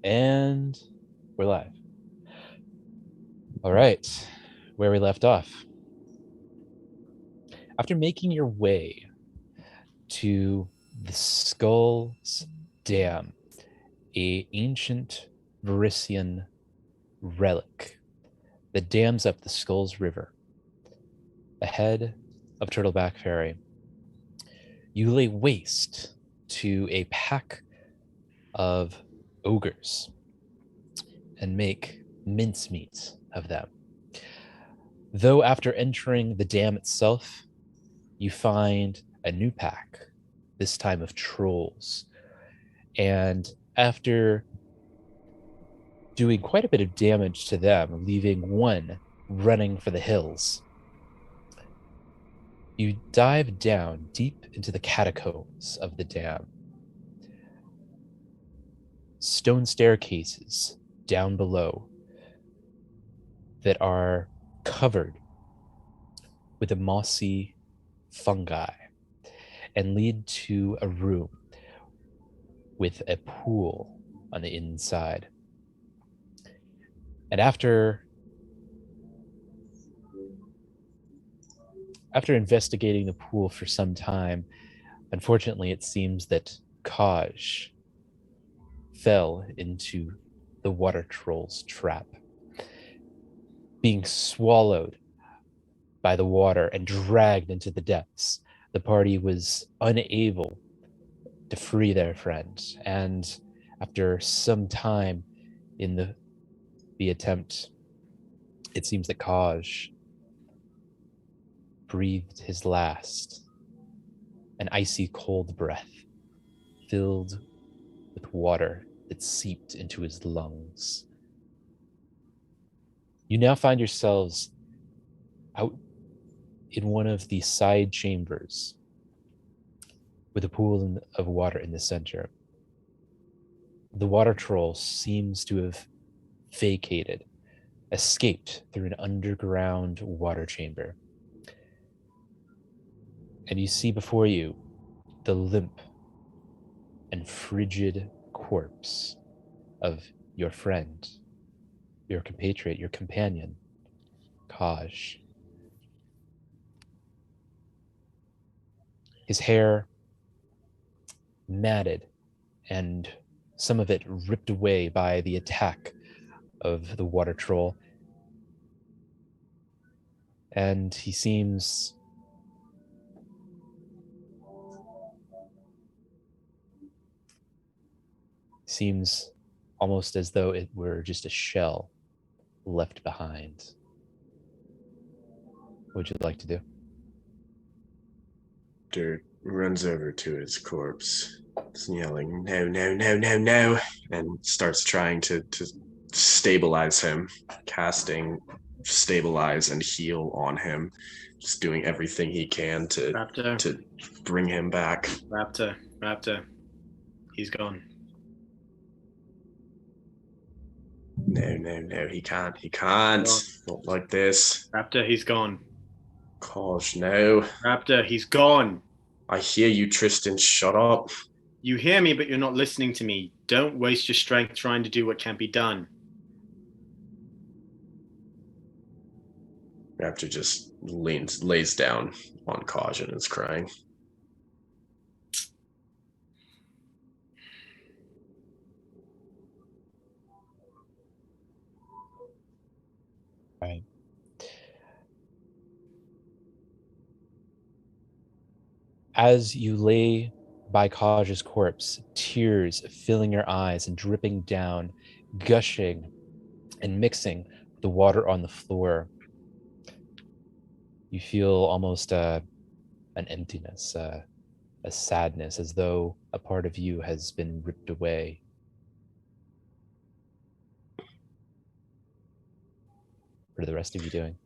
And we're live. All right, where we left off. After making your way to the Skull's Dam, a ancient Verisian relic that dams up the Skull's River, ahead of Turtleback Ferry, you lay waste to a pack of ogres and make mincemeat of them. Though after entering the dam itself, you find a new pack, this time of trolls. And after doing quite a bit of damage to them, leaving one running for the hills, you dive down deep into the catacombs of the dam. Stone staircases down below that are covered with a mossy fungi and lead to a room with a pool on the inside. And after investigating the pool for some time, unfortunately, it seems that Kaj fell into the water troll's trap, being swallowed by the water and dragged into the depths. The party was unable to free their friend, and after some time in the attempt, it seems that Kaj breathed his last, an icy cold breath filled with water that seeped into his lungs. You now find yourselves out in one of the side chambers with a pool of water in the center. The water troll seems to have vacated, escaped through an underground water chamber. And you see before you the limp and frigid corpse of your friend, your compatriot, your companion, Kaj. His hair matted and some of it ripped away by the attack of the water troll. And he seems almost as though it were just a shell left behind. What would you like to do? Dirt runs over to his corpse, yelling, "No, no, no, no, no," and starts trying to stabilize him, casting stabilize and heal on him, just doing everything he can to bring him back. Raptor, he's gone. No, no, no, he can't. Not like this. Raptor, he's gone. Gosh, no. Raptor, he's gone. I hear you, Tristan. Shut up. You hear me, but you're not listening to me. Don't waste your strength trying to do what can't be done. Raptor just lays down on Kaj and is crying. Right. As you lay by Kaj's corpse, tears filling your eyes and dripping down, gushing and mixing with the water on the floor, you feel almost an emptiness, a sadness, as though a part of you has been ripped away. What are the rest of you doing?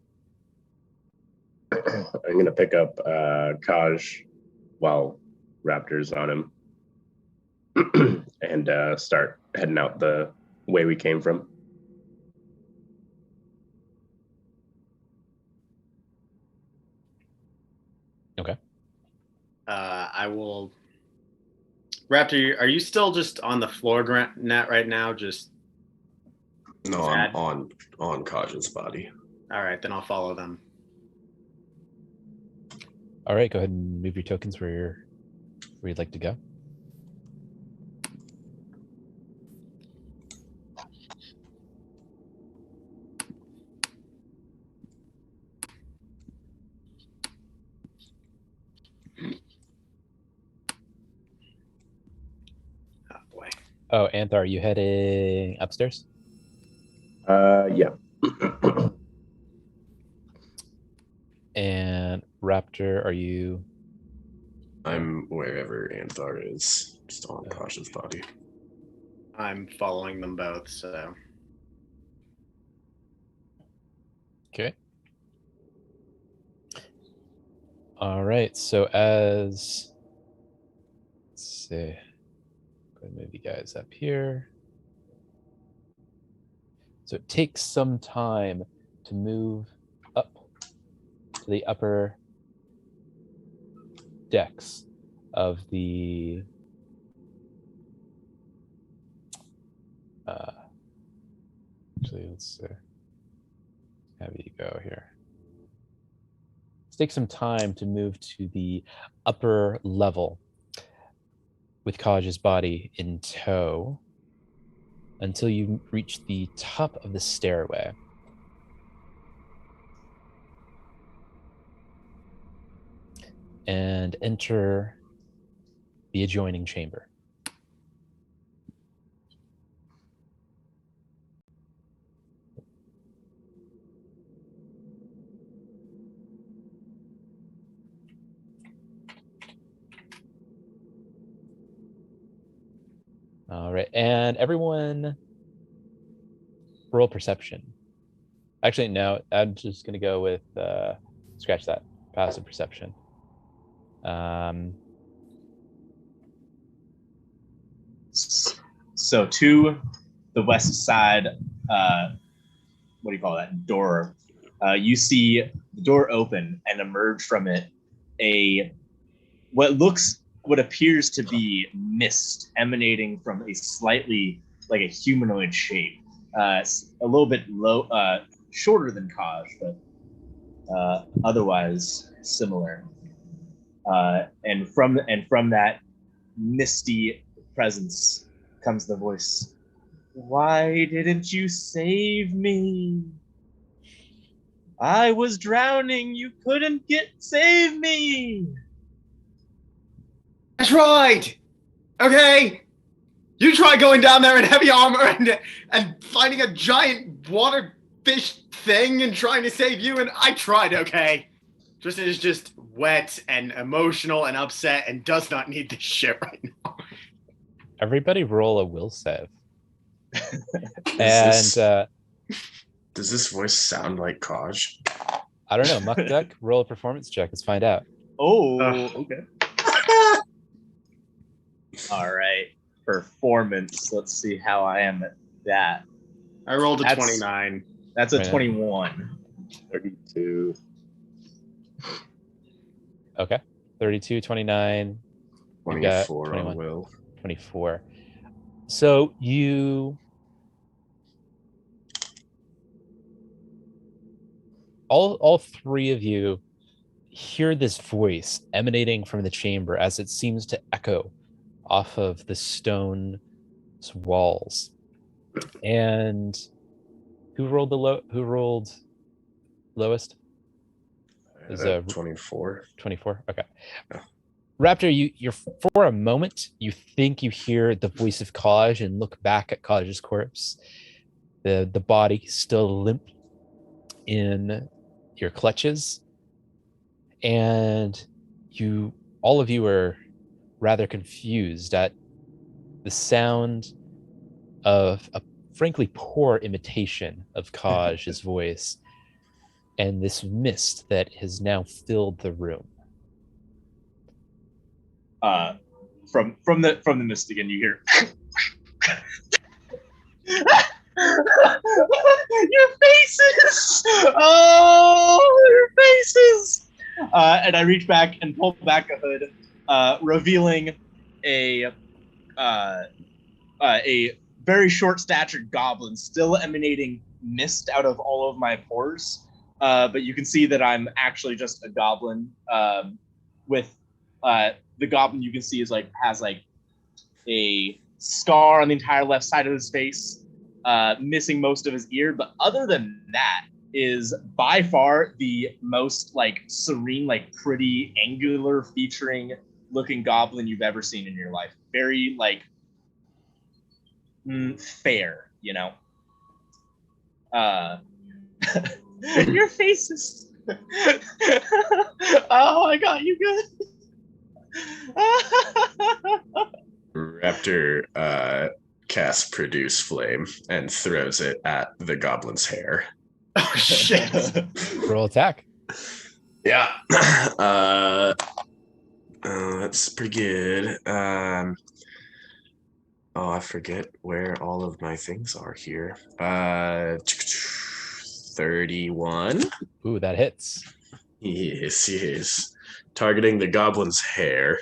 I'm going to pick up Kaj while Raptor's on him and start heading out the way we came from. Okay. I will Raptor, are you still just on the floor net right now? Just No, sad? I'm on Kaj's body. All right, then I'll follow them. All right, go ahead and move your tokens where you'd like to go. Oh boy. Oh, Anthar, are you heading upstairs? Yeah. And Raptor, are you? I'm wherever Anthar is, just on Kaj's body. I'm following them both, so. Okay. All right. So let's see, go ahead and move you guys up here. So it takes some time to move up to the upper decks of the actually, let's have you go here. Take some time to move to the upper level with Kaj's body in tow until you reach the top of the stairway. And enter the adjoining chamber. All right, and everyone roll perception. Actually, no, I'm just gonna go with scratch that, passive perception. So to the west side, what do you call that door? You see the door open and emerge from it what appears to be mist emanating from a slightly like a humanoid shape, a little bit shorter than Kaj, but otherwise similar. And from that misty presence comes the voice. Why didn't you save me? I was drowning. You couldn't save me. That's right. Okay. You try going down there in heavy armor and finding a giant water fish thing and trying to save you, and I tried. Okay. Tristan is just wet and emotional and upset and does not need this shit right now. Everybody roll a will save. Does this voice sound like Kaj? I don't know, Muck Duck, roll a performance check. Let's find out. Oh, okay. All right. Performance. Let's see how I am at that. I rolled a 29. That's a 21. 32. Okay. 32, 29. 24 on will. 24. So all three of you hear this voice emanating from the chamber as it seems to echo off of the stone walls. And who rolled lowest? Is 24. 24. Okay. Yeah. Raptor, you're for a moment you think you hear the voice of Kaj and look back at Kaj's corpse. The body still limp in your clutches, and all of you are rather confused at the sound of a frankly poor imitation of Kaj's voice and this mist that has now filled the room. From the mist again, you hear your faces! Oh, your faces! And I reach back and pull back a hood, revealing a a very short-statured goblin, still emanating mist out of all of my pores. But you can see that I'm actually just a goblin. With the goblin, you can see has a scar on the entire left side of his face, missing most of his ear. But other than that, is by far the most serene, pretty, angular featuring looking goblin you've ever seen in your life. Very fair, you know. Your face is. Oh, I got you good. Raptor casts Produce Flame and throws it at the goblin's hair. Oh shit! Roll attack. Yeah. That's pretty good. Oh, I forget where all of my things are here. 31. Ooh, that hits. Yes. Targeting the goblin's hair.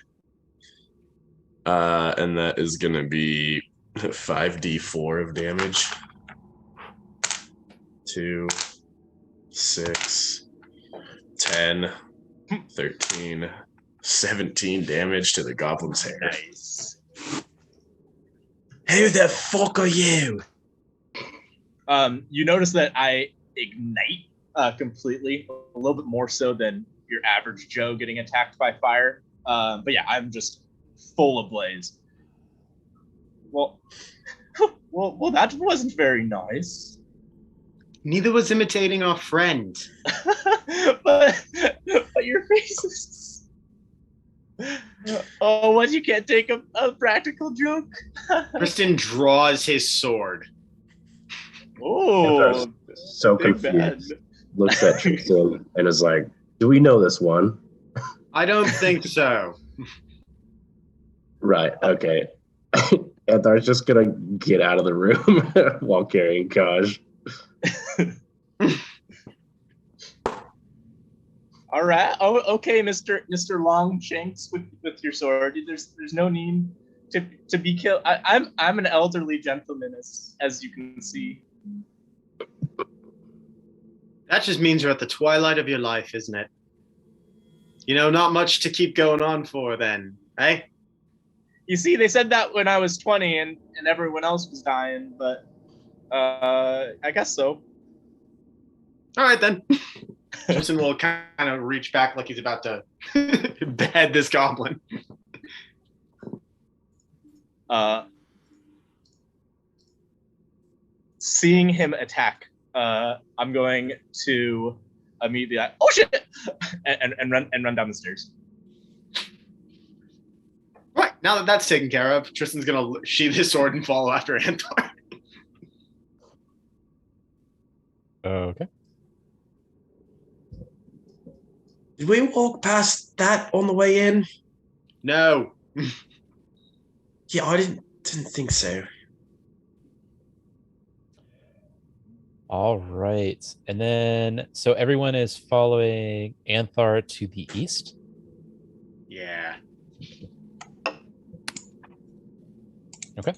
And that is going to be 5d4 of damage. 2, 6, 10, 13, 17 damage to the goblin's hair. Nice. Who the fuck are you? You notice that I ignite completely, a little bit more so than your average Joe getting attacked by fire. But yeah, I'm just full ablaze. Well, that wasn't very nice. Neither was imitating our friend. but your face is. Oh, what? You can't take a practical joke? Tristan draws his sword. Oh, So big confused. bad. Looks at Tristan and is like, "Do we know this one?" I don't think so. Right. Okay. Anthar's just gonna get out of the room while carrying Kaj. All right. Oh, okay, Mr. Longshanks with your sword. There's no need to be killed. I'm an elderly gentleman, as you can see. That just means you're at the twilight of your life, isn't it? You know, not much to keep going on for then, eh? You see, they said that when I was 20 and everyone else was dying, but I guess so. All right, then. Tristan will kind of reach back like he's about to behead this goblin. Seeing him attack, I'm going to immediately oh shit, and run down the stairs. Right, now that that's taken care of, Tristan's going to sheath his sword and follow after Anthar. Okay. Did we walk past that on the way in? No. Yeah, I didn't think so. All right. And then, so everyone is following Anthar to the east? Yeah. Okay.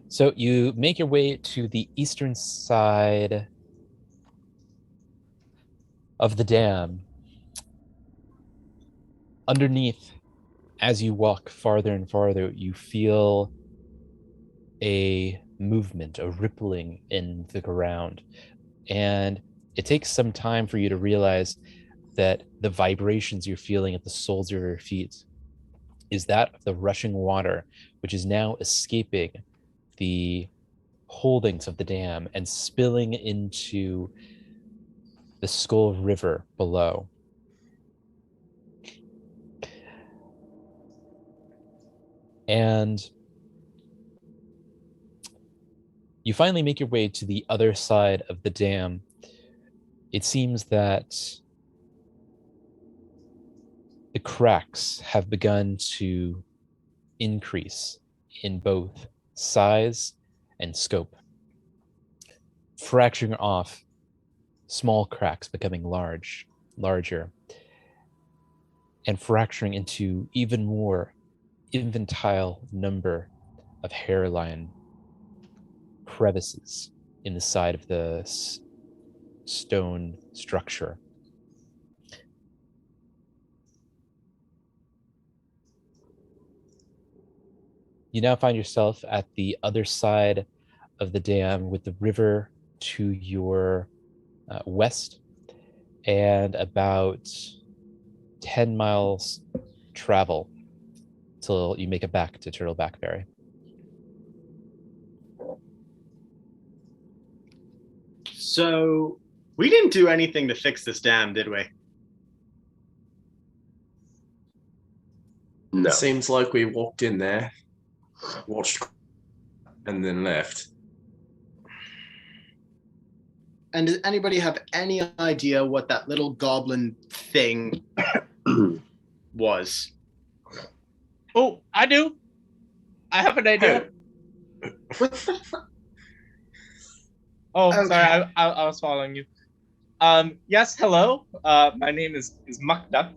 So you make your way to the eastern side of the dam. Underneath, as you walk farther and farther, you feel a movement, a rippling in the ground. And it takes some time for you to realize that the vibrations you're feeling at the soles of your feet is that of the rushing water, which is now escaping the holdings of the dam and spilling into the Skull River below. And you finally make your way to the other side of the dam. It seems that the cracks have begun to increase in both size and scope, fracturing off, small cracks becoming larger, and fracturing into even more infantile number of hairline crevices in the side of the stone structure. You now find yourself at the other side of the dam with the river to your west and about 10 miles travel till you make it back to Turtleback Ferry. So we didn't do anything to fix this dam, did we? No. Seems like we walked in there, watched, and then left. And does anybody have any idea what that little goblin thing was? Oh, I do. I have an idea. Oh, Okay. sorry, I was following you. Yes, hello. My name is Muck Duck.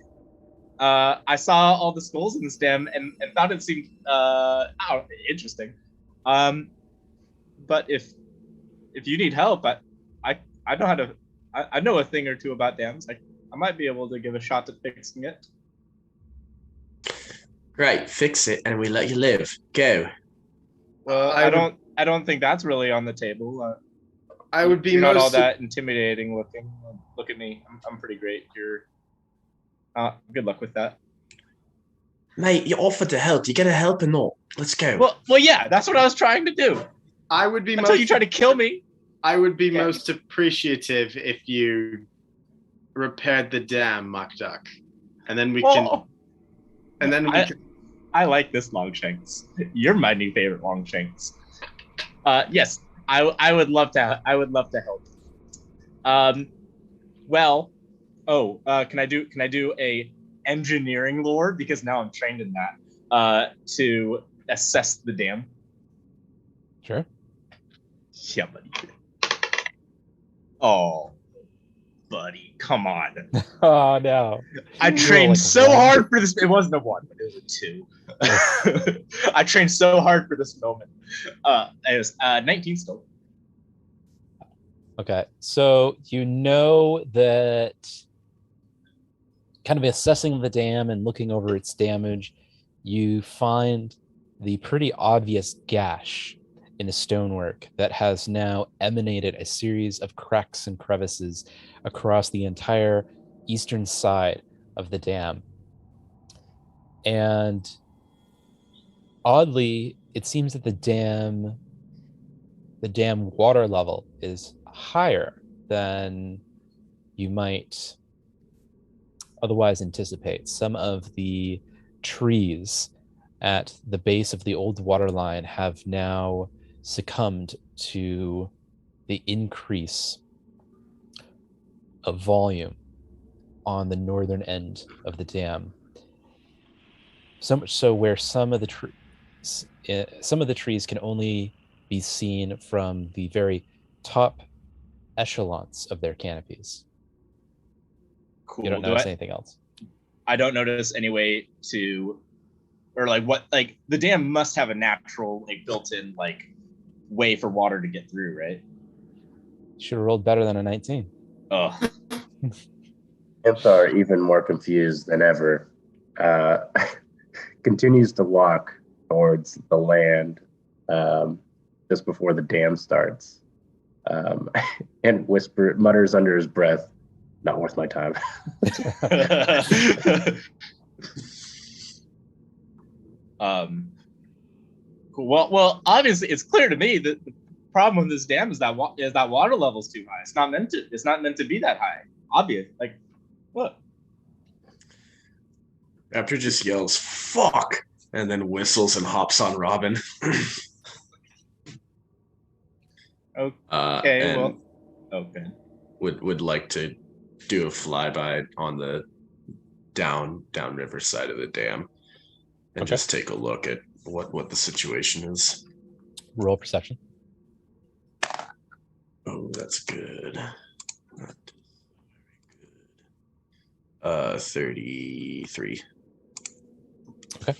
I saw all the skulls in this dam and thought it seemed interesting. But if you need help, I know how to. I know a thing or two about dams. I might be able to give a shot at fixing it. Right, fix it, and we let you live. Go. Well, I don't think that's really on the table. I would be You're not all most that intimidating looking. Look at me. I'm pretty great. You're. Good luck with that. Mate, you offered to help. You get a help or not? Let's go. Well, yeah. That's what I was trying to do. I would be Until you try to kill me. I would be Yeah. most appreciative if you repaired the dam, Muck Duck, and then we can. And then we can. I like this Longshanks. You're my new favorite Longshanks. Yes, I would love to. I would love to help. Well, can I do a engineering lore, because now I'm trained in that, to assess the dam? Sure. Yeah, buddy. Oh, buddy, come on. Oh, no. I You trained roll so one. hard for this. It wasn't a 1, but it was a 2. I trained so hard for this moment. It was 19 still. Okay, so you know that kind of assessing the dam and looking over its damage, you find the pretty obvious gash in the stonework that has now emanated a series of cracks and crevices across the entire eastern side of the dam. And oddly, it seems that the dam water level is higher than you might otherwise anticipate. Some of the trees at the base of the old water line have now succumbed to the increase of volume on the northern end of the dam. So much so where some of the trees can only be seen from the very top echelons of their canopies. Cool. You don't notice anything else. I don't notice any way to, or the dam must have a natural, built-in, way for water to get through, right? Should have rolled better than a 19. Oh. Imps are even more confused than ever. Continues to walk towards the land just before the dam starts, and mutters under his breath, "Not worth my time." Cool. Well, obviously, it's clear to me that the problem with this dam is that water level's too high. It's not meant to be that high. Obvious. Look. Raptor just yells, "Fuck!" and then whistles and hops on Robin. Okay. Okay. Would like to do a flyby on the downriver side of the dam and just take a look at what the situation is. Roll perception. Oh, that's good. Not very good. 33. Okay.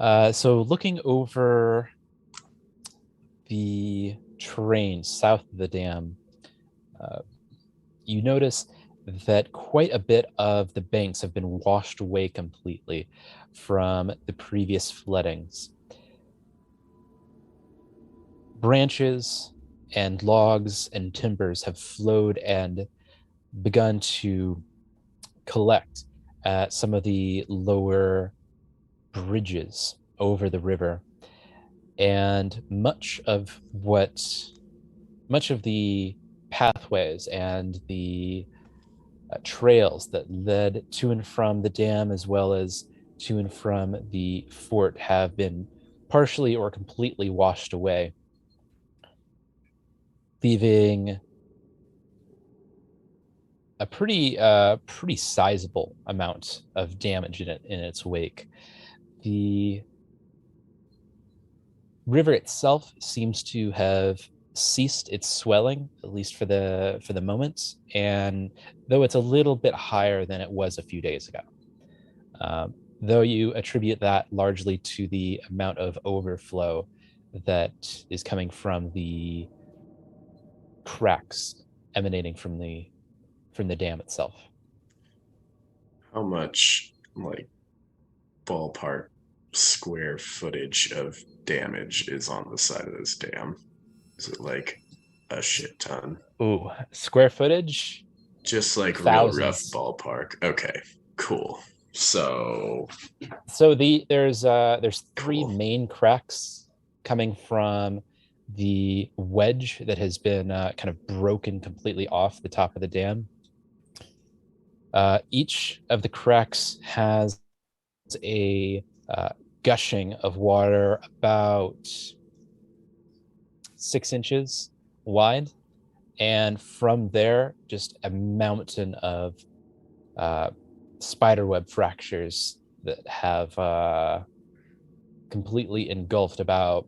So looking over the terrain south of the dam, you notice that quite a bit of the banks have been washed away completely from the previous floodings. Branches and logs and timbers have flowed and begun to collect at some of the lower bridges over the river. And much of the pathways and the trails that led to and from the dam, as well as to and from the fort, have been partially or completely washed away, leaving a pretty sizable amount of damage in its wake. The river itself seems to have ceased its swelling, at least for the moment, and though it's a little bit higher than it was a few days ago, though you attribute that largely to the amount of overflow that is coming from the cracks emanating from the dam itself. How much, like, ballpark square footage of damage is on the side of this dam? Is it like a shit ton? Ooh, square footage? Just like Thousands. real rough ballpark. Okay, cool. So there's three Cool. main cracks coming from the wedge that has been kind of broken completely off the top of the dam. Each of the cracks has a gushing of water about 6 inches wide, and from there, just a mountain of spiderweb fractures that have completely engulfed about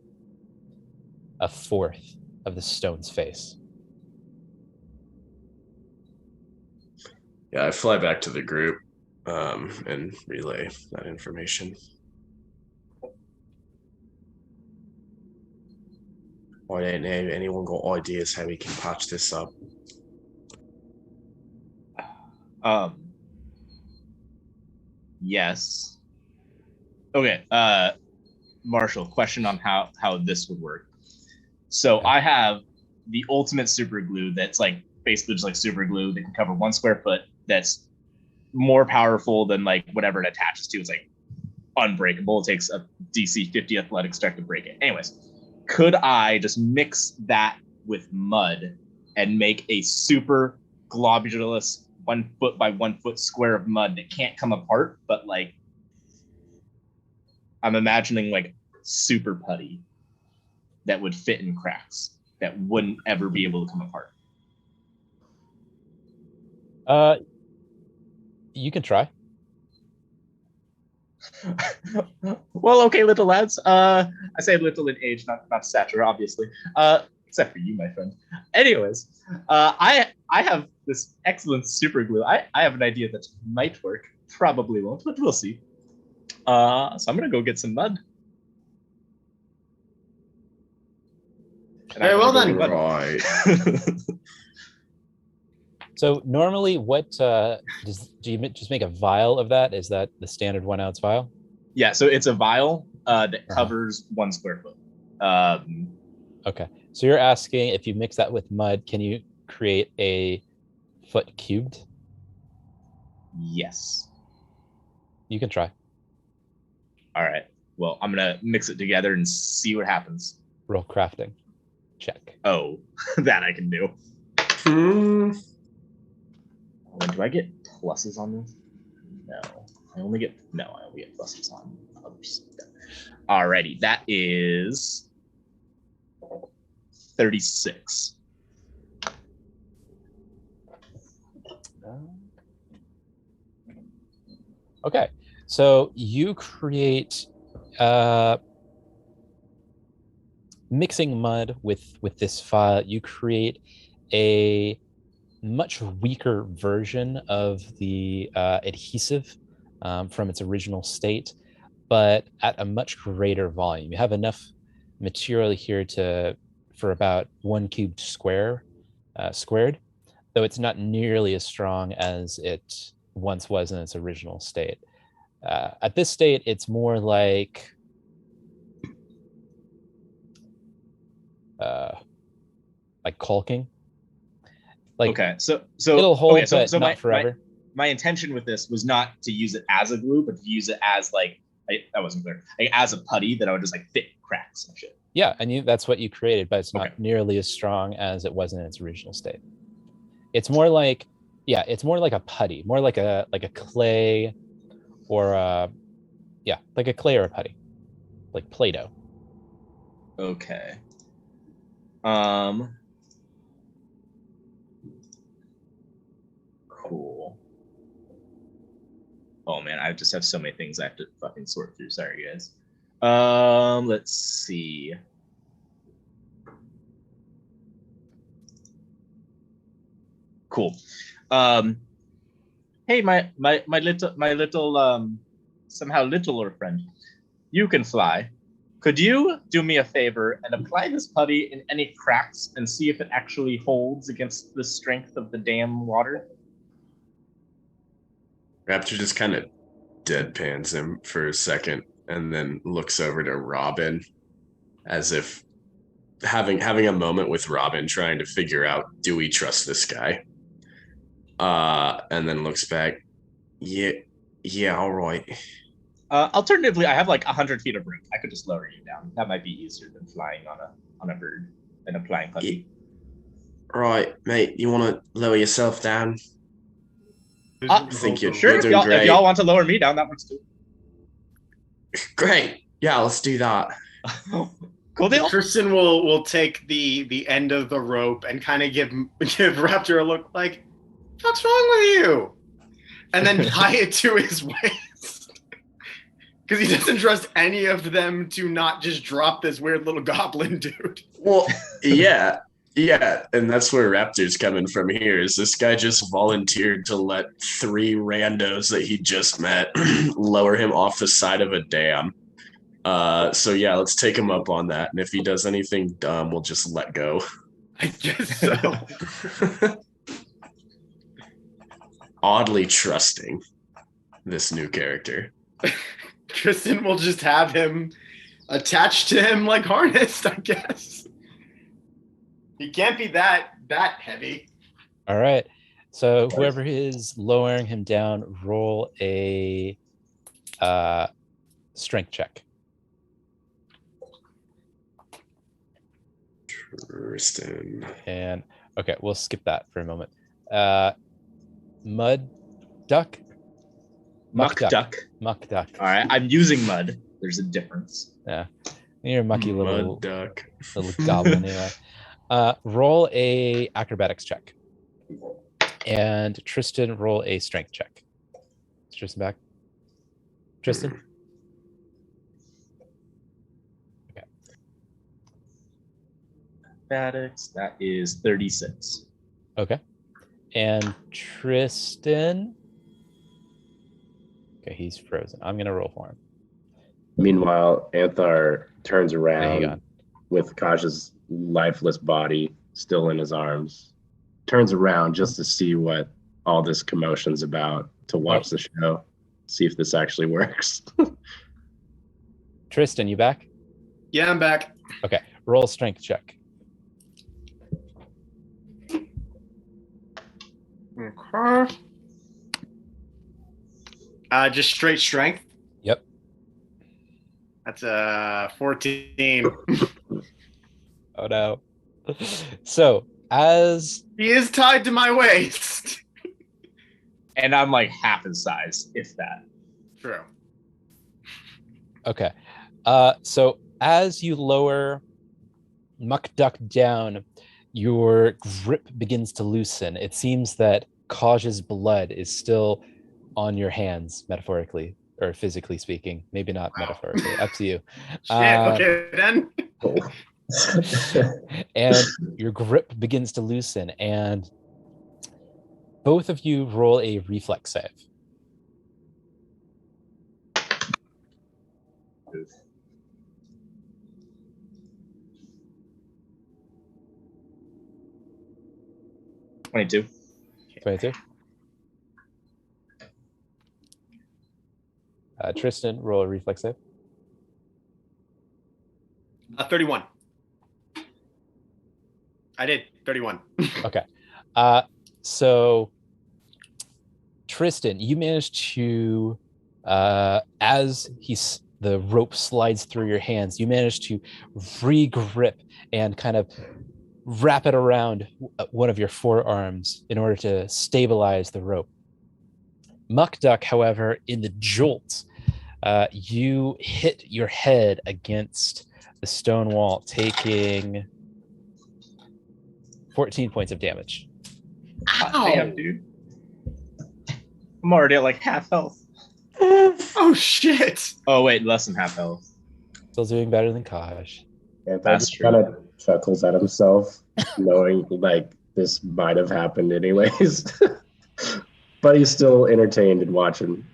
a fourth of the stone's face. yeah, I fly back to the group and relay that information. I don't know. Anyone got ideas how we can patch this up? Yes. Okay. Marshall, question on how this would work. So Okay. I have the ultimate super glue that's like basically just like super glue that can cover 1 square foot. That's more powerful than like whatever it attaches to. It's like unbreakable. It takes a DC 50 athletics check to break it. Anyways, could I just mix that with mud and make a super globulous 1 foot by 1 foot square of mud that can't come apart, but like I'm imagining like super putty that would fit in cracks that wouldn't ever be able to come apart. You can try. Well, okay, little lads. I say little in age, not stature, obviously. Except for you, my friend. Anyways, I have this excellent super glue. I have an idea that might work. Probably won't, but we'll see. So I'm gonna go get some mud. Very well then. Right. So normally, what do you just make a vial of that? Is that the standard 1 ounce vial? Yeah, so it's a vial that covers 1 square foot. Okay, so you're asking if you mix that with mud, can you create a foot cubed? Yes. You can try. All right. Well, I'm gonna mix it together and see what happens. Roll crafting. Check. Oh, that I can do. Do I get pluses on this? No. I only get pluses on other stuff. Alrighty, that is 36. Okay, so you create mixing mud with this file. You create a much weaker version of the adhesive from its original state, but at a much greater volume. You have enough material here for about 1 cubed squared, though it's not nearly as strong as it once was in its original state. At this state, it's more like caulking. Okay, so it'll hold, okay, so but not forever. My intention with this was not to use it as a glue, but to use it as that wasn't clear. As a putty that I would just fit cracks and shit. Yeah, and that's what you created, but it's not nearly as strong as it was in its original state. It's more like, it's more like a putty, more like a clay, or like a clay or a putty, like Play-Doh. Okay. Cool. Oh man, I just have so many things I have to fucking sort through. Sorry, guys. Let's see. Cool. Hey, my little somehow littler friend, you can fly. Could you do me a favor and apply this putty in any cracks and see if it actually holds against the strength of the damn water? Raptor just kind of deadpans him for a second and then looks over to Robin, as if having a moment with Robin, trying to figure out, do we trust this guy? And then looks back. Yeah, all right. Alternatively, I have 100 feet of rope. I could just lower you down. That might be easier than flying on a bird and applying putty. Right, mate. You want to lower yourself down? I think you're Sure, doing great. if y'all want to lower me down, that works too. Great. Yeah, let's do that. Cool deal. Tristan will take the end of the rope and kind of give Raptor a look like, what's wrong with you? And then tie it to his waist. Because he doesn't trust any of them to not just drop this weird little goblin dude. Well, yeah, and that's where Raptor's coming from here. Is this guy just volunteered to let 3 randos that he just met lower him off the side of a dam? So yeah, let's take him up on that. And if he does anything dumb, we'll just let go. I guess so. Oddly trusting this new character. Tristan will just have him attached to him like harnessed, I guess. He can't be that heavy. All right. So whoever is lowering him down, roll a strength check. Tristan. And okay, we'll skip that for a moment. Mud duck? Muck duck. Muck duck. All right, I'm using mud. There's a difference. Yeah. You're a mucky little Mud duck. Little goblin anyway. Roll a acrobatics check. And Tristan, roll a strength check. Is Tristan back? Tristan? Okay. Acrobatics, that is 36. Okay. And Tristan? Okay, he's frozen. I'm going to roll for him. Meanwhile, Anthar turns Hang around on. with Kaj's lifeless body still in his arms, turns around just to see what all this commotion's about, to watch the show, see if this actually works. Tristan, you back? Yeah, I'm back. Okay, roll a strength check. Okay. Just straight strength. Yep. That's 14. Oh no. So, as He is tied to my waist. And I'm half his size, if that. True. okay. So as you lower Muck Duck down, your grip begins to loosen. It seems that Kaj's blood is still on your hands, metaphorically or physically speaking. Maybe not metaphorically. Up to you. Shit, okay then. And your grip begins to loosen, and both of you roll a reflex save. 22. 22. Tristan, roll a reflex save. 31. I did 31. Okay. So Tristan, you managed to, as the rope slides through your hands, you manage to re-grip and kind of wrap it around one of your forearms in order to stabilize the rope. Muck Duck, however, in the jolt, you hit your head against the stone wall, taking 14 points of damage. Ow. Damn, dude. I'm already at like half health. Oh, shit. Oh, wait, less than half health. Still doing better than Kaj. Yeah, That's just true. kind of chuckles at himself, knowing like this might have happened anyways. But he's still entertained and watching.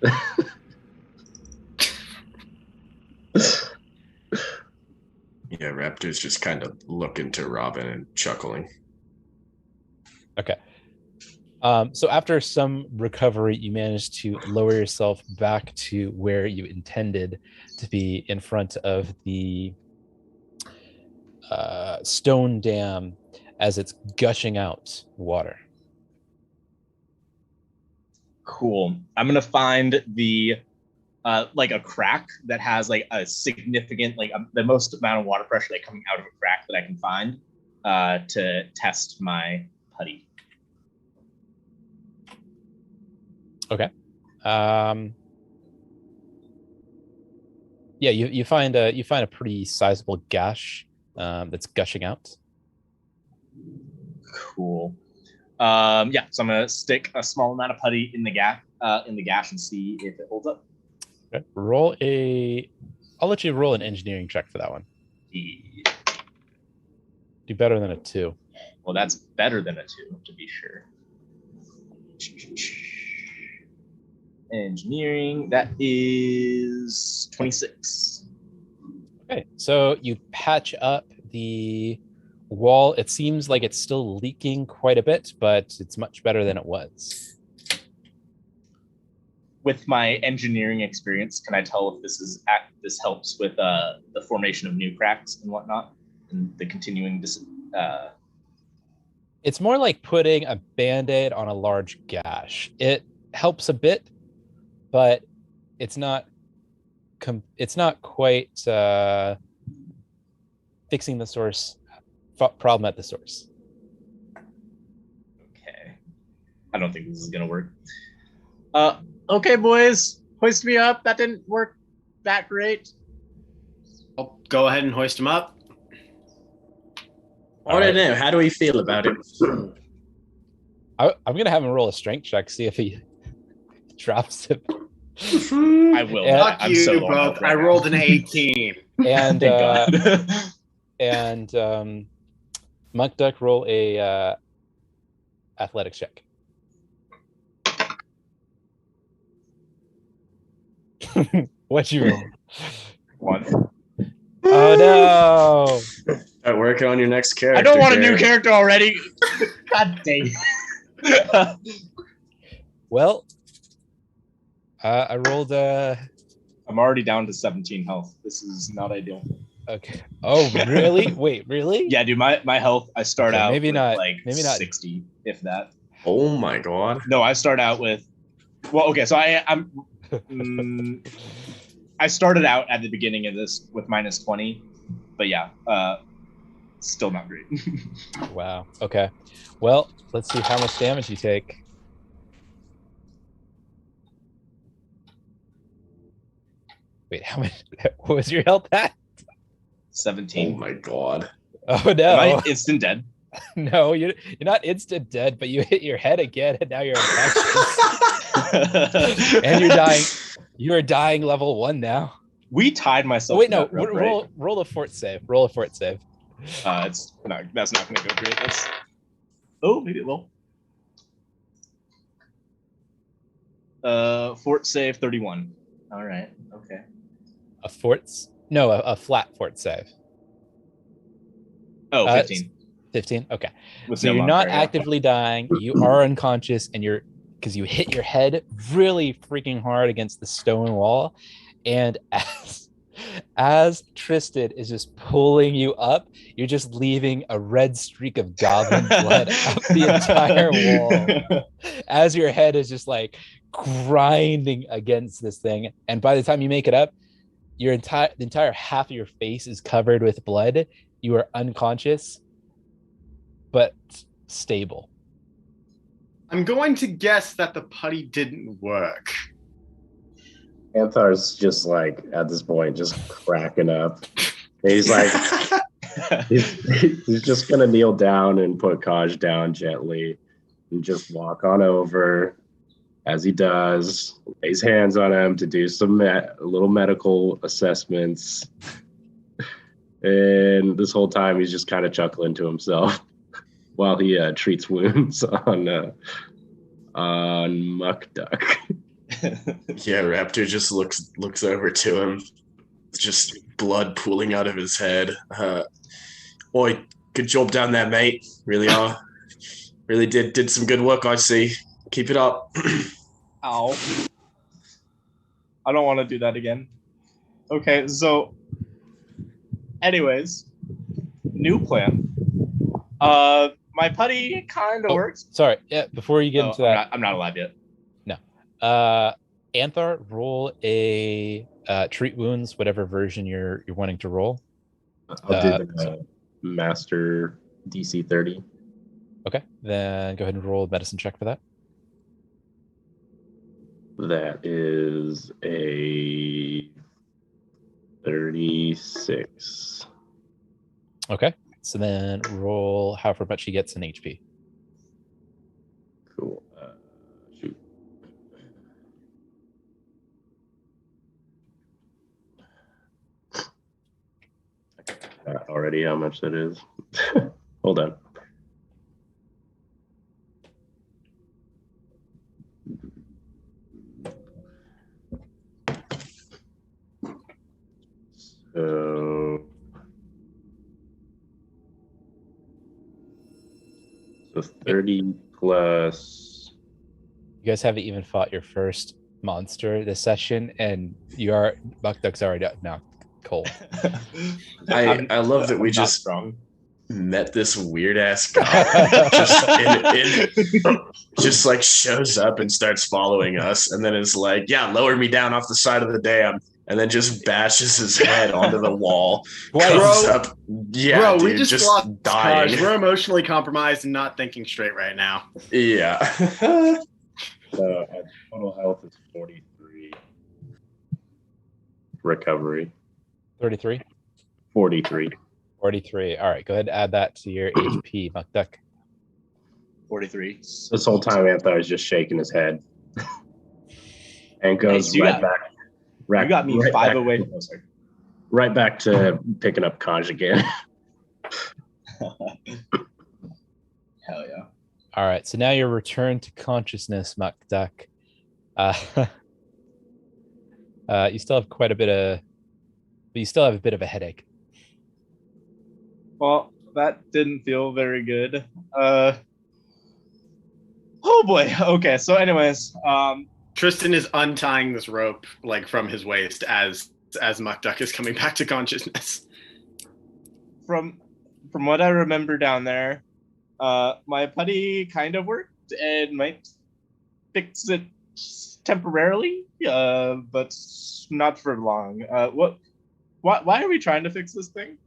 Yeah, Raptor's just kind of looking to Robin and chuckling. Okay. So after some recovery, you managed to lower yourself back to where you intended to be, in front of the stone dam as it's gushing out water. Cool. I'm gonna find the like a crack that has like a significant, like the most amount of water pressure like coming out of a crack that I can find to test my putty. Okay. Yeah, you find a pretty sizable gash that's gushing out. Cool. Yeah, so I'm gonna stick a small amount of putty in the gash and see if it holds up. Okay. I'll let you roll an engineering check for that one. Yeah. Do better than a 2. Well, that's better than a 2, to be sure. Engineering, that is 26. Okay, so you patch up the wall. It seems like it's still leaking quite a bit, but it's much better than it was. With my engineering experience, can I tell if this helps with the formation of new cracks and whatnot, and the continuing It's more like putting a Band-Aid on a large gash. It helps a bit, but it's not quite fixing the source problem at the source. Okay, I don't think this is gonna work. Okay, boys, hoist me up. That didn't work that great. I'll go ahead and hoist him up. I don't know. How do we feel about it? I'm gonna have him roll a strength check, see if he drops it. I will. Fuck I'm you so both. I rolled an 18. And Thank God. and Monk Duck, roll a athletics check. What'd you roll? 1. Oh no! Start working on your next character. I don't want a new Garrett. character already. God dang it. Well, I rolled I'm already down to 17 health. This is not ideal. okay. Oh really? Wait, really? Yeah, dude, my health, I start Okay, out maybe with not- like maybe not. 60, if that. Oh my god. No, I start out with, well, okay, so I started out at the beginning of this with minus 20, but yeah, still not great. Wow. Okay. Well, let's see how much damage you take. Wait, how much? What was your health at? 17. Oh my god. Oh no! Am I instant dead? No, you're not instant dead, but you hit your head again, and now you're unconscious. And you're dying. You are dying level 1 now. We tied myself. Oh wait, to no. that rope, right? Roll a fort save. Roll a fort save. It's no, that's not going to go great. Oh, maybe it will. Fort save 31. All right. Okay. A flat fort save. Oh, 15. 15. Okay. With So no you're not modifier, yeah. actively dying. You are unconscious, and you're because you hit your head really freaking hard against the stone wall. And as Tristan is just pulling you up, you're just leaving a red streak of goblin blood up the entire wall as your head is just like grinding against this thing. And by the time you make it up, the entire half of your face is covered with blood. You are unconscious, but stable. I'm going to guess that the putty didn't work. Anthar's just like at this point just cracking up. He's like he's just gonna kneel down and put Kaj down gently and just walk on over. As he does, lays hands on him to do some little medical assessments. And this whole time he's just kind of chuckling to himself while he treats wounds on Muck Duck. Yeah, Raptor just looks over to him, just blood pooling out of his head. Oi, good job down there, mate. Really did some good work, I see. Keep it up. Ow. I don't want to do that again. Okay, so anyways, new plan. My putty kind of works. Sorry. Yeah, before you get into that. I'm not alive yet. No. Anthar, roll a treat wounds, whatever version you're wanting to roll. I'll do the master DC 30. Okay. Then go ahead and roll a medicine check for that. That is a 36. Okay. So then roll however much he gets in HP. Cool. Shoot. Already how much that is. Hold on. So 30 plus. You guys haven't even fought your first monster this session, and Buck Duck's already knocked cold. I love that we just strong. Met this weird ass guy just like shows up and starts following us, and then is like, yeah, lower me down off the side of the dam, and then just bashes his head onto the wall. Comes up, yeah, bro, dude, we just lost dying. Taj. We're emotionally compromised and not thinking straight right now. Yeah. So total health is 43. Recovery 33. 43. 43. All right, go ahead and add that to your HP, Buck Duck. 43. This whole time Anthar is just shaking his head and goes Nice, right back. You got me right 5 back, away from those. right back to picking up Kaj again. Hell yeah. All right, so now you're returned to consciousness, Muck Duck. You still have you still have a bit of a headache. Well, that didn't feel very good. Oh boy. Okay. So, anyways, Tristan is untying this rope like from his waist as Muck Duck is coming back to consciousness. From what I remember down there, my putty kind of worked and might fix it temporarily, but not for long. Why are we trying to fix this thing?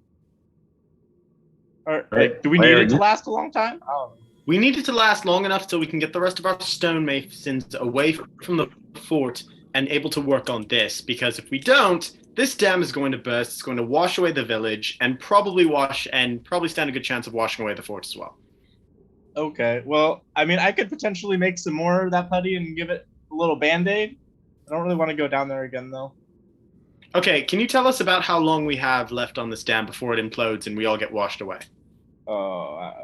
Or like, do we need it to last a long time? Oh. We need it to last long enough so we can get the rest of our stonemasons away from the fort and able to work on this. Because if we don't, this dam is going to burst. It's going to wash away the village and probably stand a good chance of washing away the fort as well. Okay. Well, I mean, I could potentially make some more of that putty and give it a little band-aid. I don't really want to go down there again, though. Okay, can you tell us about how long we have left on this dam before it implodes and we all get washed away?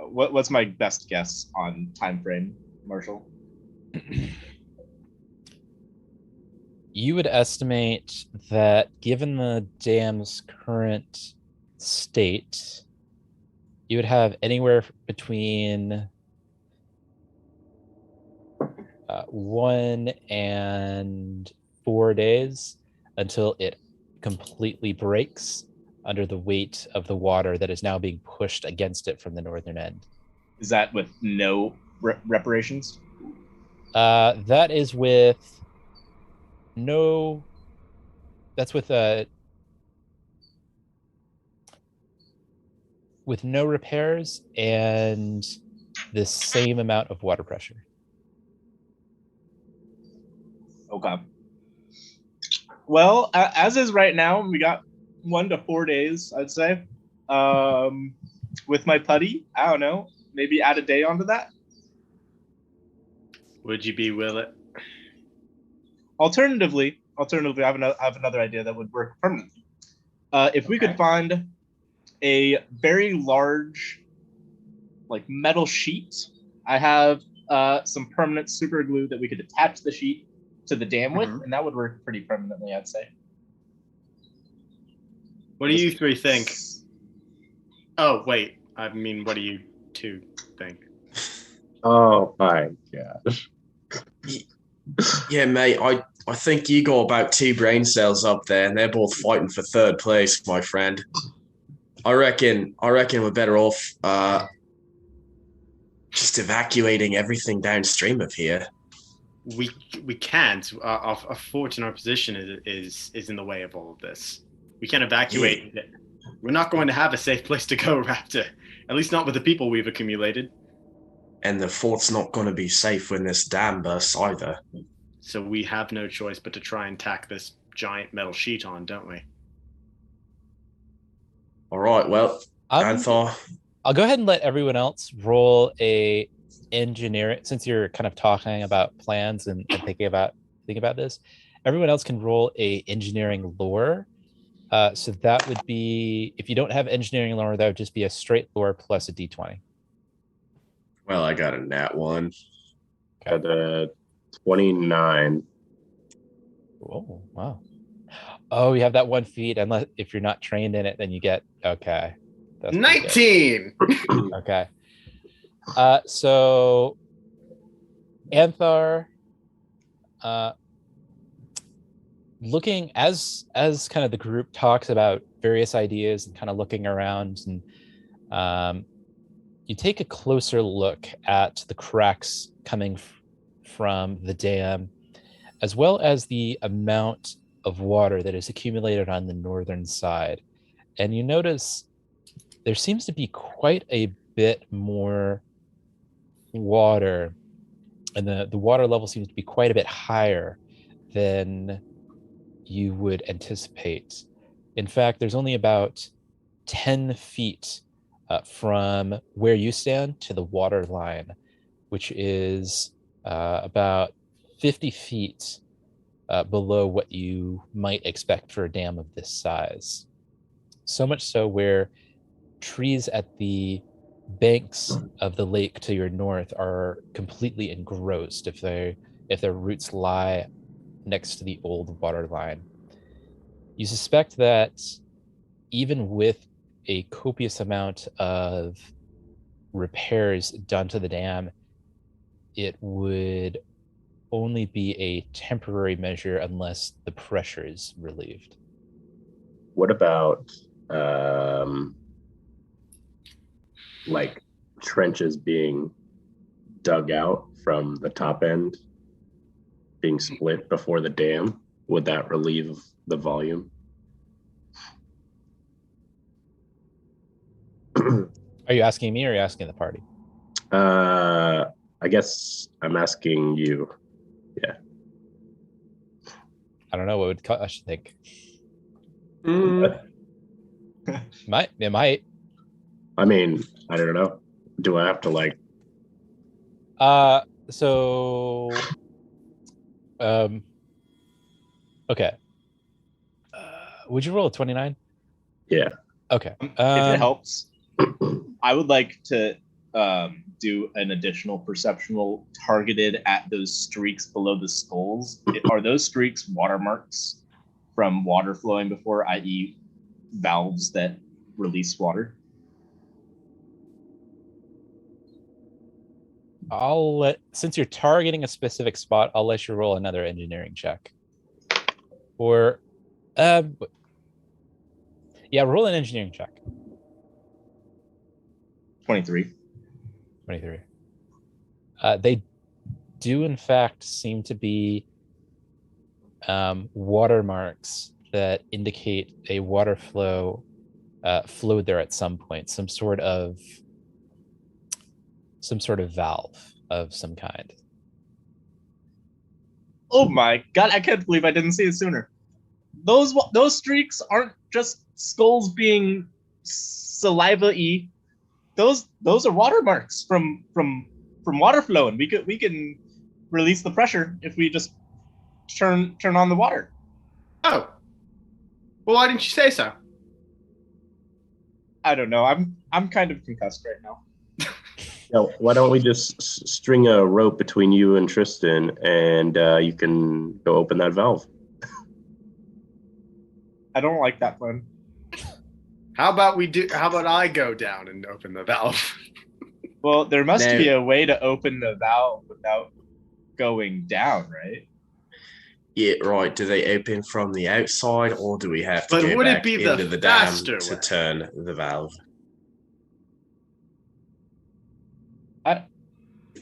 What's my best guess on time frame, Marshall? You would estimate that given the dam's current state, You would have anywhere between 1 and 4 days until it completely breaks under the weight of the water that is now being pushed against it from the northern end. Is that with no reparations? That is with no. That's with no repairs and the same amount of water pressure. Okay. Well, as is right now, we got 1 to 4 days, I'd say. With my putty, I don't know, maybe add a day onto that. Would you be willing? Alternatively, I have another idea that would work permanently. If we could find a very large, like, metal sheet, I have some permanent super glue that we could attach the sheet to the dam with, and that would work pretty permanently, I'd say. What do you three think? Oh, wait. I mean, what do you two think? Oh my gosh. Yeah, mate, I think you got about 2 brain cells up there, and they're both fighting for 3rd place, my friend. I reckon we're better off just evacuating everything downstream of here. We can't. Our fortune, our position is in the way of all of this. We can't evacuate. Yeah. We're not going to have a safe place to go, Raptor. At least not with the people we've accumulated. And the fort's not going to be safe when this dam bursts either. So we have no choice but to try and tack this giant metal sheet on, don't we? All right, well, Anthar. I'll go ahead and let everyone else roll a engineering, since you're kind of talking about plans and thinking about this. Everyone else can roll a engineering lore. So that would be, if you don't have engineering lore, that would just be a straight lore plus a d20. Well, I got a nat 1. Got a 29. Oh, wow. Oh, you have that 1 feat. Unless if you're not trained in it, then you get, okay. That's 19. Okay. So Anthar, looking as kind of the group talks about various ideas and kind of looking around, and you take a closer look at the cracks coming from the dam, as well as the amount of water that is accumulated on the northern side. And you notice there seems to be quite a bit more water, and the water level seems to be quite a bit higher than you would anticipate. In fact, there's only about 10 feet from where you stand to the water line, which is about 50 feet below what you might expect for a dam of this size. So much so where trees at the banks of the lake to your north are completely engrossed if their roots lie next to the old water line. You suspect that even with a copious amount of repairs done to the dam, it would only be a temporary measure unless the pressure is relieved. What about like trenches being dug out from the top end, being split before the dam? Would that relieve the volume? Are you asking me or are you asking the party? I guess I'm asking you. Yeah. I don't know. What would I should think? Mm. It might. I mean, I don't know. Do I have to like? Okay. Would you roll a 29? Yeah. Okay. If it helps, I would like to do an additional perceptual targeted at those streaks below the skulls. Are those streaks watermarks from water flowing before, i.e., valves that release water? since you're targeting a specific spot, I'll let you roll another engineering check. Or, yeah, roll an engineering check. 23. 23. They do, in fact, seem to be watermarks that indicate a water flow flowed there at some point. Some sort of valve of some kind. Oh my god! I can't believe I didn't see it sooner. Those streaks aren't just skulls being saliva-y. Those are watermarks from water flow, and we can release the pressure if we just turn on the water. Oh. Well, why didn't you say so? I don't know. I'm kind of concussed right now. Why don't we just string a rope between you and Tristan, and you can go open that valve? I don't like that plan. How about I go down and open the valve? Well, there must be a way to open the valve without going down, right? Yeah, right. Do they open from the outside, or do we have to go back into the dam to turn the valve?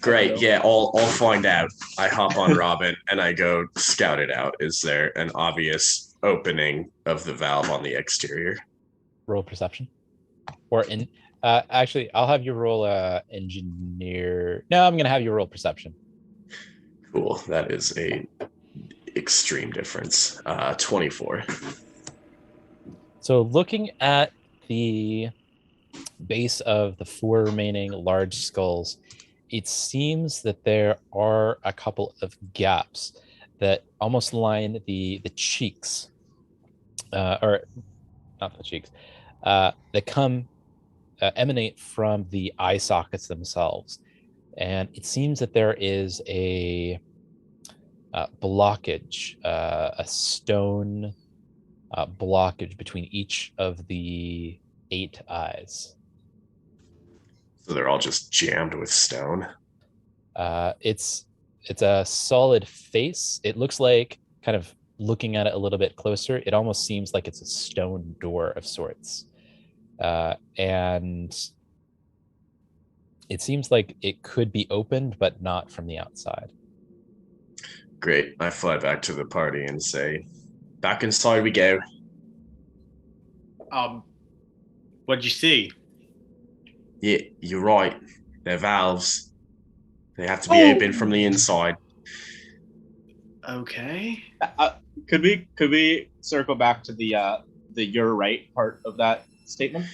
Great. Yeah, I'll find out. I hop on Robin and I go scout it out. Is there an obvious opening of the valve on the exterior? Roll perception. Or actually, I'll have you roll engineer. No, I'm going to have you roll perception. Cool. That is a extreme difference. 24. So looking at the base of the 4 remaining large skulls, it seems that there are a couple of gaps that almost line the cheeks, or not the cheeks, that emanate from the eye sockets themselves. And it seems that there is a blockage, a stone blockage between each of the 8 eyes. So they're all just jammed with stone. It's a solid face. It looks like, kind of looking at it a little bit closer, it almost seems like it's a stone door of sorts. And it seems like it could be opened, but not from the outside. Great. I fly back to the party and say, back inside we go. What'd you see? Yeah, you're right. They're valves. They have to be open from the inside. Okay. Could we circle back to the you're right part of that statement?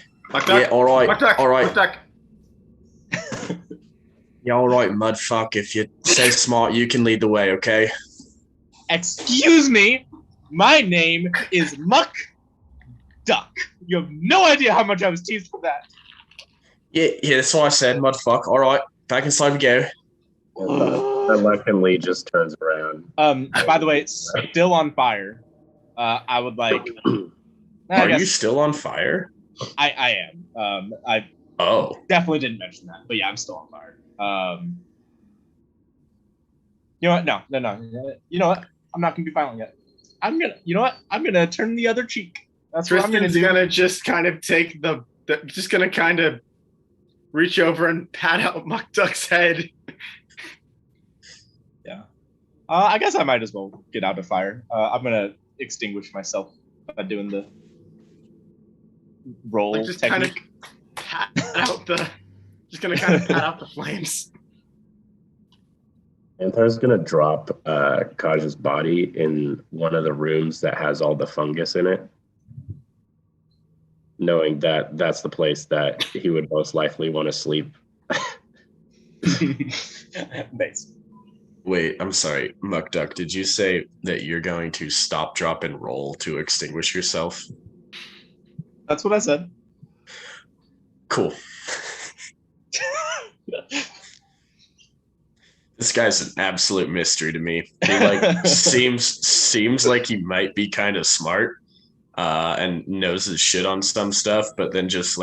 Yeah, all right. All right. Duck. Yeah, all right, mudfuck. If you're so smart, you can lead the way, okay? Excuse me. My name is Muck Duck. You have no idea how much I was teased for that. Yeah, that's what I said, mudfuck. All right, back inside we go. Reluctantly just turns around. By the way, still on fire. I would like. Are you still on fire? I am. I definitely didn't mention that, but yeah, I'm still on fire. You know what? No. You know what? I'm not gonna be violent yet. I'm gonna turn the other cheek. That's Tristan's what I'm gonna do. Gonna just kind of take just gonna kind of reach over and pat out Muck Duck's head. Yeah. I guess I might as well get out of fire. I'm gonna extinguish myself by doing the roll just technique. Kind of pat out just gonna kind of pat out the flames. Anthar's gonna drop Kaj's body in one of the rooms that has all the fungus in it, knowing that that's the place that he would most likely want to sleep. Nice. Wait, I'm sorry, Muck Duck. Did you say that you're going to stop, drop, and roll to extinguish yourself? That's what I said. Cool. This guy's an absolute mystery to me. He seems like he might be kind of smart and knows his shit on some stuff, but then just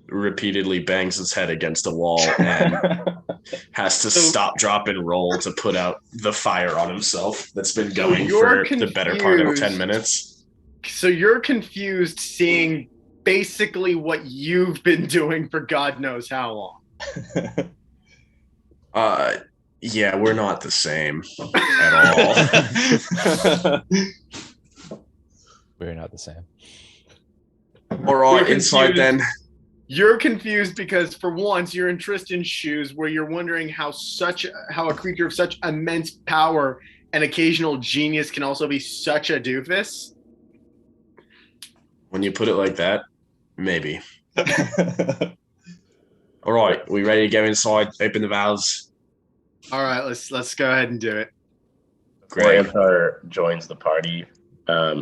repeatedly bangs his head against a wall and has to stop, drop, and roll to put out the fire on himself that's been So going you're for the better part of 10 confused. minutes. So you're confused seeing basically what you've been doing for God knows how long. Yeah, we're not the same at all. We're not the same. All right, You're inside confused. then. You're confused because for once you're in Tristan's shoes where you're wondering how a creature of such immense power and occasional genius can also be such a doofus. When you put it like that, maybe. All right, we ready to go inside? Open the valves. All right, let's go ahead and do it. Great. Anthar joins the party.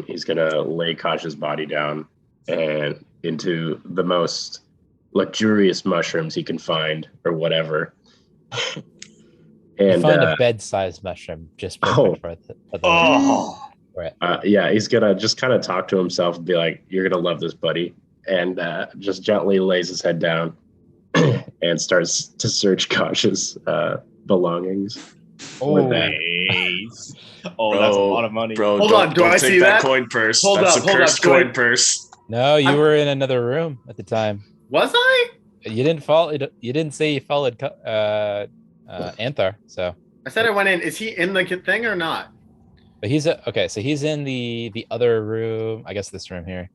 He's gonna lay Kash's body down and into the most luxurious mushrooms he can find, or whatever. You And find a bed-sized mushroom, just perfect for the yeah, he's gonna just kind of talk to himself and be like, "You're gonna love this, buddy," and just gently lays his head down and starts to search Kash's belongings. Nice. Oh, that's a lot of money. Bro, Hold on, do don't I take see that? coin purse. Hold That's up, a hold up, cursed do I- coin purse. No, you were in another room at the time. Was I? You didn't follow. You didn't say you followed Anthar. So, I said I went in. Is he in the thing or not? but he's okay. So he's in the other room. I guess this room here.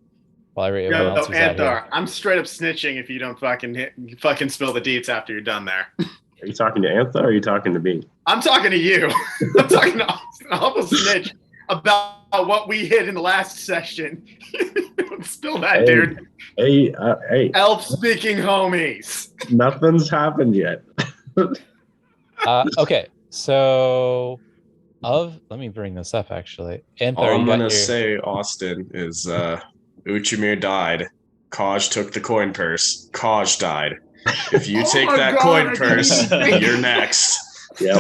While everyone Yo, else was out Anthar, here. I'm straight up snitching if you don't fucking spill the deets after you're done there. Are you talking to Anthar or are you talking to me? I'm talking to you. I'm talking to I'll snitch about what we hit in the last session. Don't spill that, Hey. dude. Hey, Elf speaking homies. nothing's happened yet. Okay, so let me bring this up actually. Anthar, All I'm you got gonna your, say, Austin, is Uchimir died. Kaj took the coin purse. Kaj died. If you Oh take my that God, coin I didn't purse, even think- you're next. Yep.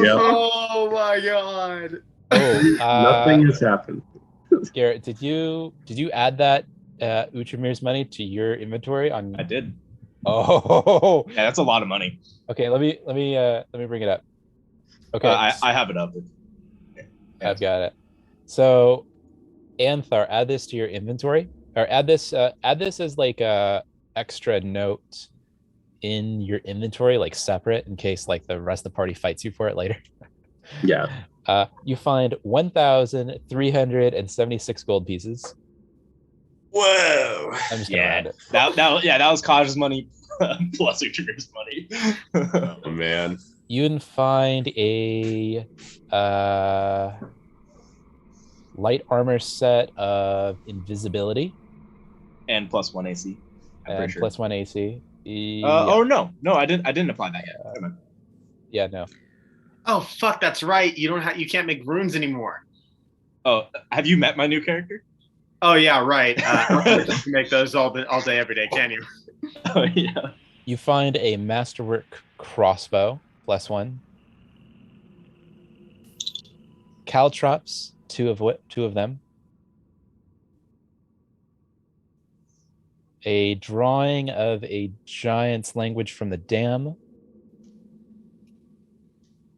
Oh my god. Nothing has happened. Garrett, did you add that Utramir's money to your inventory on? I did. Oh, Yeah, that's a lot of money. okay. Let me bring it up. Okay, I have it up. I've got it. So, Anthar, add this to your inventory, or add this as like a extra note in your inventory, like separate, in case like the rest of the party fights you for it later. Yeah. You find 1,376 gold pieces. Whoa. I'm just gonna round it. That was Kaj's money plus Utramir's money. Oh, man. You can find a light armor set of invisibility And plus 1 AC. I'm and pretty sure. plus 1 AC. Oh no, I didn't apply that yet. Never mind. Yeah, no. Oh fuck, that's right. You can't make runes anymore. Oh, have you met my new character? Oh yeah, right. You can make those all day, every day, can you? Oh yeah. You find a masterwork crossbow, plus 1. Caltrops, two of them. A drawing of a giant's language from the dam.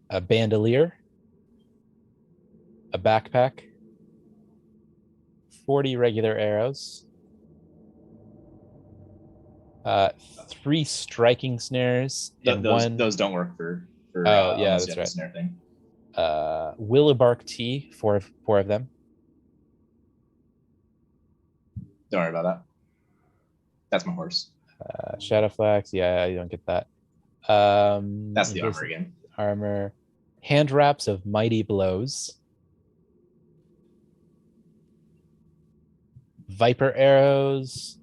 A bandolier. A backpack. 40 regular arrows. 3 striking snares. And Those don't work for Oh, yeah, unless you that's have the right. snare thing. Willowbark tea, four of them. Don't worry about that. That's my horse. Shadowflax, yeah, you don't get that. That's the here's armor again. Armor. Hand wraps of mighty blows. Viper arrows.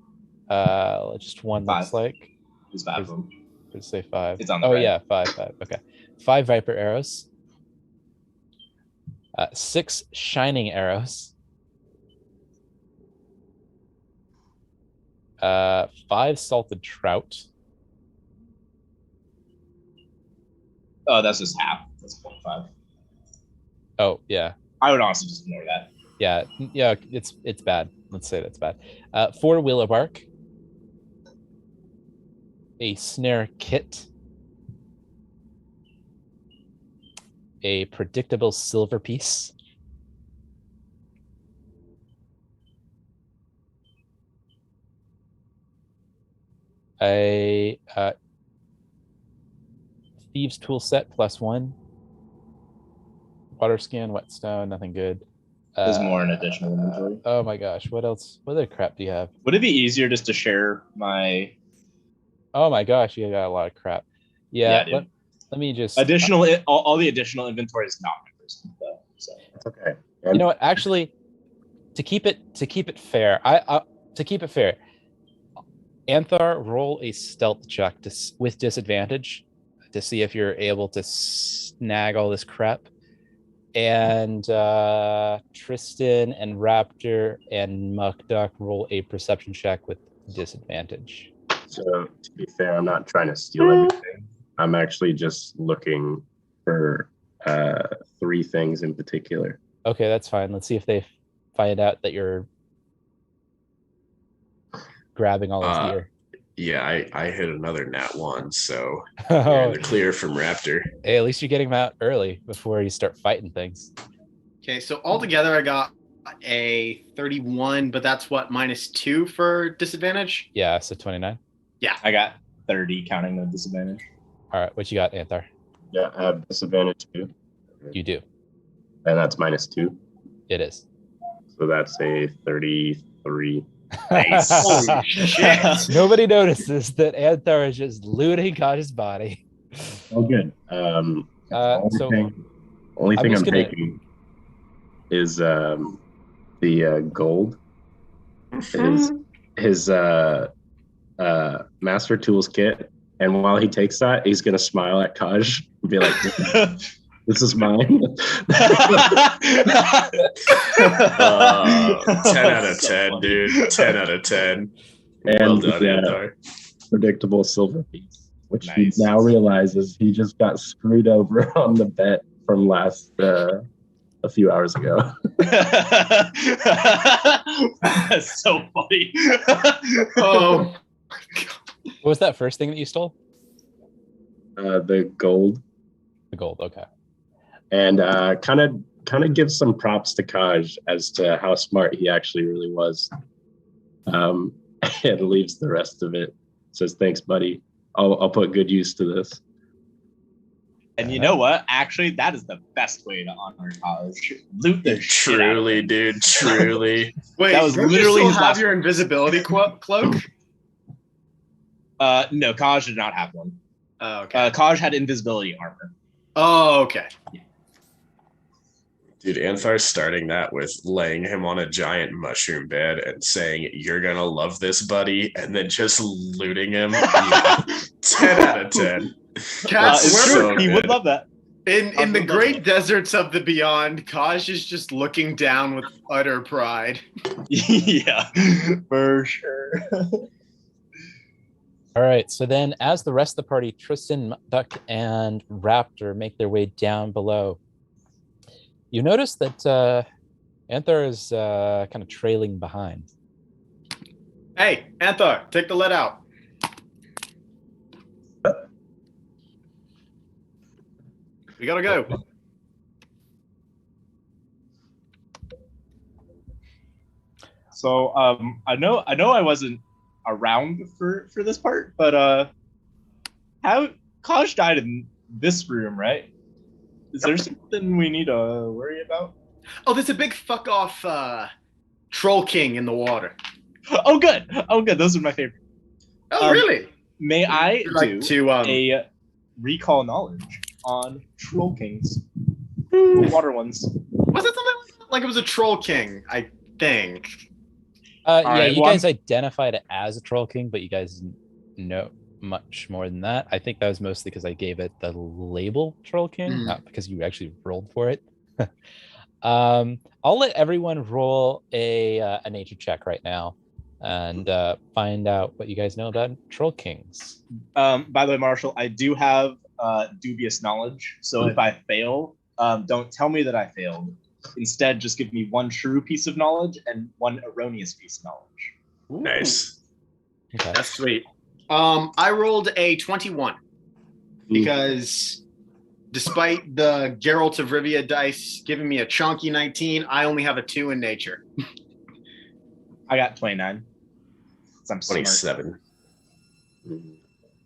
Just one 5. looks like. There's 5 of them. Let's say 5. It's on the Oh right. yeah, 5. Okay, 5 Viper arrows. 6 shining arrows. 5 salted trout. Oh, that's just half. That's 0.5. Oh yeah, I would honestly just ignore that. yeah. It's bad. Let's say that's bad. 4 willowbark. A snare kit. a predictable silver piece. A thieves tool set +1. Water skin, whetstone, nothing good. There's more in additional inventory. Oh my gosh, what else? What other crap do you have? Would it be easier just to share my Oh my gosh, you got a lot of crap. Yeah, dude. let me just additional all the additional inventory is not my person though. So It's okay. you know what? Actually, to keep it fair, to keep it fair, Anthar, roll a stealth check with disadvantage to see if you're able to snag all this crap. And Tristan and Raptor and Muckduck roll a perception check with disadvantage. So to be fair, I'm not trying to steal everything. I'm actually just looking for 3 things in particular. Okay, that's fine. Let's see if they find out that you're grabbing all this gear. Yeah, I hit another nat 1, so you're in the clear from Raptor. Hey, at least you're getting them out early before you start fighting things. Okay, so altogether I got a 31, but that's what, -2 for disadvantage? Yeah, so 29. I got 30 counting the disadvantage. All right, what you got, Anthar? Yeah, I have disadvantage too. You do. And that's -2. It is. So that's a 33. Nice. Holy shit. Nobody notices that Anthar is just looting Kaj's body. Oh, good. So only I'm thing just I'm gonna- taking is the gold. His Master Tools kit. And while he takes that, he's going to smile at Kaj and be like, this is mine. 10 out of 10, dude. 10 out of 10. Well And done, Anthar. predictable silver piece, which Nice. he now realizes he just got screwed over on the bet from last a few hours ago. That's so funny. Oh, What was that first thing that you stole? The gold, The gold. Okay. and kind of gives some props to Kaj as to how smart he actually really was. And leaves the rest of it. Says, "Thanks, buddy. I'll put good use to this." And you know what? Actually, that is the best way to honor college. Loot the shit out of Truly, it. dude. Truly. wait, That was don't you literally still his have last your invisibility cloak? No, Kaj did not have one. Oh, okay. Kaj had invisibility armor. Oh, okay. Dude, Anthar's starting that with laying him on a giant mushroom bed and saying, "You're gonna love this, buddy," and then just looting him. Yeah. 10 out of 10. Cats, It's so true. where- He good. would love that. in the great deserts of the beyond, Kaj is just looking down with utter pride. Yeah, for sure. All right. So then, as the rest of the party, Tristan, Duck, and Raptor make their way down below, you notice that Anthar is kind of trailing behind. Hey, Anthar, take the lid out. We gotta go. So I know I wasn't around for this part, but how Kaj died in this room, right? Is there something we need to worry about? Oh, there's a big fuck off troll king in the water. Oh, good. Oh, good. Those are my favorite. Oh, really? May I You'd like do to a recall knowledge on troll kings, the water ones? Was it something like it was a troll king? I think. Yeah, right, you well, guys identified it as a troll king, but you guys didn't know much more than that. I think that was mostly because I gave it the label troll king, not because you actually rolled for it. I'll let everyone roll a nature check right now and find out what you guys know about troll kings. By the way, Marshall, I do have dubious knowledge. So if I fail, don't tell me that I failed. Instead, just give me one true piece of knowledge and one erroneous piece of knowledge. Nice. Okay. That's sweet. I rolled a 21 because Despite the Geralt of Rivia dice giving me a chonky 19, I only have a 2 in nature. I got 29. I'm smart. 27.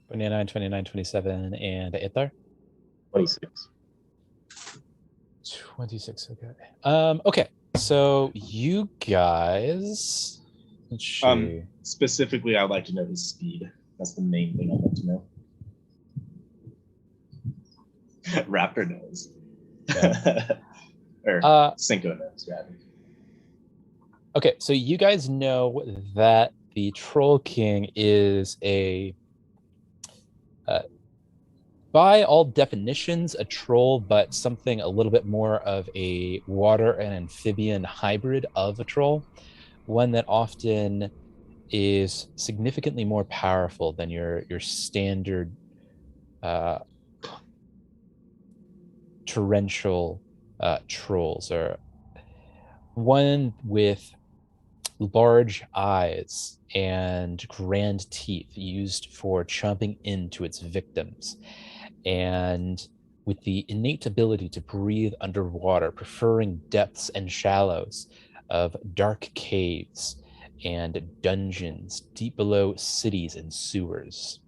29, 29, 27, and Ithar? 26. 26, okay. Okay, so you guys... Let's see. Specifically, I'd like to know his speed. That's the main thing I'd like to know. Raptor knows. Yeah. Or Cinco knows, rather. Okay, so you guys know that the Troll King is by all definitions, a troll, but something a little bit more of a water and amphibian hybrid of a troll. One that often is significantly more powerful than your standard torrential trolls, or one with large eyes and grand teeth used for chomping into its victims, and with the innate ability to breathe underwater, preferring depths and shallows of dark caves and dungeons deep below cities and sewers.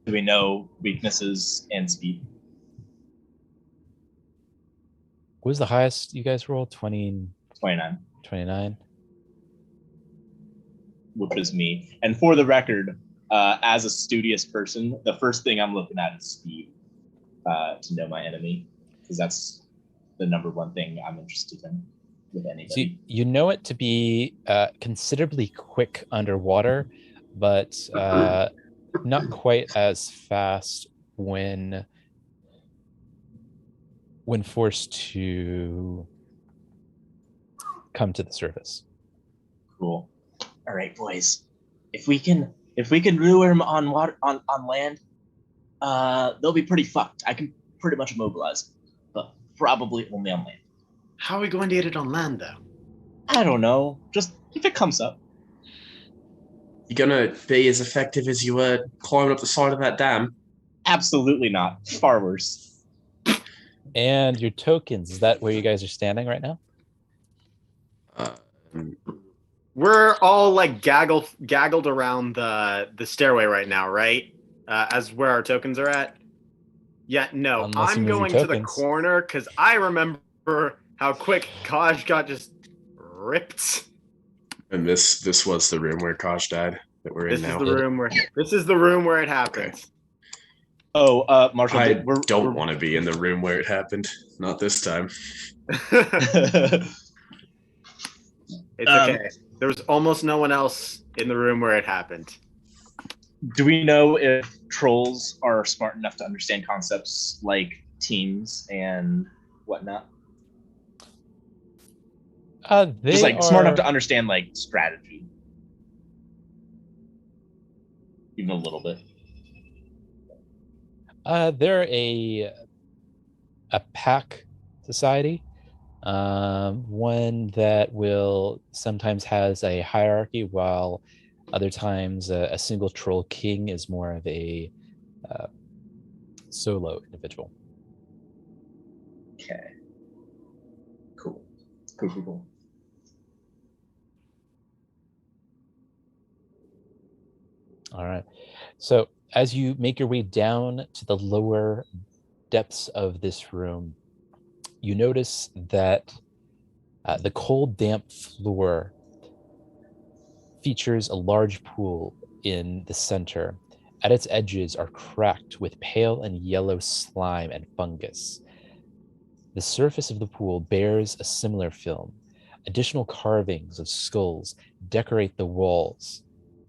Do we know weaknesses and speed? What was the highest you guys rolled? 20, 29, 29? which is me. And for the record, as a studious person, the first thing I'm looking at is speed to know my enemy, because that's the number one thing I'm interested in with anybody. So you know it to be considerably quick underwater, but not quite as fast when forced to come to the surface. Cool. All right, boys. If we can lure him on water on land, they'll be pretty fucked. I can pretty much immobilize, but probably only on land. How are we going to get it on land, though? I don't know. Just if it comes up. You gonna be as effective as you were climbing up the side of that dam? Absolutely not. Far worse. And your tokens, is that where you guys are standing right now? We're all like gaggled around the stairway right now, right? As where our tokens are at. Yeah, no, Unless you I'm move your going to the tokens. corner because I remember how quick Kaj got just ripped. And this was the room where Kosh died that we're in now. This is the room where it happened. Okay. Oh, Marshall, I don't want to be in the room where it happened. Not this time. It's okay. There was almost no one else in the room where it happened. Do we know if trolls are smart enough to understand concepts like teams and whatnot? They Just like are smart enough to understand like strategy, even a little bit. They're a pack society, one that will sometimes has a hierarchy, while other times a single troll king is more of a solo individual. Okay. Cool. All right. So as you make your way down to the lower depths of this room, you notice that the cold, damp floor features a large pool in the center. At its edges are cracked with pale and yellow slime and fungus. The surface of the pool bears a similar film. Additional carvings of skulls decorate the walls.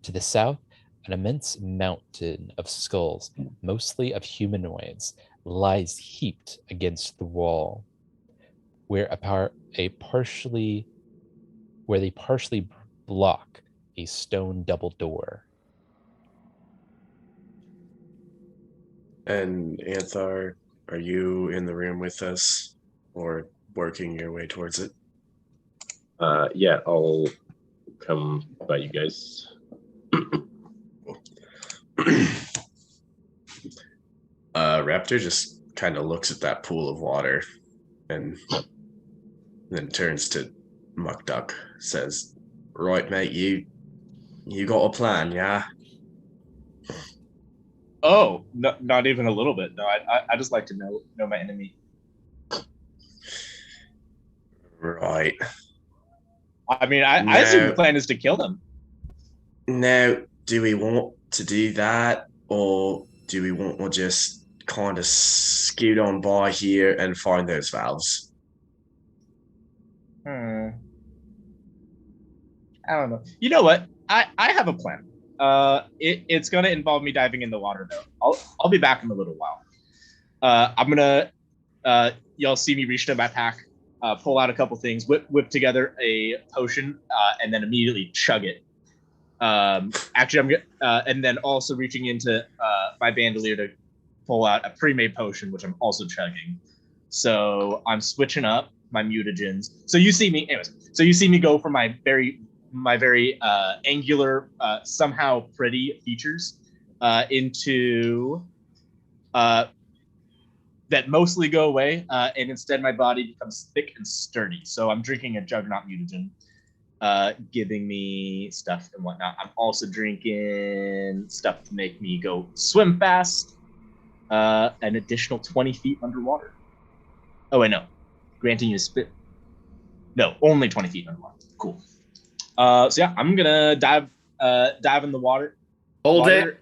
To the south, an immense mountain of skulls, mostly of humanoids, lies heaped against the wall, where they partially block a stone double door. And Anthar, are you in the room with us or working your way towards it? Yeah, I'll come by you guys. Raptor just kind of looks at that pool of water and then turns to Muck Duck, says, "Right, mate, you got a plan, yeah?" Oh, no, not even a little bit. No, I just like to know my enemy. Right. I mean, I assume the plan is to kill them. Now, do we want to do that, or do we want to just kind of scoot on by here and find those valves? I don't know. You know what? I have a plan. It's gonna involve me diving in the water though. I'll be back in a little while. I'm gonna y'all see me reach into my pack, pull out a couple things, whip together a potion, and then immediately chug it. Actually, and then also reaching into my bandolier to pull out a pre-made potion, which I'm also chugging. So I'm switching up my mutagens. So you see me, anyways. So you see me go from my very angular, somehow pretty features into that mostly go away, and instead my body becomes thick and sturdy. So I'm drinking a Juggernaut mutagen, giving me stuff and whatnot. I'm also drinking stuff to make me go swim fast, an additional 20 feet underwater. Oh, wait, no. Granting you spit. No, only 20 feet underwater. Cool. So yeah, I'm gonna dive in the water. Hold it.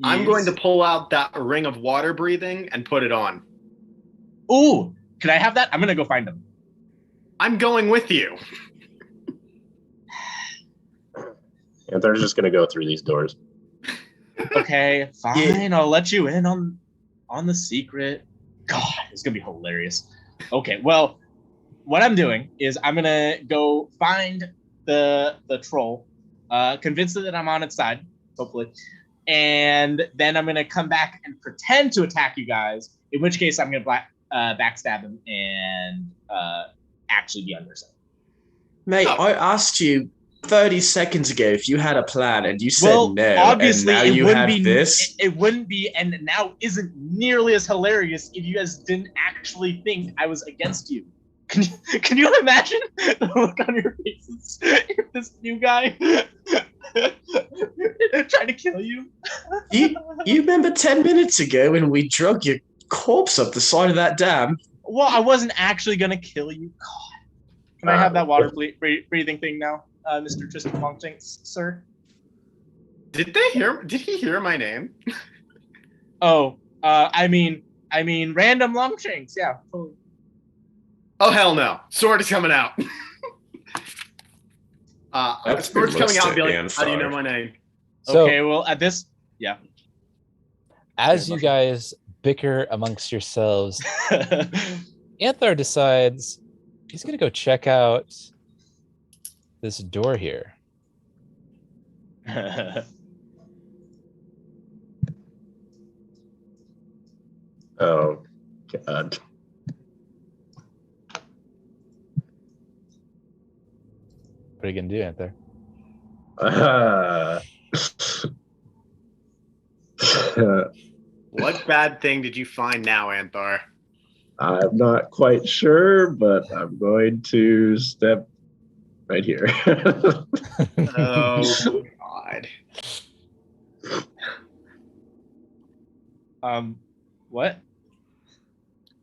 I'm Yes. going to pull out that ring of water breathing and put it on. Ooh, can I have that? I'm gonna go find them. I'm going with you. And they're just gonna go through these doors. Okay, fine. I'll let you in on the secret. God, it's gonna be hilarious. Okay, well, what I'm doing is I'm gonna go find the troll, convince it that I'm on its side, hopefully, and then I'm gonna come back and pretend to attack you guys. In which case, I'm gonna backstab him and actually be on their side. Mate, Oh. I asked you 30 seconds ago if you had a plan, and you said no. Obviously, and now it you wouldn't have be. this. It wouldn't be, and now isn't nearly as hilarious if you guys didn't actually think I was against you. Can you imagine the look on your faces if this new guy tried to kill you? You remember 10 minutes ago when we drug your corpse up the side of that dam? Well, I wasn't actually gonna kill you. God. Can I have that water breathing thing now, Mr. Tristan Longtinks, sir? Did he hear my name? Oh, I mean, random Longshanks, yeah. Totally. Oh, hell no. Sword is coming out. That's Sword's coming out and be like, realistic, how do you know Ansar. my name? So, Okay, well, at this, yeah. as you guys bicker amongst yourselves, Anthar decides he's going to go check out this door here. Oh, God. What are you going to do, Anthar? What bad thing did you find now, Anthar? I'm not quite sure, but I'm going to step right here. Oh, God. What?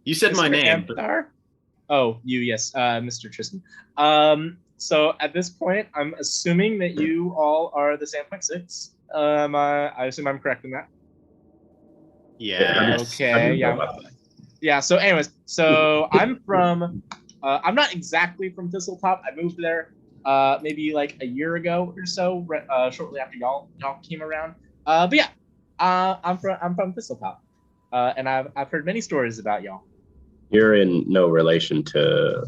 You said my Mr. name. but- Amthar? Oh, you, yes, Mr. Tristan. So at this point, I'm assuming that you all are the Sandpoint 6. I assume I'm correct in that. Yeah. Okay, yeah. Yeah, so anyways, so I'm from, I'm not exactly from Thistletop. I moved there maybe like a year ago or so, shortly after y'all came around. But yeah, I'm from Thistletop. And I've heard many stories about y'all. You're in no relation to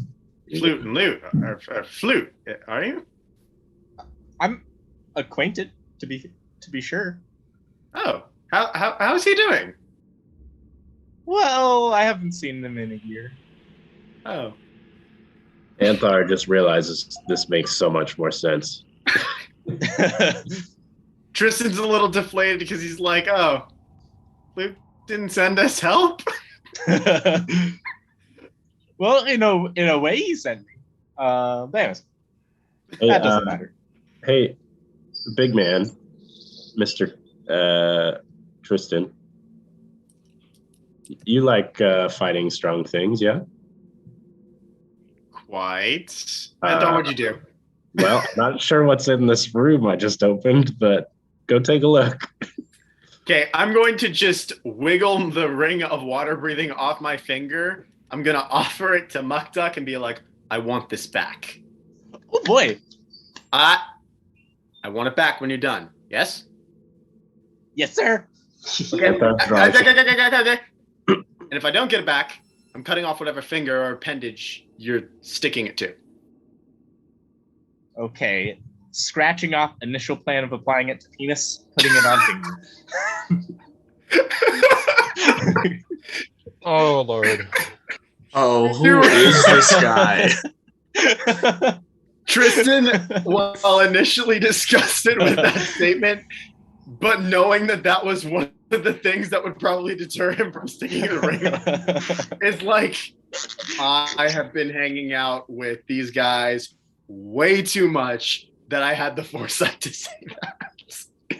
Flute and Lute. Flute, are you? I'm acquainted, to be sure. Oh, how's he doing? Well, I haven't seen them in a year. Oh. Anthar just realizes this makes so much more sense. Tristan's a little deflated because he's like, oh, Luke didn't send us help. Well, in a way, he sent me. But anyways, Hey, that doesn't matter. Hey, big man, Mr. Tristan. You like fighting strong things, yeah? Quite. Anton, what'd you do? Well, I'm not sure what's in this room I just opened, but go take a look. Okay, I'm going to just wiggle the ring of water breathing off my finger. I'm going to offer it to Mukduk and be like, I want this back. Oh boy. I want it back when you're done. Yes? Yes, sir. Okay. Okay. And if I don't get it back, I'm cutting off whatever finger or appendage you're sticking it to. Okay. Scratching off initial plan of applying it to penis, putting it on finger. Oh Lord. Oh, who is this guy? Tristan, while initially disgusted with that statement, but knowing that was one of the things that would probably deter him from sticking a ring on, is like, I have been hanging out with these guys way too much that I had the foresight to say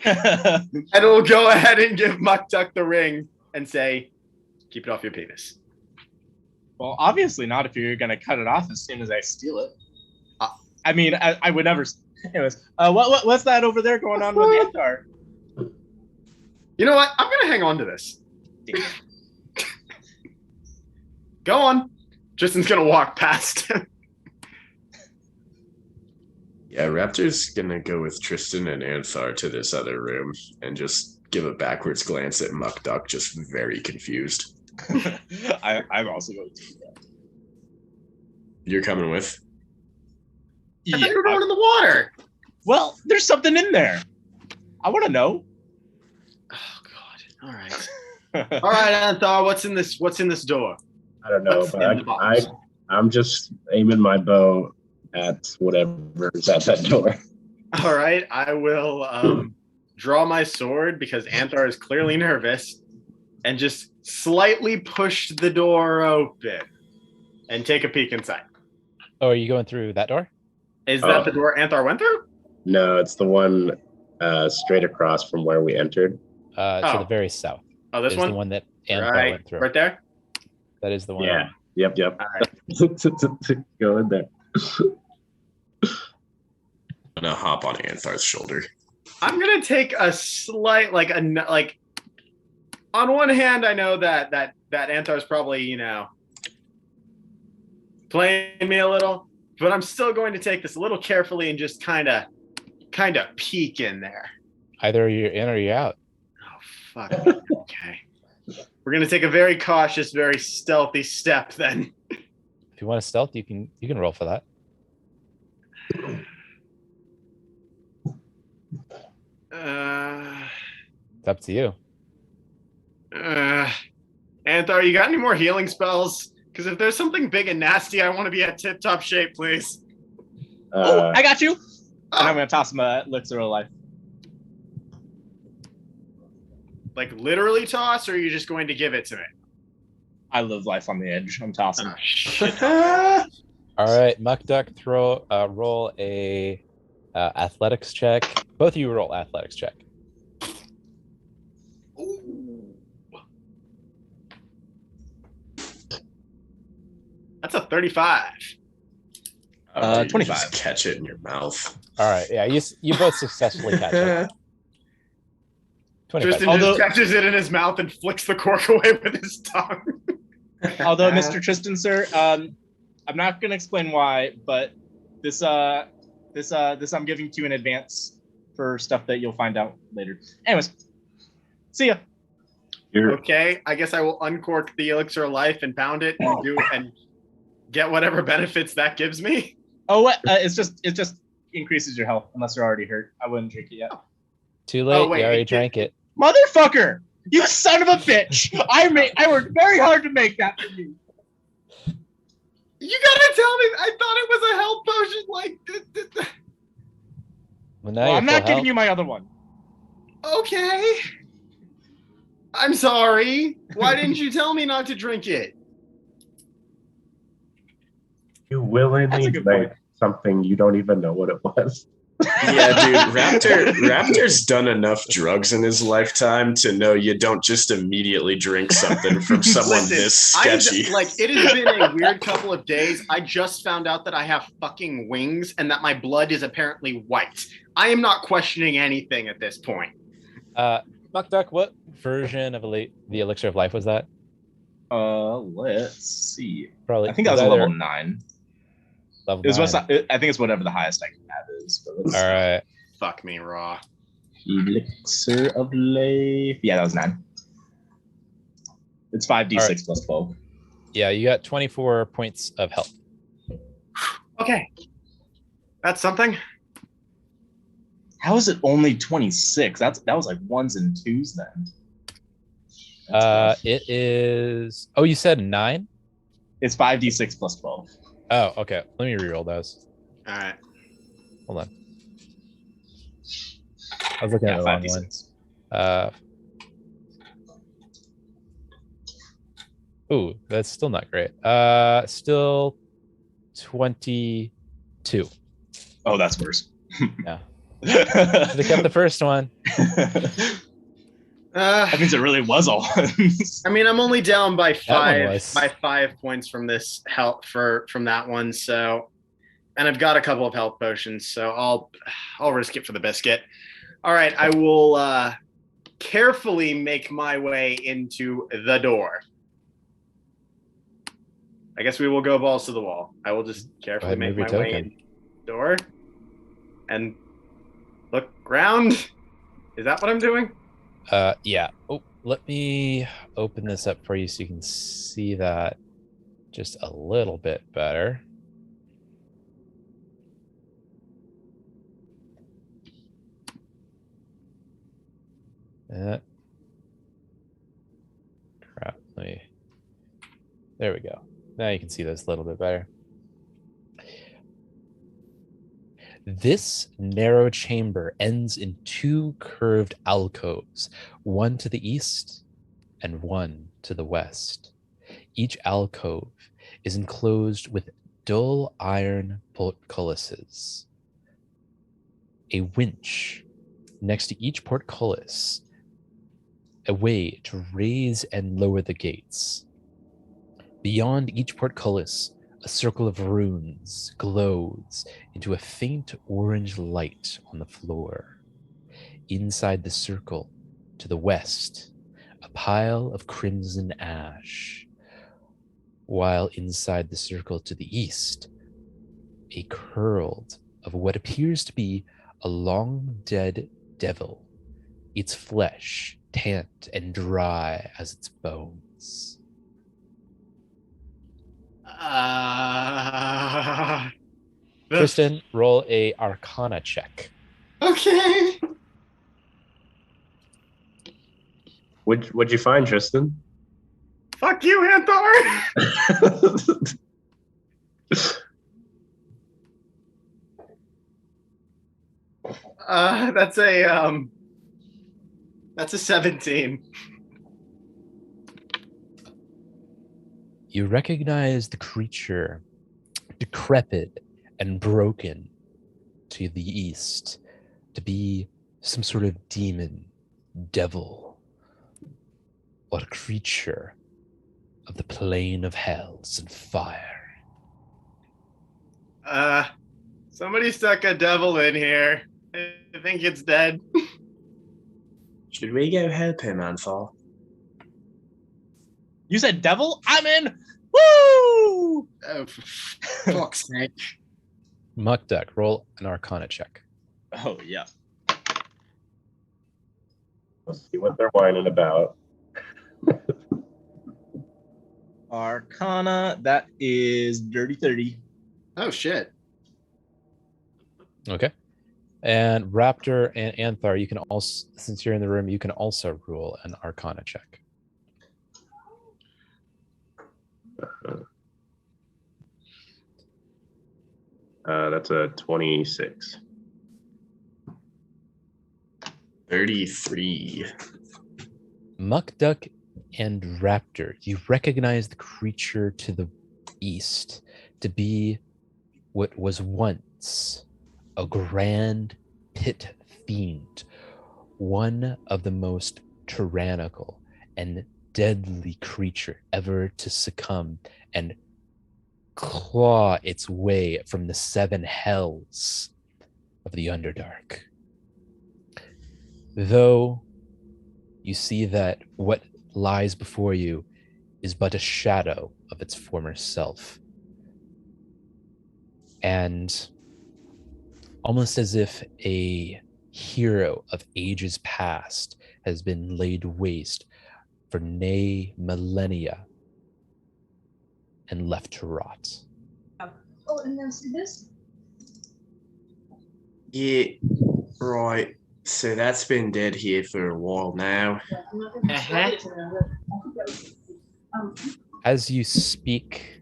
that. And we'll go ahead and give Mukduk the ring and say, keep it off your penis. Well, obviously not if you're going to cut it off as soon as I steal it. I mean, I would never. Anyways, what's that over there going on with Antar? You know what? I'm going to hang on to this. Go on. Tristan's going to walk past him. Yeah, Raptor's gonna go with Tristan and Anthar to this other room and just give a backwards glance at Mukduk, just very confused. I'm also going to do that. You're coming with? I thought you were going in the water. Well, there's something in there. I want to know. Oh God! All right, all right, Anthar. What's in this? What's in this door? I don't know, What's in the but box? I'm just aiming my bow at whatever's at that door. All right, I will draw my sword because Anthar is clearly nervous, and just slightly push the door open and take a peek inside. Oh, are you going through that door? Is that the door Anthar went through? No, it's the one straight across from where we entered. To the very south. Oh, this is one? the one that Anthar Right, went through. right there? That is the one. Yeah. Yep. All right. Go in there. I'm gonna hop on Anthar's shoulder. I'm gonna take a slight, like on one hand, I know that Anthar's probably, playing me a little, but I'm still going to take this a little carefully and just kind of peek in there. Either you're in or you're out. Oh fuck. Okay. We're gonna take a very cautious, very stealthy step then. If you want to stealth, you can roll for that. It's up to you. Anthar, you got any more healing spells? Because if there's something big and nasty, I want to be at tip-top shape, please. I got you. And I'm going to toss him a elixir of life. Like literally toss, or are you just going to give it to me? I live life on the edge. I'm tossing. Oh, shit. All right, Mukduk, roll a athletics check. Both of you roll athletics check. Ooh. That's a 35. 25. Just catch it in your mouth. All right, yeah, you both successfully catch it. 25. Tristan Although- just catches it in his mouth and flicks the cork away with his tongue. Although, Mr. Tristan, sir, I'm not going to explain why, but this I'm giving to you in advance for stuff that you'll find out later. Anyways, see ya. Okay, I guess I will uncork the elixir of life and pound it and get whatever benefits that gives me. Oh, what? It just increases your health unless you're already hurt. I wouldn't drink it yet. Too late. Oh, wait, you already it- drank it. Motherfucker! You son of a bitch! I worked very hard to make that for you. You gotta tell me. I thought it was a health potion. Well, now Well, you're I'm not full giving health. you my other one. Okay. I'm sorry. Why didn't you tell me not to drink it? You That's willingly a good drank point. something you don't even know what it was. Yeah, dude, Raptor's done enough drugs in his lifetime to know you don't just immediately drink something from someone this sketchy. It has been a weird couple of days. I just found out that I have fucking wings and that my blood is apparently white. I am not questioning anything at this point. Muckduck, what version of the Elixir of Life was that? Let's see. Probably. I think that was a level 9. Level It was 9. I think it's whatever the highest I can have is. But All right. Fuck me raw. Elixir of Life. Yeah, that was 9. It's 5d6 plus 12. Yeah, you got 24 points of health. Okay. That's something. How is it only 26? That was like 1s and 2s then. It is. Oh, you said 9? It's 5d6 plus 12. Oh, okay. Let me reroll those. All right. Hold on. I was looking at the wrong one. 5d6. Ooh, that's still not great. Still 22. Oh, that's worse. Yeah. They kept the first one. That means it really was all ones. I mean, I'm only down by one 5 points from this health from that one. So, and I've got a couple of health potions, so I'll risk it for the biscuit. All right, I will carefully make my way into the door. I guess we will go balls to the wall. I will just carefully make my way in the door and look around. Is that what I'm doing? Yeah. Oh, let me open this up for you so you can see that just a little bit better. Crap. There we go. Now you can see this a little bit better. This narrow chamber ends in 2 curved alcoves, one to the east and one to the west. Each alcove is enclosed with dull iron portcullises. A winch next to each portcullis, a way to raise and lower the gates. Beyond each portcullis, a circle of runes glows into a faint orange light on the floor. Inside the circle, to the west, a pile of crimson ash. While inside the circle to the east, a curled of what appears to be a long dead devil, its flesh tanned and dry as its bones. Tristan, roll a Arcana check. Okay. What'd you find, Tristan? Fuck you, Anthar. That's a 17. You recognize the creature, decrepit and broken to the east, to be some sort of demon, devil, or a creature of the plane of hells and fire. Somebody stuck a devil in here. I think it's dead. Should we go help him, Anfal? You said devil? I'm in. Woo! Oh, for fuck's sake. Muckduck, roll an Arcana check. Oh, yeah. Let's see what they're whining about. Arcana, that is dirty 30. Oh, shit. Okay. And Raptor and Anthar, you can also, since you're in the room, you can also roll an Arcana check. That's a 26. 33. Muck Duck and Raptor, you recognize the creature to the east to be what was once a grand pit fiend, one of the most tyrannical and deadly creature ever to succumb and claw its way from the seven hells of the Underdark. Though you see that what lies before you is but a shadow of its former self. And almost as if a hero of ages past has been laid waste for nay millennia and left to rot. Oh, and then see this? Yeah, right. So that's been dead here for a while now. As you speak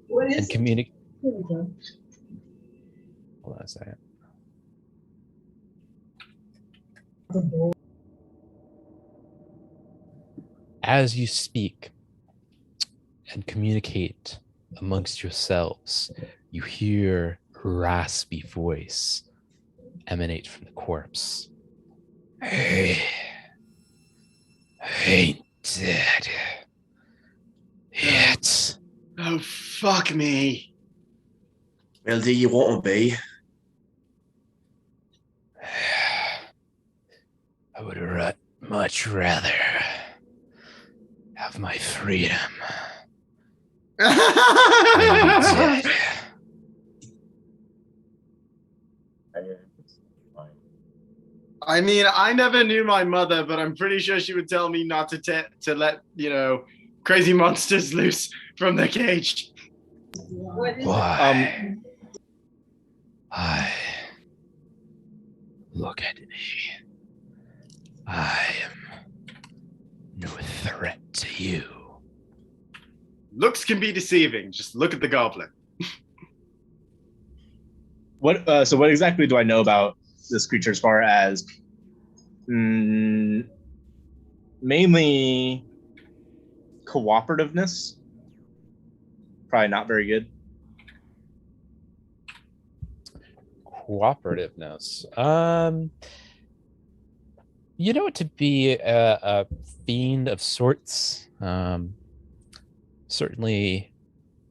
What and is it? communicate, Here we go. hold on a second. As you speak and communicate amongst yourselves, you hear a raspy voice emanate from the corpse. Hey, ain't dead yet. Oh, fuck me. Well, do you want to be? I would much rather have my freedom than be dead. I mean, I never knew my mother, but I'm pretty sure she would tell me not to let, crazy monsters loose from the cage. What is it? Why? Look at me. I am no threat to you. Looks can be deceiving. Just look at the goblin. So what exactly do I know about this creature as far as mainly cooperativeness? Probably not very good. Cooperativeness. You know it to be a fiend of sorts. Certainly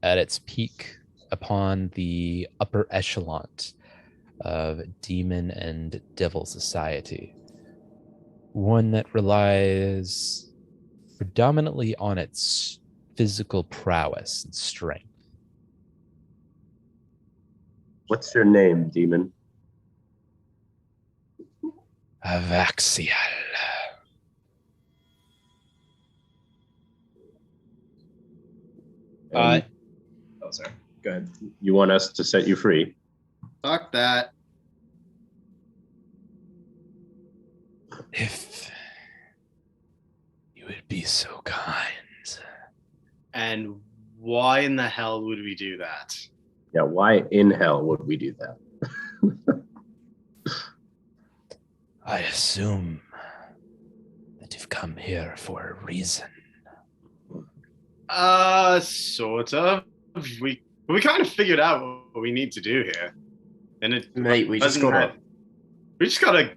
at its peak upon the upper echelon of demon and devil society. One that relies predominantly on its physical prowess and strength. What's your name, demon? Avaxial. And Sorry. Go ahead. you want us to set you free? Fuck that. If you would be so kind. And why in the hell would we do that? Yeah, why in hell would we do that? I assume that you've come here for a reason. Sort of. We kind of figured out what we need to do here. And it Mate, we just wasn't gotta... that- we just gotta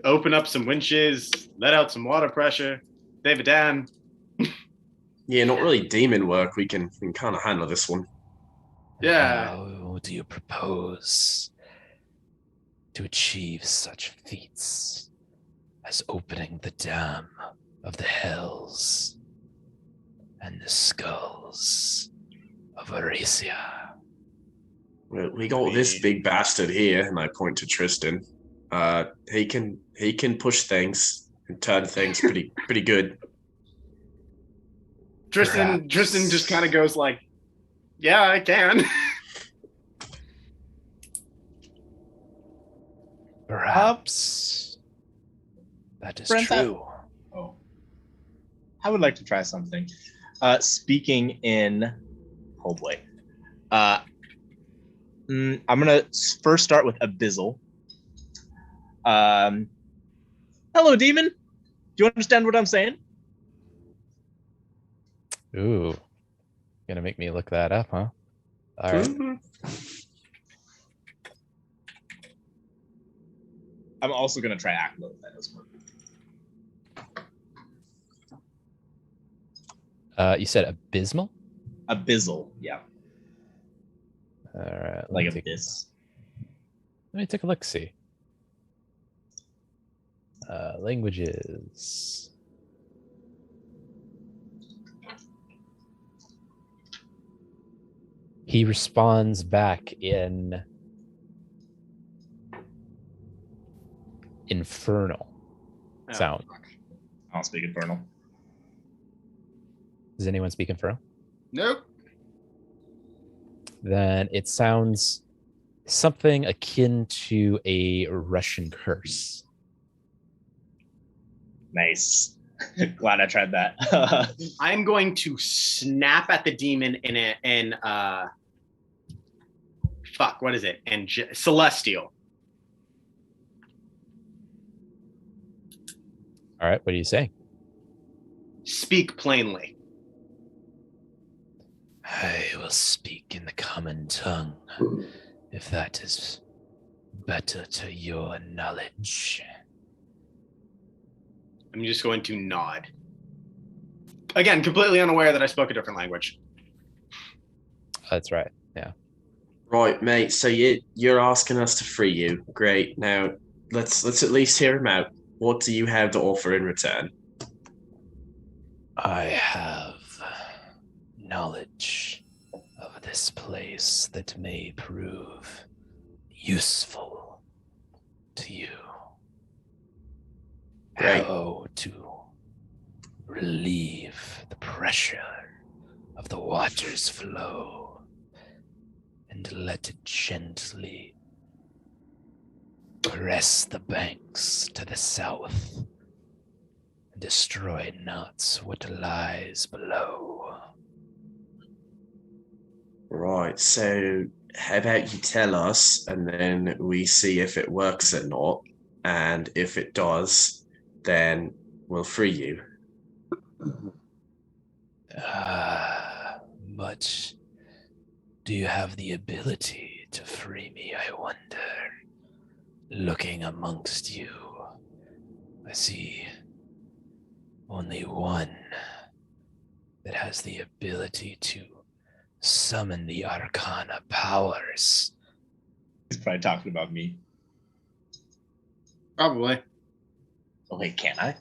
open up some winches, let out some water pressure, save a dam. Yeah, not really demon work. We can kind of handle this one. Yeah. How do you propose to achieve such feats as opening the dam of the hells and the skulls of Aracia? Well, we got this big bastard here, and I point to Tristan. He can push things and turn things pretty good. Tristan just kind of goes like, yeah, I can. Perhaps that is Brent, true. Oh, I would like to try something. Speaking in, oh boy, I'm gonna first start with Abyssal. Hello, demon. Do you understand what I'm saying? Ooh. Gonna make me look that up, huh? All right. Mhm. I'm also gonna try Aquila if that doesn't work. You said abysmal? Abyssal, yeah, All right. like abyss. Let me take a look. See. Languages. He responds back in infernal Oh, sound. fuck. I don't speak Infernal. Does anyone speak infernal? Nope. Then it sounds something akin to a Russian curse. Nice. Glad I tried that. I'm going to snap at the demon in fuck, what is it? And Celestial. All right. What are you saying? Speak plainly. I will speak in the common tongue, if that is better to your knowledge. I'm just going to nod. Again, completely unaware that I spoke a different language. That's right. Yeah. Right, mate. So you're asking us to free you. Great. Now let's at least hear him out. What do you have to offer in return? I have knowledge of this place that may prove useful to you. Great. How to relieve the pressure of the water's flow and let it gently caress the banks to the south and destroy not what lies below. Right. So how about you tell us, and then we see if it works or not, and if it does, then we'll free you. But do you have the ability to free me, I wonder? Looking amongst you, I see only one that has the ability to summon the Arcana powers. He's probably talking about me. Probably. Oh wait, can I?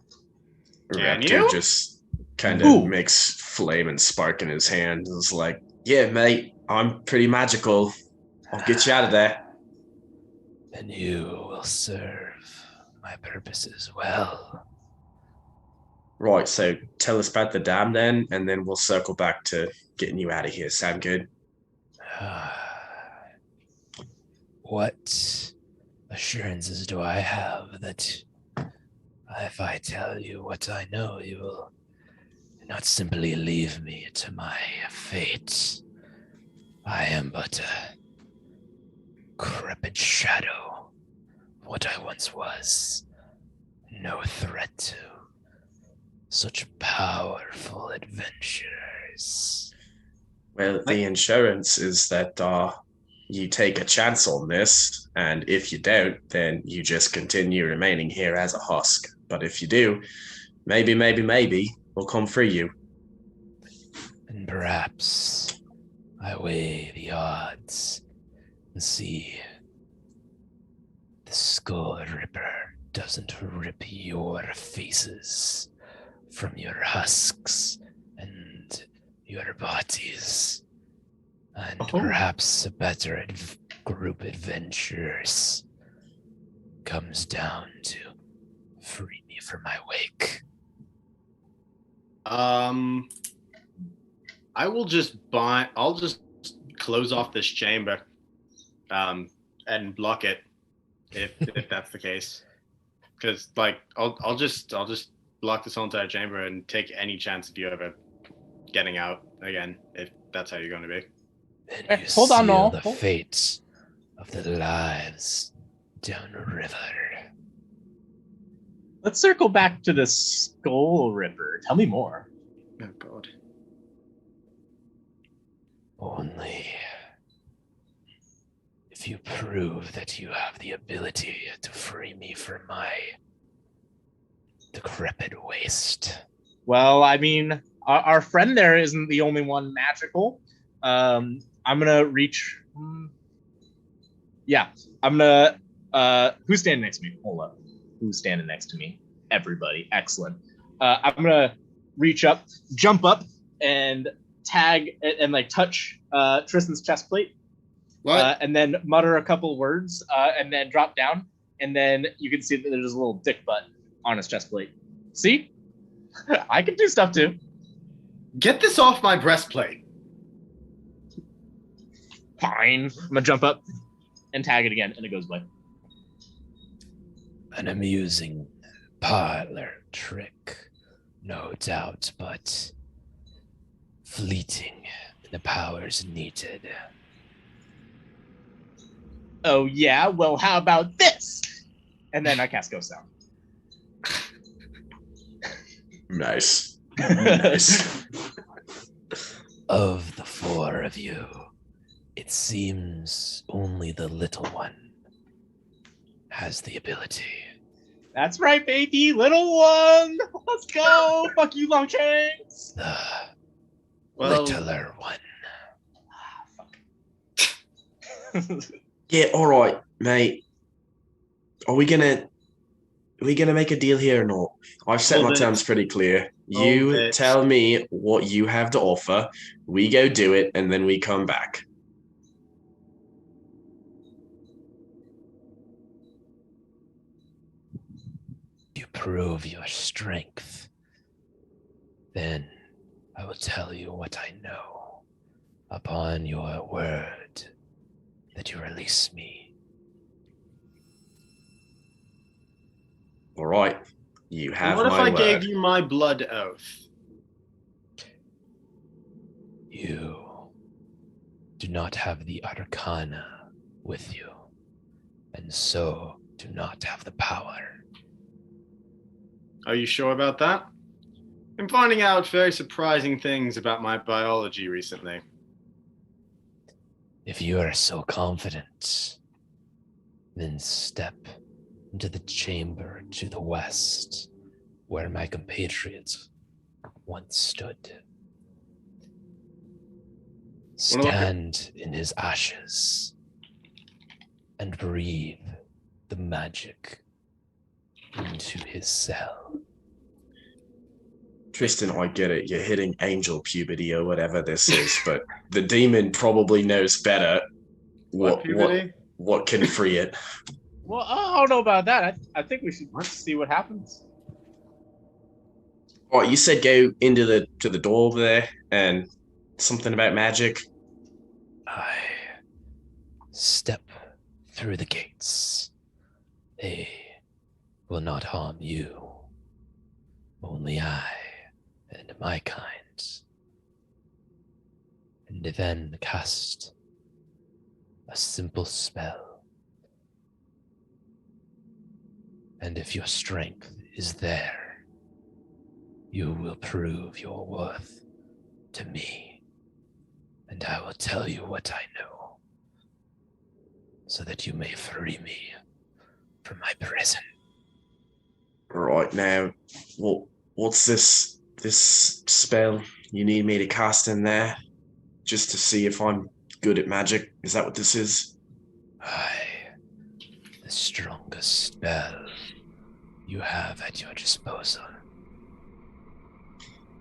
Can Raptor you? just kind Ooh. of makes flame and spark in his hand. It's like, yeah, mate, I'm pretty magical. I'll get you out of there. Then you will serve my purposes well. Right, so tell us about the dam then, and then we'll circle back to getting you out of here. Sound good? What assurances do I have that if I tell you what I know, you will not simply leave me to my fate? I am but a crepid shadow of what I once was. No threat to such powerful adventures. Well, the insurance is that you take a chance on this, and if you don't, then you just continue remaining here as a husk. But if you do, maybe we'll come free you. And perhaps I weigh the odds and see the Skull Ripper doesn't rip your faces from your husks and your bodies. And perhaps a better group adventures comes down to free me from my wake. I will just I'll just close off this chamber, and block it, if that's the case. Because I'll just block this whole entire chamber and take any chance of you ever getting out again, if that's how you're going to be. Then you Hold on, seal no. the fate of the lives downriver. Let's circle back to the Skull Ripper. Tell me more. Oh God. Only if you prove that you have the ability to free me from my decrepit waste. Well, I mean, our friend there isn't the only one magical. I'm gonna reach. Yeah, I'm gonna. Who's standing next to me? Hold up. Who's standing next to me? Everybody. Excellent. I'm gonna reach up, jump up, and tag and like touch Tristan's chest plate. What? And then mutter a couple words, and then drop down, and then you can see that there's a little dick butt on his chest plate. See? I can do stuff too. Get this off my breastplate. Fine. I'm gonna jump up and tag it again, and it goes away. An amusing parlor trick, no doubt, but fleeting in the powers needed. Oh yeah? Well, how about this? And then I cast Ghost Sound. Nice. Nice. Of the four of you, it seems only the little one has the ability. That's right, baby. Little one. Let's go. Fuck you, Longshanks. The Well, littler one. Yeah, all right, mate. Are we gonna make a deal here or not? I've set Hold my it. terms pretty clear. Hold You it. tell me what you have to offer. We go do it, and then we come back. You prove your strength, then I will tell you what I know. Upon your word that you release me. All right, you and have what if my I word. gave you my blood oath? You do not have the arcana with you, and so do not have the power. Are you sure about that? I'm finding out very surprising things about my biology recently. If you are so confident, then step into the chamber to the west, where my compatriots once stood. Stand in his ashes and breathe the magic into his cell. Tristan, I get it. You're hitting angel puberty or whatever this is, but the demon probably knows better what puberty? what can free it. Well, I don't know about that. I think we should see what happens. All right, you said go into the door over there and something about magic. I step through the gates. They will not harm you. Only I and my kind. And then cast a simple spell. And if your strength is there, you will prove your worth to me. And I will tell you what I know, so that you may free me from my prison. All right, now, what's this spell you need me to cast in there, just to see if I'm good at magic? Is that what this is? The strongest spell you have at your disposal.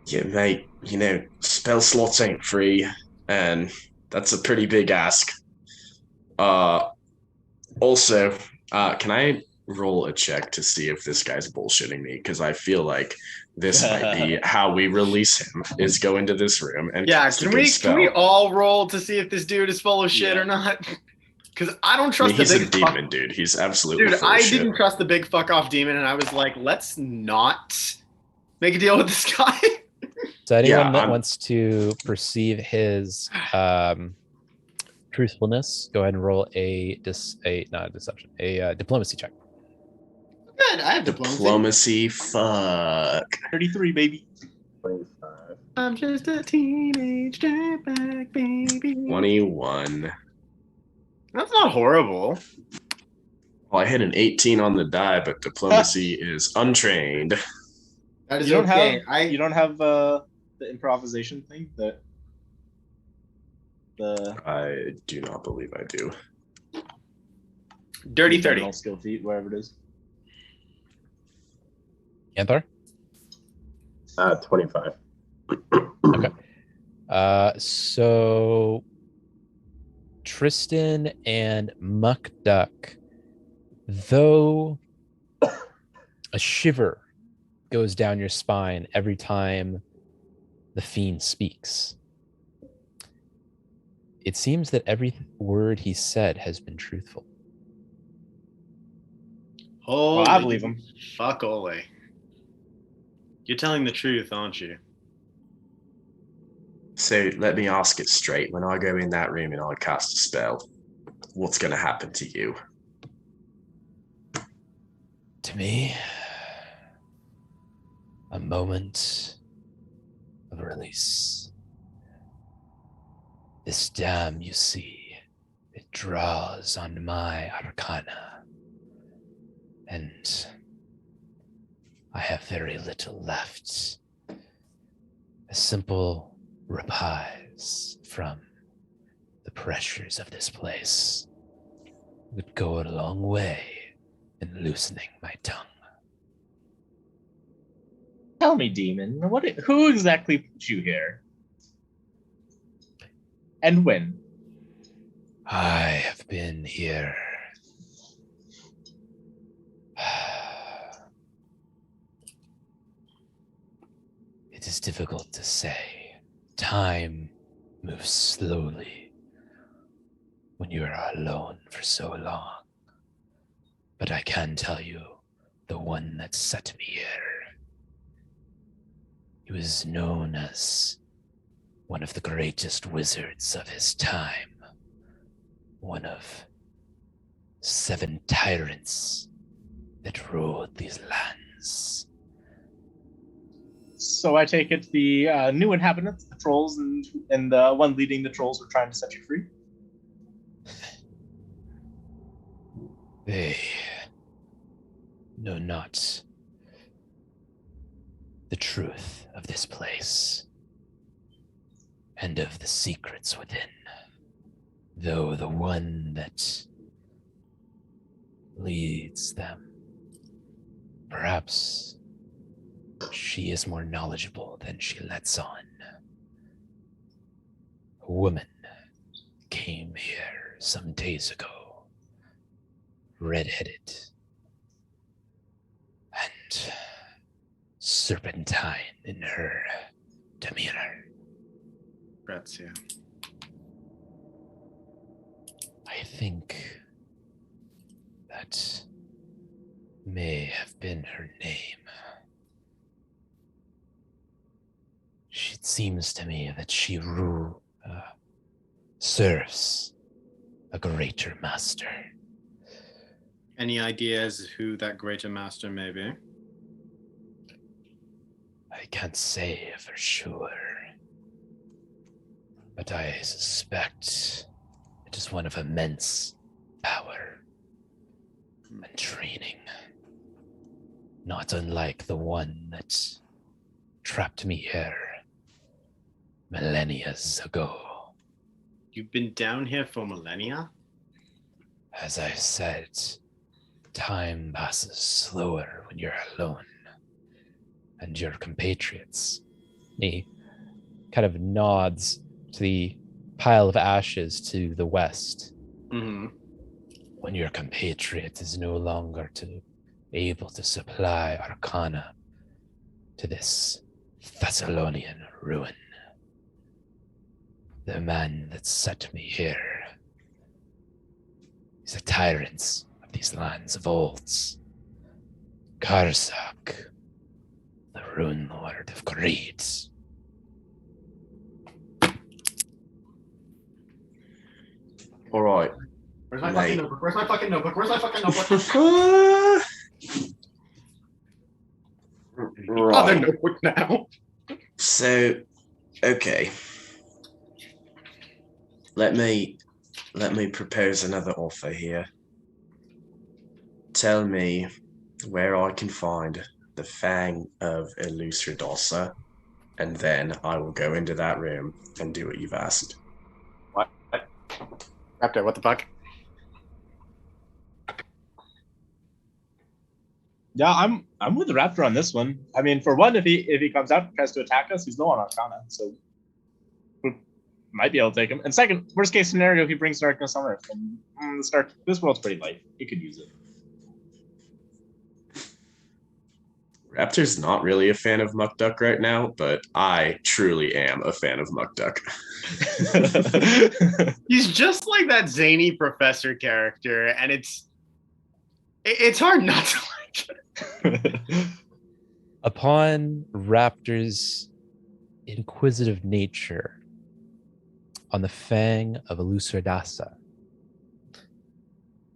Yeah, mate. You know, spell slots ain't free, and that's a pretty big ask. Also, can I roll a check to see if this guy's bullshitting me? Because I feel like this might be how we release him, is go into this room and Yeah, cast a can good we spell. all roll to see if this dude is full of shit or not? Because I don't I mean, trust he's the a big demon, dude. He's absolutely Dude, full of I shit. didn't trust the big fuck off demon, and I was like, let's not make a deal with this guy. So anyone that I'm- wants to perceive his truthfulness, go ahead and roll a diplomacy check. Good, I have diplomacy. Diplomacy, fuck. 33, baby. 25. I'm just a teenage jetpack baby. 21. That's not horrible. Well, I hit an 18 on the die, but diplomacy is untrained. That is You don't okay. have you don't have the improvisation thing that the I do not believe I do. Dirty 30. general skill feat, whatever it is. Anthar? 25. So Tristan and Muck Duck, though a shiver goes down your spine every time the fiend speaks, it seems that every word he said has been truthful. Holy I believe him. Fuck Ole. You're telling the truth, aren't you? So let me ask it straight. When I go in that room and I cast a spell, what's going to happen to you? To me, a moment of release. This dam, you see, it draws on my arcana, and I have very little left. A simple reprise from the pressures of this place would go a long way in loosening my tongue. Tell me, demon, who exactly put you here? And when? I have been here. It is difficult to say. Time moves slowly when you are alone for so long. But I can tell you, the one that set me here, he was known as one of the greatest wizards of his time, one of 7 tyrants that ruled these lands. So I take it the new inhabitants, the trolls, and the one leading the trolls were trying to set you free? They know not the truth of this place and of the secrets within, though the one that leads them, perhaps she is more knowledgeable than she lets on. A woman came here some days ago, red-headed and serpentine in her demeanor. Grazia. I think that may have been her name. It seems to me that she serves a greater master. Any ideas who that greater master may be? I can't say for sure, but I suspect it is one of immense power and training, not unlike the one that trapped me here millennia ago. You've been down here for millennia? As I said, time passes slower when you're alone. And your compatriots. He kind of nods to the pile of ashes to the west. Mm-hmm. When your compatriot is no longer able to supply arcana to this Thessalonian ruin. The man that set me here is a tyrant of these lands of old. Karsak, the Runelord of greed. All right. Where's my Mate. fucking notebook? Where's my fucking notebook? Where's my fucking notebook? Other Right. notebook now. So, okay. Let me propose another offer here. Tell me where I can find the Fang of Elusridosa, and then I will go into that room and do what you've asked. What? Raptor, what the fuck? Yeah, I'm with the Raptor on this one. I mean, for one, if he comes out and tries to attack us, he's low on Arcana, so we might be able to take him. And second, worst case scenario, he brings Darkness on Earth, and this world's pretty light. He could use it. Raptor's not really a fan of Muck Duck right now, but I truly am a fan of Muck Duck. He's just like that zany professor character, and it's hard not to like it. Upon Raptor's inquisitive nature on the Fang of Elusardasa,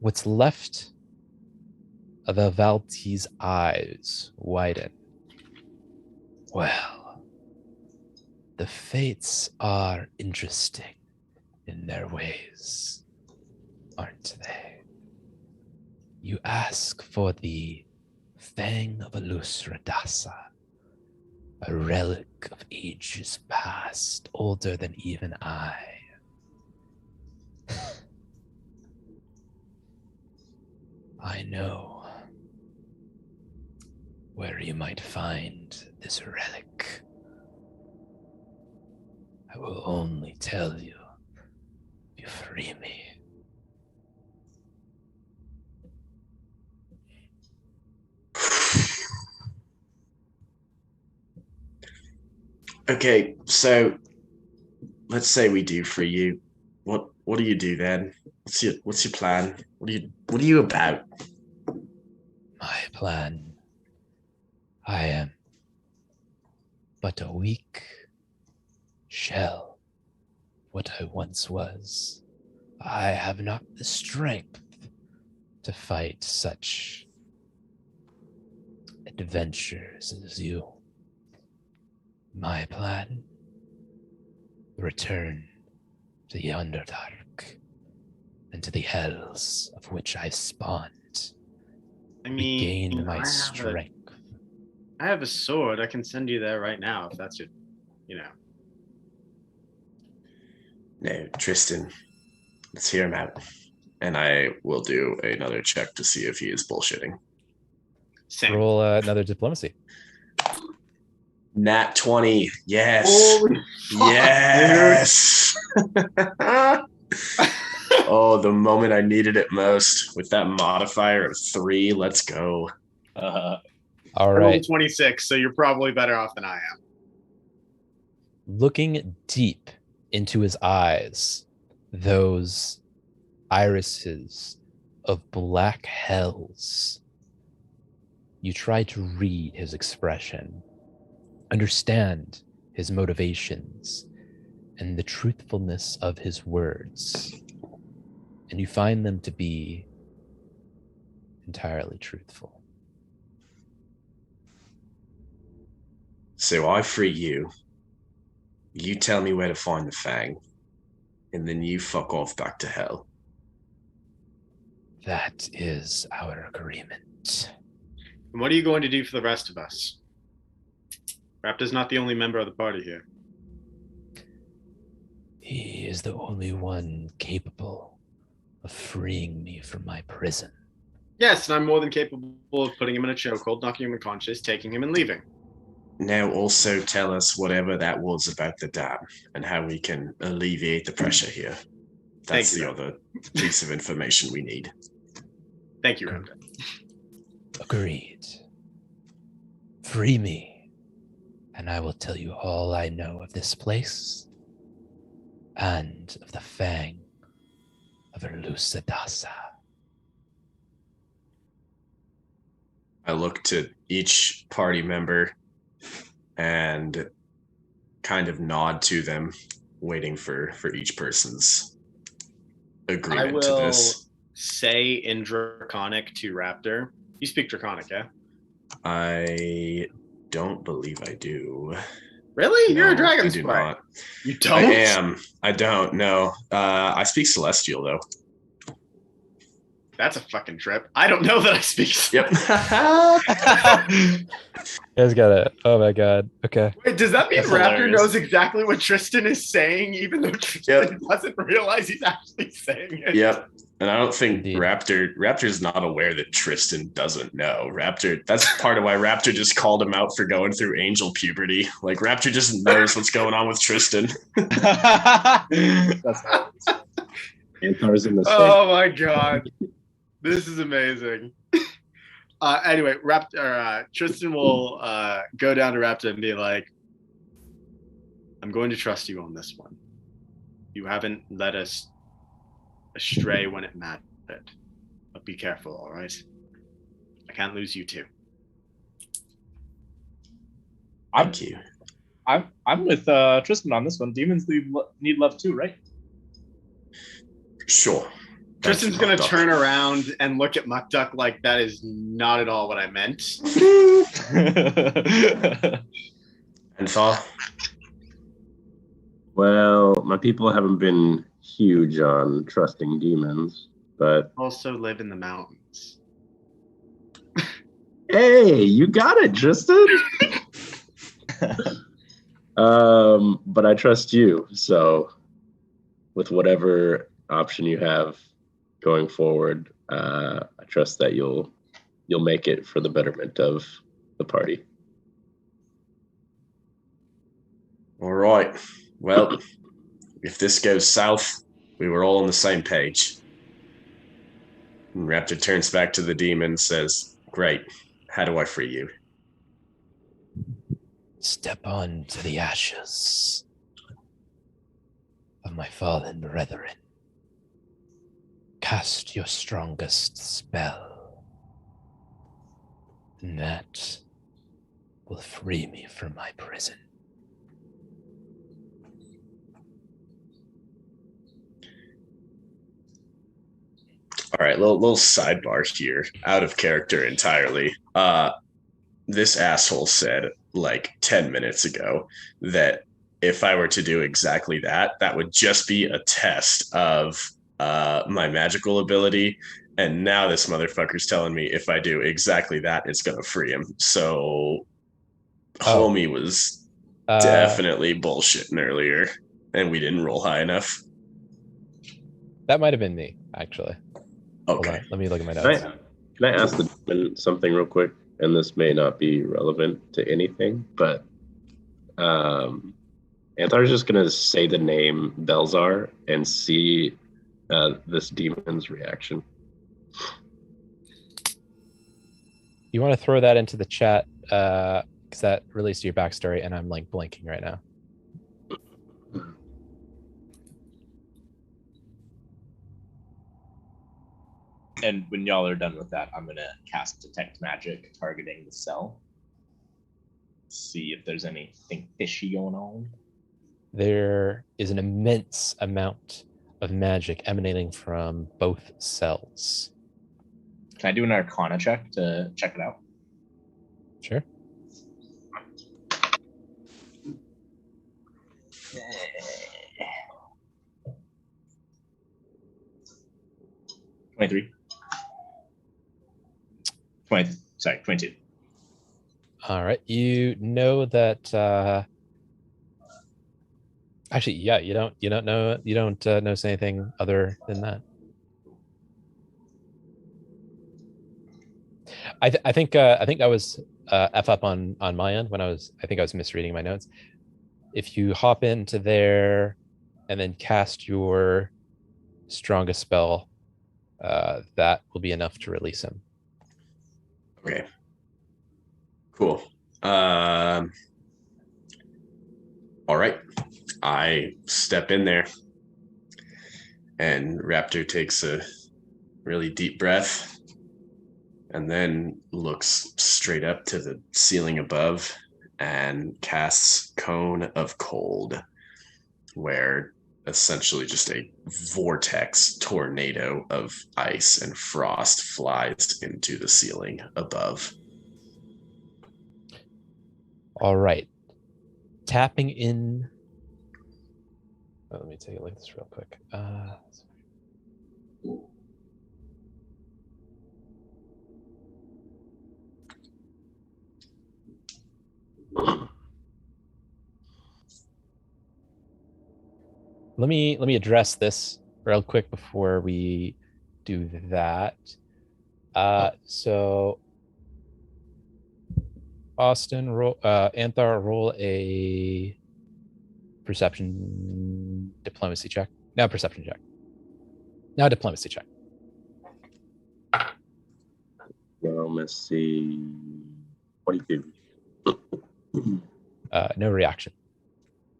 what's left of Avalti's eyes widen. Well, the fates are interesting in their ways, aren't they? You ask for the Fang of Elusradasa, a relic of ages past, older than even I. I know where you might find this relic. I will only tell you if you free me. Okay, so let's say we do free you. What do you do then? What's your plan? What are you about? My plan. I am but a weak shell, what I once was. I have not the strength to fight such adventures as you. My plan, return to the Underdark and to the hells of which I spawned. I mean, Regain my strength. I have a sword. I can send you there right now if that's your, No, Tristan, let's hear him out. And I will do another check to see if he is bullshitting. Same. Roll another diplomacy. Nat 20. Yes. Holy Yes. Oh, the moment I needed it most with that modifier of 3. Let's go. All I rolled a right. 26, so you're probably better off than I am. Looking deep into his eyes, those irises of black hells, you try to read his expression, understand his motivations, and the truthfulness of his words. And you find them to be entirely truthful. So I free you. You tell me where to find the Fang. And then you fuck off back to hell. That is our agreement. And what are you going to do for the rest of us? Raptor's not the only member of the party here. He is the only one capable of freeing me from my prison. Yes, and I'm more than capable of putting him in a chokehold, knocking him unconscious, taking him and leaving. Now also tell us whatever that was about the dam and how we can alleviate the pressure here. That's the other piece of information we need. Thank you, Raptor. Agreed. Free me, and I will tell you all I know of this place and of the Fang of Elucidasa. I look to each party member and kind of nod to them, waiting for each person's agreement to this. Say in Draconic to Raptor. You speak Draconic, yeah? I don't believe I do. Really? You're a No, dragon I do sprite. not. You I don't? am. I don't know. I speak Celestial though. That's a fucking trip. I don't know that I speak. Yep. You guys got it. Oh my god. Okay. Wait, does that mean That's Raptor hilarious. knows exactly what Tristan is saying, even though Tristan doesn't realize he's actually saying it? Yep. And I don't think Indeed. Raptor's not aware that Tristan doesn't know. That's part of why Raptor just called him out for going through angel puberty. Like Raptor just knows what's going on with Tristan. That's hilarious. Anthar's in the Oh my god. This is amazing. Anyway, Tristan will go down to Raptor and be like, I'm going to trust you on this one. You haven't led us astray when it mattered. But be careful, all right? I can't lose you too. Thank you. I'm with Tristan on this one. Demons need love too, right? Sure. Tristan's going to turn around and look at Muckduck like that is not at all what I meant. And Thaw. Well, my people haven't been huge on trusting demons, but Also live in the mountains. hey, you got it, Tristan. But I trust you. So, with whatever option you have going forward, I trust that you'll make it for the betterment of the party. All right. Well, if this goes south, we were all on the same page. And Raptor turns back to the demon and says, great. How do I free you? Step on to the ashes of my fallen brethren. Cast your strongest spell. And that will free me from my prison. All right, little sidebar here, out of character entirely. This asshole said like 10 minutes ago that if I were to do exactly that, that would just be a test of my magical ability. And now this motherfucker's telling me if I do exactly that, it's gonna free him. So homie was definitely bullshitting earlier, and we didn't roll high enough. That might have been me, actually. Hold Okay. on, let me look at my notes. Can I ask the demon something real quick? And this may not be relevant to anything, but Anthar's just going to say the name Belzar and see this demon's reaction. You want to throw that into the chat because that relates to your backstory, and I'm like blanking right now. And when y'all are done with that, I'm gonna cast Detect Magic targeting the cell. See if there's anything fishy going on. There is an immense amount of magic emanating from both cells. Can I do an Arcana check to check it out? Sure. $23. 22. All right. You know that actually, yeah, you don't notice anything other than that. I think I was F up on my end when I think I was misreading my notes. If you hop into there and then cast your strongest spell, that will be enough to release him. Okay. Cool. All right. I step in there, and Raptor takes a really deep breath and then looks straight up to the ceiling above and casts Cone of Cold, where essentially just a vortex tornado of ice and frost flies into the ceiling above. All right. tapping in. Oh, let me take a look at this real quick. Let me address this real quick before we do that. So Austin, Anthar, roll a perception diplomacy check. Now perception check. Now diplomacy check. Diplomacy 22. No reaction.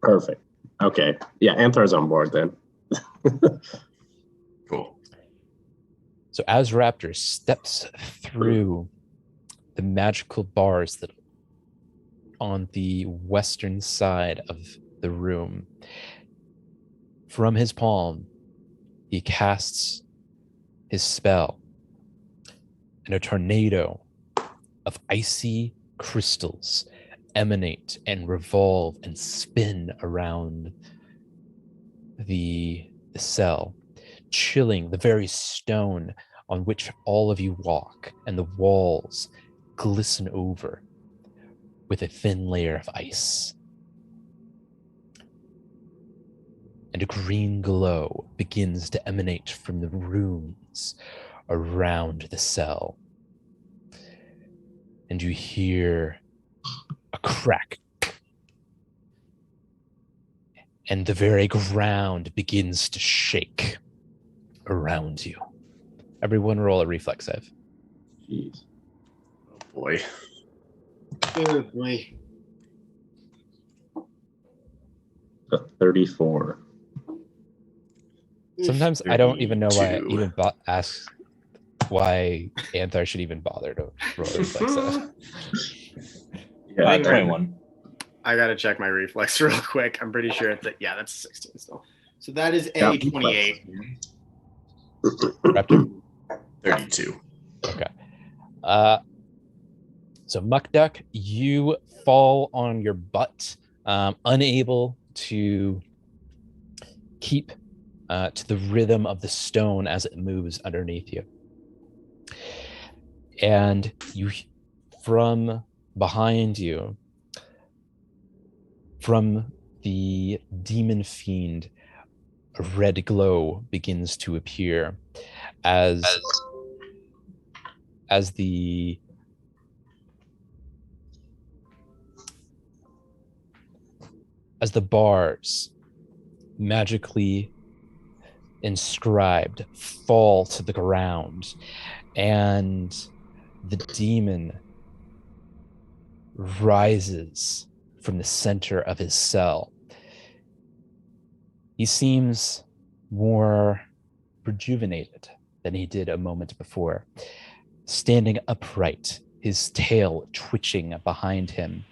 Perfect. Okay. Yeah, Anthar's on board then. Cool. So as Raptor steps through the magical bars that on the western side of the room, from his palm, he casts his spell, and a tornado of icy crystals emanate and revolve and spin around the cell, chilling the very stone on which all of you walk, and the walls glisten over with a thin layer of ice. And a green glow begins to emanate from the runes around the cell. And you hear a crack. And the very ground begins to shake around you. Everyone roll a reflex save. Jeez. Oh boy. Oh boy. A 34. Sometimes I don't even know why I 32. even ask why Anthar should even bother to roll a reflex save. Yeah, 21. I gotta check my reflex real quick. I'm pretty sure it's that's a 16 still. So that is a Yeah, 28. Raptor? 32. Okay. So Muck Duck, you fall on your butt, unable to keep to the rhythm of the stone as it moves underneath you. And you, from behind you, from the demon fiend, a red glow begins to appear as the bars magically inscribed fall to the ground, and the demon rises from the center of his cell. He seems more rejuvenated than he did a moment before, standing upright, his tail twitching behind him.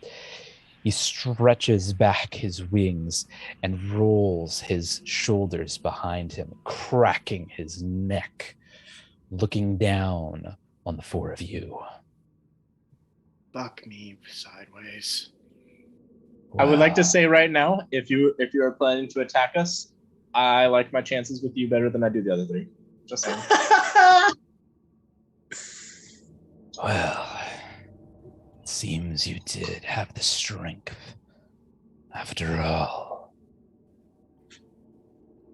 He stretches back his wings and rolls his shoulders behind him, cracking his neck, looking down on the four of you. Fuck me sideways. I would like to Wow. say right now, if you are planning to attack us, I like my chances with you better than I do the other three. Just saying. Well, it seems you did have the strength. After all,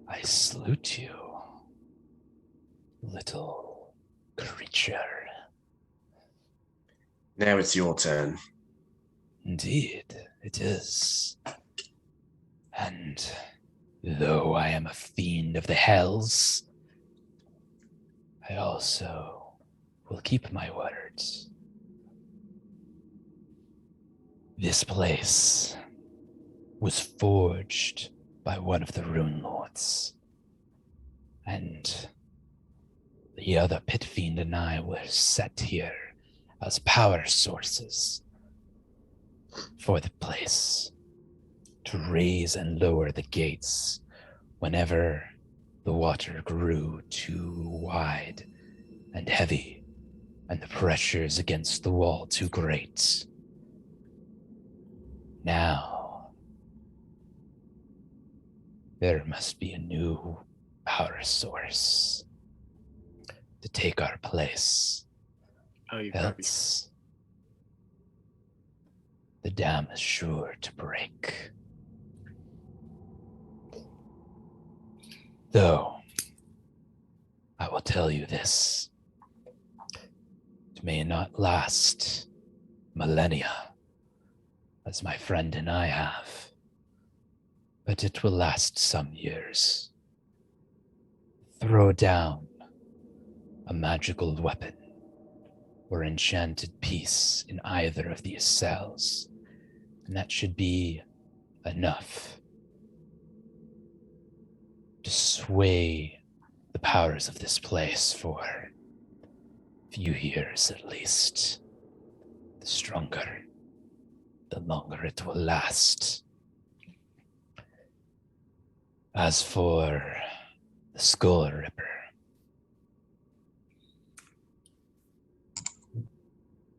I salute you, little creature. Now it's your turn. Indeed, it is. And though I am a fiend of the hells, I also will keep my words. This place was forged by one of the Runelords, and the other pit fiend and I were set here as power sources for the place, to raise and lower the gates whenever the water grew too wide and heavy and the pressures against the wall too great. Now, There must be a new power source to take our place. Oh, you probably. Else, the dam is sure to break. Though, I will tell you this. It may not last millennia, as my friend and I have, but it will last some years. Throw down a magical weapon or enchanted piece in either of these cells, and that should be enough to sway the powers of this place for a few years at least. The stronger, the longer it will last. As for the Skull Ripper,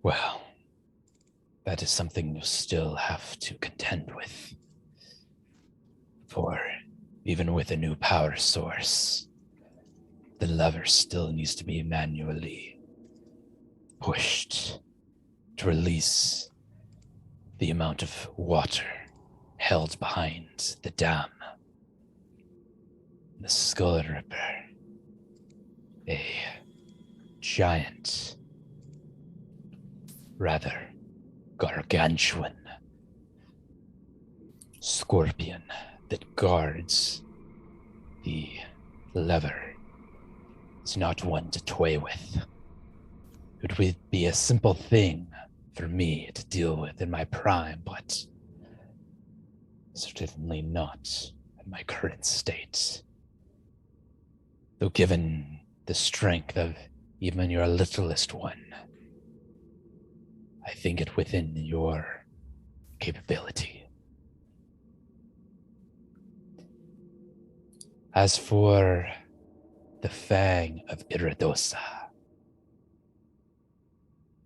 well, that is something you'll still have to contend with. For even with a new power source, the lever still needs to be manually pushed to release the amount of water held behind the dam. The Skull Ripper, a giant, rather gargantuan scorpion that guards the lever, is not one to toy with. It would be a simple thing for me to deal with in my prime, but certainly not in my current state. Though given the strength of even your littlest one, I think it within your capability. As for the Fang of Iridosa,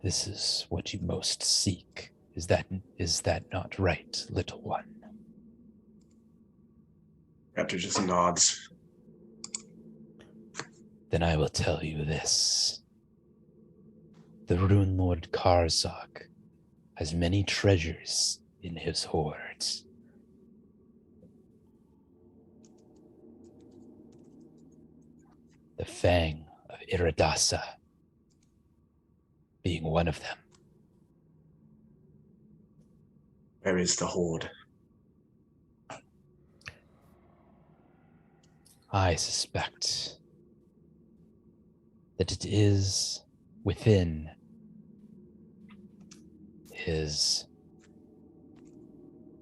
this is what you most seek. Is that not right, little one? Raptor just nods. Then I will tell you this. The Runelord Karzak has many treasures in his hoards. The Fang of Iridasa being one of them. Where is the hoard? I suspect that it is within his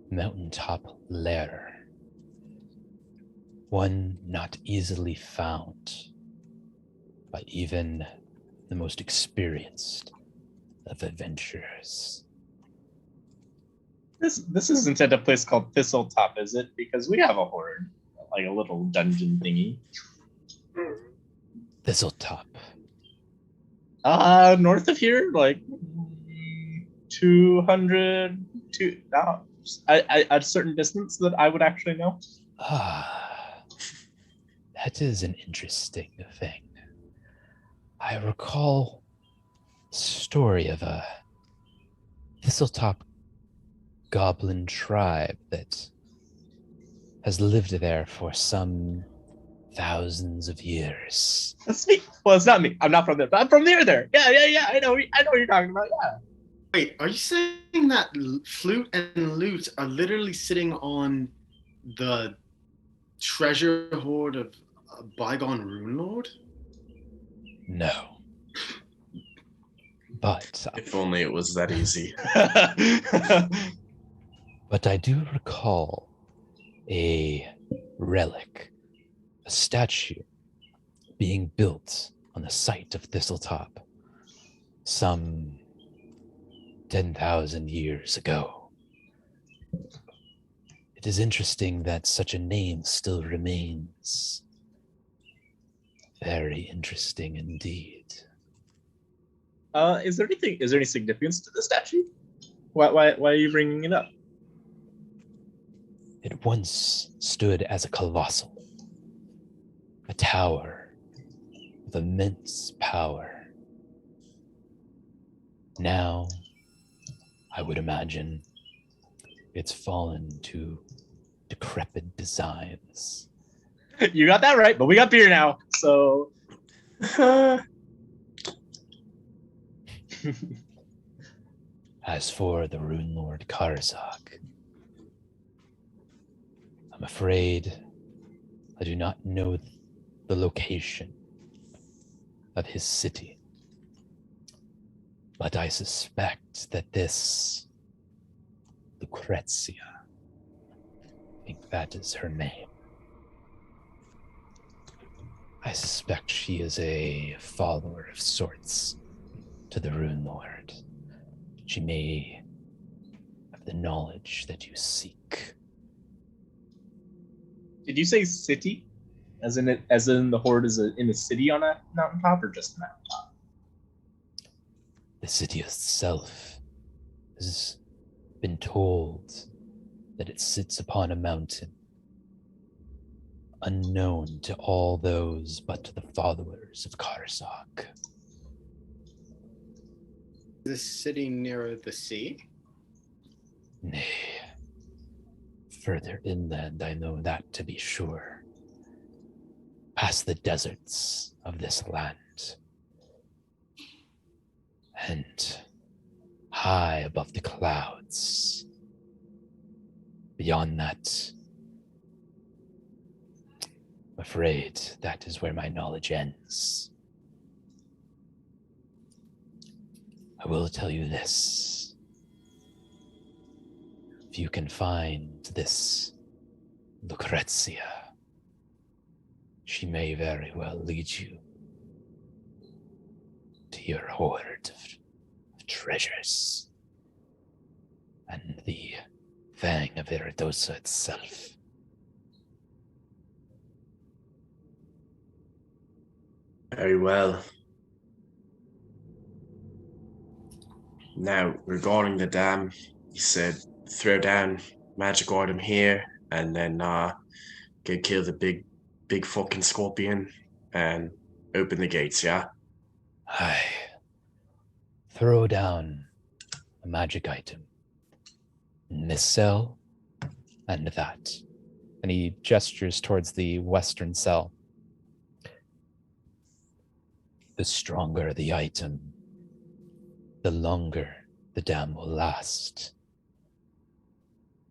mountaintop lair, one not easily found by even the most experienced of adventurers. This isn't at a place called Thistletop, is it? Because we have a horde, like a little dungeon thingy. Thistletop. North of here, like 200 to at a certain distance that I would actually know. That is an interesting thing. I recall a story of a Thistletop goblin tribe that has lived there for some thousands of years. That's me. Well, it's not me. I'm not from there, but I'm from near there. Yeah. I know what you're talking about. Yeah. Wait, are you saying that flute and lute are literally sitting on the treasure hoard of a bygone Runelord? No. But If only it was that easy. But I do recall a relic, a statue, being built on the site of Thistletop some 10,000 years ago. It is interesting that such a name still remains. Very interesting indeed. Is there any significance to the statue? Why are you bringing it up? It once stood as a colossal, a tower of immense power. Now, I would imagine it's fallen to decrepit designs. You got that right, but we got beer now, so. As for the Runelord Karzak, I'm afraid I do not know the location of his city. But I suspect that this Lucrezia, I think that is her name. I suspect she is a follower of sorts to the Runelord. She may have the knowledge that you seek. Did you say city? As in the horde is in a city on a mountaintop, or just a mountaintop? The city itself has been told that it sits upon a mountain, unknown to all those but to the followers of Karzak. Is this city near the sea? Nay, further inland I know that to be sure. Past the deserts of this land. And high above the clouds. Beyond that, I'm afraid that is where my knowledge ends. I will tell you this. If you can find this Lucrezia, she may very well lead you to your hoard of treasures and the Fang of Iridosa itself. Very well. Now, regarding the dam, he said throw down magic item here and then go kill the big fucking scorpion and open the gates, yeah? Aye. Throw down a magic item in this cell and that. And he gestures towards the western cell. The stronger the item, the longer the dam will last.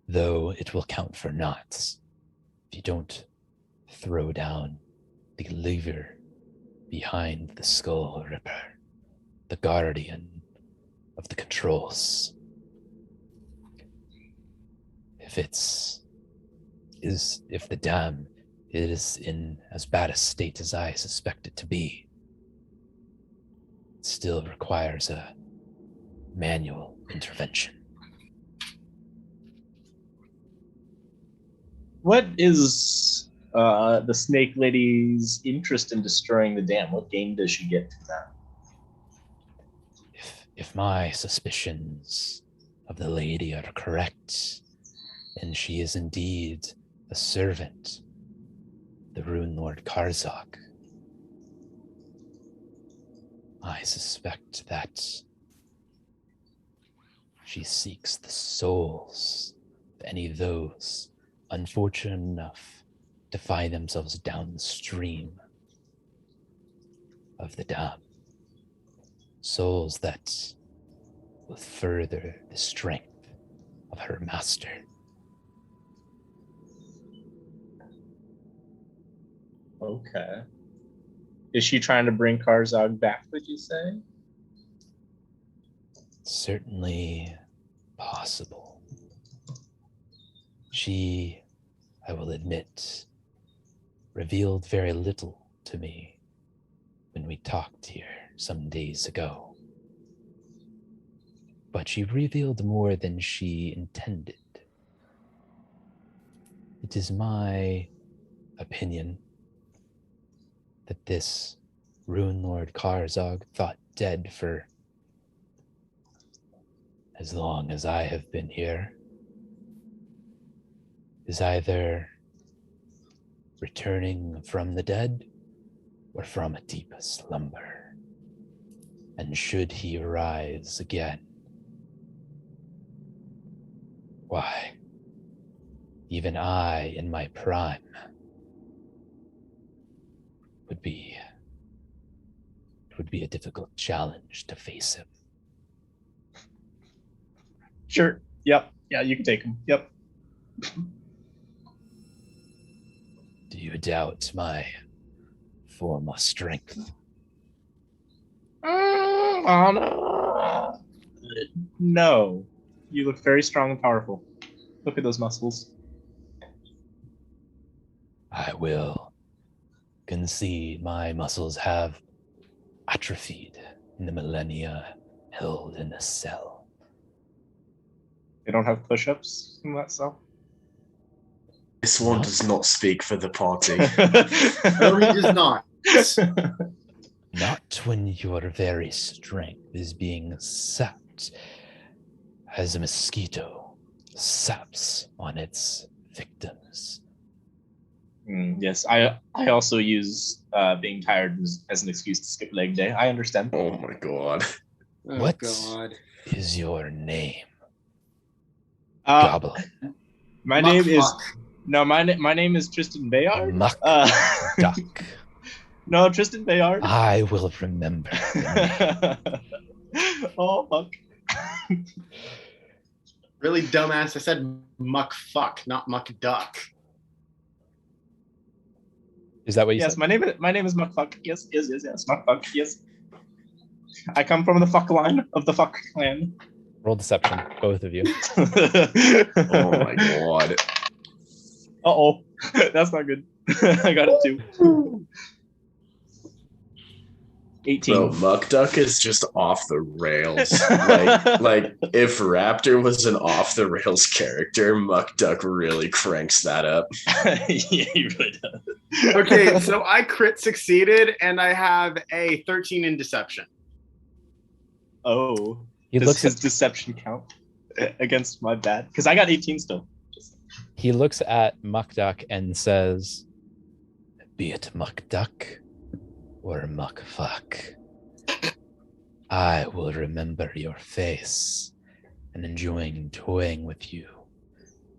Though it will count for naught if you don't throw down the lever behind the Skull Ripper, the guardian of the controls. If the dam is in as bad a state as I suspect it to be, it still requires a manual intervention. What is the Snake Lady's interest in destroying the dam? What gain does she get from that? If my suspicions of the lady are correct, and she is indeed a servant, the Runelord Karzak, I suspect that she seeks the souls of any of those unfortunate enough to find themselves downstream of the dam. Souls that will further the strength of her master. Okay. Is she trying to bring Karzog back, would you say? Certainly possible. She, I will admit, revealed very little to me when we talked here some days ago. But she revealed more than she intended. It is my opinion that this Runelord Karzog thought dead for as long as I have been here is either returning from the dead or from a deep slumber. And should he rise again, why, even I in my prime it would be a difficult challenge to face him. Sure. Yep. Yeah, you can take him. Yep. Do you doubt my former strength? No. You look very strong and powerful. Look at those muscles. I will concede my muscles have atrophied in the millennia held in a cell. They don't have push-ups in that cell. This one No. does not speak for the party. No, he does not. Not when your very strength is being sapped as a mosquito saps on its victims. Yes, I also use being tired as an excuse to skip leg day. I understand. Oh my god. Oh, What? God. Is your name, Uh, Goblin? my Muck name is fuck. no. My name is Tristan Bayard. Muck Duck. Duck. No, Tristan Bayard. I will remember the name. Oh fuck. Really dumbass. I said muck fuck, not muck duck. Is that what you Yes, said? my name is Muckfuck. Yes, Muckfuck. Yes. I come from the fuck line of the fuck clan. Roll deception, both of you. Oh my god. Uh-oh. That's not good. I got it too. 18. Bro, Muck Duck is just off the rails. like if Raptor was an off the rails character, Muck Duck really cranks that up. Yeah, he really does. Okay, so I crit succeeded, and I have a 13 in deception. Oh. He Does looks his at deception count against my bad? Because I got 18 still. Muck Duck and says, "Be it Muck Duck or Muck Fuck, I will remember your face and enjoying toying with you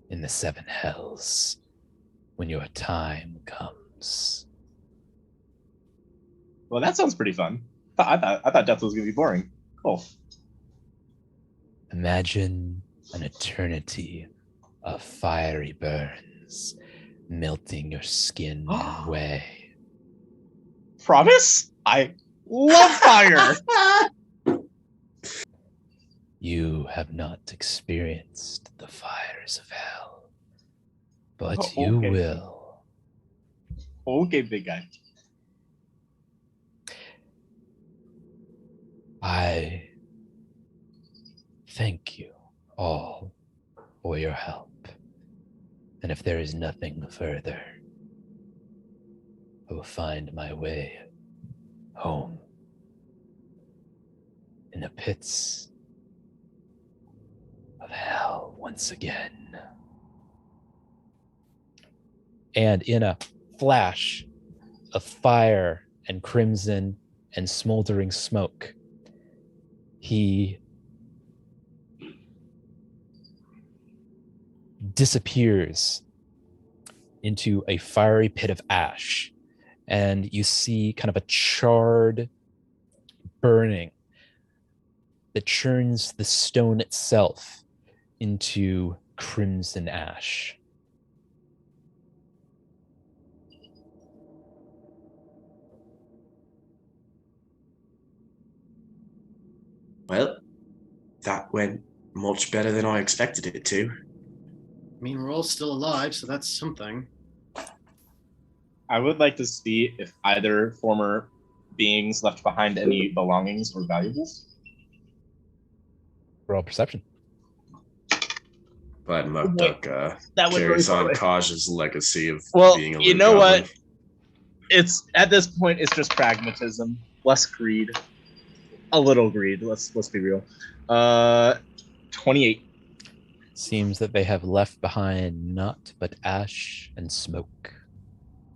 in the seven hells when your time comes." Well, that sounds pretty fun. I thought death was gonna be boring. Cool. Imagine an eternity of fiery burns melting your skin away. Promise? I love fire. You have not experienced the fires of hell, but Oh, you okay. will. Okay, big guy. I thank you all for your help. And if there is nothing further, I will find my way home in the pits of hell once again. And in a flash of fire and crimson and smoldering smoke, he disappears into a fiery pit of ash. And you see kind of a charred burning that churns the stone itself into crimson ash. Well, that went much better than I expected it to. I mean, we're all still alive, so that's something. I would like to see if either former beings left behind any belongings or valuables. Roll perception. But Muck Wait, Duck that went carries really on far. Kaj's legacy of Well, being a you little know goblin. what? It's at this point, it's just pragmatism, less greed, a little greed. Let's be real. 28. Seems that they have left behind naught but ash and smoke.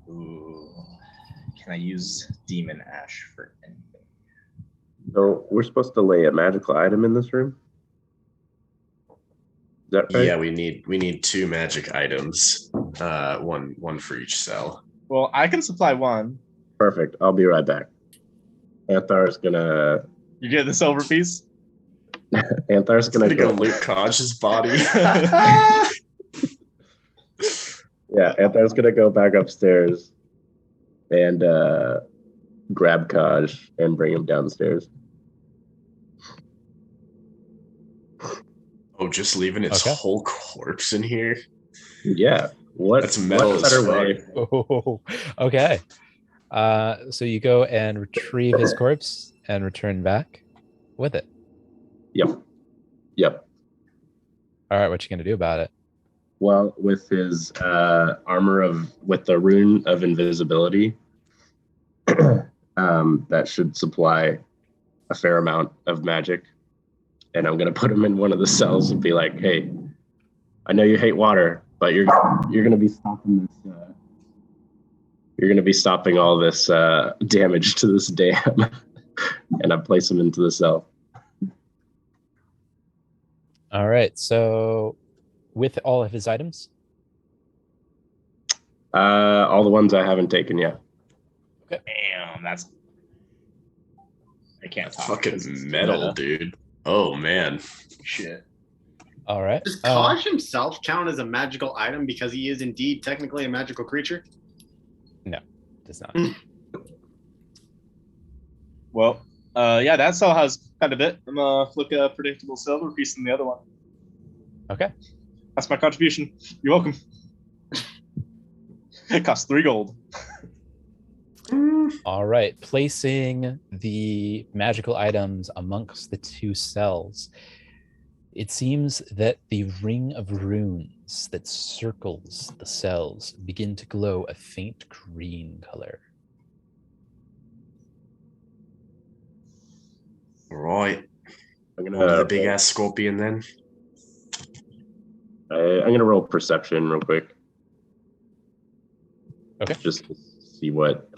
Ooh. Can I use demon ash for anything? So we're supposed to lay a magical item in this room? Is that right? Yeah, we need 2 magic items. One for each cell. Well, I can supply one. Perfect. I'll be right back. Anthar's gonna You get the silver piece? Anthar's gonna go loot Kaj's body. Yeah, Anthar's gonna go back upstairs and grab Kaj and bring him downstairs. Oh, just leaving its whole corpse in here? Yeah. That's metal what as better fuck. way? Oh, okay. So you go and retrieve his corpse and return back with it. Yep. All right, what you gonna do about it? Well, with his armor with the rune of invisibility, that should supply a fair amount of magic. And I'm gonna put him in one of the cells and be like, "Hey, I know you hate water, but you're gonna be stopping this. You're gonna be stopping all this damage to this dam." And I place him into the cell. All right, so with all of his items? All the ones I haven't taken yet. Okay. Damn, that's... I can't talk. Fucking metal, dude. Oh, man. Shit. All right. Does Kaj himself count as a magical item because he is indeed technically a magical creature? No, does not. Well, yeah, that cell has kind of it. I'm gonna flick a predictable silver piece in the other one. Okay. That's my contribution. You're welcome. It costs 3 gold. All right, placing the magical items amongst the 2 cells. It seems that the ring of runes that circles the cells begin to glow a faint green color. Right. I'm On to gonna the big ass scorpion then. I'm gonna roll perception real quick. Okay. Just to see what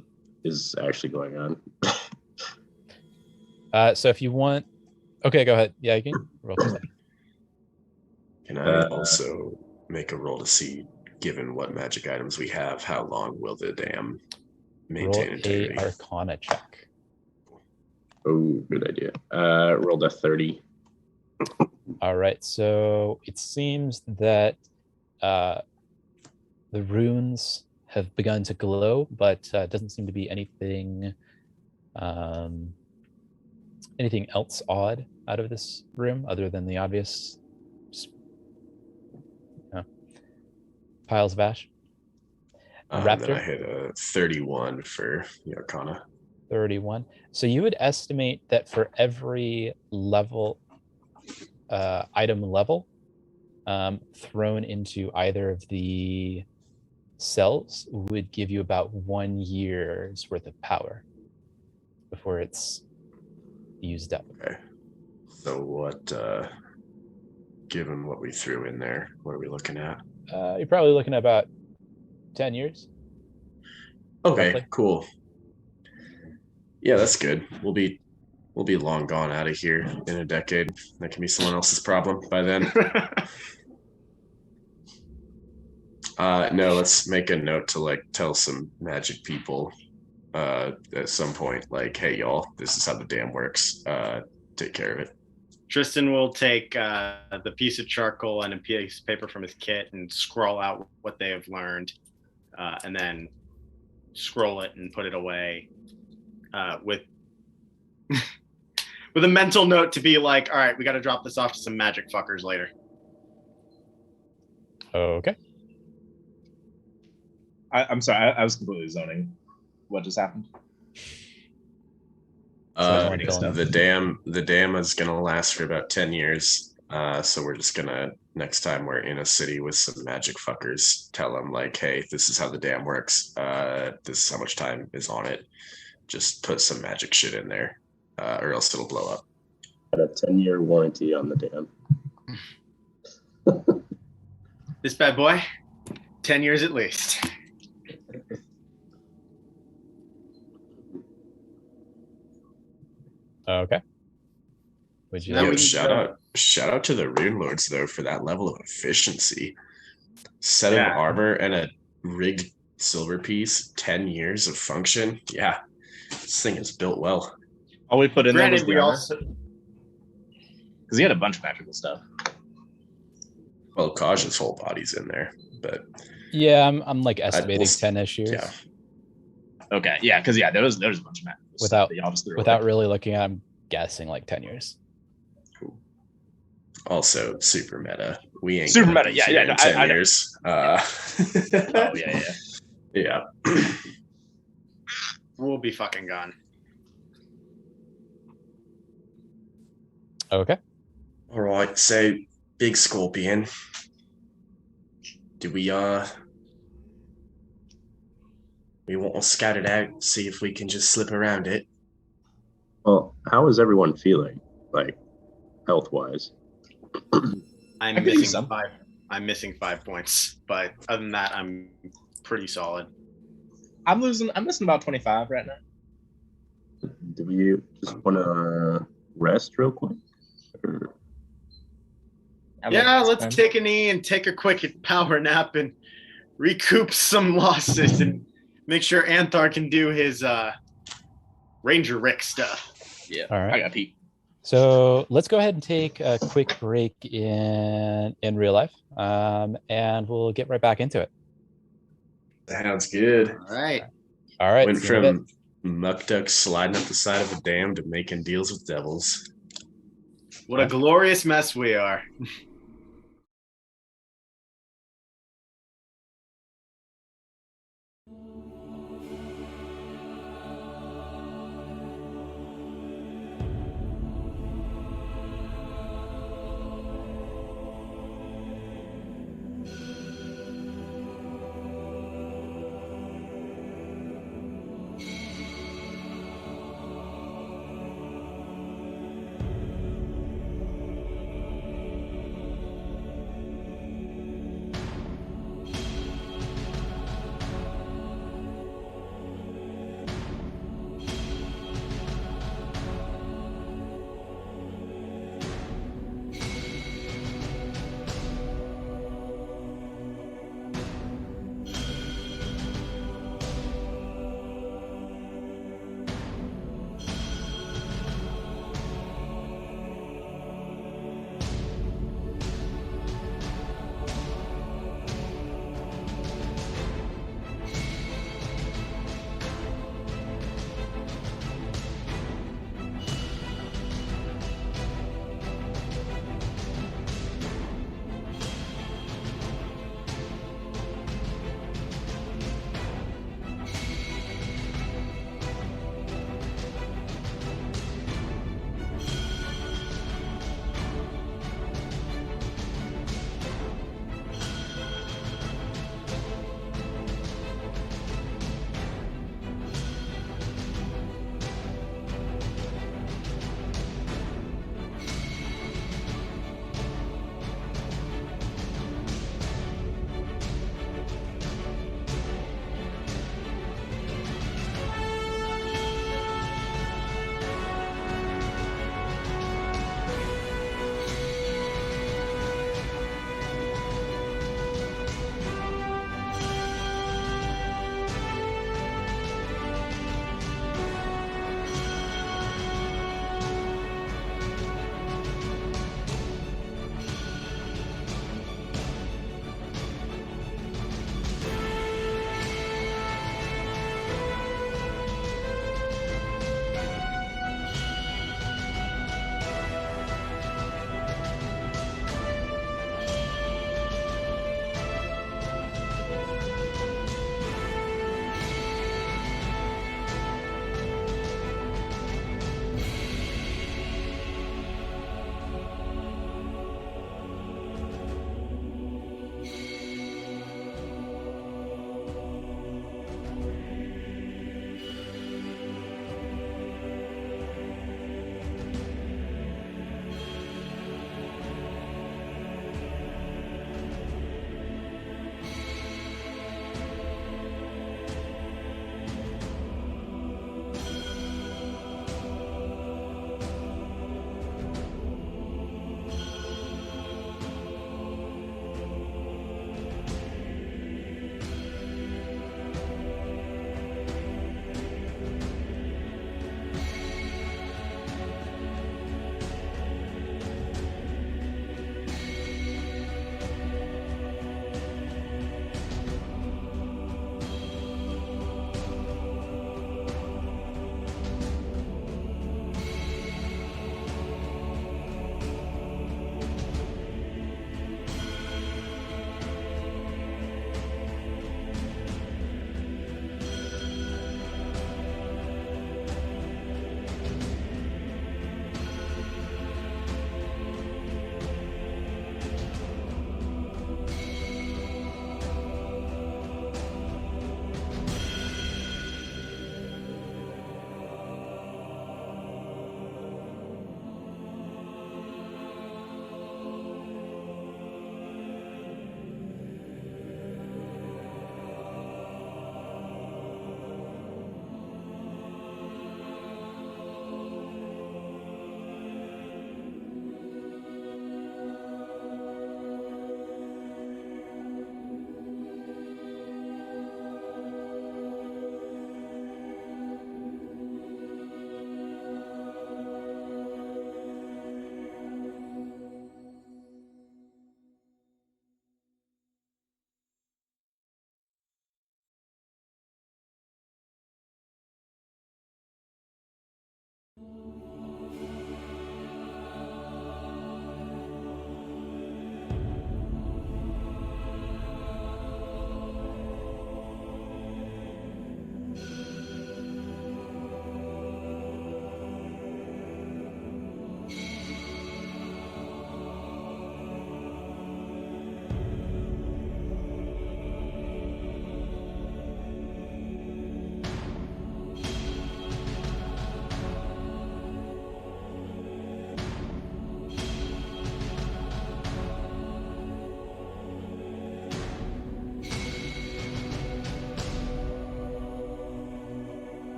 is actually going on. So if you want, okay, go ahead. Yeah, you can roll perception. Can I also make a roll to see, given what magic items we have, how long will the dam maintain Roll integrity? a Arcana check. Oh, good idea. Rolled a 30. All right, so it seems that the runes have begun to glow, but doesn't seem to be anything anything else odd out of this room other than the obvious piles of ash. And then I Raptor, hit a 31 for the Arcana. 31. So you would estimate that for every level, item level, thrown into either of the cells would give you about 1 year's worth of power before it's used up. Okay. So what, given what we threw in there, what are we looking at? You're probably looking at about 10 years. Okay, roughly. cool. Yeah, that's good. We'll be long gone out of here in a decade. That can be someone else's problem by then. No, let's make a note to like tell some magic people at some point, like, hey y'all, this is how the dam works. Take care of it. Tristan will take the piece of charcoal and a piece of paper from his kit and scroll out what they have learned, and then scroll it and put it away with with a mental note to be like, all right, we got to drop this off to some magic fuckers later. Okay. I'm sorry, I was completely zoning. What just happened? The dam is gonna last for about 10 years. So we're just gonna, next time we're in a city with some magic fuckers, tell them like, hey, this is how the dam works. This is how much time is on it. Just put some magic shit in there, or else it'll blow up. Got a 10-year warranty on the dam. This bad boy, 10 years at least. Okay. Would you Now Yo, we like? need shout out to the Runelords though for that level of efficiency. Set of Yeah. armor and a rigged silver piece, 10 years of function. Yeah, this thing is built well. All we put in there was Granted, the we armor. also Because he had a bunch of magical stuff. Well, Kaj's whole body's in there, but Yeah, I'm like estimating we'll- 10-ish years. yeah. Okay, yeah, because there was a bunch of magical stuff Without that y'all just threw without away. really looking at, I'm guessing like 10 years. Also super meta. We ain't Super gonna meta, be yeah, here yeah, in no, 10 I know. years. Oh yeah. Yeah. we'll be fucking gone. Okay. All right, so big scorpion. Do we want to scout it out, see if we can just slip around it? Well, how is everyone feeling, like health-wise? I'm I could use missing some. 5. I'm missing 5 points, but other than that, I'm pretty solid. I'm missing about 25 right now. Do we just want to rest real quick? Or... I mean, Yeah, it's let's fine. take a knee and take a quick power nap and recoup some losses and make sure Anthar can do his Ranger Rick stuff. Yeah, All right. I got Pete. So let's go ahead and take a quick break in real life, and we'll get right back into it. Sounds good. All right. All right. Went see you in a bit. from muck duck sliding up the side of a dam to making deals with devils. What a glorious mess we are.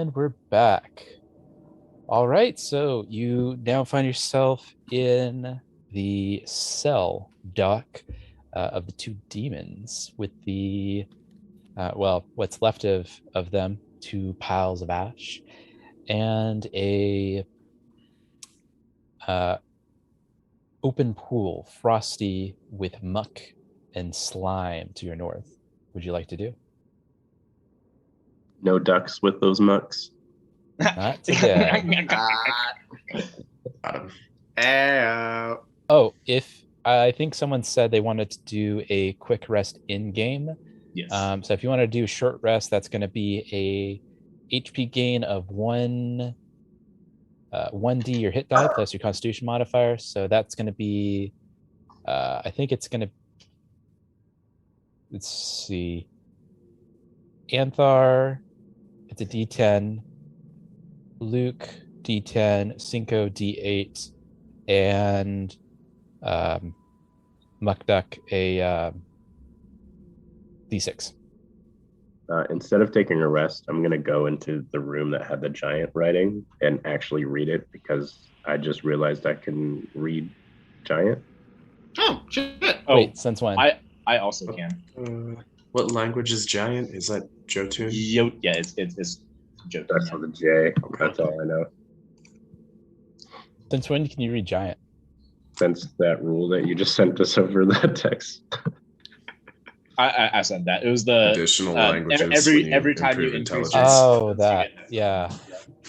And we're back. All right, so you now find yourself in the cell dock of the two demons with the, what's left of them, two piles of ash, and a open pool, frosty with muck and slime to your north. Would you like to do? No ducks with those mucks. Not today. Got him. Ayo. Oh, if I think someone said they wanted to do a quick rest in game. Yes. So if you want to do a short rest, that's going to be a HP gain of 1d your hit die plus your Constitution modifier. So that's going to be, I think it's going to. Let's see. Anthar, it's a D10. Luke, D10. Cinco, D8, and Muckduck, a D6. Instead of taking a rest, I'm going to go into the room that had the giant writing and actually read it because I just realized I can read giant. Oh, shit. Oh, Wait, since when? I also can. What language is giant? Is that Jotun? Yeah, it's Jotun. That's on the J. That's all I know. Since when can you read giant? Since that rule that you just sent us over that text. I said that. It was the Additional languages. when you every time you improve increase intelligence. Oh, you that. get Yeah.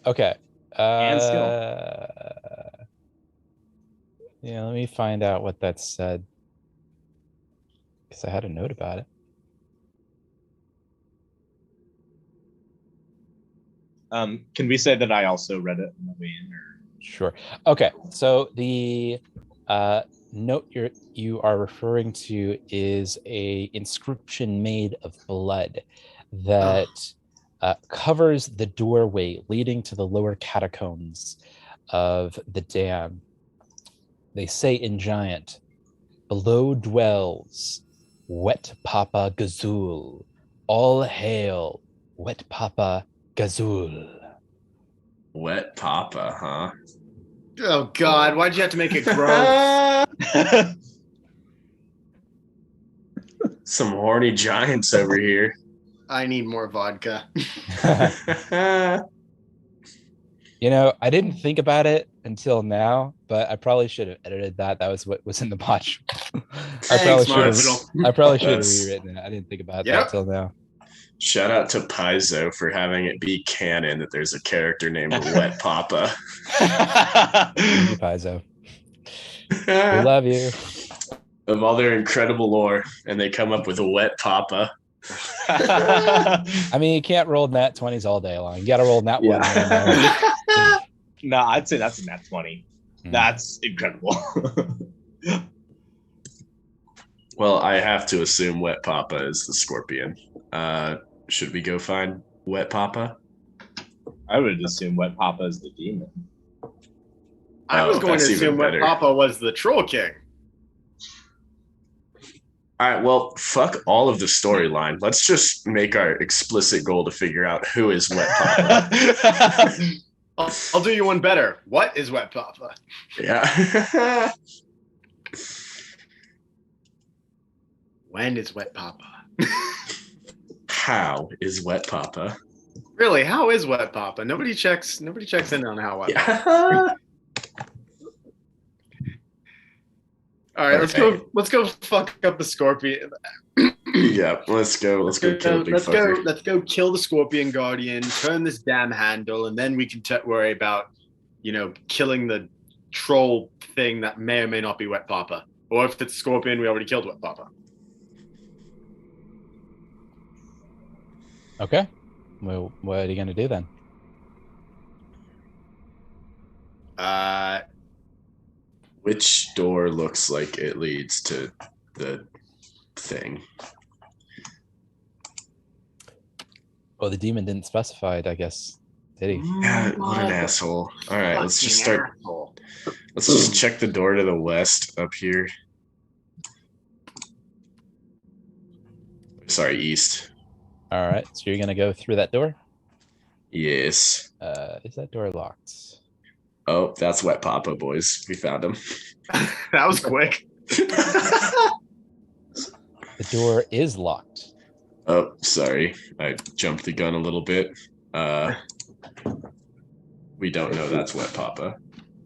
Okay. And skill. Yeah, let me find out what that said. Because I had a note about it. Can we say that I also read it on the way in? Or? Sure. Okay. So the note you are referring to is a inscription made of blood that covers the doorway leading to the lower catacombs of the dam. They say in giant, below dwells Wet Papa Gazul. All hail Wet Papa Gazul. Wet Papa, huh? Oh, God. Why'd you have to make it gross? Some horny giants over here. I need more vodka. You know, I didn't think about it until now, but I probably should have edited that. That was what was in the botch. I probably should have. I probably should have That's- rewritten it. I didn't think about Yep. that until now. Shout out to Paizo for having it be canon that there's a character named Wet Papa. Thank you, Paizo. We love you. Of all their incredible lore, and they come up with a Wet Papa. I mean, you can't roll nat 20s all day long. You got to roll nat one. Yeah. No, I'd say that's a nat 20. Mm. That's incredible. Well, I have to assume Wet Papa is the scorpion. Should we go find Wet Papa? I would assume Wet Papa is the demon. I was Oh, going to that's even assume Wet better. Papa was the Troll King. All right, well, fuck all of the storyline. Let's just make our explicit goal to figure out who is Wet Papa. I'll do you one better. What is Wet Papa? Yeah. When is Wet Papa? How is Wet Papa? Really, how is Wet Papa? Nobody checks in on how Wet Papa. Yeah. All right, Okay. let's go fuck up the scorpion. Yeah, let's go kill big fucker. Let's go kill the Scorpion Guardian, turn this damn handle, and then we can worry about, killing the troll thing that may or may not be Wet Papa. Or if it's Scorpion, we already killed Wet Papa. Okay. Well, what are you going to do then? Which door looks like it leads to the thing? Well, the demon didn't specify it, I guess. Did he? Yeah, what an asshole. All right, let's just start. Let's just check the door to the west up here. Sorry, east. All right. So you're going to go through that door? Yes. Is that door locked? Oh, that's Wet Papa, boys. We found him. That was quick. The door is locked. Oh, sorry. I jumped the gun a little bit. We don't know that's Wet Papa.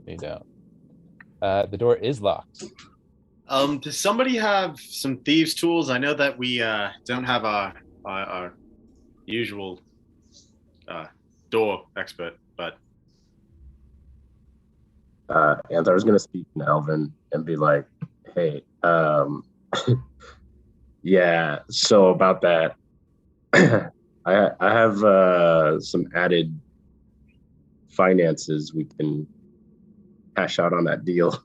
You don't. The door is locked. Does somebody have some thieves' tools? I know that we don't have our usual door expert, but Anthar's gonna speak in Elven and be like, "Hey, yeah. So about that, I have some added finances we can cash out on that deal."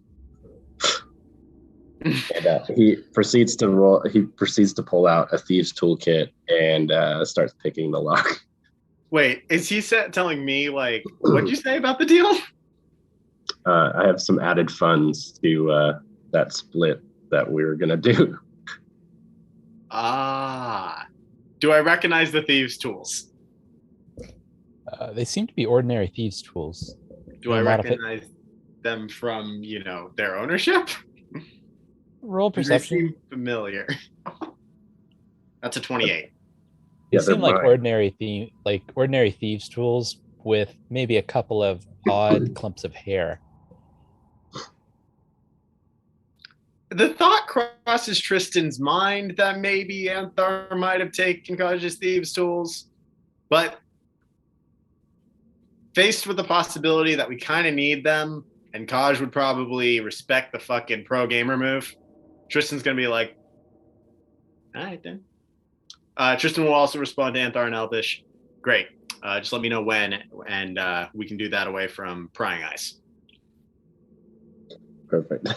And he proceeds to roll. He proceeds to pull out a thieves' toolkit and starts picking the lock. wait, is he telling me like what'd you say about the deal? I have some added funds to that split that we were gonna do. Ah, do I recognize the thieves' tools? They seem to be ordinary thieves' tools. Do I A lot of it. recognize them from their ownership? Roll Do they perception. seem familiar? That's a 28. They Yeah, seem they're like mine. ordinary thieves' tools with maybe a couple of odd clumps of hair. The thought crosses Tristan's mind that maybe Anthar might have taken Kaj's thieves' tools, but faced with the possibility that we kind of need them, and Kaj would probably respect the fucking pro gamer move, Tristan's gonna be like, all right then. Tristan will also respond to Anthar and Elvish. Great. Just let me know when, and we can do that away from prying eyes. Perfect.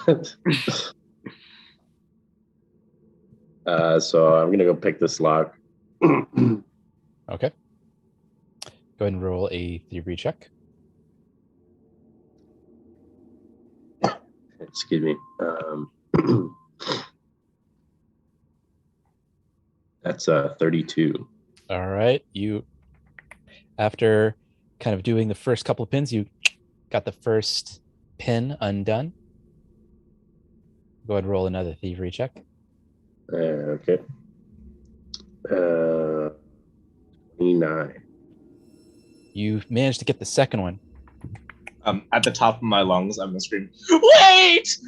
So I'm gonna go pick this lock. Okay. Go ahead and roll a thievery check. Excuse me. That's 32. All right. You, after kind of doing the first couple of pins, you got the first pin undone. Go ahead and roll another thievery check. Okay. 29. You managed to get the second one. At the top of my lungs, I'm gonna scream, "Wait!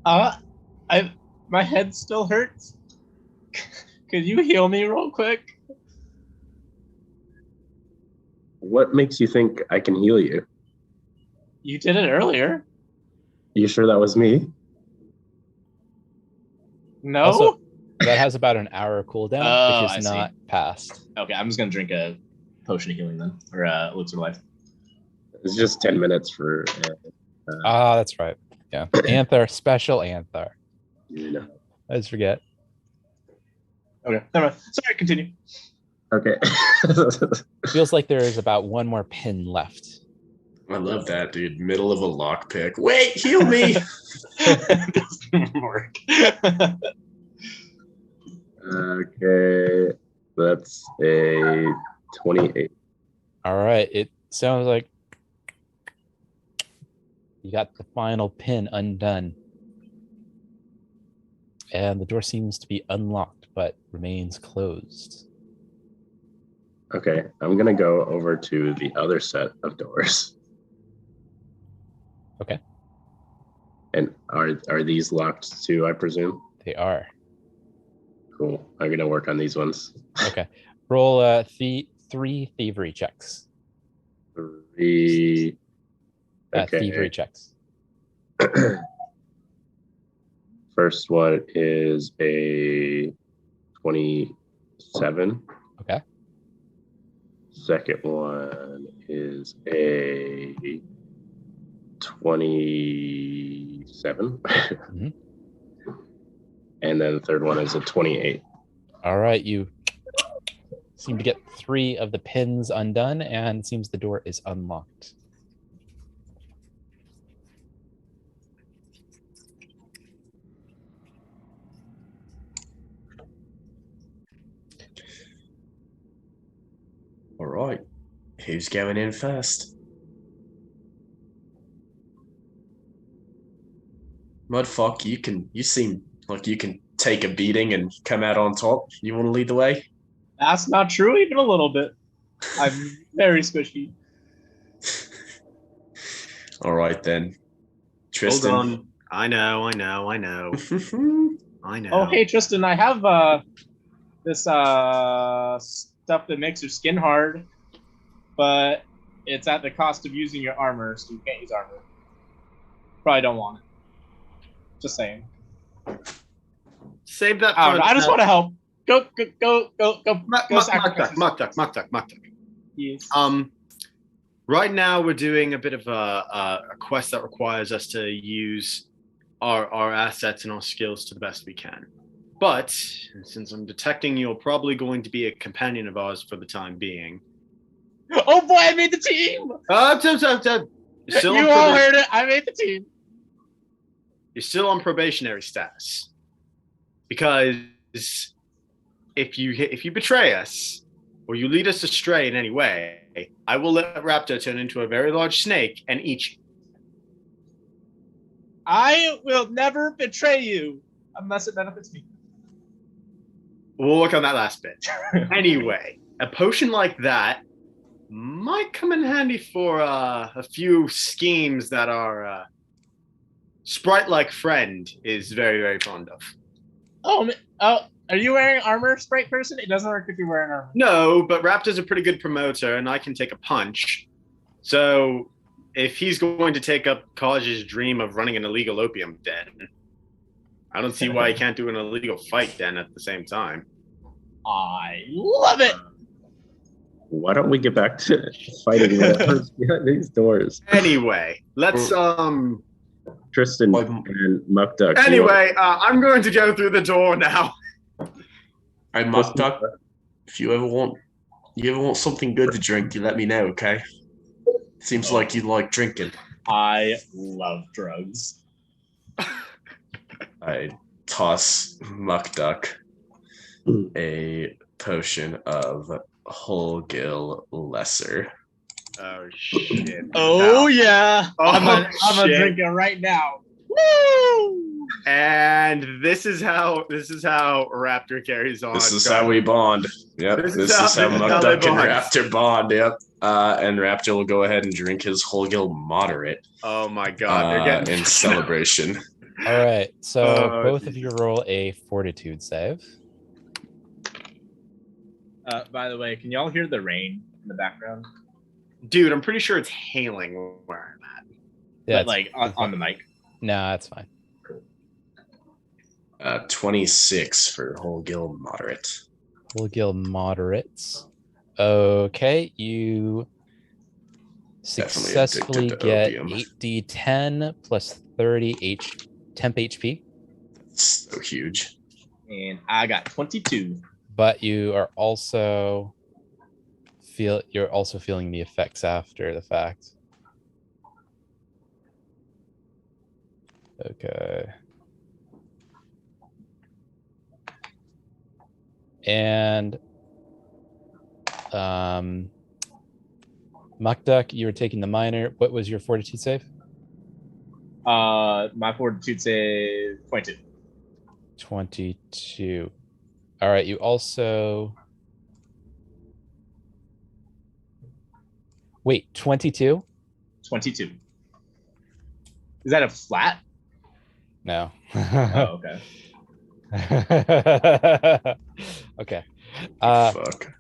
My head still hurts. Could you heal me real quick?" What makes you think I can heal you? You did it earlier. You sure that was me? No. Also, that has about an hour cooldown, Oh, which I is see. not passed. Okay, I'm just gonna drink a potion of healing then, or elixir of life. It's just 10 minutes for. That's right. Yeah. Anthar, special Anthar. You know. I just forget. Okay, never mind. Sorry, continue. Okay. Feels like there is about one more pin left. I love that, dude. Middle of a lockpick. Wait, heal me. Doesn't work. Okay. That's a 28. All right. It sounds like you got the final pin undone. And the door seems to be unlocked, but remains closed. Okay. I'm going to go over to the other set of doors. Okay. And are these locked too, I presume? They are. Cool. I'm going to work on these ones. Okay. Roll 3 thievery checks. 3. Okay. Thievery checks. First one is a 27. Okay. Second one is a 27. Mm-hmm. And then the third one is a 28. All right. You seem to get 3 of the pins undone, and it seems the door is unlocked. All Who's going in first? Mudfuck, you seem like you can take a beating and come out on top. You want to lead the way? That's not true, even a little bit. I'm very squishy. All right then, Tristan. Hold on. I know. I know. Oh, hey, Tristan, I have this stuff that makes your skin hard, but it's at the cost of using your armor, so you can't use armor. Probably don't want it. Just saying. Save that. I don't know. I just want to help. Go. Muck duck. Yes. Right now we're doing a bit of a quest that requires us to use our assets and our skills to the best we can. But since I'm detecting you're probably going to be a companion of ours for the time being. Oh boy, I made the team! You all heard it. I made the team. You're still on probationary status. Because if you betray us, or you lead us astray in any way, I will let Raptor turn into a very large snake and eat you. I will never betray you unless it benefits me. We'll work on that last bit. Anyway, a potion like that might come in handy for a few schemes that our sprite-like friend is very, very fond of. Oh, are you wearing armor, sprite person? It doesn't work if you're wearing armor. No, but Raptor's a pretty good promoter, and I can take a punch. So if he's going to take up Kaj's dream of running an illegal opium den, I don't see why he can't do an illegal fight den at the same time. I love it. Why don't we get back to fighting whatever's behind these doors? Anyway, let's Tristan and Muck Duck. Anyway, I'm going to go through the door now. Hey, Muck Duck, if you ever want something good to drink, you let me know, okay? Seems like you like drinking. I love drugs. I toss Muck Duck a potion of Holgill Lesser. Oh shit! Oh yeah! I'm shit. drinking right now. Woo! And this is how Raptor carries on. This is how we bond. Yep. This is how Muck Duck and Raptor bond. Yep. And Raptor will go ahead and drink his Holgill Moderate. Oh my god! They're getting in celebration. All right. So both of you roll a Fortitude save. By the way, can y'all hear the rain in the background? Dude, I'm pretty sure it's hailing where I'm at. Yeah, but like on the mic. No, that's fine. 26 for Holgill Moderate. Holgill Moderates. Okay, you successfully get 8d10 plus 30 temp HP. That's so huge. And I got 22. But you are also feeling the effects after the fact. Okay. And Muck Duck, you were taking the minor. What was your fortitude save? My fortitude save 22. 22. All right, you also... Wait, 22? 22. Is that a flat? No. Oh, okay. Okay. Fuck.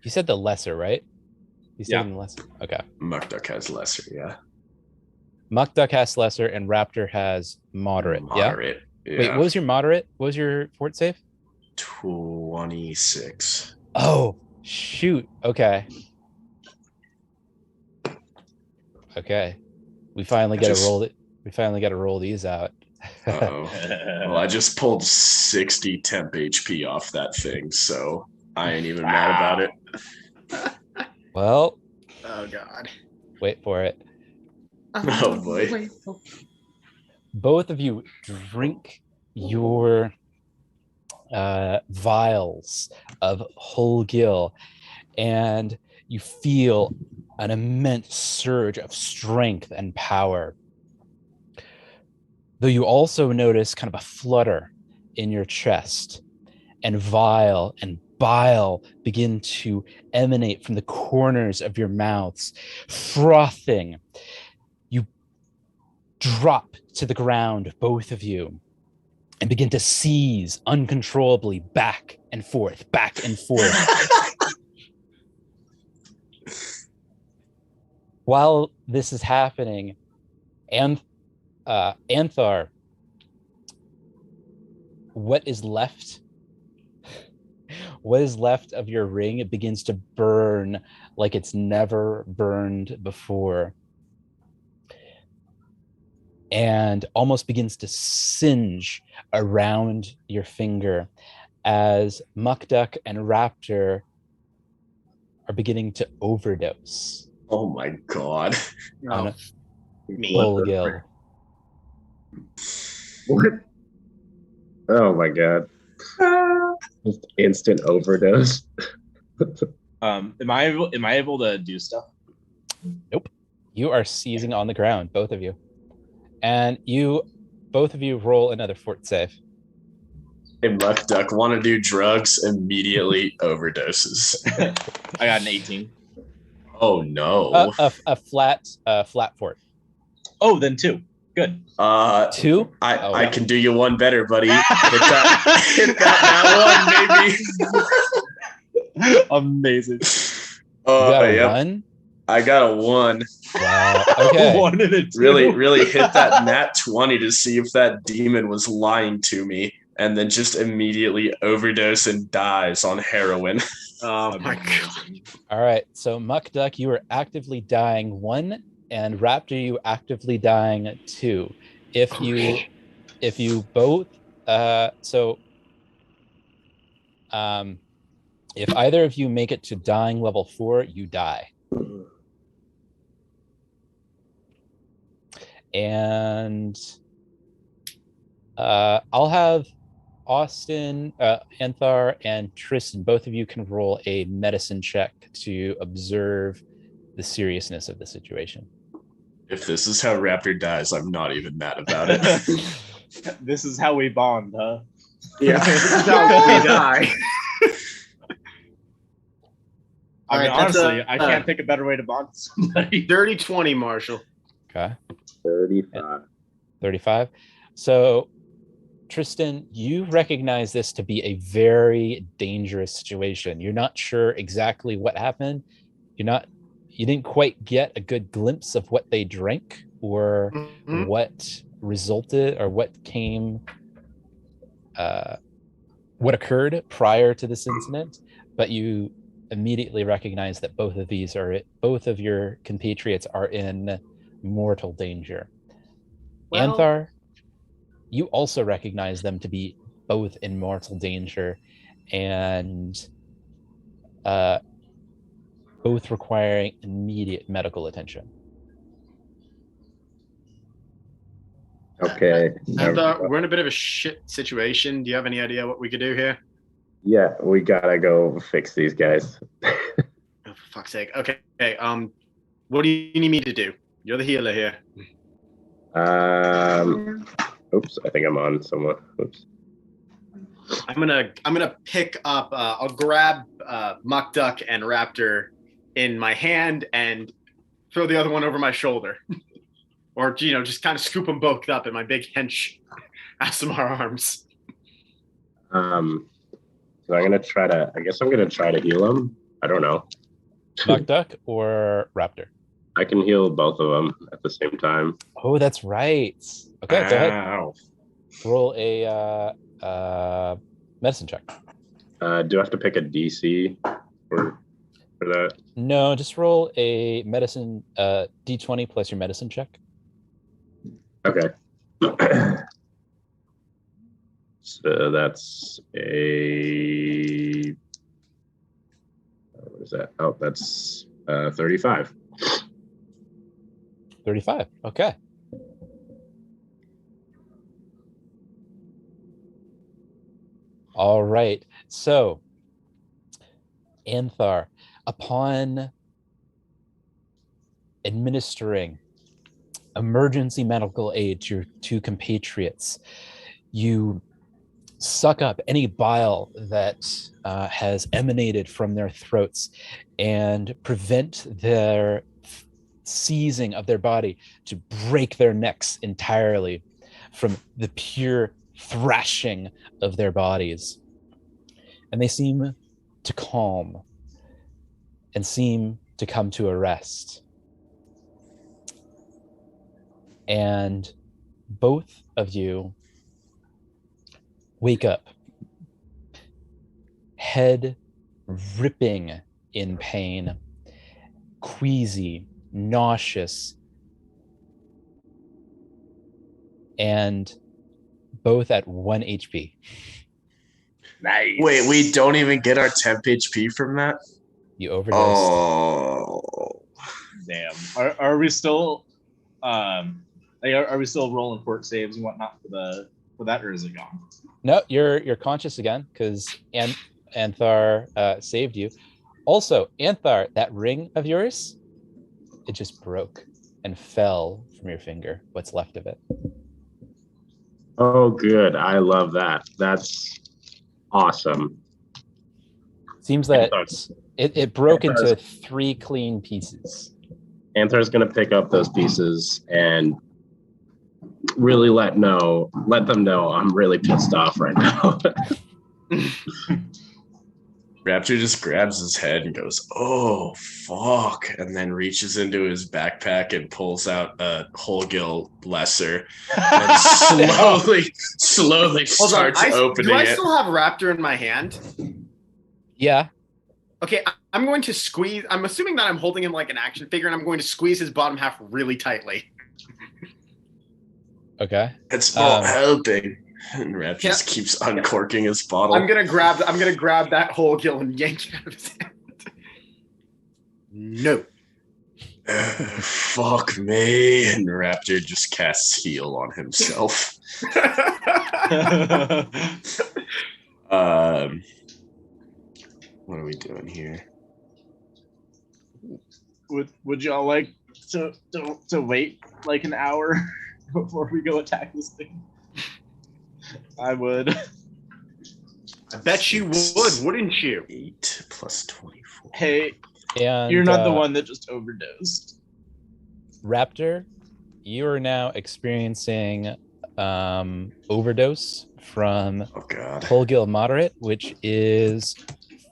You said the lesser, right? You said Yeah. the lesser. Okay. Muck Duck has lesser, yeah. Muck Duck has lesser and Raptor has moderate. Moderate. Yeah? Wait, what was your moderate? What was your fort save? 26. Oh, shoot. Okay. Okay. We finally got to roll it. We finally got to roll these out. Uh-oh. Well, I just pulled 60 temp HP off that thing, so I ain't even mad about it. Well, Oh god. wait for it. Oh boy. Both of you drink your vials of Holgill, and you feel an immense surge of strength and power. Though you also notice kind of a flutter in your chest, and vile and bile begin to emanate from the corners of your mouths, frothing. You drop to the ground, both of you, and begin to seize uncontrollably back and forth, back and forth. While this is happening, Anthar, what is left of your ring, it begins to burn like it's never burned before, and almost begins to singe around your finger as Mukduk and Raptor are beginning to overdose Oh my god. on a Me. Olgil. What? Oh my god. Just instant overdose. Am I able to do stuff? Nope. You are seizing on the ground, both of you. And both of you roll another fort save. Hey, Muck Duck, want to do drugs? Immediately overdoses. I got an 18. Oh no. A flat fort. Oh, then 2. Good. 2? I can do you one better, buddy. Hit that one, baby. Amazing. You got a Yep. 1? I got a 1. Wow. Okay. 1 and a 2. Really hit that nat 20 to see if that demon was lying to me, and then just immediately overdose and dies on heroin. Oh my god. All right. So Mukduk, you are actively dying 1, and Raptor, you actively dying 2. If you both if either of you make it to dying level 4, you die. And I'll have Austin, Anthar, and Tristan, both of you can roll a medicine check to observe the seriousness of the situation. If this is how Raptor dies, I'm not even mad about it. This is how we bond, huh? Yeah. This is how we die. I mean, All right, that's honestly, I can't think a better way to bond with somebody. Dirty 20, Marshall. Okay. 35. 35. So Tristan, you recognize this to be a very dangerous situation. You're not sure exactly what happened. You didn't quite get a good glimpse of what they drank or what resulted or what occurred prior to this incident, but you immediately recognize that both of your compatriots are in mortal danger. Well, Anthar, you also recognize them to be both in mortal danger and both requiring immediate medical attention. Okay. And we're in a bit of a shit situation. Do you have any idea what we could do here? Yeah, we gotta go fix these guys. Oh, for fuck's sake. Okay. What do you need me to do? You're the healer here. Oops, I think I'm on someone. Oops. I'm gonna pick up. I'll grab Muck Duck and Raptor in my hand and throw the other one over my shoulder, or just kind of scoop them both up in my big hench ASMR arms. So I'm gonna try to. I guess I'm gonna try to heal him. I don't know. Muck Duck or Raptor? I can heal both of them at the same time. Oh, that's right. Okay, go ahead. Ow. Roll a medicine check. Do I have to pick a DC for that? No, just roll a medicine D20 plus your medicine check. Okay. So that's a. What is that? Oh, that's 35. 35. Okay. All right. So, Anthar, upon administering emergency medical aid to your two compatriots. You suck up any bile that has emanated from their throats and prevent their seizing of their body to break their necks entirely from the pure thrashing of their bodies. And they seem to calm and seem to come to a rest. And both of you wake up, head ripping in pain, queasy, nauseous, and both at 1 HP. Nice. Wait, we don't even get our temp HP from that? You overdosed. Oh. Damn. Are we still are we still rolling fort saves and whatnot for that, or is it gone? No, you're conscious again because Anthar saved you. Also, Anthar, that ring of yours, it just broke and fell from your finger. What's left of it? Oh, good. I love that. That's awesome. Seems that it broke into 3 clean pieces. Anthar's going to pick up those pieces and really let them know I'm really pissed off right now. Raptor just grabs his head and goes, "Oh, fuck," and then reaches into his backpack and pulls out a whole gill lesser and slowly starts opening do I it. still have Raptor in my hand? Yeah. Okay, I'm going to squeeze. I'm assuming that I'm holding him like an action figure, and I'm going to squeeze his bottom half really tightly. Okay. It's not helping. And Raptor just keeps uncorking his bottle. I'm gonna grab that whole gill and yank it out of his hand. No. Fuck me. And Raptor just casts heal on himself. What are we doing here? Would y'all like to wait like an hour before we go attack this thing? I would. I bet you would, wouldn't you? 8 plus 24. Hey, And you're not the one that just overdosed. Raptor, you are now experiencing overdose from Tolgil Moderate, which is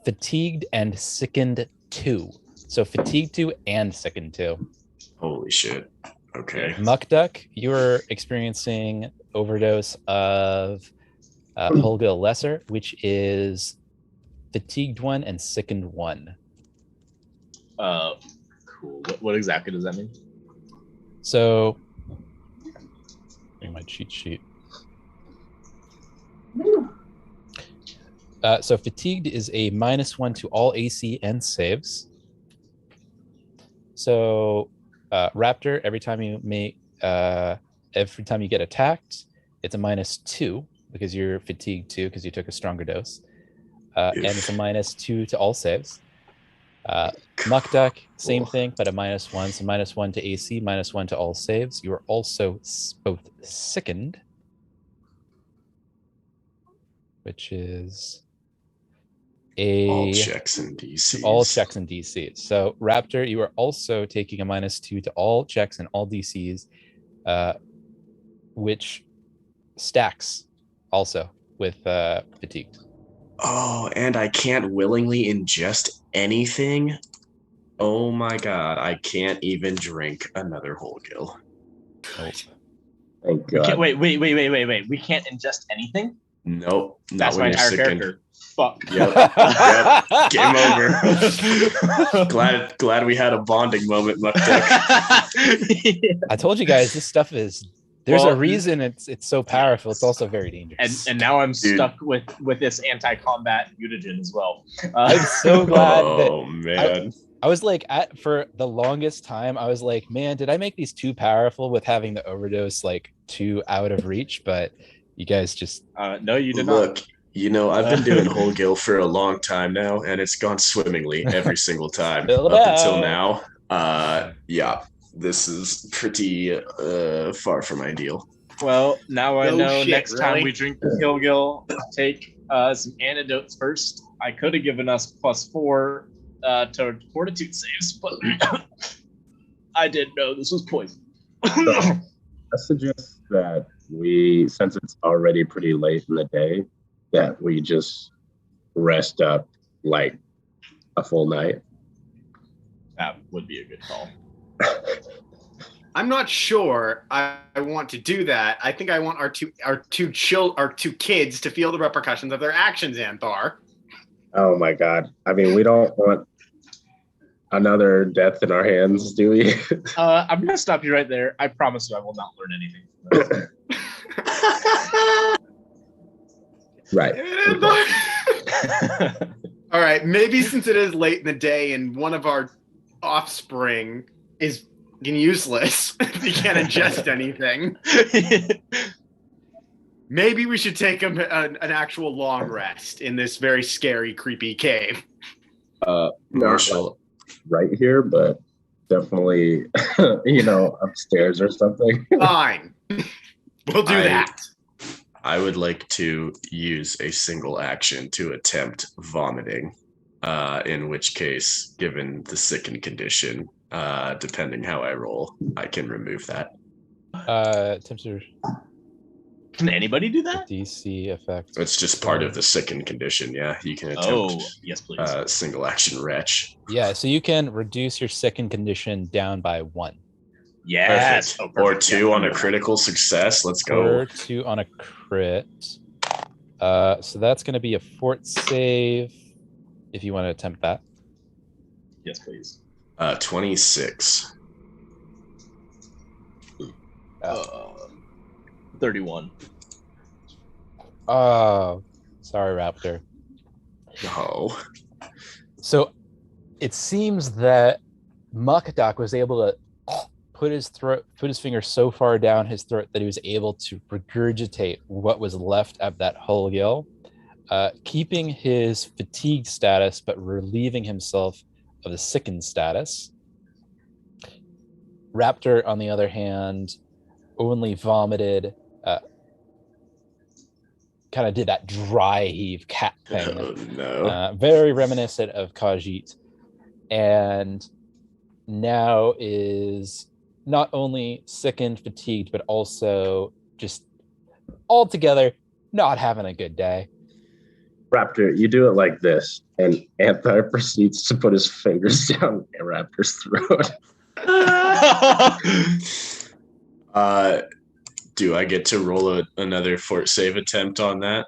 Fatigued and Sickened 2. So Fatigued 2 and Sickened 2. Holy shit. Okay. Muckduck, you are experiencing overdose of Tolgil Lesser, which is Fatigued 1 and Sickened 1. Cool. What exactly does that mean? So, bring my cheat sheet. So Fatigued is a -1 to all AC and saves. So Raptor, every time you get attacked, it's a -2 because you're fatigued 2 because you took a stronger dose. And it's a -2 to all saves. Muckduck, same thing, but a -1. So -1 to AC, -1 to all saves. You are also both sickened, which is all checks and DCs. All checks and DCs. So Raptor, you are also taking a -2 to all checks and all DCs, which stacks also with fatigued. Oh, and I can't willingly ingest anything. Oh my god, I can't even drink another whole gill. Nope. Thank God. Wait. We can't ingest anything? Nope. That's my entire character. Fuck. Yep. Game over. Glad we had a bonding moment, Muckduck. I told you guys this stuff is there's a reason it's so powerful. It's also very dangerous. And now I'm stuck with this anti-combat mutagen as well. I'm so glad that man. I was like, for the longest time, I was like, man, did I make these too powerful with having the overdose like too out of reach? But you guys just no, you did Look, not. you know, I've been doing whole gill for a long time now, and it's gone swimmingly every single time up until now. Yeah. This is pretty far from ideal. Well, now I No know shit, next time really? we drink the Kilgill, take some antidotes first. I could have given us +4 to fortitude saves, but I didn't know this was poison. I suggest that we, since it's already pretty late in the day, that we just rest up like a full night. That would be a good call. I'm not sure I want to do that. I think I want our two kids to feel the repercussions of their actions, Anthar. Oh my God. I mean, we don't want another death in our hands, do we? I'm going to stop you right there. I promise you I will not learn anything from this. Right. All right, maybe since it is late in the day and one of our offspring is useless, he can't ingest anything, maybe we should take him an actual long rest in this very scary, creepy cave. Marshall, Right here, but definitely, upstairs or something. Fine. We'll do that. I would like to use a single action to attempt vomiting, in which case, given the sickened condition, depending how I roll, I can remove that. Tempter Can anybody do that? DC effect. It's just part of the sickened condition. Yeah, you can attempt Yes, please. single action retch. Yeah, so you can reduce your second condition down by 1. Yes. Perfect. Or 2 on a critical success. Let's go. Or 2 on a crit. So that's going to be a fort save if you want to attempt that. Yes, please. 26. 31. Oh, sorry, Raptor. No. So it seems that Makadak was able to put his finger so far down his throat that he was able to regurgitate what was left of that whole gill, keeping his fatigue status but relieving himself of the sickened status. Raptor, on the other hand, only vomited, kind of did that dry heave cat thing. Oh, no. Very reminiscent of Khajiit, and now is not only sickened, fatigued, but also just altogether not having a good day. Raptor, you do it like this, and Anthar proceeds to put his fingers down Raptor's throat. Do I get to roll another fort save attempt on that?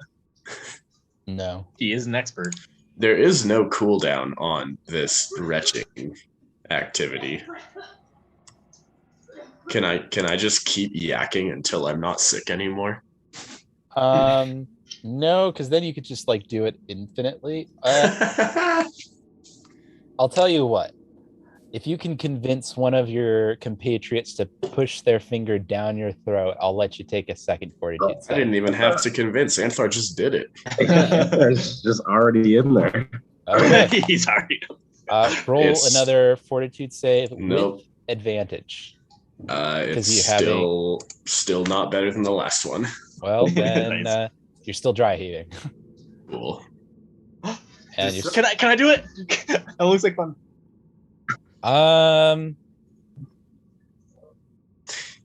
No. He is an expert. There is no cooldown on this retching activity. Can I just keep yakking until I'm not sick anymore? No, because then you could just like do it infinitely. I'll tell you what. If you can convince one of your compatriots to push their finger down your throat, I'll let you take a second fortitude I save. didn't even have to convince. Anthar just did it. Anthar's just already in there. Okay. He's already. Roll It's- another fortitude save Nope. with advantage. It's you have still not better than the last one. Well, then Nice. you're still dry heaving. Cool. And you're Can I do it? That looks like fun.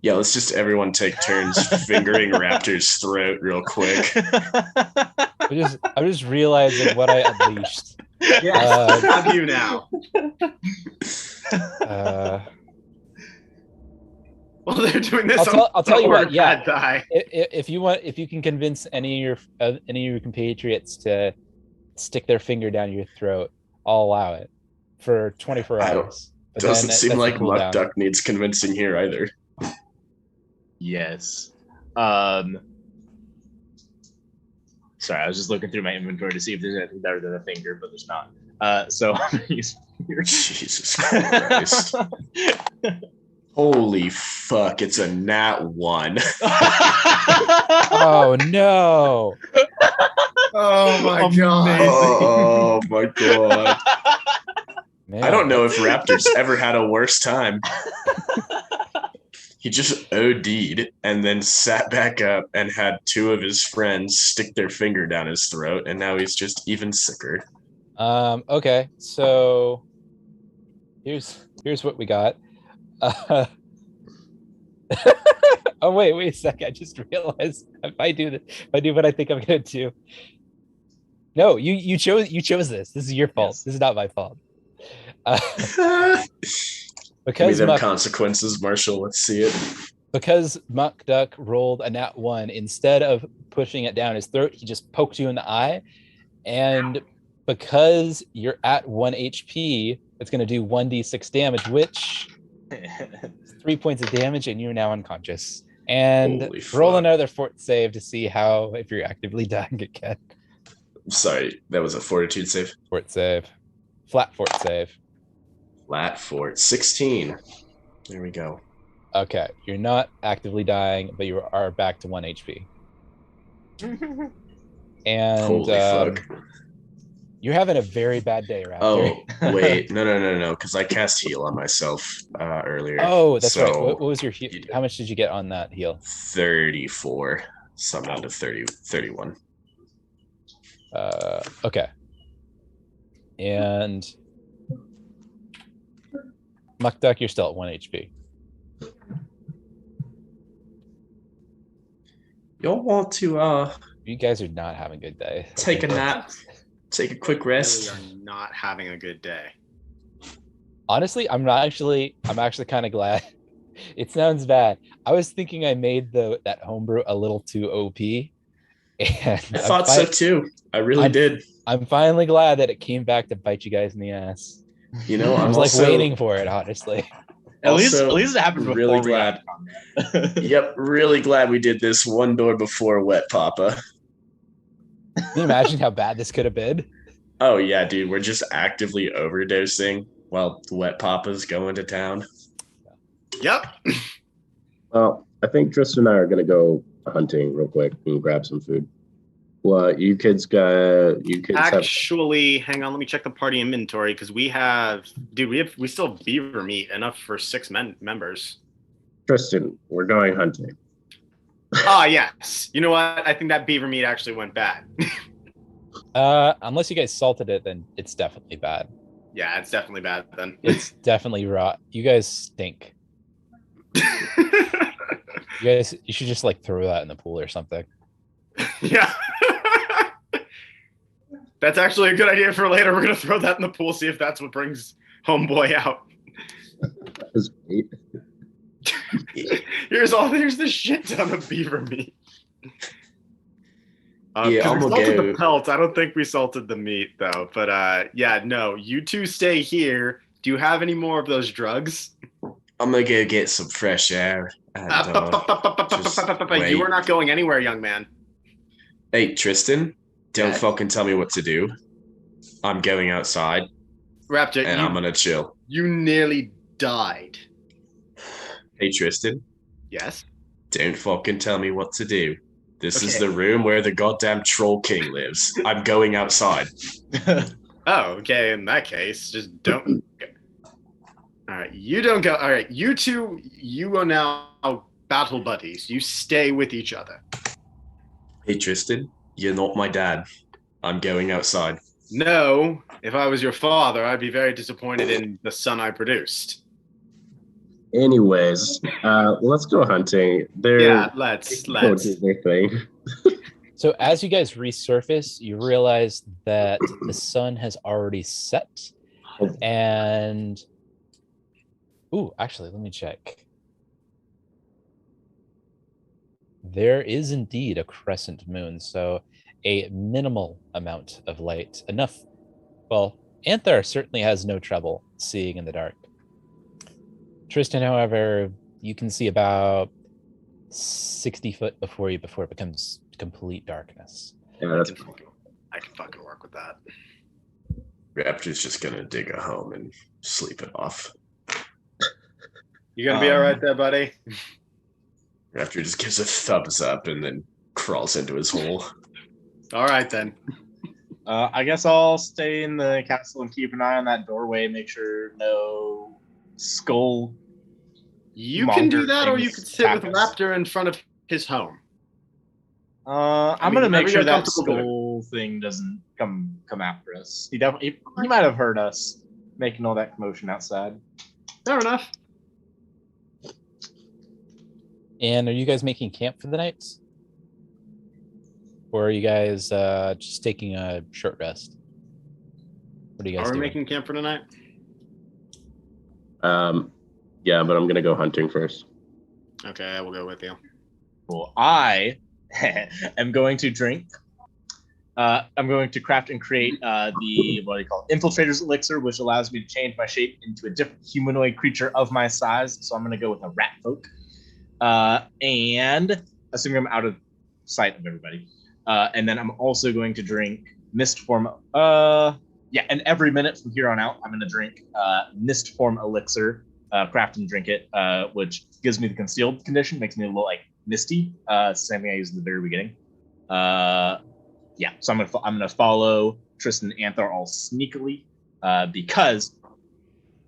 Yeah, let's just everyone take turns fingering Raptor's throat real quick. I'm just realizing what I unleashed. Yes, have you now. Well, they're doing this. I'll tell you what. Yeah, Bad guy. if you can convince any of your compatriots to stick their finger down your throat, I'll allow it for 24 I don't- hours. But then Doesn't seem that's the like Muck cooldown. Duck needs convincing here either. Yes. Sorry, I was just looking through my inventory to see if there's anything better than a finger, but there's not. So I'm gonna use finger. Jesus Christ. Holy fuck, it's a nat 1. Oh no! Oh my Amazing. god. Oh my god. Man, I don't know if Raptor's ever had a worse time. He just OD'd and then sat back up and had two of his friends stick their finger down his throat, and now he's just even sicker. Okay, so here's what we got. Oh wait a sec. I just realized if I do what I think I'm gonna do. No, you chose this. This is your fault. Yes. This is not my fault. Give me Because them consequences, Marshall. Let's see it. because Muck Duck rolled a nat 1, instead of pushing it down his throat, he just poked you in the eye. And because you're at 1 HP, it's going to do 1d6 damage, which is 3 points of damage, and you're now unconscious. And Holy roll fuck. another fort save to see if you're actively dying again. Sorry, that was a fortitude save. Fort save. Flat fort save. Flat fort. 16. There we go. Okay, you're not actively dying, but you are back to 1 HP. And Holy fuck. you're having a very bad day, Raptor. Oh, wait. No. Because I cast heal on myself earlier. Oh, that's right. So What was your heal? How much did you get on that heal? 34. So I'm down to 31. Okay. And Muck Duck, you're still at 1 HP. Y'all want to You guys are not having a good day. take a nap? Take a quick We rest? are not having a good day. Honestly, I'm actually kind of glad. It sounds bad. I was thinking I made that homebrew a little too OP. And I thought so too. I really did. I'm finally glad that it came back to bite you guys in the ass. You know, I I'm was like also waiting for it, honestly. At least also it happened before really we got glad. to combat. Yep, really glad we did this one door before Wet Papa. Can you imagine how bad this could have been? Oh yeah, dude, we're just actively overdosing while Wet Papa's going to town. Yep. Well, I think Tristan and I are going to go hunting real quick and grab some food. Well, you kids have Actually, hang on. Let me check the party inventory because we still have beaver meat enough for 6 members. Tristan. We're going hunting. Ah, yes. You know what? I think that beaver meat actually went bad. Unless you guys salted it, then it's definitely bad. Yeah, it's definitely bad then. It's definitely raw. You guys stink. You should just like throw that in the pool or something. Yeah. That's actually a good idea for later. We're gonna throw that in the pool, see if that's what brings homeboy out. Here's the shit ton of beaver meat. Yeah, I'm we gonna salted go. the pelts. I don't think we salted the meat though. But yeah, no. You two stay here. Do you have any more of those drugs? I'm gonna go get some fresh air. And, wait. You are not going anywhere, young man. Hey, Tristan, don't Yeah. fucking tell me what to do. I'm going outside Raptor, and I'm gonna chill. you nearly died. Hey, Tristan, Yes. don't fucking tell me what to do. This is Okay. the room where the goddamn Troll King lives. I'm going outside. Oh, okay. In that case, just don't. All right, you don't go. All right, you two, you are now battle buddies. You stay with each other. Hey, Tristan, you're not my dad. I'm going outside. No, if I was your father, I'd be very disappointed in the son I produced. Anyways, let's go hunting. Yeah, let's. Go do their thing. So as you guys resurface, you realize that the sun has already set. And actually, let me check. There is indeed a crescent moon, so a minimal amount of light. Enough. Well, Anthar certainly has no trouble seeing in the dark. Tristan, however, you can see about 60 foot before it becomes complete darkness. Yeah, that's I can fucking work with that. Raptor's just gonna dig a home and sleep it off. You gonna be all right there, buddy? Raptor just gives a thumbs up and then crawls into his hole. All right then. I guess I'll stay in the castle and keep an eye on that doorway, make sure no skull You can do Monger that, or you things could sit with happens. Raptor in front of his home. I'm mean, gonna make whatever sure you're that comfortable doing. skull thing doesn't come after us. He might have heard us making all that commotion outside. Fair enough. And are you guys making camp for the night? Or are you guys just taking a short rest? What are you guys Are we doing? making camp for tonight? Yeah, but I'm gonna go hunting first. Okay, I will go with you. Cool. I am going to drink. I'm going to craft and create the what do you call it? Infiltrator's elixir, which allows me to change my shape into a different humanoid creature of my size. So I'm going to go with a rat folk. And assuming I'm out of sight of everybody. And then I'm also going to drink mist form. And every minute from here on out, I'm going to drink mist form elixir, craft and drink it, which gives me the concealed condition, makes me a little like misty. Same thing I used at the very beginning. So I'm gonna follow Tristan and Anthar all sneakily because,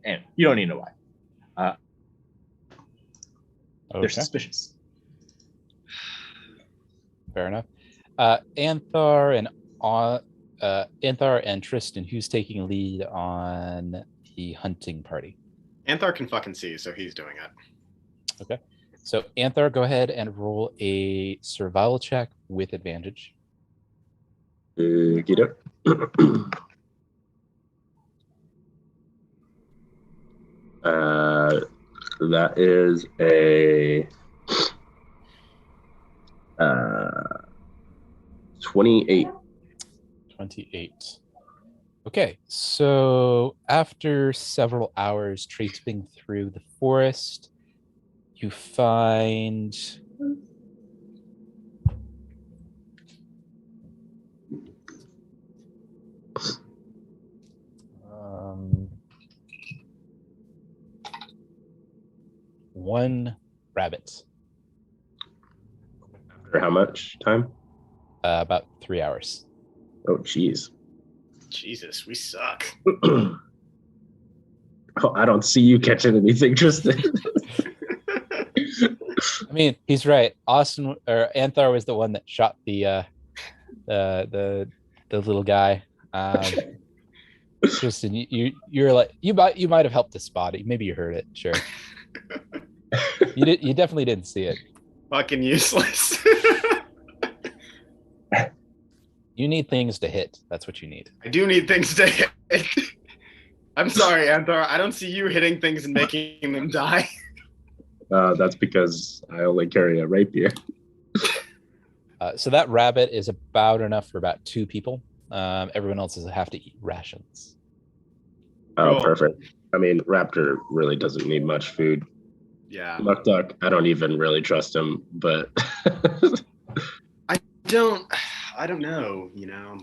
and you don't need to know why. They're suspicious. Fair enough. Anthar and Tristan, who's taking lead on the hunting party? Anthar can fucking see, so he's doing it. Okay. So Anthar, go ahead and roll a survival check with advantage. Get it. That is a 28. 28. Okay, so after several hours traipsing through the forest, you find one rabbit. After how much time? About 3 hours. Oh, jeez. Jesus, we suck. Oh, I don't see you catching anything, Tristan. I mean, he's right. Austin or Anthar was the one that shot the little guy. Tristan, you're like you might have helped to spot it. Maybe you heard it. Sure. You definitely didn't see it. Fucking useless. You need things to hit. That's what you need. I do need things to hit. I'm sorry, Anthar. I don't see you hitting things and making them die. That's because I only carry a rapier. So that rabbit is about enough for about 2 people. Everyone else will have to eat rations. Oh, Cool. perfect. I mean, Raptor really doesn't need much food. Yeah. Muck Duck, I don't even really trust him, but I don't know, you know.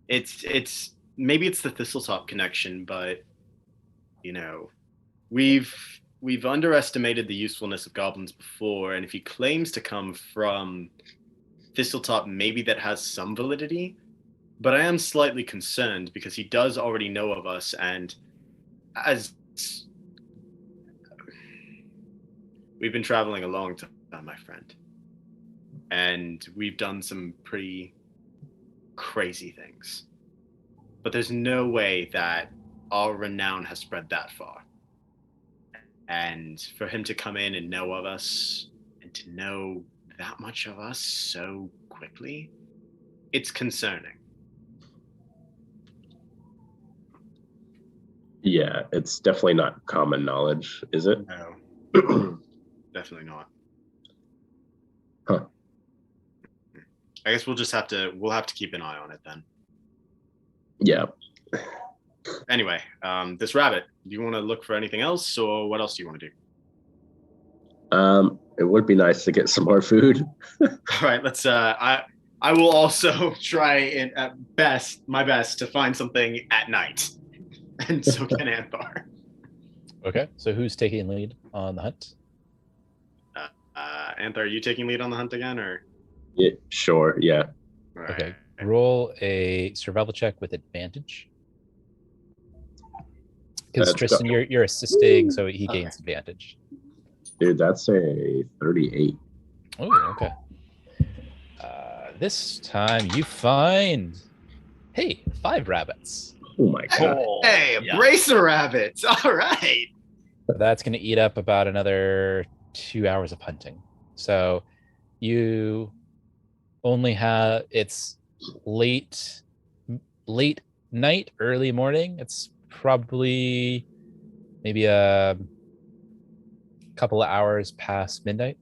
It's maybe it's the Thistletop connection, but you know, we've underestimated the usefulness of goblins before, and if he claims to come from Thistletop, maybe that has some validity. But I am slightly concerned because he does already know of us, and as we've been traveling a long time, my friend, and we've done some pretty crazy things. But there's no way that our renown has spread that far. And for him to come in and know of us and to know that much of us so quickly, it's concerning. yeah, it's definitely not common knowledge, is it? No, definitely not. Huh. I guess we'll have to keep an eye on it then. Yeah. Anyway, this rabbit, do you want to look for anything else, or what else do you want to do? It would be nice to get some more food. All right, let's I will also try my best to find something at night. And so can Anthar. Okay, so who's taking lead on the hunt? Anthar, are you taking lead on the hunt again, or? Yeah, sure, yeah. All right. Okay, roll a survival check with advantage. Because Let's Tristan, go. you're assisting, so he gains advantage. Dude, that's a 38. Oh, okay. This time you find, hey, 5 rabbits. Oh my god. Hey, a yeah. brace of rabbits. All right. That's going to eat up about another 2 hours of hunting. So you only have, it's late night, early morning. It's probably maybe a couple of hours past midnight.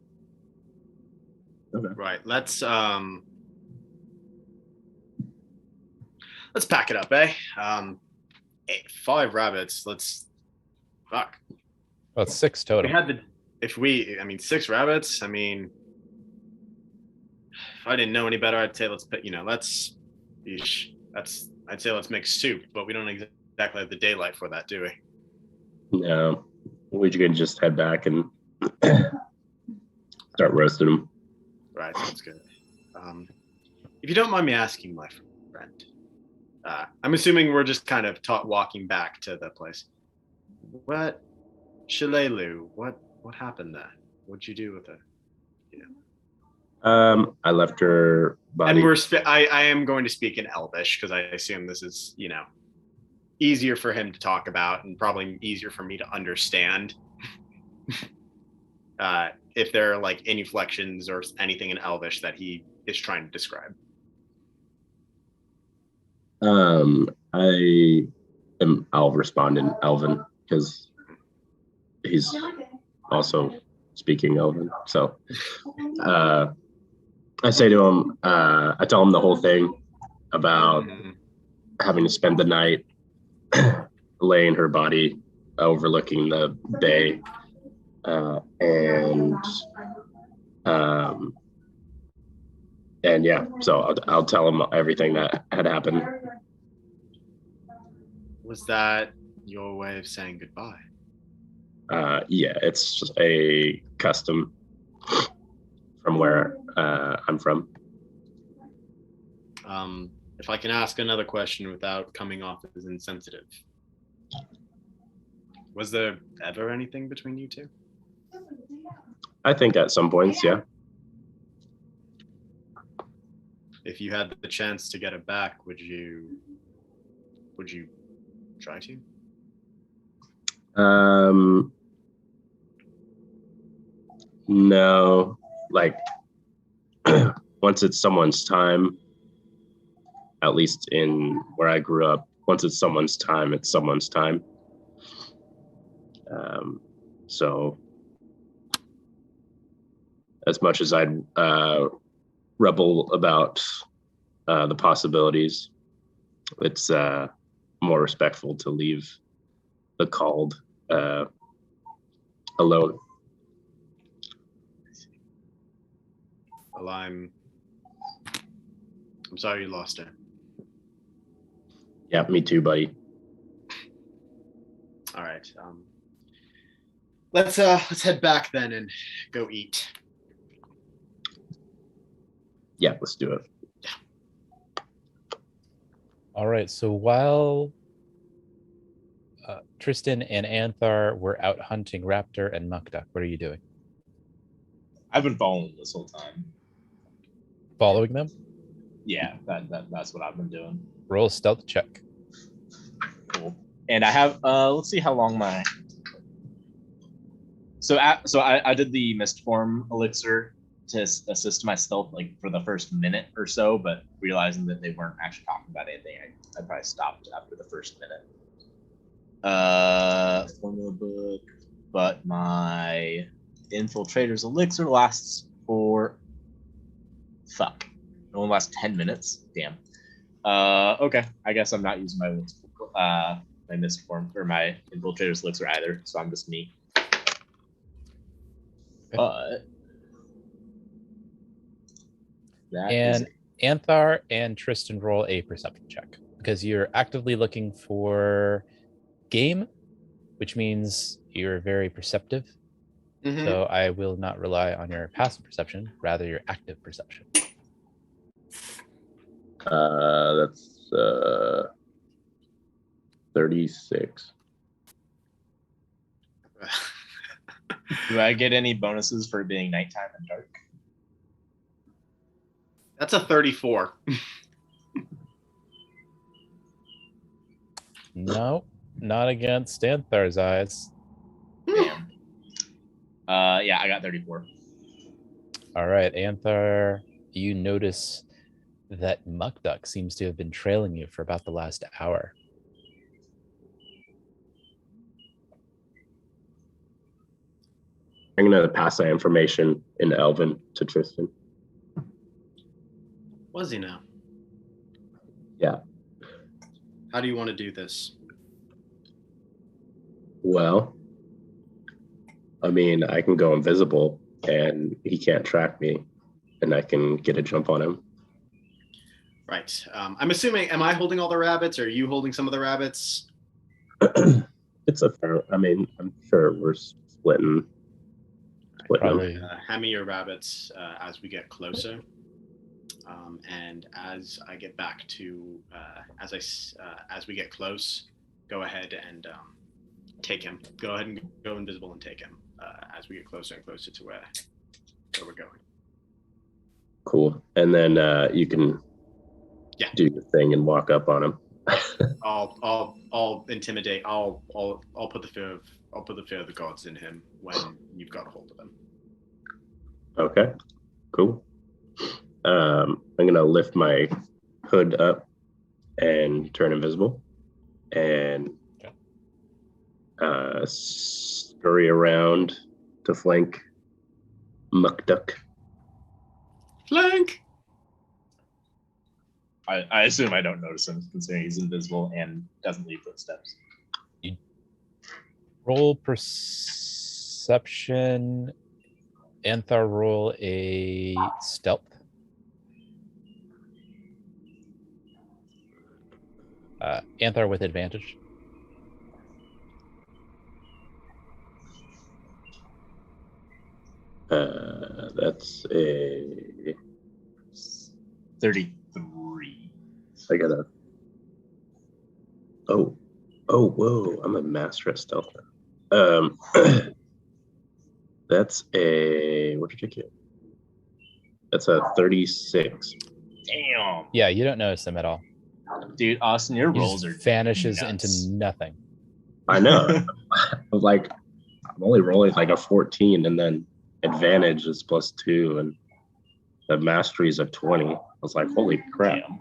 Right. Let's pack it up, eh? 5 rabbits. Let's fuck. Well, it's 6 We total. had the 6 rabbits. If I didn't know any better, I'd say let's put, I'd say let's make soup, but we don't exactly have the daylight for that, do we? No. We can just head back and start roasting them. Right, sounds good. If you don't mind me asking, my friend, I'm assuming we're just kind of walking back to the place. What, Shalelu? What happened there? What'd you do with her? I left her body. And I am going to speak in Elvish because I assume this is easier for him to talk about and probably easier for me to understand. If there are like inflections or anything in Elvish that he is trying to describe. I'll respond in Elven because he's also speaking Elven. So I say to him, I tell him the whole thing about having to spend the night laying her body overlooking the bay. And yeah, so I'll tell him everything that had happened. Was that your way of saying goodbye? Yeah, it's just a custom from where I'm from. If I can ask another question without coming off as insensitive, was there ever anything between you two? I think at some points, yeah. If you had the chance to get it back, would you try to? No, like once it's someone's time, at least in where I grew up, once it's someone's time, it's someone's time. So as much as I'd rebel about the possibilities, it's more respectful to leave the called alone. Well, I'm sorry you lost her. Yeah, me too, buddy. All right. Let's head back then and go eat. Yeah, let's do it. All right. So while Tristan and Anthar were out hunting Raptor and Mukdak, what are you doing? I've been following this whole time. Following them? Yeah, that's what I've been doing. Roll a stealth check. Cool. And I have let's see how long my I did the mist form elixir to assist my stealth like for the first minute or so, but realizing that they weren't actually talking about anything, I probably stopped after the first minute. Formula book, but my infiltrator's elixir lasts for it only lasts 10 minutes. Damn. Okay, I guess I'm not using my mist form or my infiltrator's elixir either, so I'm just me. But and Anthar and Tristan roll a perception check because you're actively looking for game, which means you're very perceptive. Mm-hmm. So I will not rely on your passive perception, rather your active perception. That's 36. Do I get any bonuses for being nighttime and dark? That's a 34. No, not against Stanthar's eyes. Damn. Yeah, I got 34. All right, Anthar, you notice that Muckduck seems to have been trailing you for about the last hour. I'm gonna pass that information in Elven to Tristan. What does he know? Yeah. How do you want to do this? Well, I mean, I can go invisible and he can't track me, and I can get a jump on him. Right. I'm assuming, am I holding all the rabbits, or are you holding some of the rabbits? It's a fair. I mean, I'm sure we're splitting. Probably. Hand me your rabbits as we get closer. And as I get back to, as we get close, go ahead and take him. Go ahead and go invisible and take him as we get closer and closer to where we're going. Cool. And then you can do your thing and walk up on him. I'll intimidate. I'll put the fear of the gods in him when you've got a hold of him. Okay. Cool. I'm gonna lift my hood up and turn invisible, and scurry around to flank Muckduck. Flank. I assume I don't notice him, considering he's invisible and doesn't leave footsteps. Roll perception. Anthar, roll a stealth. Anthar with advantage. That's a 33. I gotta. Oh, whoa! I'm a master at stealth now. That's a what did you get? That's a 36. Damn. Yeah, you don't notice them at all. Dude, Austin, your He rolls just are vanishes nuts. into nothing. I know. I'm only rolling like a 14, and then advantage is +2, and the mastery is a 20. I was like, holy crap! Damn.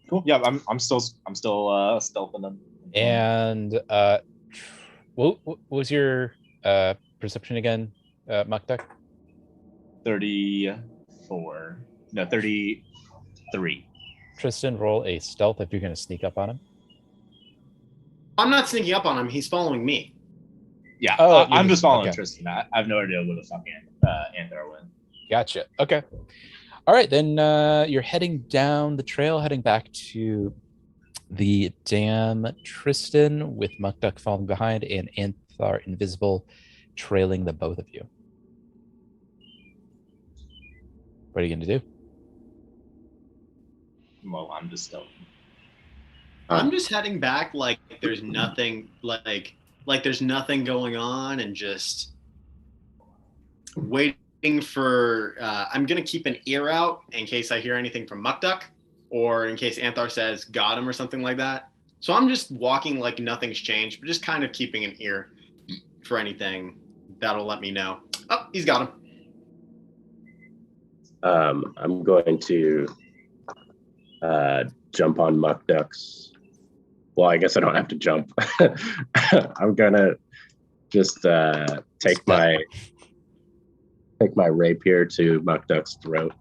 Cool. Yeah, I'm still stealthing them. And what was your perception again, Muckduck? 34. No, 33. Tristan, roll a stealth if you're going to sneak up on him. I'm not sneaking up on him. He's following me. Yeah, Oh, I'm just following okay. Tristan. I have no idea what the fuck Anthar went. Gotcha. Okay. All right, then you're heading down the trail, heading back to the dam. Tristan with Muckduck falling behind and Anthar invisible trailing the both of you. What are you going to do? Well, I'm just stealthing. I'm just heading back like there's nothing like there's nothing going on, and just waiting for I'm gonna keep an ear out in case I hear anything from Muckduck, or in case Anthar says got him or something like that. So I'm just walking like nothing's changed, but just kind of keeping an ear for anything that'll let me know. Oh, he's got him. I'm going to jump on Muckduck's. Well, I guess I don't have to jump. I'm gonna just take my rapier to Muckduck's throat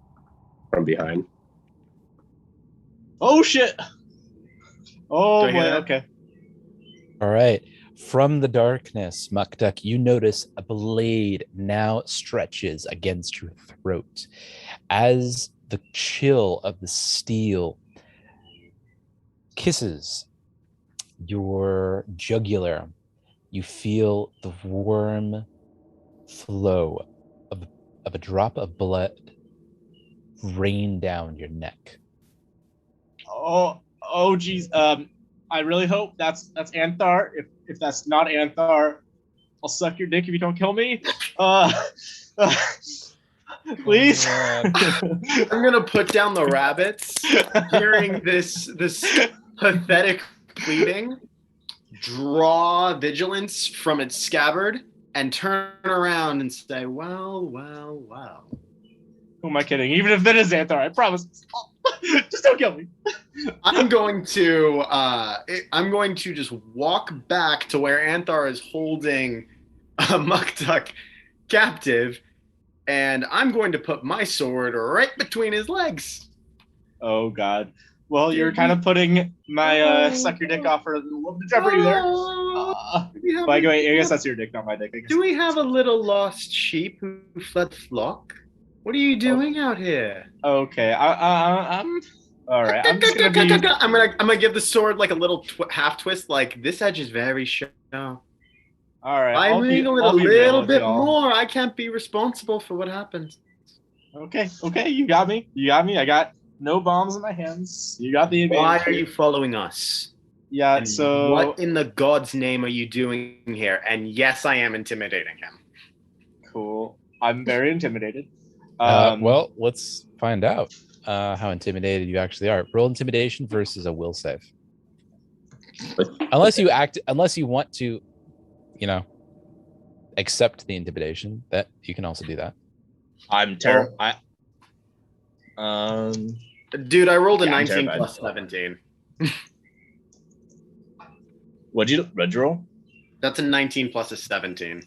from behind. Oh shit! Oh Do I hear boy. that? Okay. All right. From the darkness, Muckduck, you notice a blade now stretches against your throat. As the chill of the steel kisses your jugular, you feel the warm flow of a drop of blood rain down your neck. Oh geez. I really hope that's Anthar. If that's not Anthar, I'll suck your dick if you don't kill me. Please. I'm gonna put down the rabbits. Hearing this pathetic pleading, draw vigilance from its scabbard and turn around and say, "Well, well, well." Who am I kidding? Even if that is Xanthar, I promise. Just don't kill me. I'm going to just walk back to where Anthar is holding Muktuk captive, and I'm going to put my sword right between his legs. Oh God. Well, you're kind of putting my suck your dick off for a little bit of jeopardy there. By the way, I guess that's your dick, not my dick. I guess. Do we have a little lost sheep who fled flock? What are you doing out here? Okay, I'm all right. I'm just gonna be. I'm gonna give the sword like a little half twist. Like, this edge is very sharp. All right. I'm doing a I'll be real little with bit y'all. more. I can't be responsible for what happens. Okay, you got me. I got no bombs in my hands. You got the advantage. Why are you following us? Yeah. And So what in the God's name are you doing here? And yes, I am intimidating him. cool. I'm very intimidated. Well, let's find out how intimidated you actually are. Roll intimidation versus a will save. Unless you want to, accept the intimidation, that you can also do that. I'm terrible. Dude, I rolled a Yeah, I'm 19 terrified. plus 17. What'd you roll? That's a 19 plus a 17.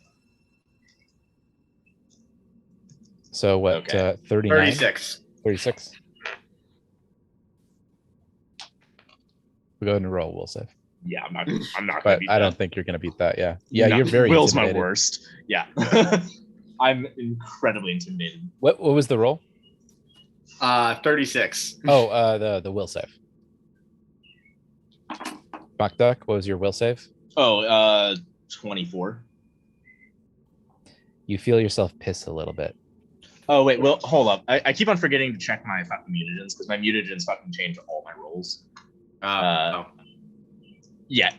So what? Okay. 39? 36. 36. We'll go ahead and roll. Will save. Yeah, I'm not gonna But beat I that. don't think you're gonna beat that. Yeah. Yeah, No, you're very Will's my intimidated. worst. Yeah. I'm incredibly intimidated. What was the roll? 36. Oh, the will save. Muktuk, what was your will save? Oh, 24. You feel yourself piss a little bit. Oh wait, well, hold up. I keep on forgetting to check my fucking mutagens because my mutagens fucking change all my rolls. Yeah,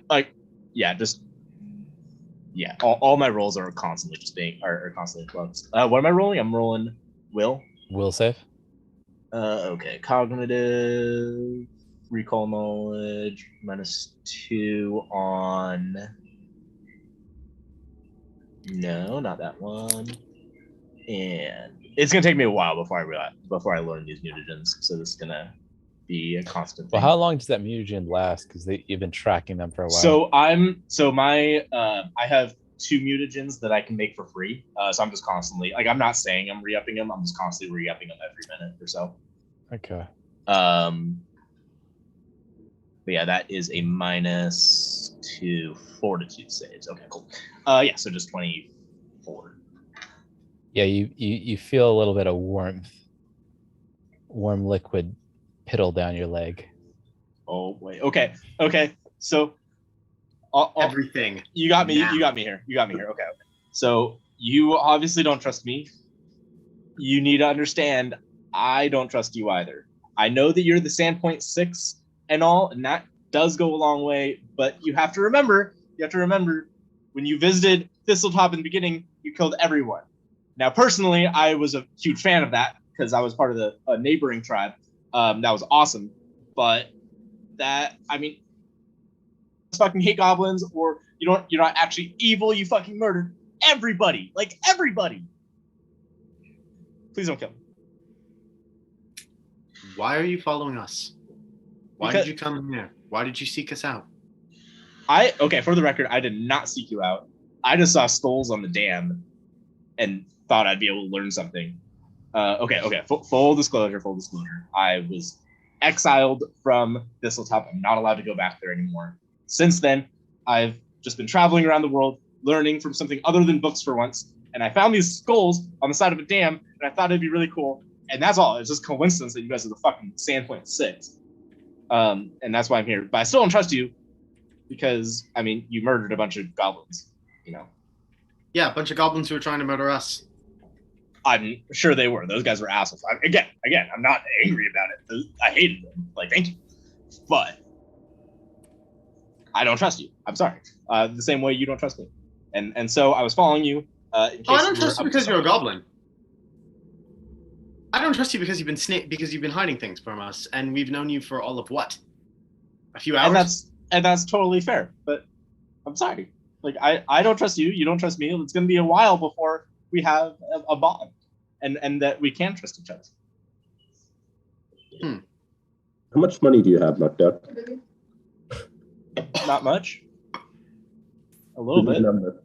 all my rolls are constantly are constantly in flux. What am I rolling? I'm rolling will. Will save. Okay, cognitive, recall knowledge, -2 on. No, not that one. And it's gonna take me a while before I learn these mutagens. So this is gonna be a constant Well, thing. how long does that mutagen last? Because you've been tracking them for a while. So I have 2 mutagens that I can make for free. So I'm just constantly I'm not saying I'm re-upping them. I'm just constantly re-upping them every minute or so. Okay. But yeah, that is a -2 fortitude saves. Okay, cool. Yeah, so just 24. Yeah, you feel a little bit of warm liquid piddle down your leg. Oh wait. Okay. So Everything. you got me. Now. You got me here. Okay. So you obviously don't trust me. You need to understand, I don't trust you either. I know that you're the Sandpoint 6 and all, and that does go a long way. But you have to remember, when you visited Thistletop in the beginning, you killed everyone. Now, personally, I was a huge fan of that because I was part of the neighboring tribe. That was awesome. But fucking hate goblins, or you're not actually evil. You fucking murdered everybody, everybody. Please don't kill me. Why are you following us? Why did you come here? Why did you seek us out? For the record, I did not seek you out. I just saw skulls on the dam and thought I'd be able to learn something. Full disclosure. I was exiled from Thistletop. I'm not allowed to go back there anymore. Since then, I've just been traveling around the world, learning from something other than books for once. And I found these skulls on the side of a dam, and I thought it'd be really cool. And that's all. It's just coincidence that you guys are the fucking Sandpoint 6. And that's why I'm here. But I still don't trust you because, you murdered a bunch of goblins, Yeah, a bunch of goblins who were trying to murder us. I'm sure they were. Those guys were assholes. Again, I'm not angry about it. I hated them. Thank you. But I don't trust you. I'm sorry. The same way you don't trust me. And so I was following you. In case Oh, I don't you trust were you up to because you're a something. goblin. I don't trust you because you've been hiding things from us, and we've known you for all of what? A few hours? And that's totally fair. But I'm sorry. Like I don't trust you. You don't trust me. It's going to be a while before we have a bond, and that we can trust each other. How much money do you have, MuckDuck? Not much. A little bit. Number.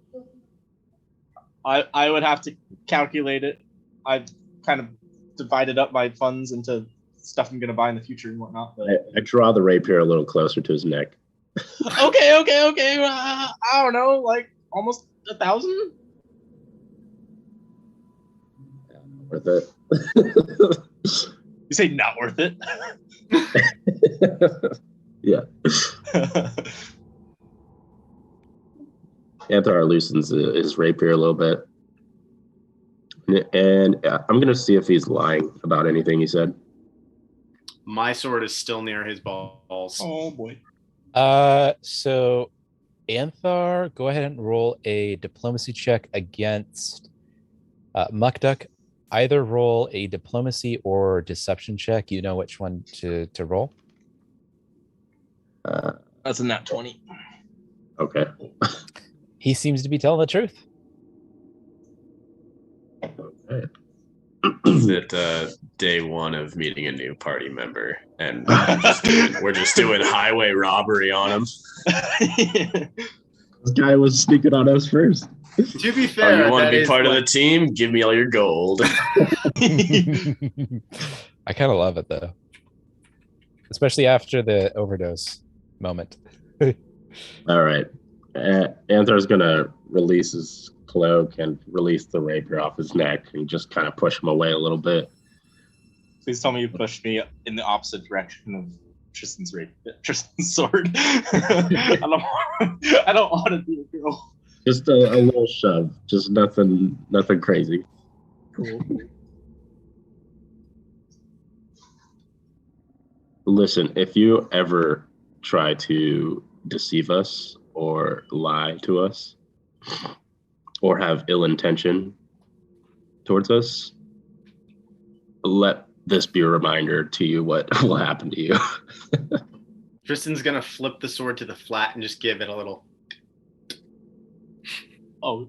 I would have to calculate it. I've kind of divided up my funds into stuff I'm going to buy in the future and whatnot. But I draw the rapier a little closer to his neck. okay. I don't know, like almost 1,000. Worth it. You say not worth it? Yeah. Anthar loosens his rapier a little bit. And I'm going to see if he's lying about anything he said. My sword is still near his balls. Oh boy. So Anthar, go ahead and roll a diplomacy check against Muckduck. Either roll a diplomacy or deception check. You know which one to roll. That's a nat 20. Okay. He seems to be telling the truth. Okay. Is it day one of meeting a new party member, and we're just doing highway robbery on him? This guy was sneaking on us first. To be Oh, fair, you want to that be is part of what- the team? Give me all your gold. I kind of love it though, especially after the overdose moment. All right. Anthar's going to release his cloak and release the rapier off his neck and just kind of push him away a little bit. Please tell me you pushed me in the opposite direction of Tristan's sword. I don't want to be a girl. Just a little shove. Just nothing crazy. Cool. Listen, if you ever try to deceive us or lie to us or have ill intention towards us, let this be a reminder to you what will happen to you. Tristan's gonna flip the sword to the flat and just give it a little. Oh.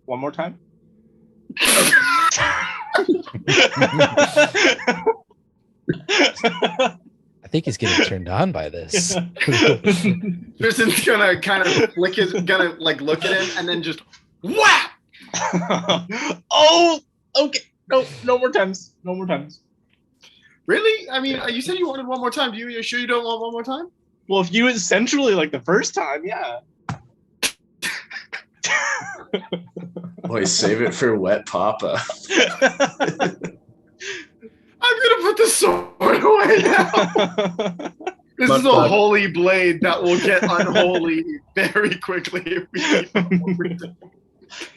One more time? I think he's getting turned on by this. Tristan's gonna kind of look at him and then just whap. Oh, okay. No more times. No more times. Really? I mean, you said you wanted one more time. You sure you don't want one more time? Well, if you essentially like the first time, yeah. Boy, save it for wet papa. I'm gonna put the sword away now. This is a holy blade that will get unholy very quickly if we keep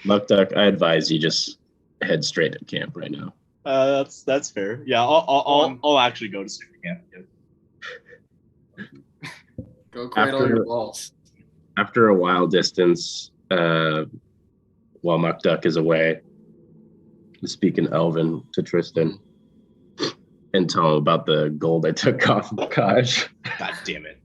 MuckDuck, I advise you just head straight to camp right now. That's fair. Yeah, I'll actually go to super camp. Go cradle your balls. After a while distance, while MuckDuck is away, speak in Elven to Tristan and tell him about the gold I took off of Kaj. God damn it.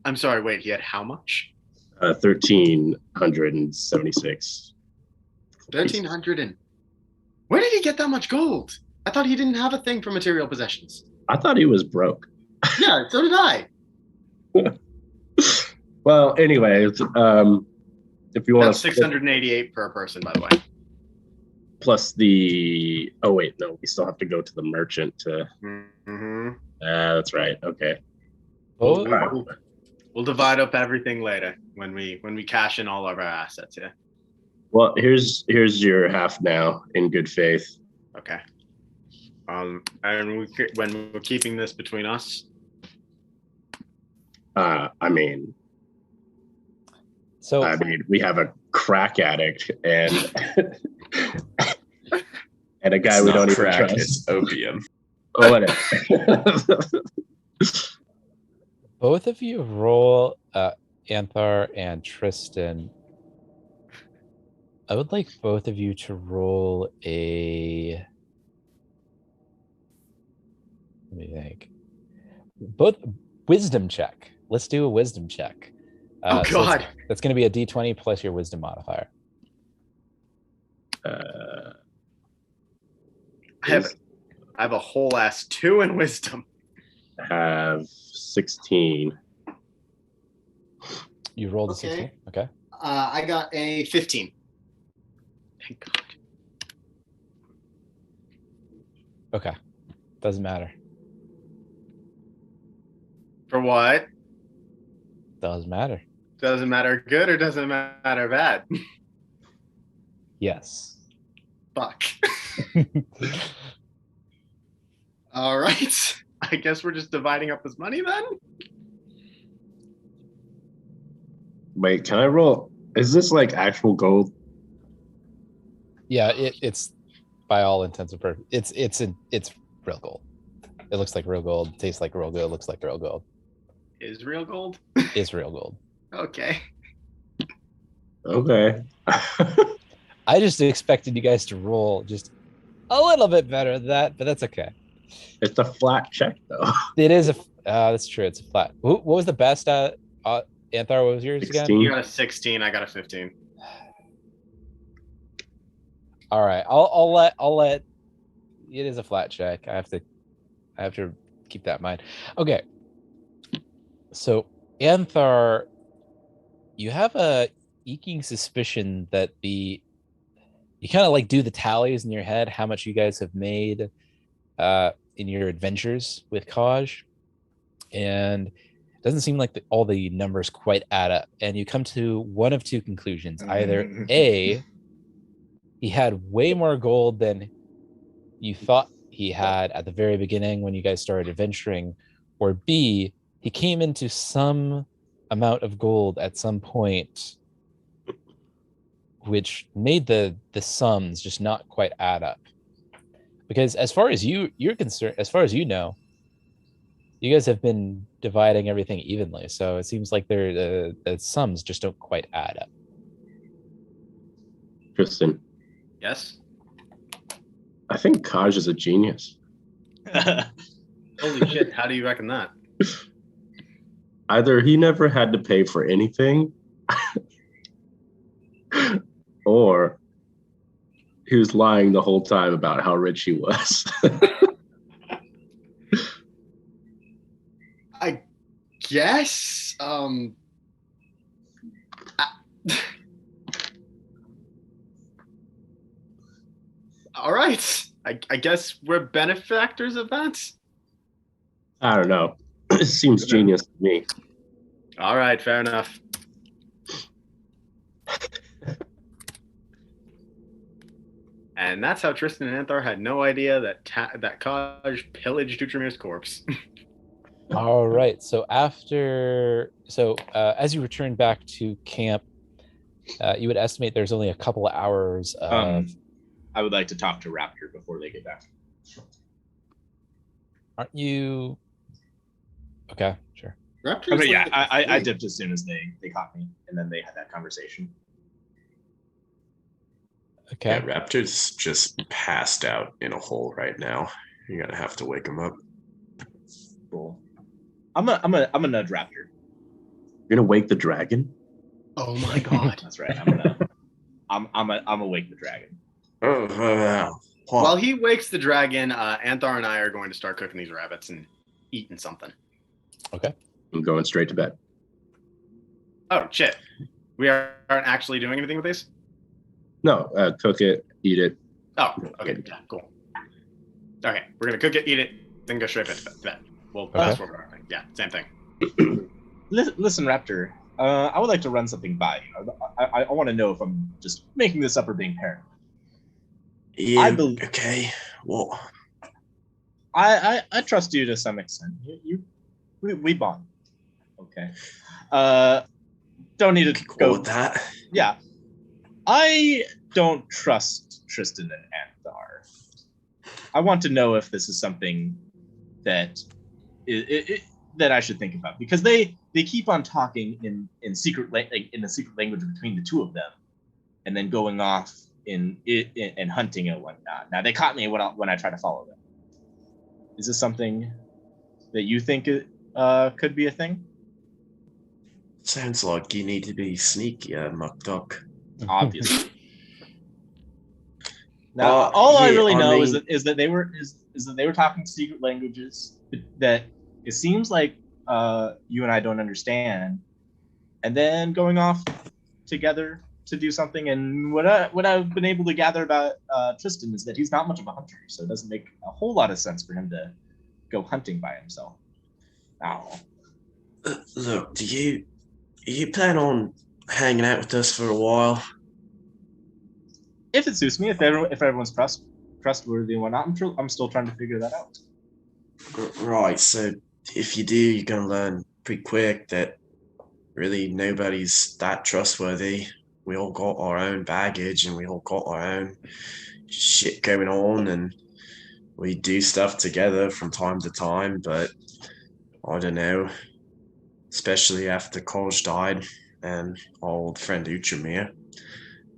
I'm sorry, wait, he had how much? 1,376. 1,300 and... Where did he get that much gold? I thought he didn't have a thing for material possessions. I thought he was broke. Yeah, so did I. Well, anyways, if you want That's to... 688 per person, by the way. Plus the... Oh, wait, no. We still have to go to the merchant to... Mm-hmm. That's right. Okay. Oh, We'll divide up everything later when we cash in all of our assets, yeah? Well, here's your half now, in good faith. Okay. And when we're keeping this between us? I mean, so we have a crack addict and and a guy It's we not don't crack, even trust. it's opium. Oh, whatever. both of you roll, Anthar and Tristan. I would like both of you to roll a. Let me think. Both wisdom check. Let's do a wisdom check. Oh God! That's going to be a D20 plus your wisdom modifier. Uh, I have a whole ass 2 in wisdom. have 16. You rolled a Okay. 16. Okay. I got a 15. Thank God. Okay. Doesn't matter. For what? Doesn't matter. Doesn't matter good or doesn't matter bad? Yes. Fuck. All right. I guess we're just dividing up this money then? Wait, can I roll? Is this like actual gold? Yeah, it's by all intents and purposes. It's real gold. It looks like real gold, tastes like real gold, looks like real gold. Is real gold? It's real gold. Okay. Okay. I just expected you guys to roll just a little bit better than that, but that's okay. It's a flat check though. It is a. That's true. It's a flat. What was the best? Anthar, what was yours 16. You got a 16, I got a 15. again? All right. I'll let. It is a flat check. I have to keep that in mind. Okay. So Anthar, you have a eking suspicion that you kind of like do the tallies in your head, how much you guys have made in your adventures with Kaj, and it doesn't seem like all the numbers quite add up. And you come to one of two conclusions: either A, he had way more gold than you thought he had at the very beginning when you guys started adventuring, or B, he came into some amount of gold at some point, which made the sums just not quite add up. Because as far as you're concerned, as far as you know, you guys have been dividing everything evenly, so it seems like the sums just don't quite add up. Tristan, Yes? I think Kaj is a genius. Holy shit, how do you reckon that? Either he never had to pay for anything, or he was lying the whole time about how rich he was. I guess. All right. I guess we're benefactors of that. I don't know. It seems genius to me. All right, fair enough. And that's how Tristan and Anthar had no idea that that Kaj pillaged Dutramir's corpse. All right. So as you return back to camp, you would estimate there's only a couple of hours of. I would like to talk to Raptor before they get back. Aren't you? Okay, sure. Raptor's I mean, yeah, like I dipped as soon as they caught me, and then they had that conversation. Okay. Yeah, Raptor's just passed out in a hole right now. You're gonna have to wake him up. Cool. I'm a nudge Raptor. You're gonna wake the dragon? Oh my god. That's right. I'm a wake the dragon. While he wakes the dragon, Anthar and I are going to start cooking these rabbits and eating something. Okay. I'm going straight to bed. Oh shit. We aren't actually doing anything with these? No, cook it, eat it. Oh, okay, yeah, cool. Okay, we're gonna cook it, eat it, then go straight to bed. Well, that's what we're doing. Yeah, same thing. Listen, Raptor. I would like to run something by you. I want to know if I'm just making this up or being paranoid. Yeah, okay. Well, I trust you to some extent. We bond. Okay. Don't need to go go with that. Yeah. I don't trust Tristan and Anthar. I want to know if this is something that that I should think about, because they keep on talking in the secret language between the two of them, and then going off in hunting and whatnot. Now they caught me when I try to follow them. Is this something that you think could be a thing? Sounds like you need to be sneaky, Muckduck. Obviously. Now, all I really know is that they were talking secret languages that it seems like you and I don't understand, and then going off together to do something. And what I've been able to gather about Tristan is that he's not much of a hunter, so it doesn't make a whole lot of sense for him to go hunting by himself. Now, look, do you plan on hanging out with us for a while? if it suits me, if everyone's trustworthy and whatnot, I'm still trying to figure that out. Right, so if you do, you're going to learn pretty quick that really nobody's that trustworthy. We all got our own baggage and we all got our own shit going on, and we do stuff together from time to time, but I don't know, especially after Kolj died and our old friend Utramir,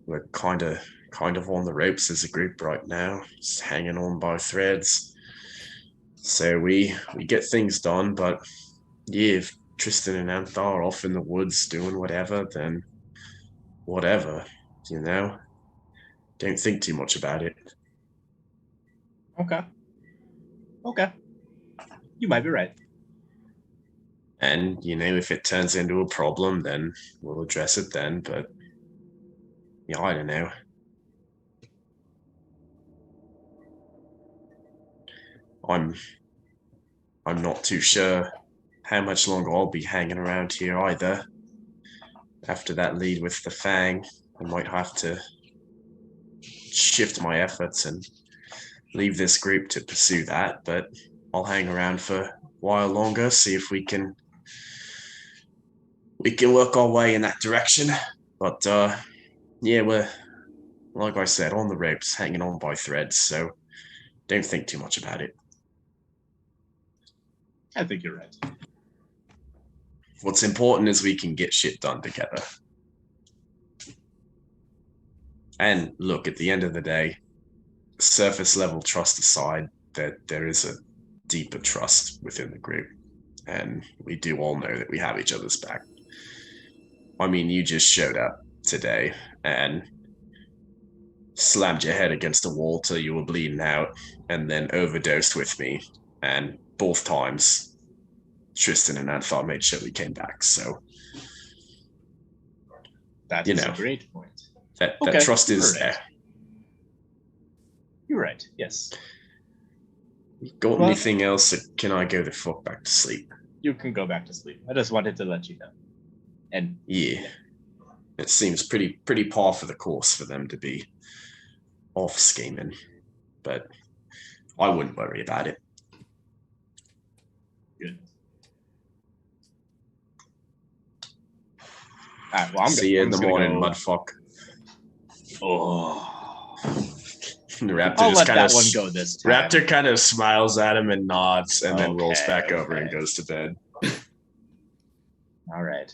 we're kind of on the ropes as a group right now, just hanging on by threads. So we get things done, but yeah, if Tristan and Antha are off in the woods doing whatever, then whatever, you know? Don't think too much about it. Okay. You might be right. And, if it turns into a problem, then we'll address it then, but yeah, I don't know. I'm not too sure how much longer I'll be hanging around here either. After that lead with the Fang, I might have to shift my efforts and leave this group to pursue that, but I'll hang around for a while longer, see if we can work our way in that direction. But yeah, we're, like I said, on the ropes, hanging on by threads, so don't think too much about it. I think you're right. What's important is we can get shit done together. And look, at the end of the day, surface level trust aside, there is a deeper trust within the group. And we do all know that we have each other's back. I mean, you just showed up today and slammed your head against a wall till you were bleeding out, and then overdosed with me. And both times, Tristan and Antha made sure we came back. So that is a great point. That trust is there. You're right. Yes. Got anything else? Or can I go the fuck back to sleep? You can go back to sleep. I just wanted to let you know. And yeah, it seems pretty par for the course for them to be off scheming, but I wouldn't worry about it. Good. All right, well, see you in the morning, mudfuck. Oh. The Raptor I'll just let that one go this time. Raptor kind of smiles at him and nods, and then rolls back over and goes to bed. All right.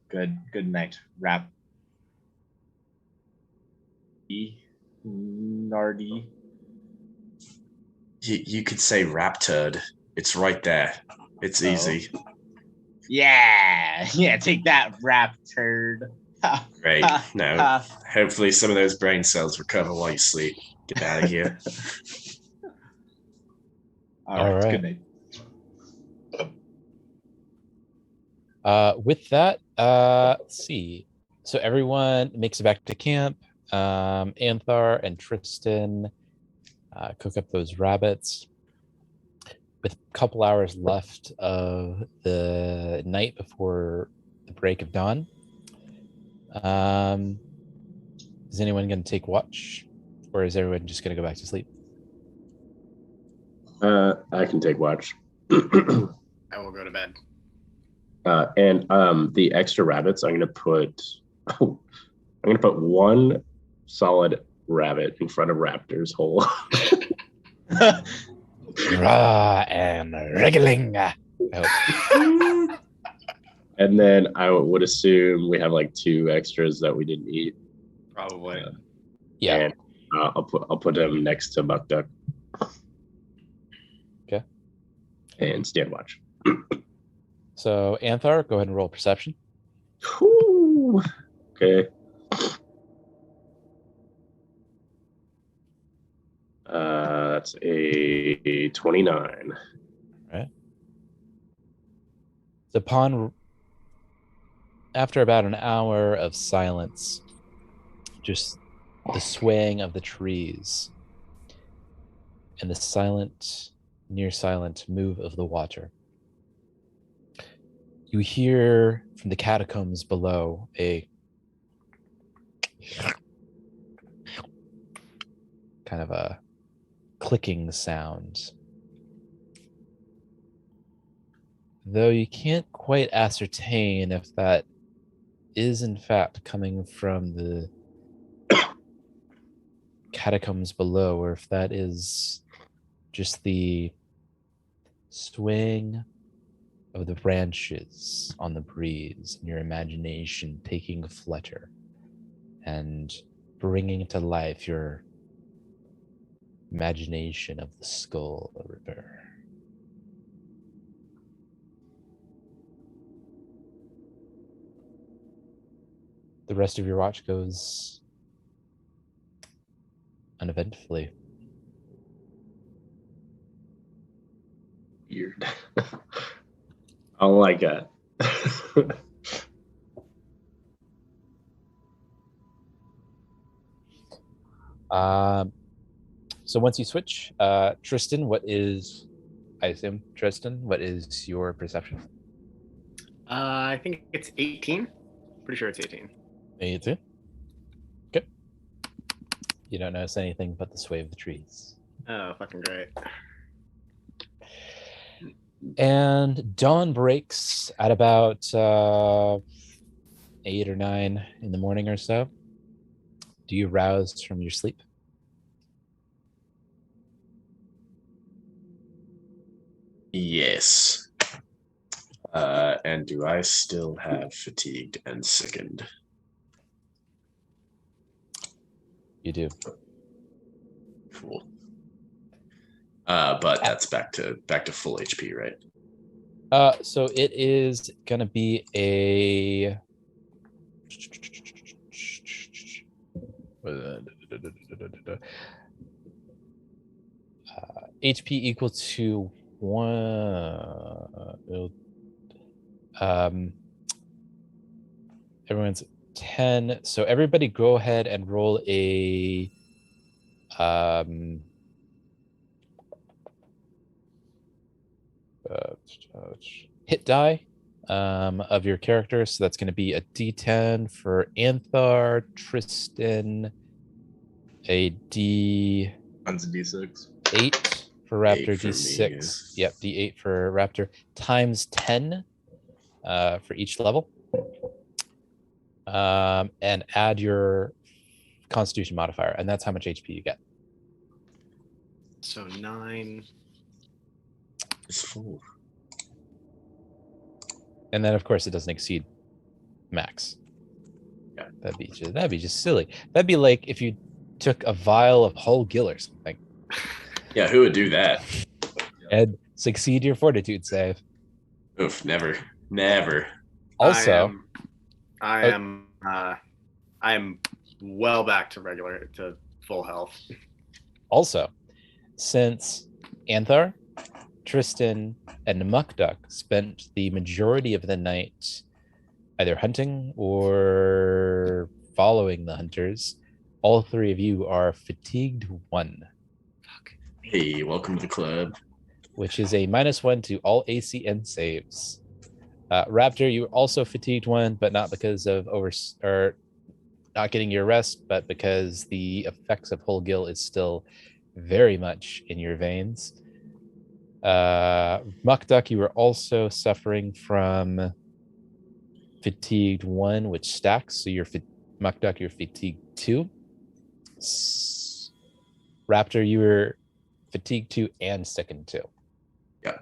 Good night, Rap. Nardy. You could say Rapturd. It's right there. It's easy. Yeah, take that, Rapturd. Great. Now, hopefully some of those brain cells recover while you sleep. Get out of here. All right. Good night. With that, let's see. So everyone makes it back to camp. Anthar and Tristan cook up those rabbits. With a couple hours left of the night before the break of dawn, is anyone going to take watch, or is everyone just going to go back to sleep? I can take watch. I will go to bed. And the extra rabbits, I'm gonna put one solid rabbit in front of Raptor's hole. Raw and wriggling. I hope. And then I would assume we have like 2 extras that we didn't eat. Probably. Yeah. And I'll put them next to Muck Duck. Okay. And stand watch. So Anthar, go ahead and roll perception. Whew. Okay. That's a 29. Right. So after about an hour of silence, just the swaying of the trees and the near silent move of the water, you hear from the catacombs below a kind of a clicking sound. Though you can't quite ascertain if that is in fact coming from the catacombs below or if that is just the swaying of the branches on the breeze and your imagination taking flutter and bringing to life your imagination of the Skull River. The rest of your watch goes uneventfully. Weird. I don't like that. So once you switch, Tristan, what is your perception? I think it's 18. Pretty sure it's 18. 18. Okay. You don't notice anything but the sway of the trees. Oh, fucking great. And dawn breaks at about 8 or 9 in the morning or so. Do you rouse from your sleep? Yes. And do I still have fatigued and sickened? You do. Cool. But that's back to full HP, right? So it is gonna be a HP equal to 1. Everyone's 10. So everybody go ahead and roll a hit die of your character. So that's going to be a D10 for Anthar, Tristan, a D8 One's a D6. for Raptor, 8 for me, D6. yeah. Yep, D8 for Raptor, times 10 for each level. And add your Constitution modifier, and that's how much HP you get. So 9. It's full. And then, of course, it doesn't exceed max. Yeah. That'd be just silly. That'd be like if you took a vial of whole gill or something. Yeah, who would do that? And succeed your fortitude save. Oof, never. Never. Also, I am well back to full health. Also, since Anthar, Tristan, and Mukduk spent the majority of the night either hunting or following the hunters, all 3 of you are fatigued 1. Hey, welcome to the club. Which is a -1 to all ACN saves. Raptor, you are also fatigued 1, but not because of not getting your rest, but because the effects of whole gill is still very much in your veins. Mukduk, you are also suffering from fatigued 1, which stacks. So Mukduk, you're fatigued 2. Raptor, you were fatigued 2 and sickened 2. Yeah.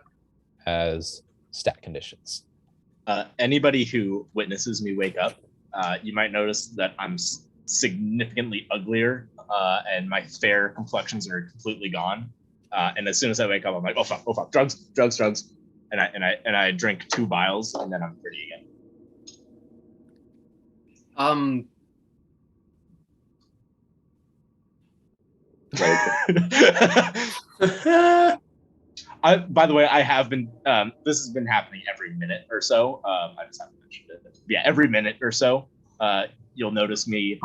As stat conditions. Anybody who witnesses me wake up, you might notice that I'm significantly uglier, and my fair complexions are completely gone. And as soon as I wake up, I'm like, oh fuck, drugs, and I drink 2 vials, and then I'm pretty again. By the way, I have been. This has been happening every minute or so. I just haven't mentioned it. Yeah, every minute or so, you'll notice me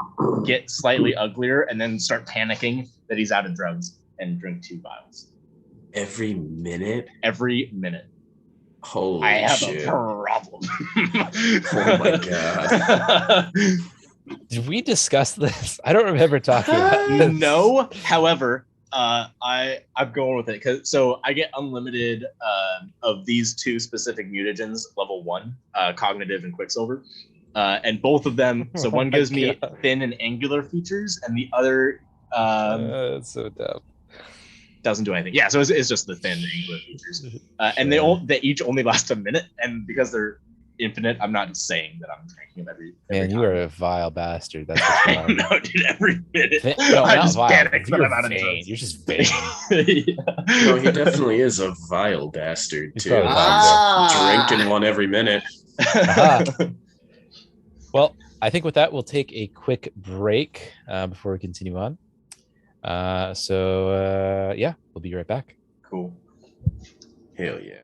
get slightly uglier and then start panicking that he's out of drugs and drink 2 vials. Every minute? Every minute. Holy I have shit. a problem. Oh my god. Did we discuss this? I don't remember talking about this. No, however, I'm going with it so I get unlimited of these 2 specific mutagens, level 1, cognitive and quicksilver, and both of them. So one gives me thin and angular features, and the other That's so dumb. doesn't do anything. Yeah, so it's just the thin and angular features, and they each only last a minute, and because they're infinite, I'm not saying that I'm drinking them every Man, time. you are a vile bastard. That's what you I are. know, dude. Every minute, No, I not just vile. panic that You're I'm out of vain. drugs. You're just vain. Yeah. No, he definitely is a vile bastard, He's too. probably vile. Drinking one every minute. Well, I think with that, we'll take a quick break before we continue on. So yeah, we'll be right back. Cool. Hell yeah.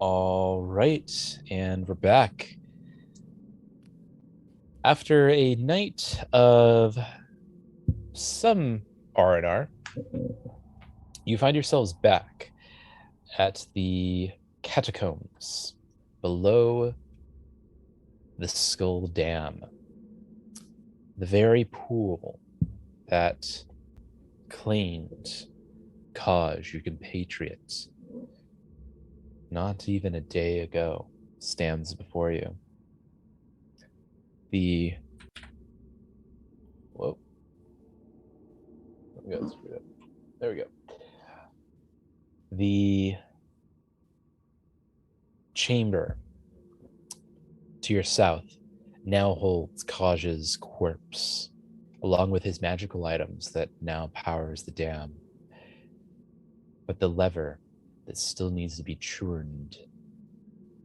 All right, and we're back. After a night of some R&R, you find yourselves back at the catacombs below the Skull Dam. The very pool that claimed Kaj, your compatriot, not even a day ago, stands before you. Whoa. There we go. The chamber to your south now holds Kaj's corpse, along with his magical items that now powers the dam. But the lever that still needs to be churned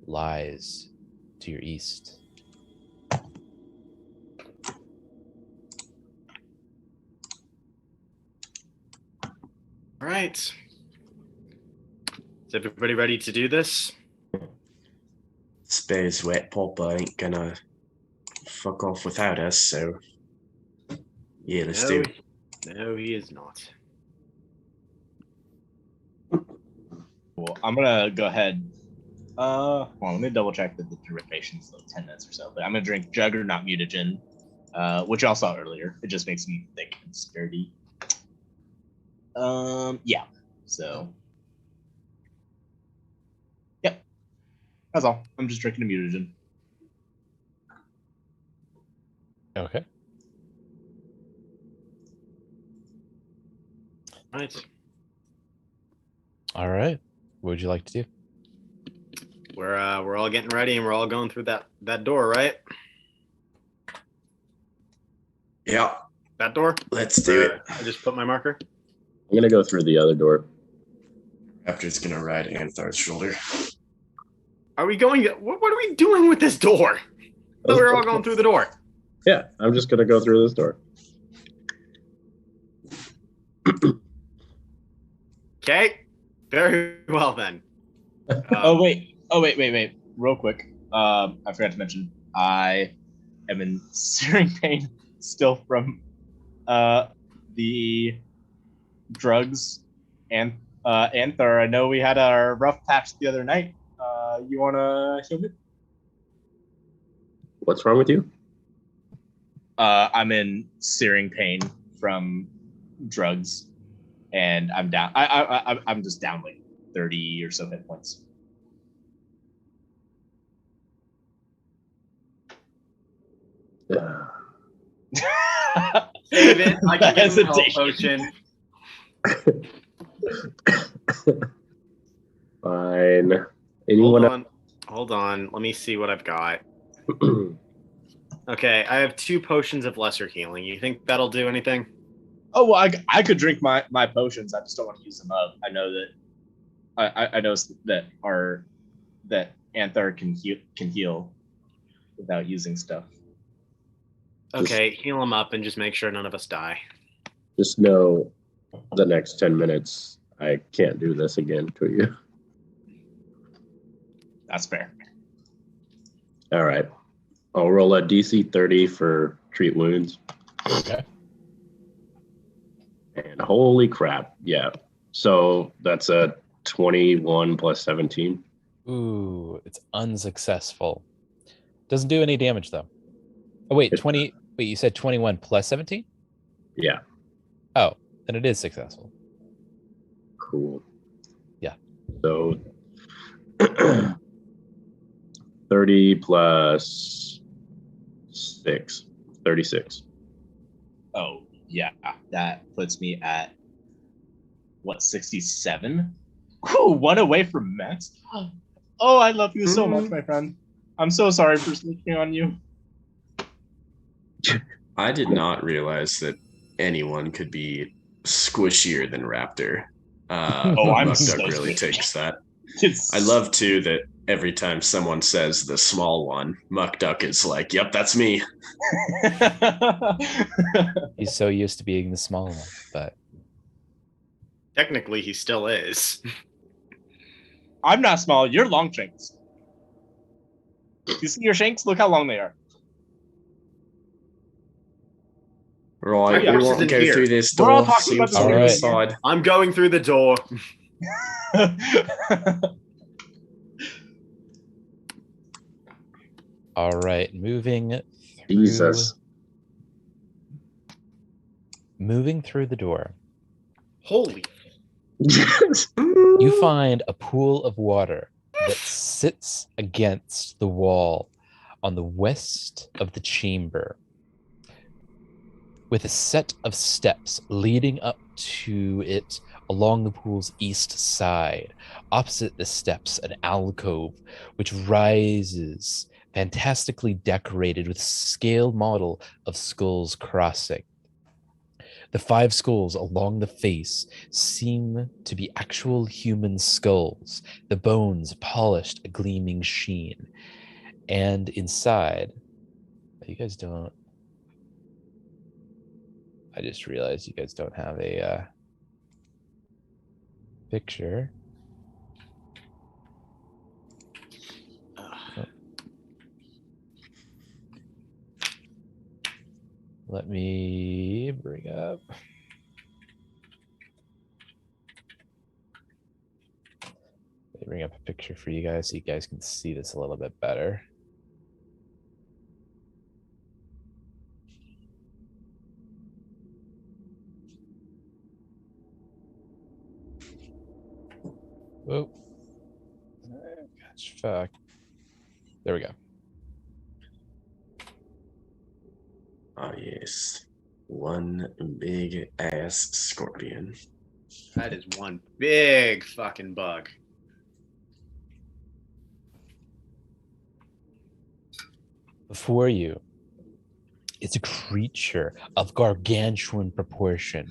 lies to your east. All right. Is everybody ready to do this? Space wet Popper ain't gonna fuck off without us, so yeah, let's do it. No, he is not. Cool. I'm gonna go ahead. Well, let me double check that the duration's like 10 minutes or so. But I'm gonna drink Juggernaut Mutagen, which y'all saw earlier. It just makes me thick and sturdy. Yeah. So, yep. That's all. I'm just drinking a mutagen. Okay. Right. All right. What would you like to do? We're all getting ready and we're all going through that door, right? Yeah, That door? let's do it. I just put my marker. I'm gonna go through the other door. Raptor's gonna ride Anthar's shoulder. Are we going? What are we doing with this door? So we're all going through the door. Yeah, I'm just gonna go through this door. Okay. Very well then. Oh wait. Real quick. I forgot to mention I am in searing pain still from the drugs and Anther. I know we had our rough patch the other night. You wanna heal me? What's wrong with you? I'm in searing pain from drugs, and I'm down. I'm just down like 30 or so hit points. Save it. I can get a health potion. Fine. Anyone Hold on. Let me see what I've got. else? Okay, I have 2 potions of lesser healing. You think that'll do anything? Oh well, I could drink my potions. I just don't want to use them up. I know that I know that Anther can heal without using stuff. Okay, heal him up and just make sure none of us die. Just know the next 10 minutes, I can't do this again to you. That's fair. All right. I'll roll a DC 30 for treat wounds. Okay. And holy crap. Yeah. So that's a 21 plus 17. Ooh, it's unsuccessful. Doesn't do any damage though. Oh wait, 20. Wait, you said 21 plus 17? Yeah. Oh, then it is successful. Cool. Yeah. So 30 plus 6, 36. Oh yeah, that puts me at what 67? Ooh, 1 away from max. Oh, I love you so much, my friend. I'm so sorry for sleeping on you. I did not realize that anyone could be squishier than Raptor. Oh, I'm Muck so Duck really squishy. takes that. I love too that every time someone says the small one, Muck Duck is like, "Yep, that's me." He's so used to being the small one, but Technically, he still is. I'm not small. You're long shanks. You see your shanks? Look how long they are. Right, My we horse won't isn't go here. through this We're all door. talking See about what's the on the same other thing. side. I'm going through the door. All right, moving Jesus. through the door. Holy. You find a pool of water that sits against the wall on the west of the chamber, with a set of steps leading up to it along the pool's east side. Opposite the steps, an alcove which rises, fantastically decorated with scale model of skulls crossing. The 5 skulls along the face seem to be actual human skulls, the bones polished a gleaming sheen. And inside, you guys don't, I just realized you guys don't have a picture. Oh. Let me bring up. Bring up a picture for you guys so you guys can see this a little bit better. Whoa. Gosh, fuck. There we go. Oh, yes. One big ass scorpion. That is one big fucking bug. Before you, it's a creature of gargantuan proportion.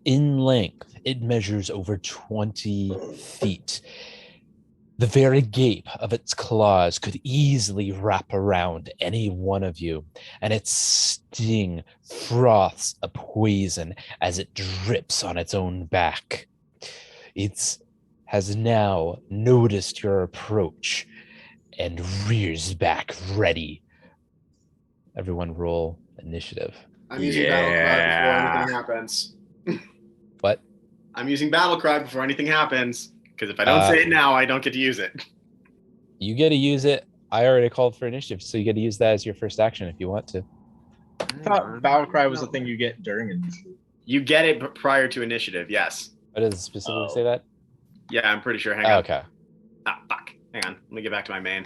In length, it measures over 20 feet. The very gape of its claws could easily wrap around any one of you, and its sting froths a poison as it drips on its own back. It has now noticed your approach and rears back ready. Everyone roll initiative. I'm using battle cry before anything happens. What? I'm using battle cry before anything happens. Because if I don't say it now, I don't get to use it. You get to use it. I already called for initiative, so you get to use that as your first action if you want to. I thought battle cry was a thing you get during initiative. You get it prior to initiative, yes. What does it specifically say that? Yeah, I'm pretty sure. Hang on. Okay. Ah, fuck. Hang on. Let me get back to my main.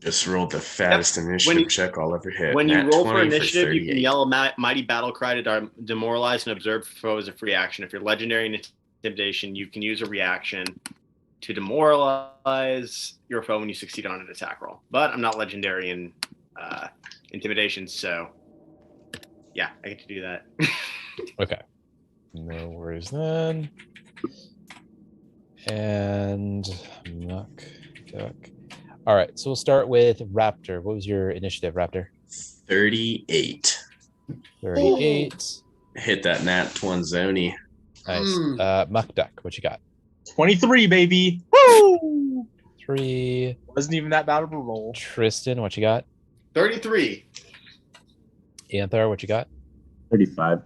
Just rolled the fattest initiative check I'll ever hit. When you Nat roll for 20 initiative, you can 38. yell a mighty battle cry to demoralize and observe foe as a free action. If you're legendary in intimidation, you can use a reaction to demoralize your foe when you succeed on an attack roll. But I'm not legendary in intimidation, so yeah, I get to do that. Okay. No worries then. And Muck Duck. All right, so we'll start with Raptor. What was your initiative, Raptor? 38. 38. Hit that nat 20 zony. Nice. Muck Duck, what you got? 23, baby. Woo! 3. Wasn't even that bad of a roll. Tristan, what you got? 33. Anthar, what you got? 35.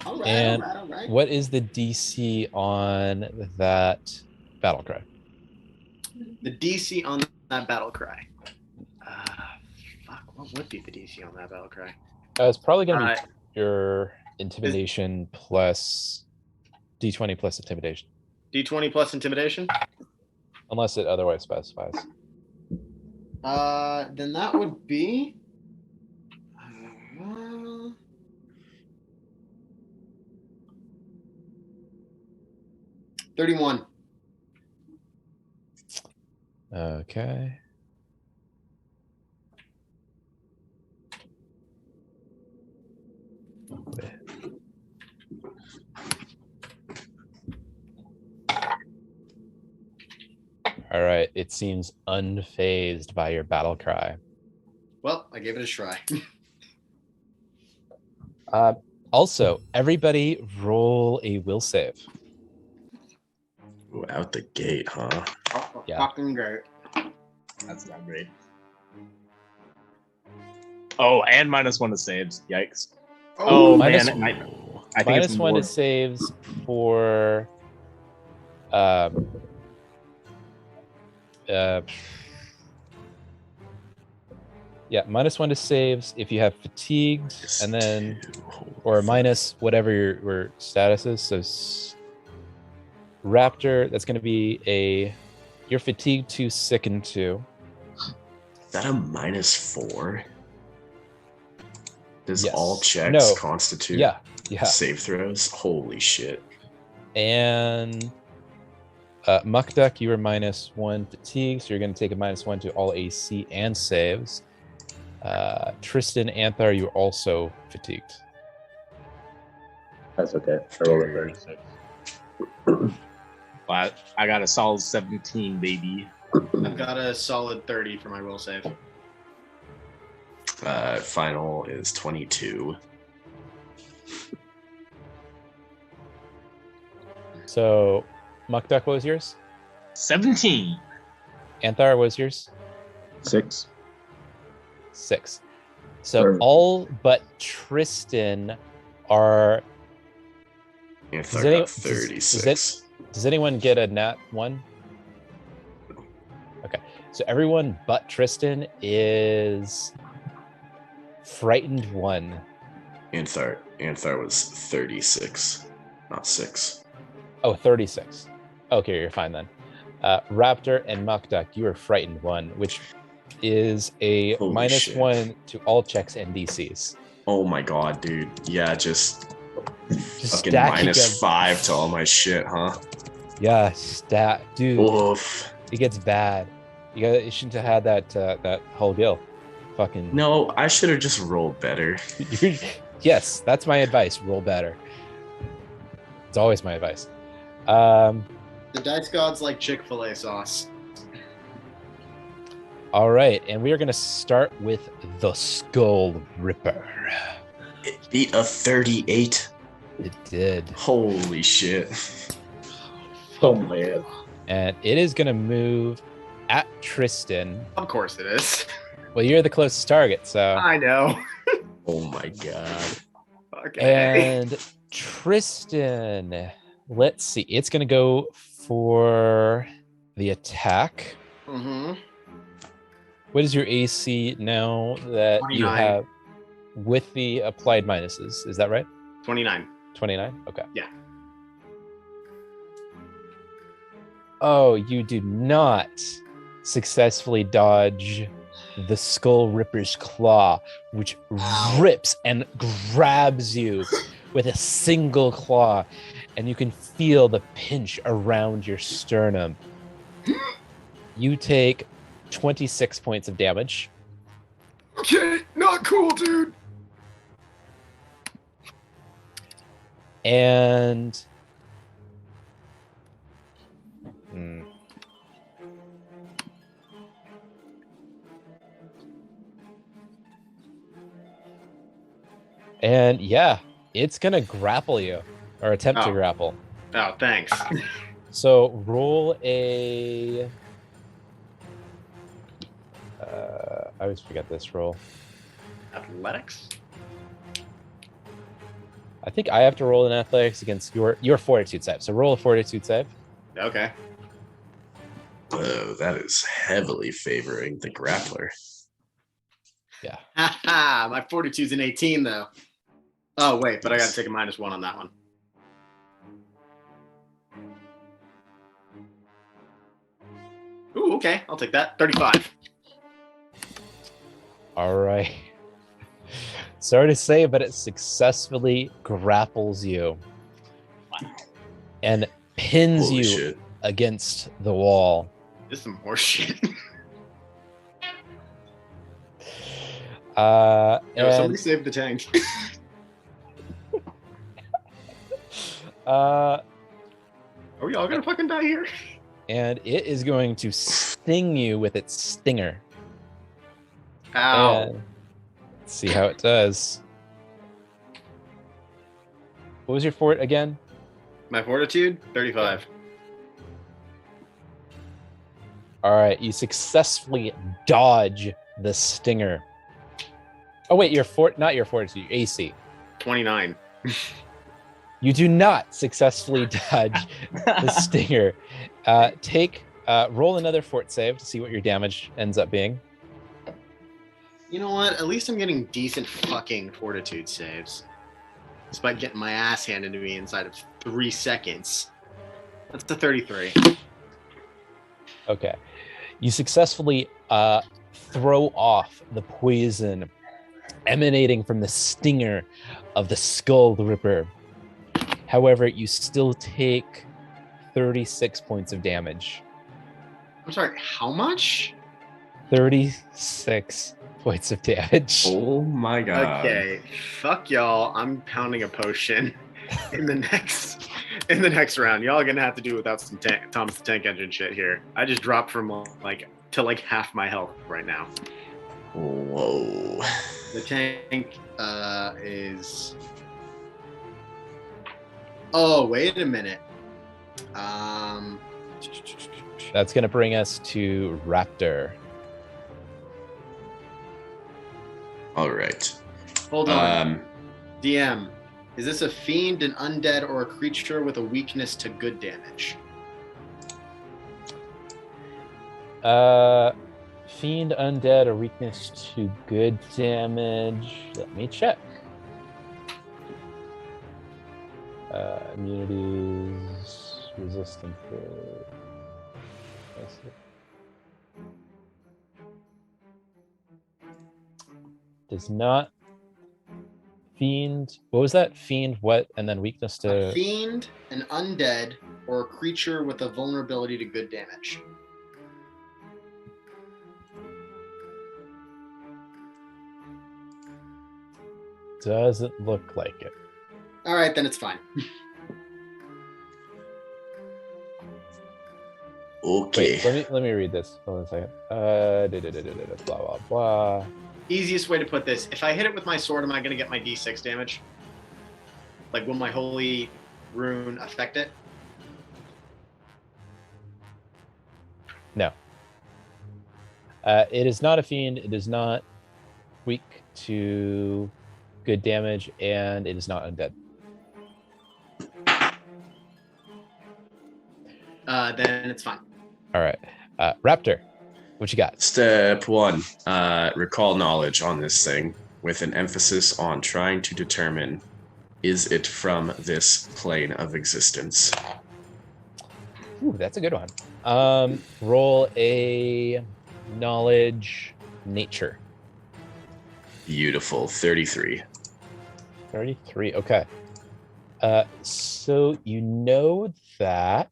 All right, And all right. what is the DC on that battle cry? The DC on that battle cry. Fuck, what would be the DC on that battle cry? It's probably going to be your intimidation plus D20 plus intimidation. D20 plus intimidation? Unless it otherwise specifies. Then that would be... 31. Okay. All right. It seems unfazed by your battle cry. Well, I gave it a try. Also, everybody roll a will save. Ooh, out the gate, huh? Yeah. Fucking great. That's not great. Oh, and -1 to saves. Yikes. Oh, Minus- man. I think Minus it's one more. to saves for yeah, -1 to saves if you have fatigued, and then or minus whatever your status is. So Raptor, that's going to be you're fatigued 2, sickened 2. Is that a -4? Does Yes. all checks No. constitute Yeah. save throws? Holy shit. And Muck Duck, you are -1 fatigue, so you're going to take a -1 to all AC and saves. Tristan, Anthar, you're also fatigued. That's okay. I rolled a 36. But I got a solid 17, baby. I've got a solid 30 for my will save. Final is 22. So, Muck Duck, what was yours? 17. Anthar, what was yours? 6. 6. So Sure. all but Tristan are. If Does I any- got does- 36. Does anyone get a nat 1? Okay. So everyone but Tristan is frightened 1. Anthar was 36, not 6. Oh, 36. Okay, you're fine then. Raptor and Muck Duck, you are frightened 1, which is a Holy shit. -1 to all checks and DCs. Oh my god, dude. Yeah, just fucking stacking them. -5 to all my shit, huh? Yeah, dude. Oof. It gets bad. You shouldn't have had that whole gil. Fucking No, I should have just rolled better. Yes, that's my advice. Roll better. It's always my advice. The dice gods like Chick-fil-A sauce. All right, and we are gonna start with the Skull Ripper. It beat a 38. It did, Holy shit. Oh man. and it is gonna move at Tristan. Of course it is. Well, you're the closest target, so. I know. Oh my god. Okay. And Tristan, let's see. It's gonna go for the attack. Mm-hmm. What is your AC now that you 29. have with the applied minuses? Is that right? 29. 29? Okay. Yeah. Oh, you do not successfully dodge the Skull Ripper's claw, which rips and grabs you with a single claw, and you can feel the pinch around your sternum. You take 26 points of damage. Okay, not cool, dude. And and yeah, it's gonna grapple you or attempt to Oh. grapple. Oh, thanks. So roll a. I always forget this roll. Athletics? I think I have to roll an athletics against your fortitude save. So roll a fortitude save. Okay. Whoa, that is heavily favoring the grappler. Yeah. Haha, my fortitude's an 18, though. Oh, wait, but I gotta take a -1 on that one. Ooh, okay, I'll take that. 35. All right. Sorry to say, but it successfully grapples you and pins Holy you shit. against the wall. This is some horse shit. Yo, somebody And save the tank. Are we all gonna fucking die here? and it is going to sting you with its stinger. Ow. And let's see how it does. What was your fort again? My fortitude, 35. All right, you successfully dodge the stinger. Oh wait, not your fortitude, your AC. 29. You do not successfully dodge the stinger. Roll another fort save to see what your damage ends up being. You know what? At least I'm getting decent fucking fortitude saves. Despite getting my ass handed to me inside of 3 seconds. That's the 33. Okay. You successfully throw off the poison emanating from the stinger of the Skull Ripper. However, you still take 36 points of damage. I'm sorry, how much? 36 points of damage. Oh my god. Okay, fuck y'all. I'm pounding a potion in the next round. Y'all are gonna have to do without some Thomas the Tank Engine shit here. I just dropped from to half my health right now. Whoa. The tank is. Oh, wait a minute. That's going to bring us to Raptor. All right. Hold on. DM, is this a fiend, an undead, or a creature with a weakness to good damage? Fiend, undead, or weakness to good damage. Let me check. Immunities, resistant to. Does not. Fiend. What was that? Fiend, what? And then weakness to. A fiend, an undead, or a creature with a vulnerability to good damage. Doesn't look like it. All right, then it's fine. Okay. Wait, let me read this. Hold on a second. Blah blah blah. Easiest way to put this: if I hit it with my sword, am I going to get my D6 damage? Like, will my holy rune affect it? No. It is not a fiend. It is not weak to good damage, and it is not undead. Then it's fine. All right. Raptor, what you got? Step 1. Recall knowledge on this thing with an emphasis on trying to determine, is it from this plane of existence? Ooh, that's a good one. Roll a knowledge nature. Beautiful. 33. 33. Okay. So you know that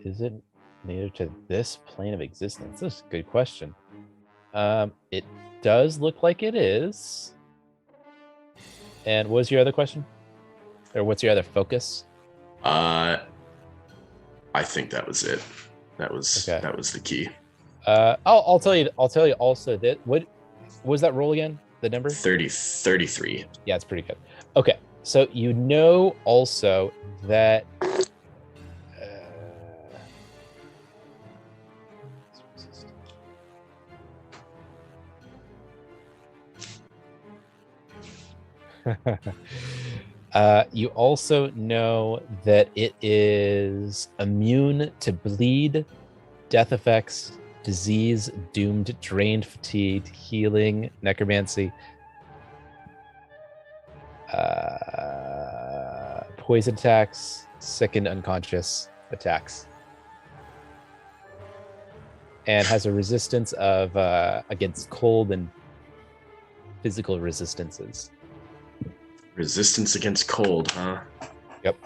is it native to this plane of existence? This is a good question. It does look like it is. And what was your other question? Or what's your other focus? I think that was it. That was Okay. that was the key. I'll tell you also that what was that roll again? The number? 33. Yeah, it's pretty good. Okay. So you know also that you also know that it is immune to bleed, death effects, disease, doomed, drained, fatigued, healing, necromancy, poison attacks, sickened, unconscious attacks, and has a resistance of against cold and physical resistances. Resistance against cold, huh? Yep.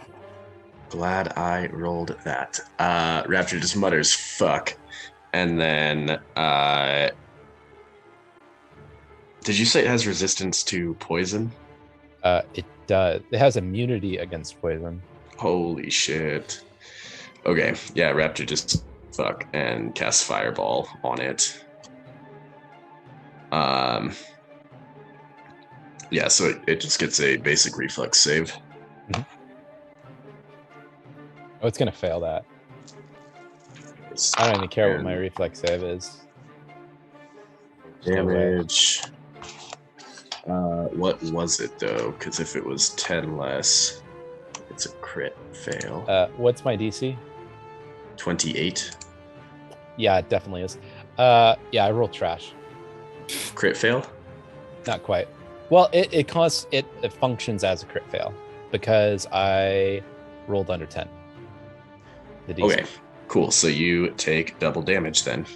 Glad I rolled that. Raptor just mutters, fuck. And then, did you say it has resistance to poison? It does. It has immunity against poison. Holy shit. Okay, yeah, Raptor just fuck and casts Fireball on it. Yeah, so it just gets a basic reflex save. Oh, it's gonna fail that. I don't even care what my And reflex save is. There's no way. damage. What was it though? Because if it was 10 less, it's a crit fail. What's my DC? 28. Yeah, it definitely is. Yeah, I rolled trash. Crit fail? Not quite. Well, it functions as a crit fail because I rolled under 10. The DC. Okay, cool. So you take double damage then.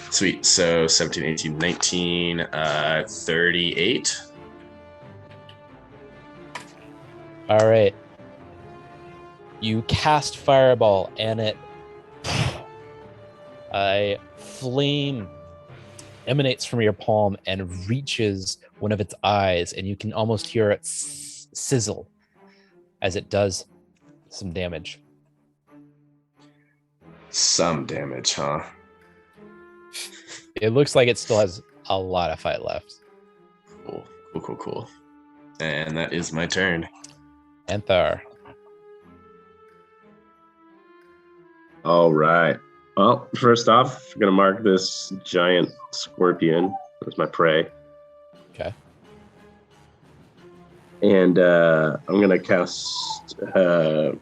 Sweet. So 17, 18, 19, 38. All right. You cast Fireball and a flame emanates from your palm and reaches one of its eyes, and you can almost hear it sizzle as it does some damage. Some damage, huh? It looks like it still has a lot of fight left. Cool. And that is my turn. Anthar. All right. Well, first off, I'm going to mark this giant scorpion as my prey. Okay. And I'm going to cast... I'm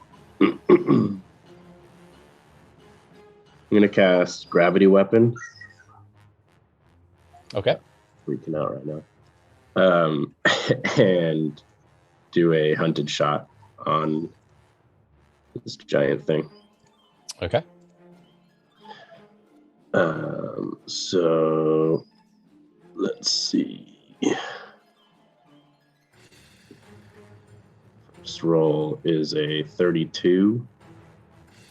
going to cast Gravity Weapon. Okay. Freaking out right now. And do a hunted shot on this giant thing. Okay. So let's see. First roll is a 32.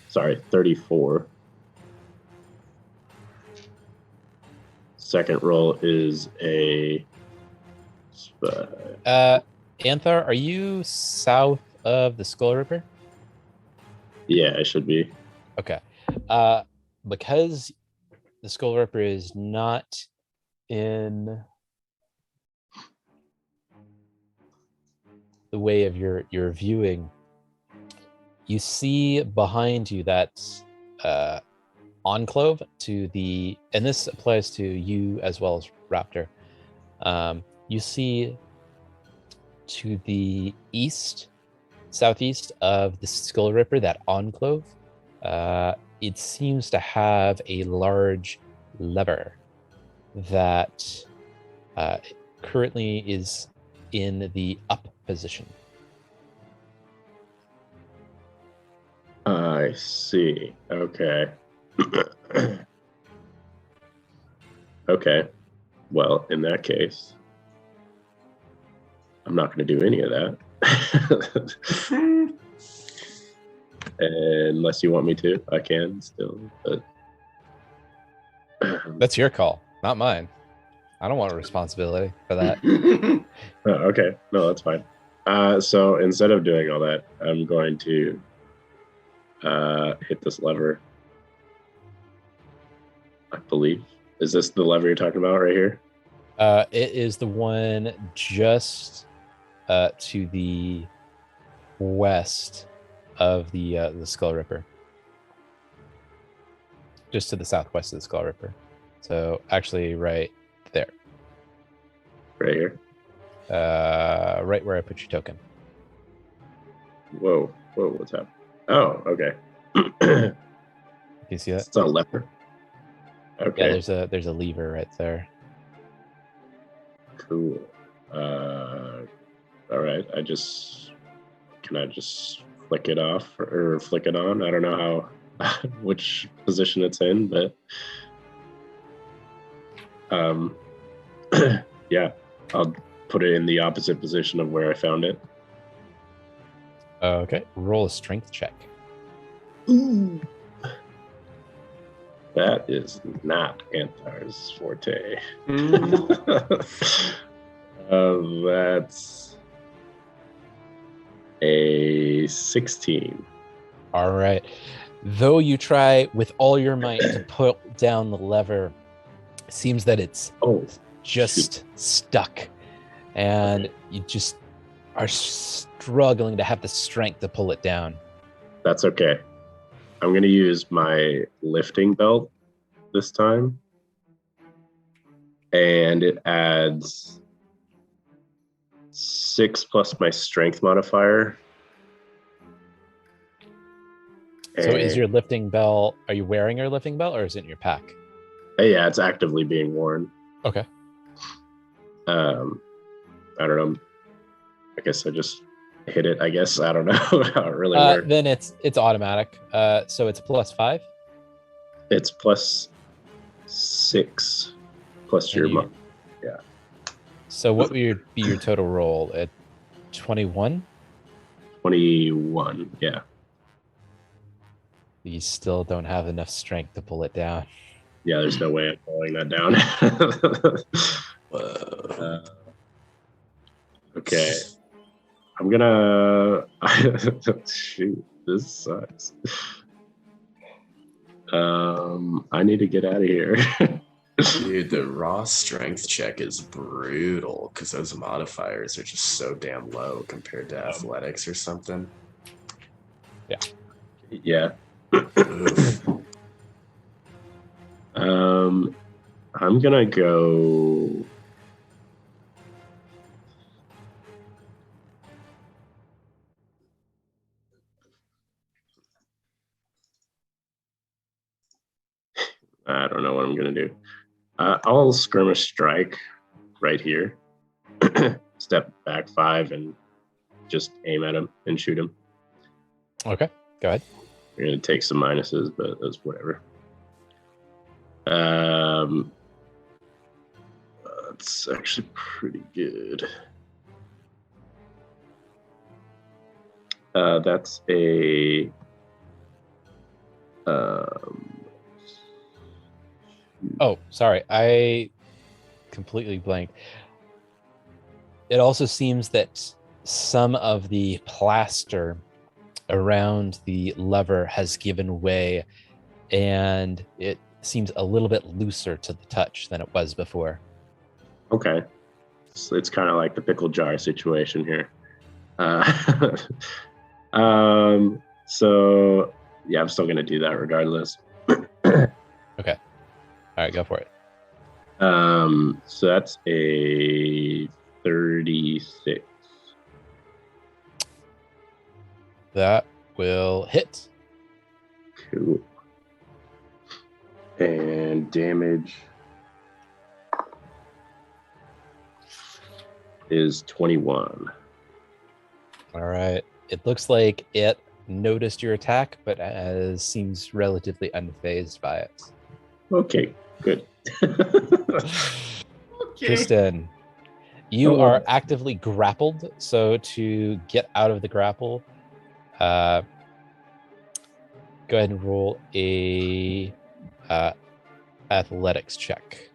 Sorry, 34. Second roll is a. Anthar, are you south of the Skull Ripper? Yeah, I should be. Okay. Because the Skull Ripper is not in the way of your viewing, you see behind you that enclave to the, and this applies to you as well as Raptor. You see to the east, southeast of the Skull Ripper, that enclave, it seems to have a large lever that currently is in the up position. I see. Okay. Okay. Well, in that case, I'm not going to do any of that. Unless you want me to, I can still. But That's your call, not mine. I don't want a responsibility for that. Oh, okay. No, that's fine. So instead of doing all that, I'm going to hit this lever. I believe. Is this the lever you're talking about right here? It is the one just to the west of the Skull Ripper. Just to the southwest of the Skull Ripper. So actually right there. Right here? Right where I put your token. Whoa, what's happening? Oh, okay. Can you see that? It's a lever. Okay. Yeah, there's a lever right there. Cool. All right. Can I just flick it off or flick it on? I don't know how, which position it's in, but yeah, I'll put it in the opposite position of where I found it. Okay, roll a strength check. Ooh. That is not Anthar's forte. That's a 16. All right. Though you try with all your might to put down the lever, seems that it's Oh, just stuck, and you just are struggling to have the strength to pull it down. that's okay. I'm going to use my lifting belt this time. And it adds 6 plus my strength modifier. So is your lifting belt, are you wearing your lifting belt or is it in your pack? Yeah, it's actively being worn. Okay. I don't know. I guess I just hit it, I guess. I don't know how it really works. Then it's automatic. So it's +5? It's +6 plus your yeah. So what would be your total roll at 21? 21, yeah. You still don't have enough strength to pull it down. Yeah, there's no way I'm pulling that down. Okay. I'm gonna shoot, this sucks. I need to get out of here. Dude, the raw strength check is brutal because those modifiers are just so damn low compared to athletics or something. Yeah. Oof. I'm gonna go. I don't know what I'm gonna do. I'll skirmish strike right here. Step back 5 and just aim at him and shoot him. Okay, go ahead. You're gonna take some minuses, but that's whatever. That's actually pretty good. That's a Oh, sorry. I completely blanked. It also seems that some of the plaster around the lever has given way, and it seems a little bit looser to the touch than it was before. Okay. So it's kind of like the pickle jar situation here. So yeah, I'm still gonna do that regardless. Okay. All right, go for it. So that's a 36. That will hit. Cool. And damage is 21. All right. It looks like it noticed your attack, but seems relatively unfazed by it. Okay, good. Okay. Tristan, you are actively grappled. So to get out of the grapple, go ahead and roll a athletics check.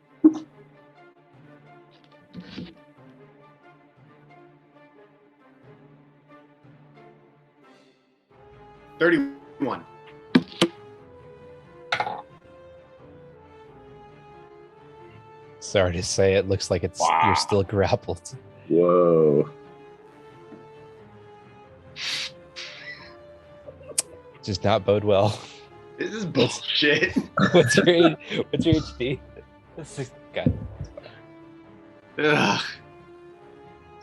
$31. Sorry to say, it looks like you're still grappled. Whoa. Does not bode well. This is bullshit. What's your HP? God. Ugh.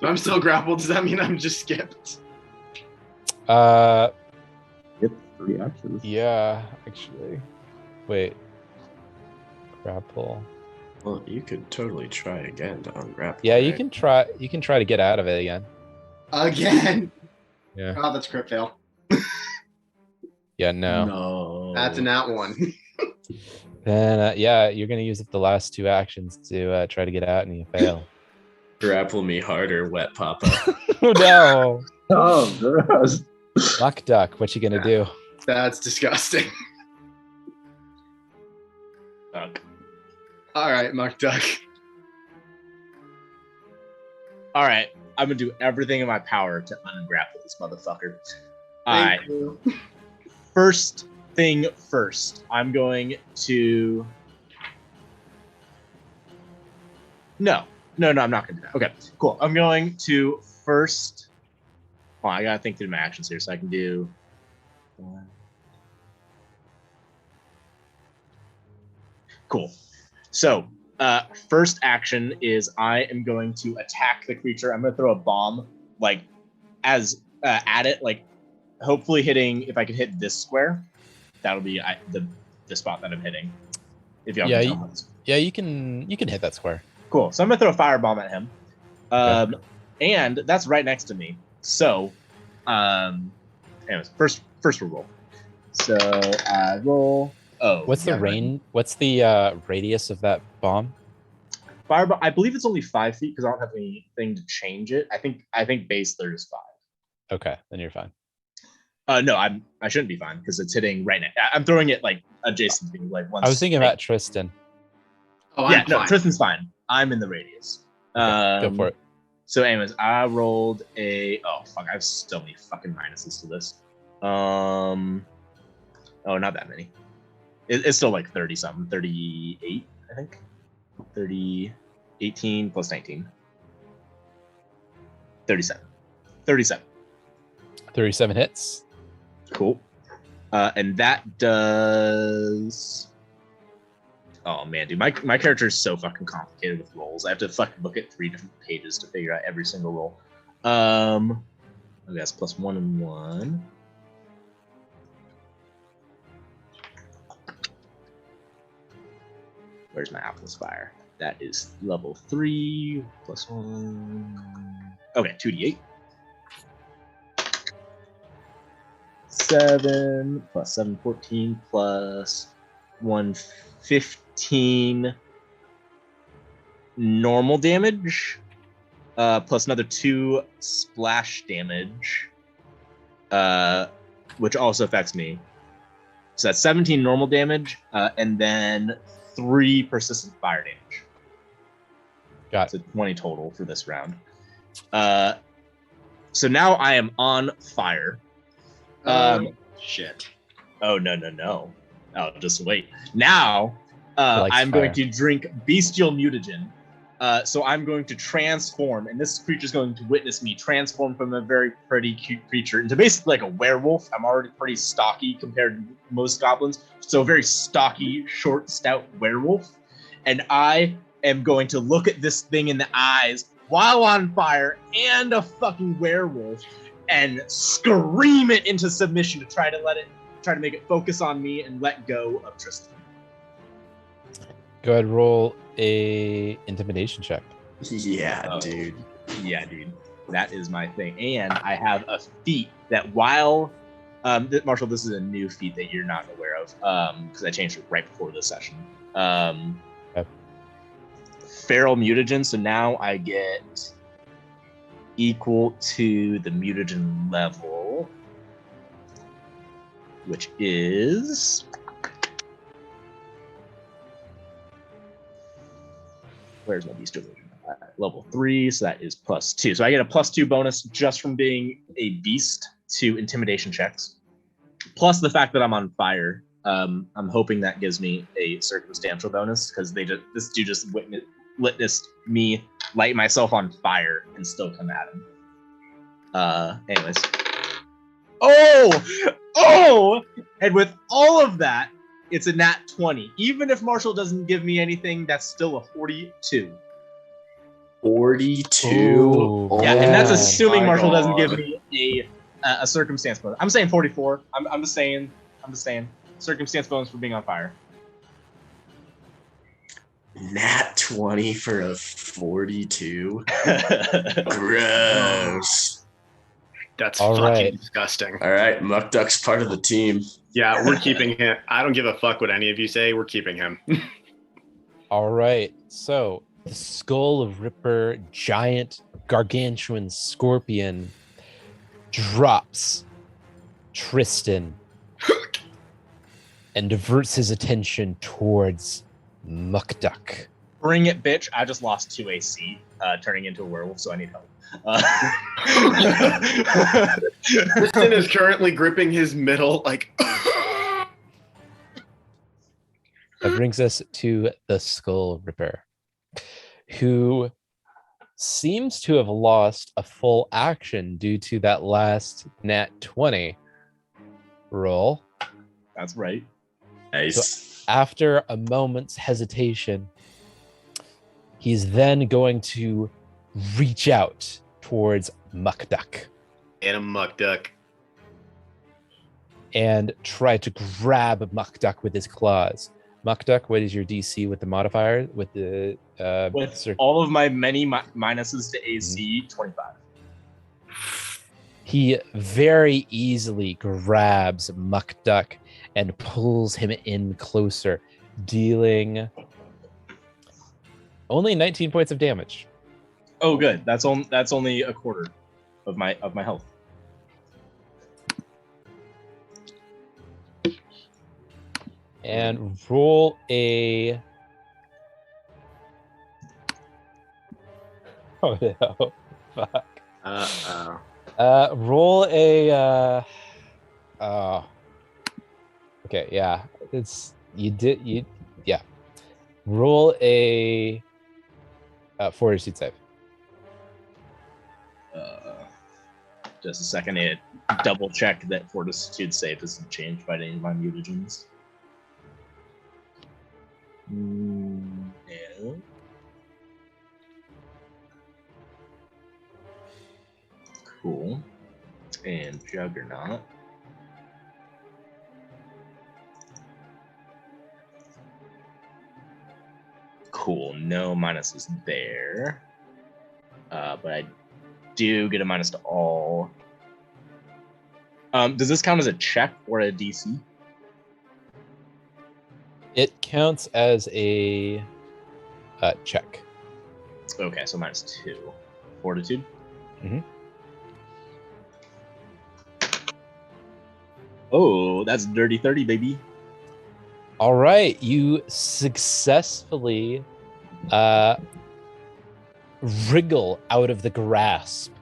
So I'm still grappled. Does that mean I'm just skipped? It's 3 actions. Yeah, actually. Wait. Grapple. Well, you could totally try again to ungrapple. Yeah, you right? can try. You can try to get out of it again. Again. Yeah. Oh, that's crit fail. Yeah. No. No. That's a nat one. Then yeah, you're gonna use up the last 2 actions to try to get out, and you fail. Grapple me harder, wet papa. Oh no. Oh, gross. Muck duck. What you gonna do? That's disgusting. Fuck. All right, Muck Duck. All right, I'm gonna do everything in my power to ungrapple this motherfucker. All right. Thank you. First thing first, I'm going to No, I'm not gonna do that. Okay, cool. I'm going to first. Oh, I gotta think through my actions here, so I can do. Cool. So, first action is I am going to attack the creature. I'm going to throw a bomb, like, as at it, like, hopefully hitting. If I could hit this square, that'll be the spot that I'm hitting. If y'all can tell me. Yeah, you can hit that square. Cool. So I'm going to throw a firebomb at him, Okay. and that's right next to me. So, anyways, first we'll roll. So I roll. Oh, What's the range? What's the radius of that bomb? Fireball. I believe it's only 5 feet because I don't have anything to change it. I think base there is 5. Okay, then you're fine. No, I shouldn't be fine because it's hitting right now. I'm throwing it like adjacent to me, like once. I was thinking about Tristan. Oh, Yeah, I'm no, fine. Tristan's fine. I'm in the radius. Okay, go for it. So, anyways, I rolled a. Oh fuck! I have so many fucking minuses to this. Oh, not that many. It's still like 30 something, 38, I think. 30, 18 plus 19. 37. 37 hits. Cool. And that does. Oh man, dude, my character is so fucking complicated with rolls. I have to fucking look at 3 different pages to figure out every single roll. I guess plus 1 and 1. Where's my Atlas Fire? That is level 3 plus 1. Okay, 2d8. 7 plus 7, 14 plus 1, 15 normal damage, plus another 2 splash damage, which also affects me. So that's 17 normal damage, and then 3 persistent fire damage. Got it. So 20 total for this round. So now I am on fire. Shit. Oh, no. Oh, just wait. Now, Likes I'm fire. going to drink bestial mutagen. So I'm going to transform, and this creature is going to witness me transform from a very pretty cute creature into basically like a werewolf. I'm already pretty stocky compared to most goblins. So a very stocky, short, stout werewolf. And I am going to look at this thing in the eyes while on fire and a fucking werewolf and scream it into submission to try to make it focus on me and let go of Tristan. Go ahead, roll a intimidation check. Yeah, dude. Yeah, dude. That is my thing. And I have a feat that while Marshall, this is a new feat that you're not aware of, because I changed it right before this session. Okay. Feral mutagen, so now I get equal to the mutagen level, which is where's my beast illusion? Level 3, so that is +2. So I get a +2 bonus just from being a beast to intimidation checks, plus the fact that I'm on fire. I'm hoping that gives me a circumstantial bonus because this dude just witnessed me light myself on fire and still come at him. Anyways. Oh! And with all of that, it's a nat 20. Even if Marshall doesn't give me anything, that's still a 42. 42. Ooh, Yeah, and that's assuming my Marshall doesn't God. give me a circumstance bonus. I'm saying 44. I'm just saying. Circumstance bonus for being on fire. Nat 20 for a 42. Gross. That's All fucking right. disgusting. All right, Muck Duck's part of the team. Yeah, we're keeping him. I don't give a fuck what any of you say. We're keeping him. All right. So the skull of Ripper, giant gargantuan scorpion, drops Tristan and diverts his attention towards Muckduck. Bring it, bitch. I just lost 2 AC, turning into a werewolf, so I need help. Tristan is currently gripping his middle, like. That brings us to the Skull Ripper, who seems to have lost a full action due to that last nat 20 roll. That's right. Nice. After a moment's hesitation, he's then going to reach out towards Muckduck And a muck duck. and try to grab Muckduck with his claws. Muckduck, what is your DC with the modifier? With the With all of my many minuses to AC, 25. He very easily grabs Muckduck and pulls him in closer, dealing only 19 points of damage. Oh, good. That's only a quarter of my health. And roll a... Oh no. Fuck. Uh-oh. Roll a... Oh. Okay, yeah. Yeah. Roll a... Fortitude save. Just a second. It double check that fortitude save doesn't change by any of my mutagens. No. Cool. And Juggernaut. Cool. No minuses there. But I do get a minus to all. Does this count as a check or a DC? It counts as a check. Okay, so -2. Fortitude? Mhm. Oh, that's dirty 30, baby. All right, you successfully wriggle out of the grasp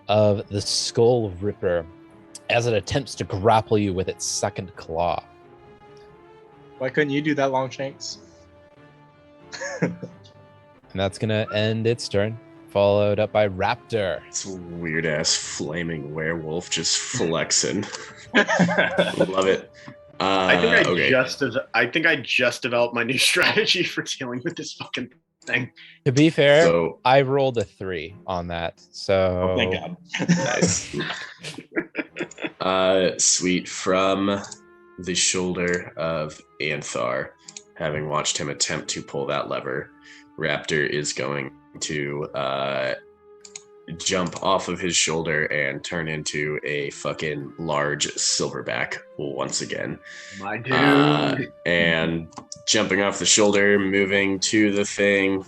of the Skull Ripper as it attempts to grapple you with its second claw. Why couldn't you do that, Longshanks? And that's going to end its turn, followed up by Raptor. It's a weird ass flaming werewolf just flexing. Love it. I think I Okay. just developed my new strategy for dealing with this fucking thing. To be fair, So I rolled a 3 on that, so... Oh, thank God. nice. Sweet. From the shoulder of Anthar, having watched him attempt to pull that lever, Raptor is going to jump off of his shoulder and turn into a fucking large silverback once again. My dude. And jumping off the shoulder, moving to the thing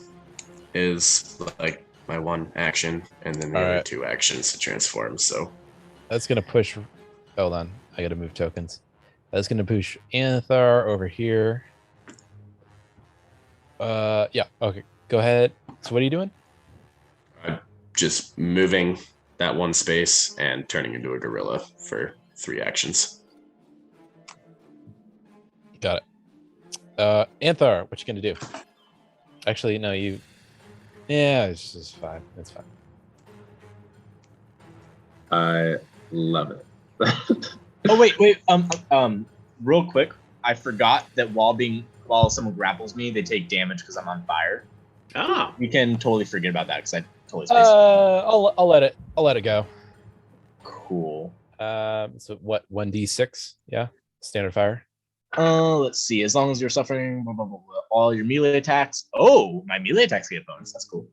is like my one action, and then the All other right. 2 actions to transform. So That's going to push... Hold on, I got to move tokens. That's going to push Anthar over here. Yeah, okay, go ahead. So what are you doing? just moving that one space and turning into a gorilla for 3 actions. Got it. Anthar, what you gonna do? Actually, no, you... Yeah, it's just fine. It's fine. I love it. Oh wait. Real quick, I forgot that while someone grapples me, they take damage because I'm on fire. Oh. You can totally forget about that because I totally spaced. I'll let it go. Cool. So what? 1d6? Yeah, standard fire. Let's see. As long as you're suffering blah, blah, blah, blah, all your melee attacks. Oh, my melee attacks get a bonus. That's cool.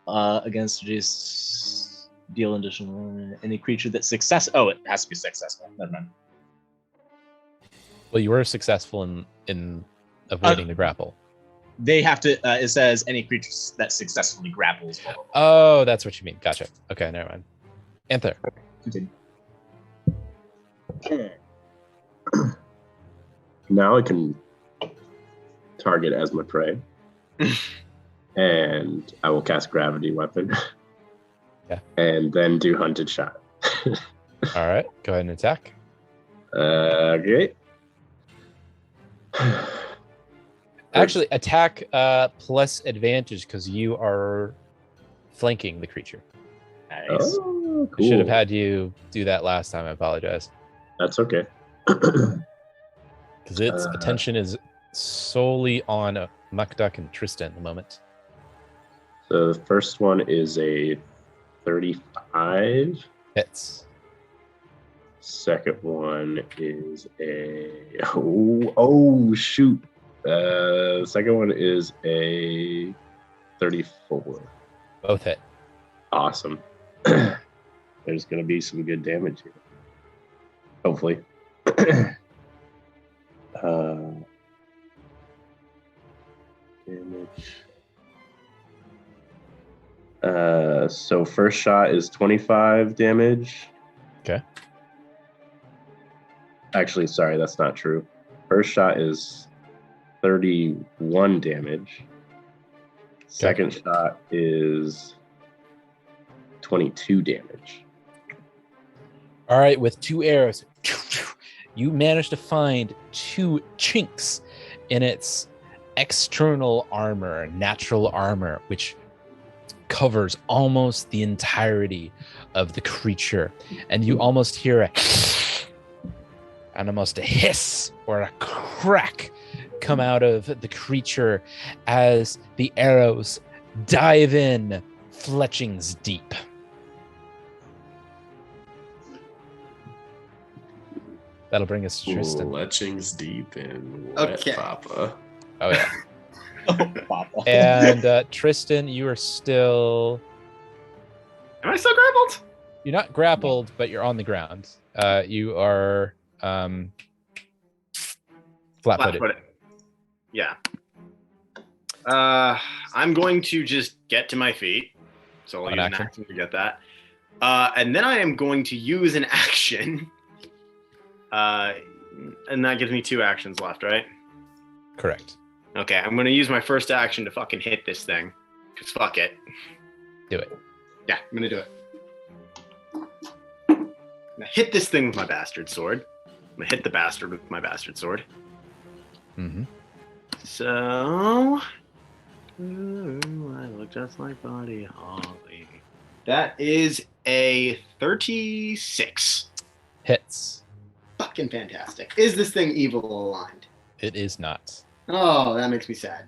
Against just deal additional any creature that success. Oh, it has to be successful. Never mind. Well, you were successful in avoiding the grapple. They have to. It says any creature that successfully grapples. Blah, blah, blah. Oh, that's what you mean. Gotcha. Okay, never mind. Anthar. Continue. Now I can target as my prey. And I will cast Gravity Weapon. Yeah. And then do Hunted Shot. All right, go ahead and attack. Okay. Actually, attack plus advantage because you are flanking the creature. Nice. Oh, I cool. should have had you do that last time. I apologize. That's okay. Because its attention is solely on Mukduk and Tristan at the moment. So the first one is a 35. Hits. Second one is a oh shoot. The second one is a 34. Both hit. Awesome. There's gonna be some good damage here. Hopefully. Damage. So first shot is 25 damage. Okay. Actually, sorry, that's not true. First shot is 31 damage. Second shot is 22 damage. All right, with 2 arrows, you manage to find 2 chinks in its external armor, natural armor, which covers almost the entirety of the creature. And you almost hear almost a hiss or a crack come out of the creature as the arrows dive in, fletchings deep. That'll bring us to Tristan. Fletchings deep in wet Okay. papa. Oh yeah. Oh, Papa. And Tristan, you are still Am I still grappled? you're not grappled, but you're on the ground. You are flat-footed. Flat-footed. Yeah. I'm going to just get to my feet. So I'll An use action. an action to get that. And then I am going to use an action. And that gives me 2 actions left, right? Correct. Okay, I'm going to use my first action to fucking hit this thing. Because fuck it. Do it. Yeah, I'm going to do it. I'm going to hit this thing with my bastard sword. I'm going to hit the bastard with my bastard sword. Mm-hmm. So... Ooh, I look just like Buddy Holly. That is a 36. Hits. Fucking fantastic. Is this thing evil aligned? It is not. Oh, that makes me sad.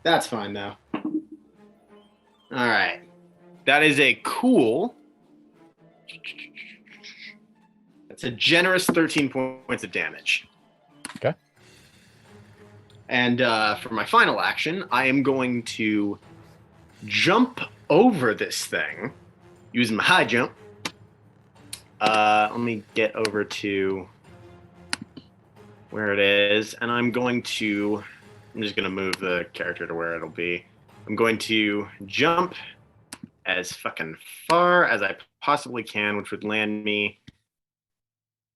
That's fine, though. All right. That is a cool... That's a generous 13 points of damage. Okay. And for my final action, I am going to jump over this thing using my high jump. Let me get over to where it is, and I'm just going to move the character to where it'll be. I'm going to jump as fucking far as I possibly can, which would land me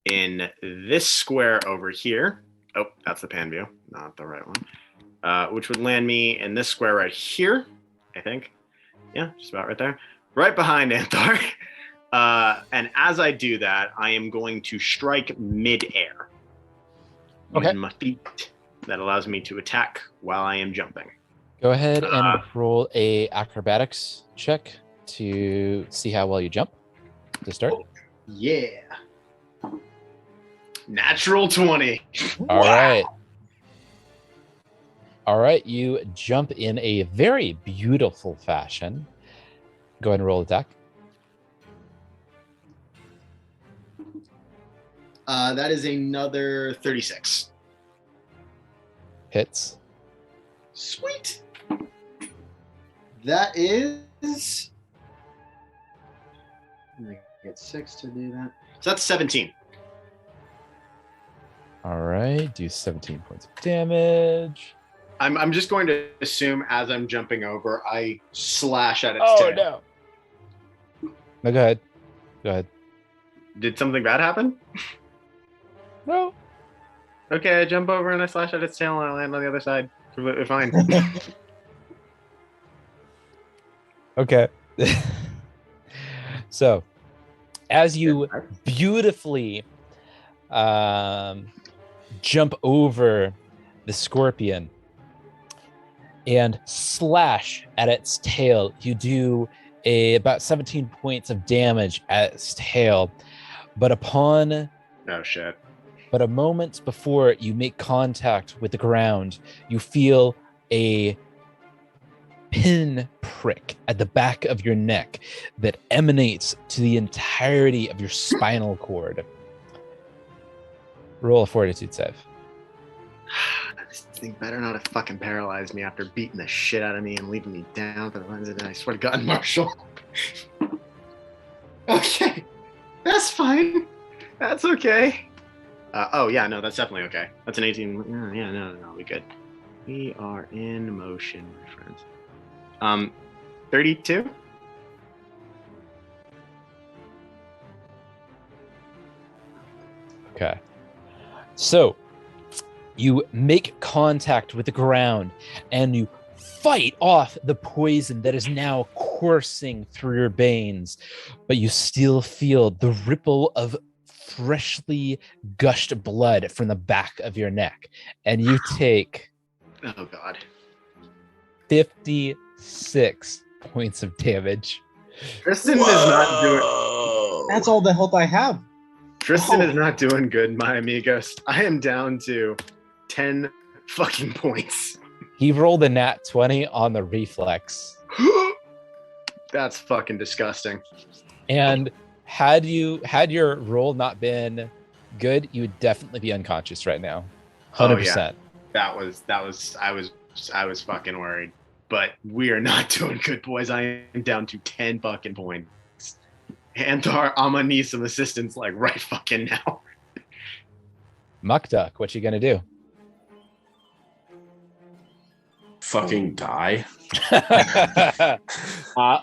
in this square over here. Oh, that's the pan view, not the right one. Which would land me in this square right here, I think. Yeah, just about right there. Right behind Anthar. And as I do that, I am going to strike mid-air. Okay. Using my feet. That allows me to attack while I am jumping. Go ahead and roll a acrobatics check to see how well you jump to start. Yeah. Natural 20. All right. All right, you jump in a very beautiful fashion. Go ahead and roll attack. That is another 36. Hits. Sweet. That is... I get 6 to do that. So that's 17. All right, do 17 points of damage. I'm just going to assume as I'm jumping over, I slash at its tail. No. No, go ahead. Go ahead. Did something bad happen? No. Okay, I jump over and I slash at its tail and I land on the other side. Completely fine. Okay. So, as you beautifully jump over the scorpion, and slash at its tail. You do about 17 points of damage at its tail, but Oh shit. but a moment before you make contact with the ground, you feel a pin prick at the back of your neck that emanates to the entirety of your spinal cord. Roll a fortitude save. This thing better not have fucking paralyzed me after beating the shit out of me and leaving me down for the rest of the day. I swear to God, Marshall. Okay. That's fine. That's okay. Oh, yeah, no, that's definitely okay. That's an 18. Yeah, no, we good. We are in motion, my friends. 32? Okay. So you make contact with the ground and you fight off the poison that is now coursing through your veins, but you still feel the ripple of freshly gushed blood from the back of your neck. And you take Oh, God. 56 points of damage. Tristan is not doing... That's all the health I have. Tristan is not doing good, my amigos. I am down to 10 fucking points. He rolled a nat 20 on the reflex. That's fucking disgusting. And had your roll not been good, you would definitely be unconscious right now. 100%. That was I was fucking worried. But we are not doing good, boys. I am down to 10 fucking points. Antar, I'm gonna need some assistance like right fucking now. Muck Duck, what you gonna do? Fucking die.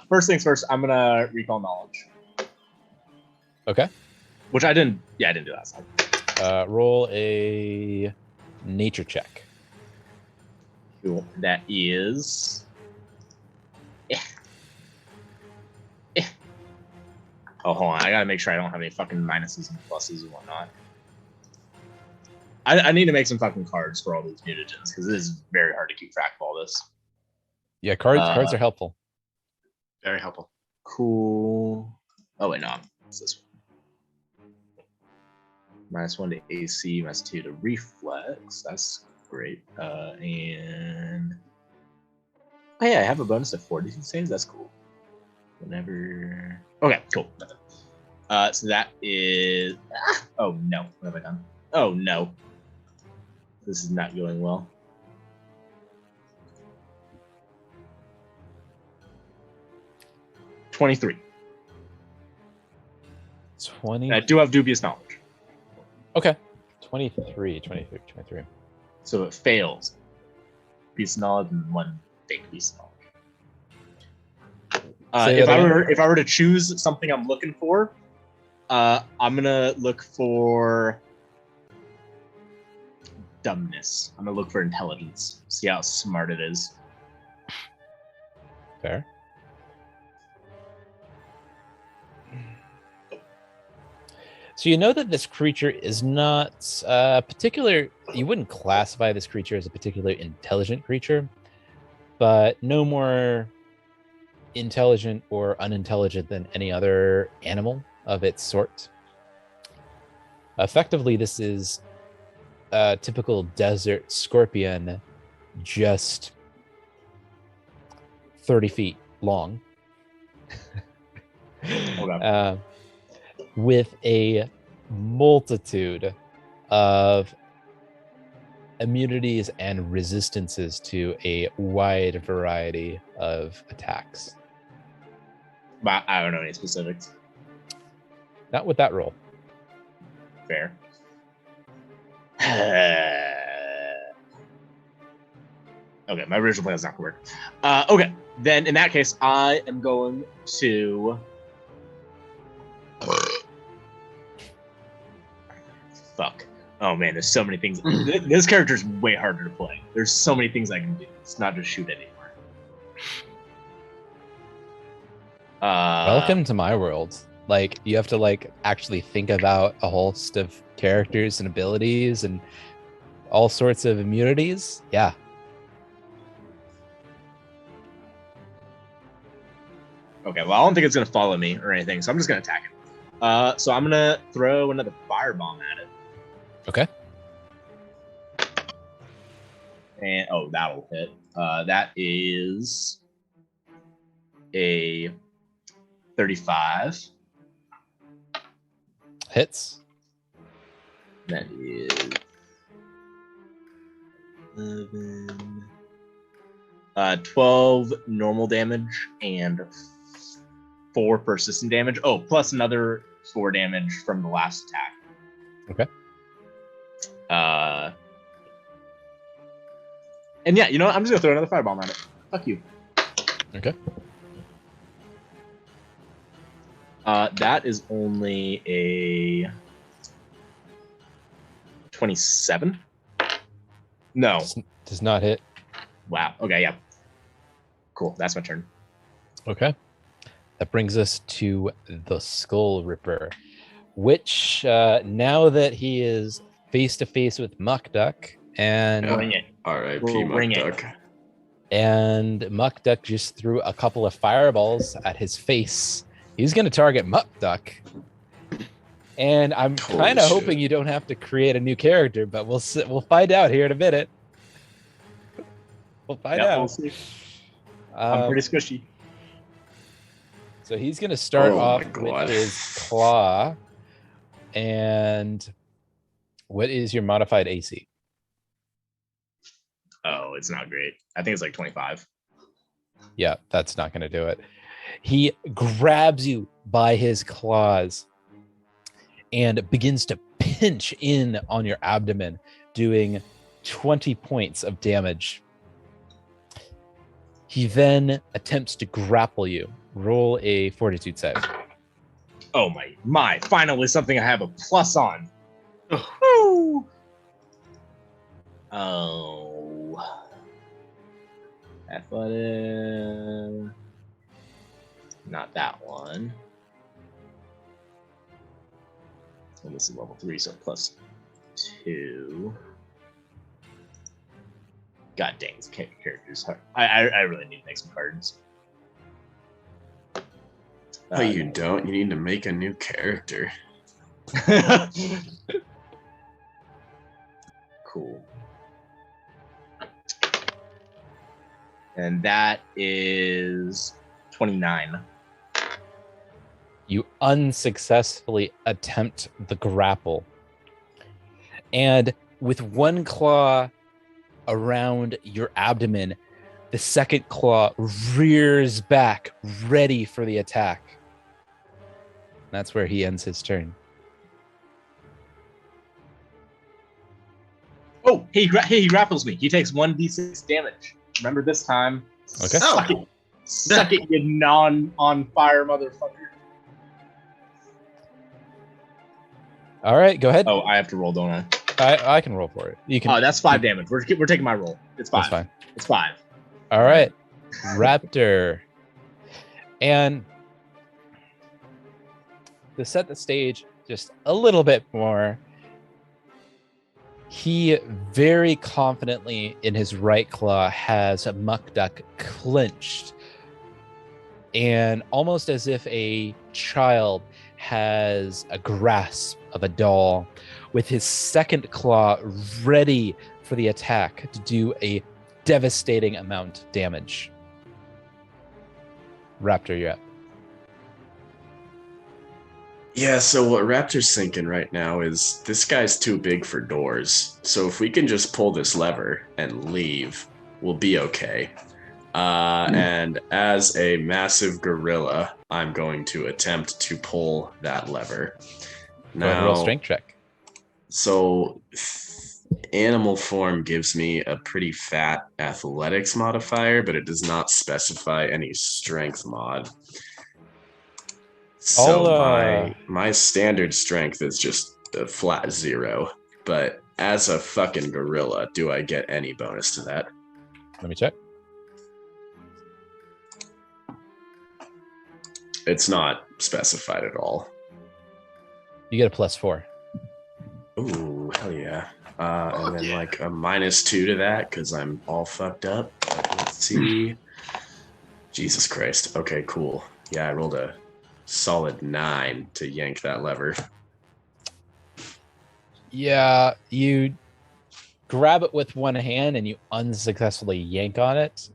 First things first, I'm gonna recall knowledge, Okay. which I didn't. Yeah, I didn't do last time. Roll a nature check. Cool. That is. Oh, hold on. I gotta make sure I don't have any fucking minuses and pluses and whatnot. I need to make some fucking cards for all these mutagens because it is very hard to keep track of all this. Yeah, cards are helpful. Very helpful. Cool. Oh wait, no, it's this one. -1 to AC, -2 to reflex. That's great. And oh yeah, I have a bonus to 42 saves. That's cool. Whenever. Okay, cool. So that is. Oh no, what have I done? Oh no, this is not going well. $23. 20. I do have dubious knowledge. Okay. 23. So it fails. Piece of knowledge and one fake piece of knowledge. Say If that again. I were to choose something I'm looking for, I'm gonna look for dumbness. I'm gonna look for intelligence. See how smart it is. Fair. So you know that this creature is not particular. You wouldn't classify this creature as a particularly intelligent creature, but no more intelligent or unintelligent than any other animal of its sort. Effectively, this is a typical desert scorpion, just 30 feet long. Okay. With a multitude of immunities and resistances to a wide variety of attacks. But I don't know any specifics. Not with that roll. Fair. Okay, my original plan is not going to work. Okay, then in that case, I am going to. Fuck. Oh man, there's so many things. This character's way harder to play. There's so many things I can do. It's not just shoot anymore. Welcome to my world. Like, you have to actually think about a host of characters and abilities and all sorts of immunities. Yeah. Okay, well, I don't think it's gonna follow me or anything, so I'm just gonna attack it. So I'm gonna throw another firebomb at it. Okay. And that'll hit. That is a 35. Hits. That is 11. 12 normal damage and 4 persistent damage. Oh, plus another 4 damage from the last attack. Okay. And yeah, you know what? I'm just gonna throw another firebomb at it. Fuck you. Okay. That is only a 27. No. Does not hit. Wow. Okay. Yeah. Cool. That's my turn. Okay. That brings us to the Skull Ripper, which now that he is face to face with Muck Duck and Bring it. R.I.P. Bring it. Muck Duck. and Muck Duck just threw a couple of fireballs at his face. He's going to target Muck Duck. And I'm Holy kind of shit. hoping you don't have to create a new character, but we'll find out here in a minute. We'll find Yeah, we'll out. see. I'm pretty squishy. So he's going to start Oh off my God. with his claw. And what is your modified AC? Oh, it's not great. I think it's like 25. Yeah, that's not going to do it. He grabs you by his claws and begins to pinch in on your abdomen, doing 20 points of damage. He then attempts to grapple you. Roll a fortitude save. Oh my! Finally, something I have a plus on. Woo! Oh, athletic. Not that one. And this is level 3, so plus 2. God dang, this character's hard. I really need to make some cards. Oh, you don't? You need to make a new character. Cool. And that is 29. You unsuccessfully attempt the grapple. And with one claw around your abdomen, the second claw rears back, ready for the attack. That's where he ends his turn. Oh, he grapples me. He takes 1d6 damage. Remember this time. Okay. Suck it. Suck it, you non-on-fire motherfucker. All right, go ahead. Oh, I have to roll, don't I? I can roll for it. You can. Oh, that's 5 damage. We're taking my roll. It's 5. That's fine. It's 5. All right, Raptor. And to set the stage just a little bit more, he very confidently in his right claw has a Muck Duck clenched. And almost as if a child has a grasp of a doll, with his second claw ready for the attack to do a devastating amount of damage. Raptor, you're up. Yeah, so what Raptor's thinking right now is this guy's too big for doors. So if we can just pull this lever and leave, we'll be okay. And as a massive gorilla, I'm going to attempt to pull that lever. Go ahead and roll a strength check. So animal form gives me a pretty fat athletics modifier, but it does not specify any strength mod. So my standard strength is just a flat 0. But as a fucking gorilla, do I get any bonus to that? Let me check. It's not specified at all. You get a +4. Ooh, hell yeah. And then like a -2 to that because I'm all fucked up. Let's see. Jesus Christ. Okay, cool. Yeah, I rolled a solid 9 to yank that lever. Yeah, you grab it with one hand and you unsuccessfully yank on it.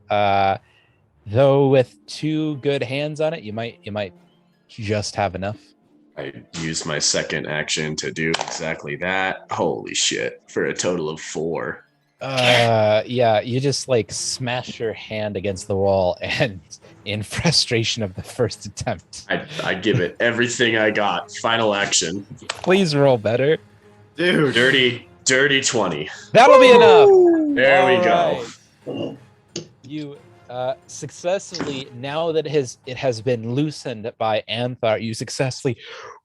Though with 2 good hands on it, you might just have enough. I used my second action to do exactly that. Holy shit! For a total of 4. Yeah, you just like smash your hand against the wall, and in frustration of the first attempt, I give it everything I got. Final action. please roll better. Dude. Dirty 20. That'll be enough. There we All go. right. You successfully, now that it has been loosened by Anthar, you successfully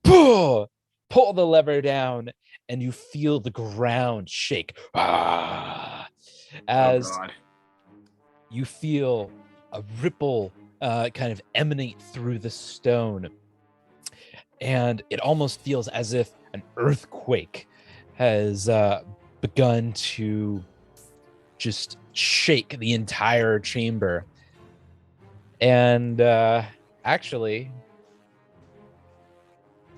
pull the lever down, and you feel the ground shake. As Oh God. you feel a ripple kind of emanate through the stone, and it almost feels as if an earthquake has begun to just shake the entire chamber. And actually,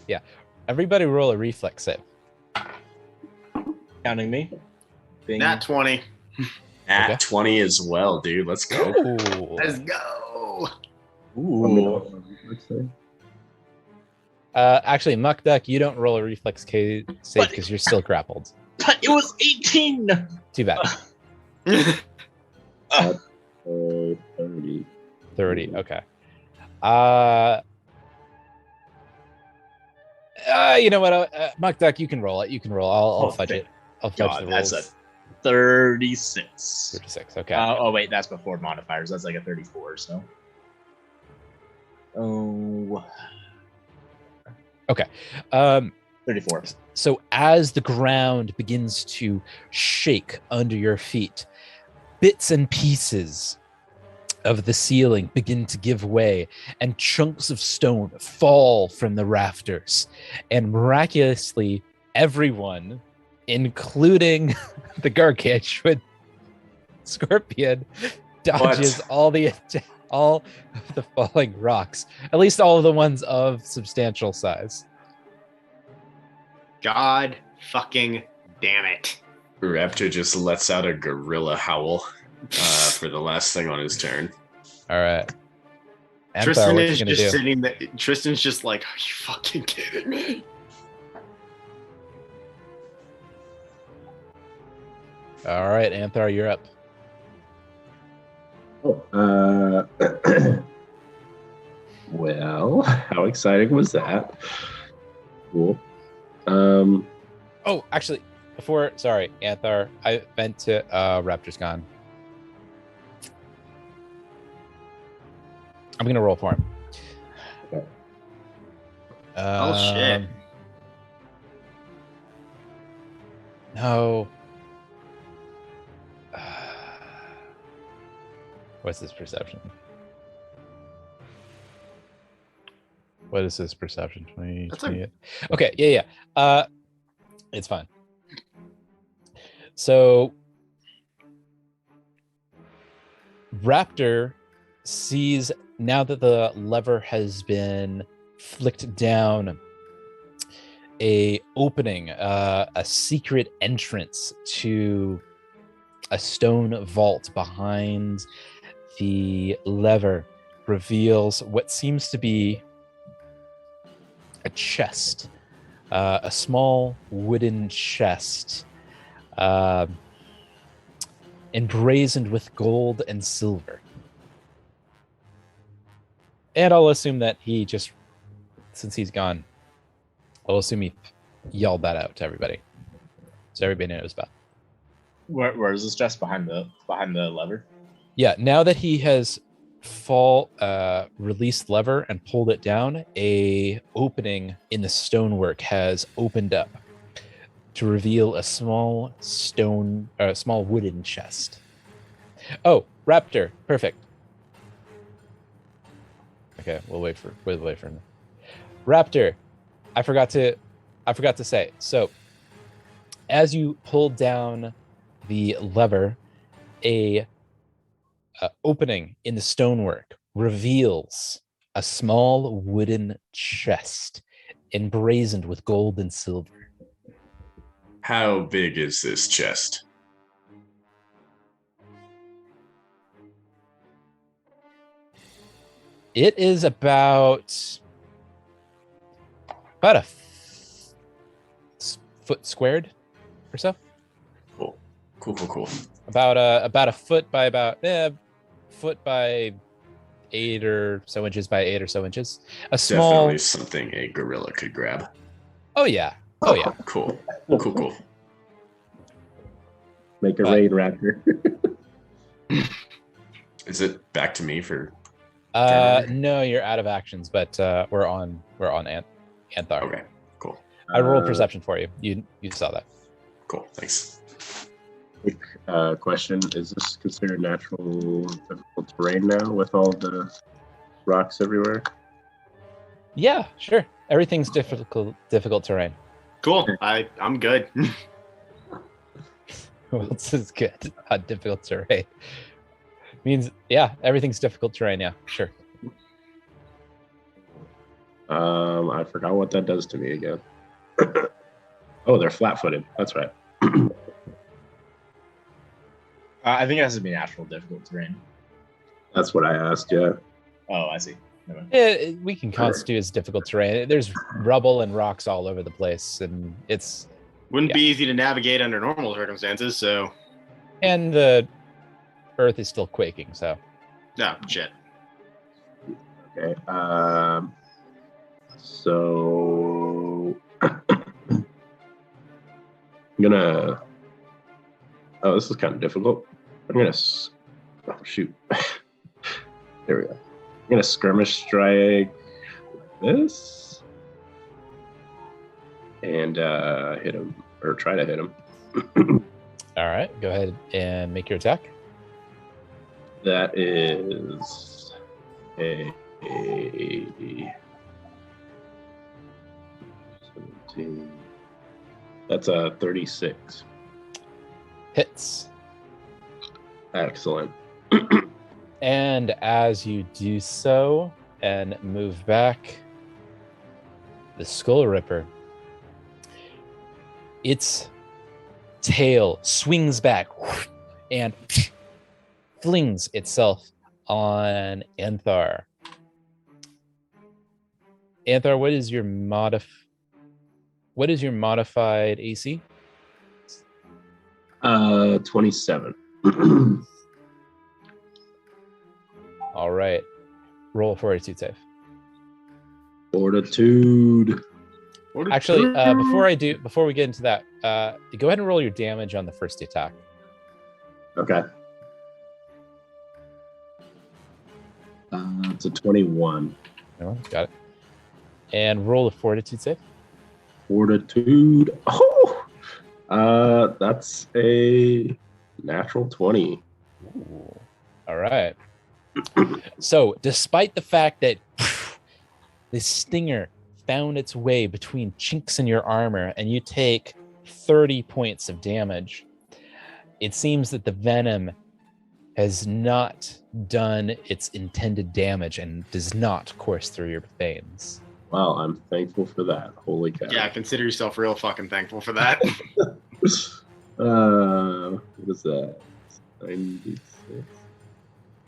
yeah, everybody roll a reflex save. Counting me. Bing. Nat 20. At Okay. 20 as well, dude. Let's go. Ooh. Let's go. Ooh. Actually, Muck Duck, you don't roll a reflex save But- because you're still grappled. But it was 18. Too bad. 30. 30. Okay. You know what? Muck Duck, you can roll it. You can roll. I'll Oh, fudge thank it. I'll fudge God, the that's rolls. a 36. 36. Okay. Oh wait, that's before modifiers. That's like a 34. So. Oh. Um, 34. So as the ground begins to shake under your feet, bits and pieces of the ceiling begin to give way, and chunks of stone fall from the rafters. And miraculously, everyone, including the gargantuan scorpion, dodges all of the falling rocks, at least all of the ones of substantial size. God fucking damn it. Raptor just lets out a gorilla howl for the last thing on his turn. All right. Anthar, Tristan what is you gonna just do? sitting there. Tristan's just like, are you fucking kidding me? All right, Anthar, you're up. Well, how exciting was that? Cool. Oh, actually, sorry, Anthar, I meant to Raptor's gone. I'm gonna roll for him. Okay. Oh, shit. No. What's this perception? What is this perception? 20, That's 28. Okay, yeah. It's fine. So Raptor sees, now that the lever has been flicked down, a opening, a secret entrance to a stone vault behind the lever reveals what seems to be a chest, a small wooden chest, emblazoned with gold and silver. And I'll assume that he just, since he's gone, I'll assume he yelled that out to everybody, so everybody knows about. Where is this chest? Behind the lever? Yeah, now that he has released lever and pulled it down, a opening in the stonework has opened up to reveal a small wooden chest. Oh, Raptor, perfect. Okay, we'll wait for him. Raptor, I forgot to say. So, as you pull down the lever, a opening in the stonework reveals a small wooden chest emblazoned with gold and silver. How big is this chest? It is about a foot squared or so. Cool. About a foot by foot by 8 or so inches by 8 or so inches. A small. Definitely something a gorilla could grab. Oh yeah. Oh yeah. Cool. Make a raid raptor. Is it back to me for? No, you're out of actions, but we're on Anthar. Okay, cool. I rolled perception for you. You saw that. Cool, thanks. Quick question: is this considered natural difficult terrain now with all the rocks everywhere? Yeah, sure. Everything's difficult terrain. Cool. I'm good. Who else is good on difficult terrain? Means everything's difficult terrain. Yeah, sure. I forgot what that does to me again. Oh, they're flat-footed. That's right. I think it has to be natural difficult terrain. That's what I asked. Yeah. Oh, I see. Never mind. We can constitute as difficult terrain. There's rubble and rocks all over the place, and it's Wouldn't be easy to navigate under normal circumstances, so. and the earth is still quaking. So No, shit. Okay. So I'm gonna. Oh, this is kind of difficult. I'm gonna. Oh shoot. There we go. I'm gonna skirmish strike this and hit him, or try to hit him. all right, go ahead and make your attack. That is a 17. That's a 36. Hits. Excellent. And as you do so and move back, the Skull Ripper, its tail swings back and flings itself on Anthar. Anthar, what is your modified AC? 27. All right. Roll a fortitude save. Fortitude. Actually, before we get into that, go ahead and roll your damage on the first attack. Okay. It's a 21. No, got it. And roll a fortitude save. Fortitude. Oh, that's a natural 20. Ooh. All right. So, despite the fact that this stinger found its way between chinks in your armor and you take 30 points of damage, it seems that the venom has not done its intended damage and does not course through your veins. Wow, I'm thankful for that. Holy cow. Yeah, consider yourself real fucking thankful for that. What is that? 96.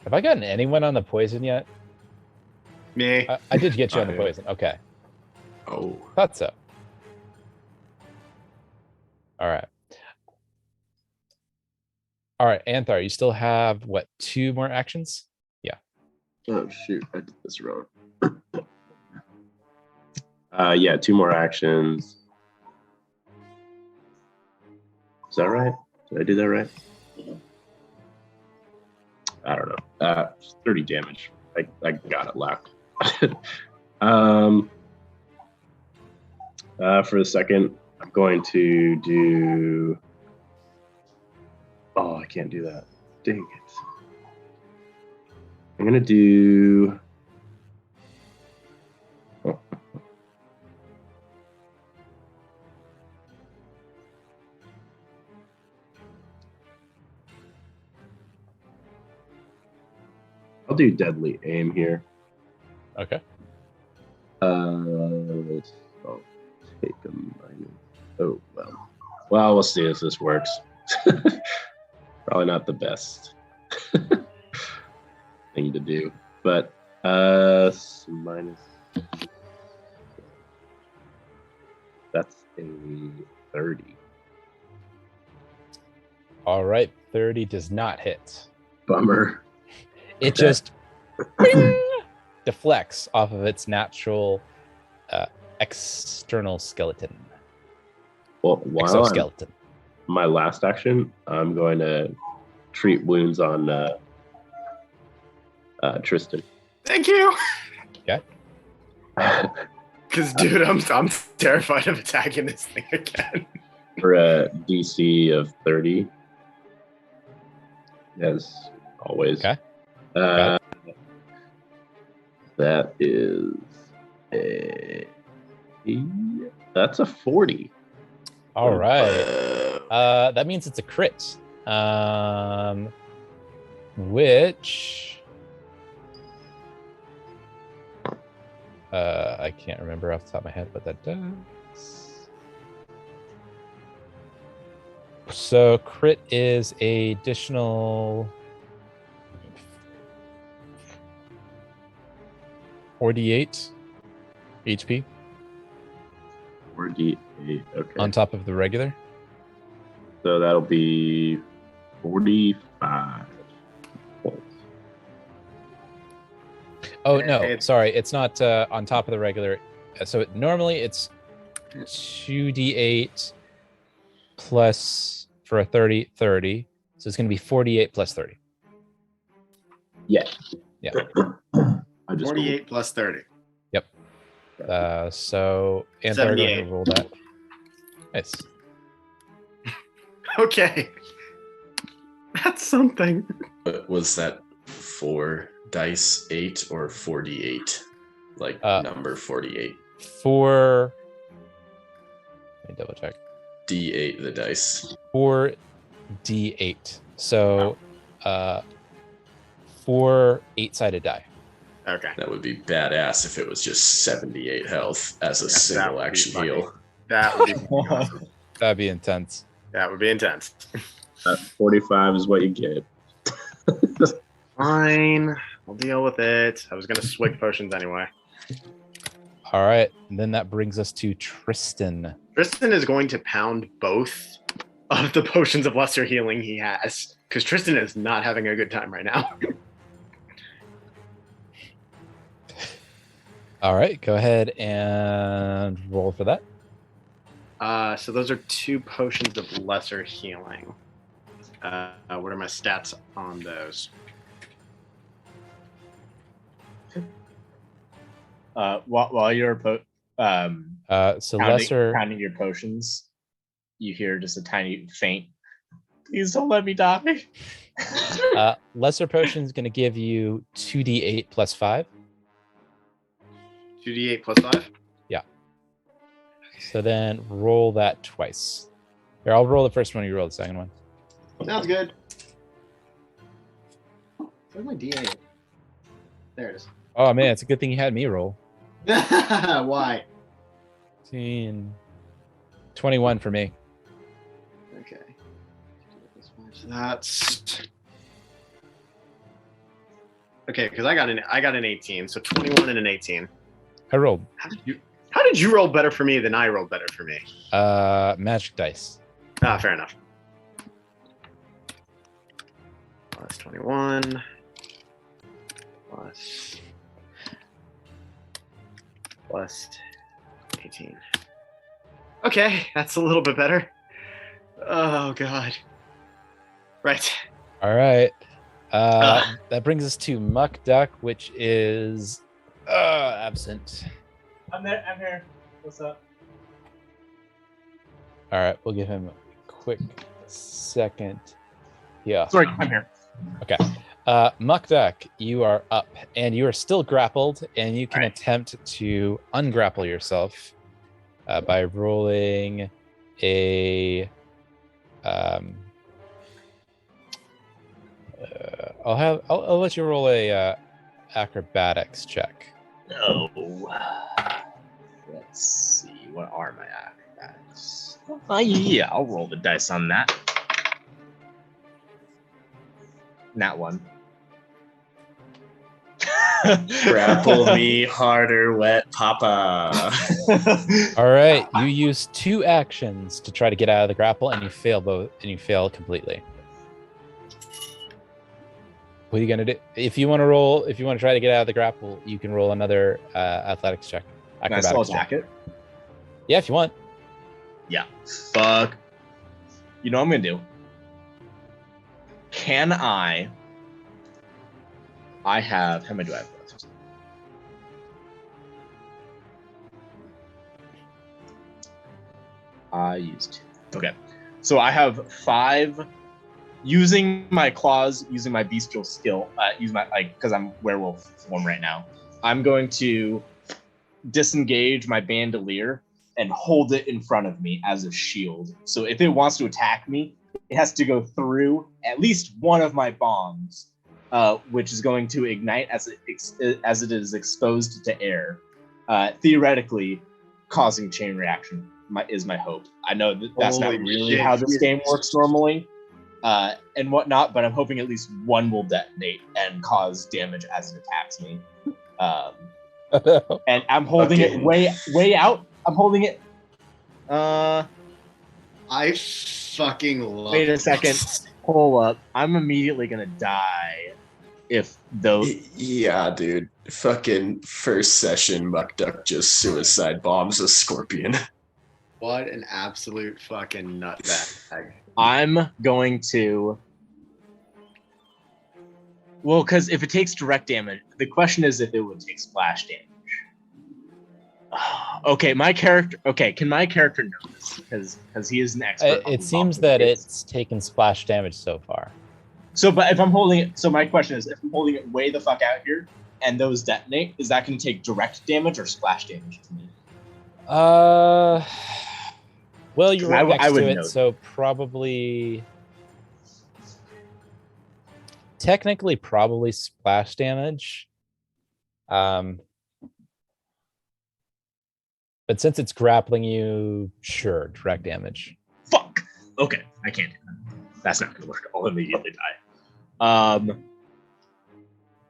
Have I gotten anyone on the poison yet? Me. I did get you on the I- poison. Okay. Oh, Thought so. All right. All right, Anthar, you still have, 2 more actions? Oh, shoot. I did this wrong. Yeah, 2 more actions. Is that right? Did I do that right? I don't know. 30 damage. I got it locked. For the second, I'm going to do. Oh, I can't do that. Dang it. I'm gonna do. Oh. I'll do deadly aim here. Okay. I'll take a minus. Oh, well. Well, we'll see if this works. Probably not the best thing to do. But, minus. That's a 30. All right. 30 does not hit. Bummer. It just bing, deflects off of its natural external skeleton. Well, while I'm Exoskeleton. my last action, I'm going to treat wounds on Tristan. Thank you. Okay. Because, dude, I'm terrified of attacking this thing again. For a DC of 30, as always. Okay. That is that's a 40. All right. That means it's a crit. Which I can't remember off the top of my head what that does. So crit is a additional 48 HP 48. Okay. on top of the regular. So that'll be 45 points. Oh no, It's- sorry, it's not on top of the regular. So normally it's 2d8 plus for a 30. So it's going to be 48 plus 30. Yeah. Yeah. I just 48 plus 30. So Anthar, go ahead 78. and roll that. Nice. Okay. That's something. But was that 4 dice 8 or 48? Like number 48. For let me double check. D8 the dice. 4d8. So 4 8-sided die. Okay. That would be badass if it was just 78 health as a Yeah, that single would be action funny. heal. That would be awesome. That'd be intense. That would be intense. 45 is what you get. Fine. I'll deal with it. I was going to swig potions anyway. All right. And then that brings us to Tristan. Tristan is going to pound both of the potions of lesser healing he has. Because Tristan is not having a good time right now. All right. Go ahead and roll for that. So those are 2 potions of lesser healing. What are my stats on those? While you're So counting your potions, you hear just a tiny faint. Please don't let me die. lesser potion is going to give you 2d8 plus 5. 2d8 plus 5? So then roll that twice. Here, I'll roll the first one. You roll the second one. Sounds good. Where's my d8? There it is. Oh man, it's a good thing you had me roll. Why? 21 for me. Okay. So that's okay because I got an 18, so 21 and an 18. I rolled How did you roll better for me than I rolled better for me? magic dice. Fair enough. Plus 21 plus 18. Okay, that's a little bit better. Oh god. Right. All right. That brings us to Muck Duck, which is absent. I'm there. I'm here. What's up? All right, we'll give him a quick second. Yeah. Sorry, I'm here. Okay. Muck Duck, you are up, and you are still grappled, and you can attempt to ungrapple yourself by rolling a. I'll let you roll a acrobatics check. Oh. Let's see. What are my acrobatics? Yeah, I'll roll the dice on that. Nat 1. Grapple me harder, wet papa. All right, you use 2 actions to try to get out of the grapple, and you fail both, and you fail completely. What are you gonna do? If you want to try to get out of the grapple, you can roll another athletics check. Can I still Acrobatics check. attack it? Yeah, if you want. Yeah. Fuck. You know what I'm gonna do? Can I have, how many do I have left? I used 2. Okay. So I have 5 using my claws, using my bestial skill, use my, because I'm werewolf form right now. I'm going to disengage my bandolier and hold it in front of me as a shield. So if it wants to attack me, it has to go through at least one of my bombs, which is going to ignite as it is exposed to air, theoretically causing chain reaction. Is my hope. I know that's not Holy really shit. how this game works normally, and whatnot, but I'm hoping at least one will detonate and cause damage as it attacks me. And I'm holding it way out. I'm holding it. I fucking love Wait a second. Pull up. I'm immediately gonna die if those. Yeah, dude. Fucking first session, Muck Duck just suicide bombs a scorpion. What an absolute fucking nutbag. I'm going to. Well, because if it takes direct damage, the question is if it would take splash damage. Okay, my character. Okay, can my character know this? Because he is an expert. It seems that it's taken splash damage so far. So, but if I'm holding it, so my question is, if I'm holding it way the fuck out here, and those detonate, is that going to take direct damage or splash damage to me? Well, you're right next would to it, know. so probably. Technically, probably splash damage. But since it's grappling you, sure, direct damage. Fuck. Okay, I can't do that. That's not going to work. I'll immediately die.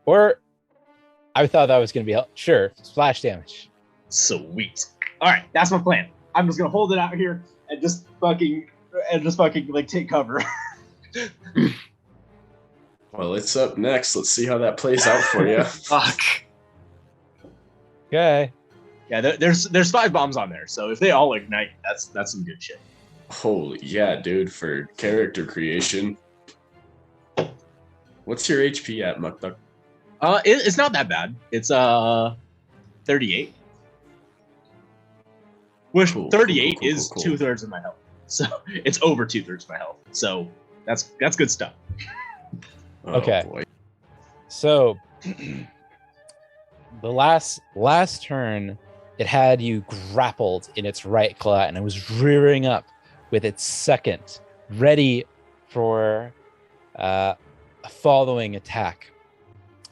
Or I thought that was going to be sure, splash damage. Sweet. All right, that's my plan. I'm just gonna hold it out here and just fucking like take cover. Well, it's up next. Let's see how that plays out for you. Fuck. Okay. Yeah, there's 5 bombs on there, so if they all ignite, that's some good shit. Holy yeah, dude, for character creation. What's your HP at, Muck Duck? It's not that bad. It's 38. Which Cool, 38 cool, is cool. 2/3 of my health. So it's over 2/3 of my health. So that's good stuff. Oh, Okay. boy. So the last turn, it had you grappled in its right claw, and it was rearing up with its second, ready for a following attack.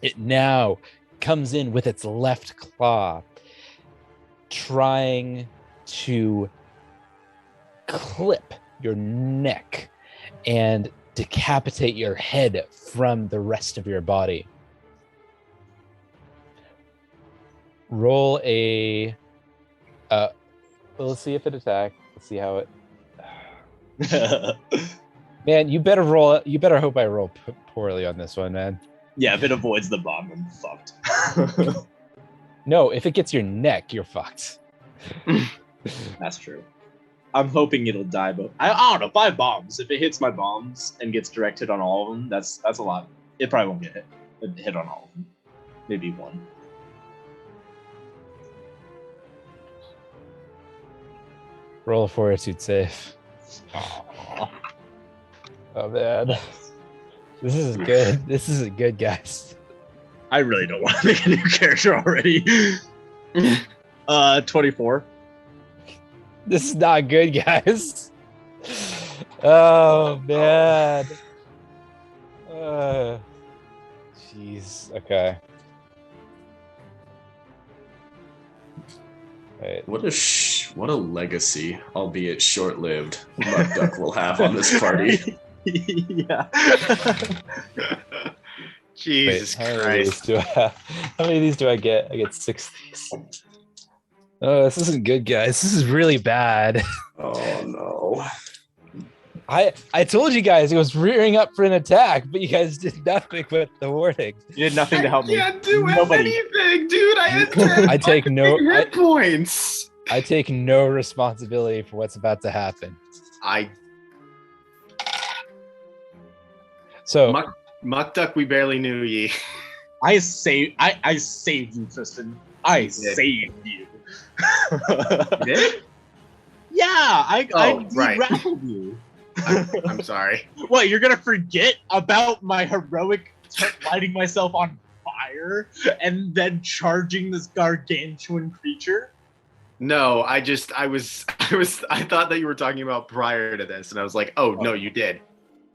It now comes in with its left claw, trying to clip your neck and decapitate your head from the rest of your body. Roll a let's see if it attacked. Let's see how it. Man, you better hope I roll poorly on this one, man. Yeah, if it avoids the bomb, I'm fucked. No, if it gets your neck, you're fucked. That's true. I'm hoping it'll die, but I don't know. 5 bombs. If it hits my bombs and gets directed on all of them, that's a lot. It probably won't get hit on all of them. Maybe 1. Roll a fortitude save. Aww. Oh man, this is good. This is good, guys. I really don't want to make a new character already. 24. This is not good, guys. Oh man. Jeez. Okay. Right. What a legacy, albeit short-lived, Muck Duck will have on this party. Yeah. Jesus Wait, how many of these Christ. do I have? How many of these do I get? I get 6 of these. Oh, this isn't good, guys. This is really bad. Oh no. I told you guys it was rearing up for an attack, but you guys did nothing with the warning. You did nothing to help me. I can't do Nobody. anything, dude. I had 10 I take no hit points. I take no responsibility for what's about to happen. So Muck Duck, we barely knew ye. I saved you, Tristan. I did. saved you. Did? Yeah, I right. de-rattled you. I'm sorry. What, you're gonna forget about my heroic lighting myself on fire and then charging this gargantuan creature? No, I thought that you were talking about prior to this, and I was like, oh no, you did.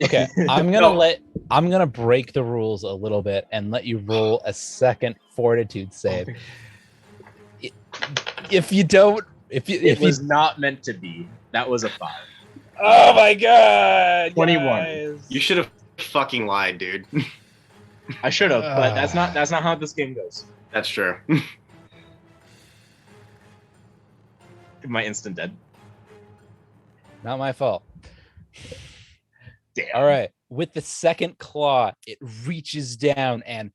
okay, I'm gonna break the rules a little bit and let you roll a second fortitude save. If you don't, It was not meant to be. That was a 5. oh my god, 21. guys. You should have fucking lied, dude. I should have, but that's not how this game goes. That's true. My instant dead. Not my fault. Damn. All right, with the second claw, it reaches down and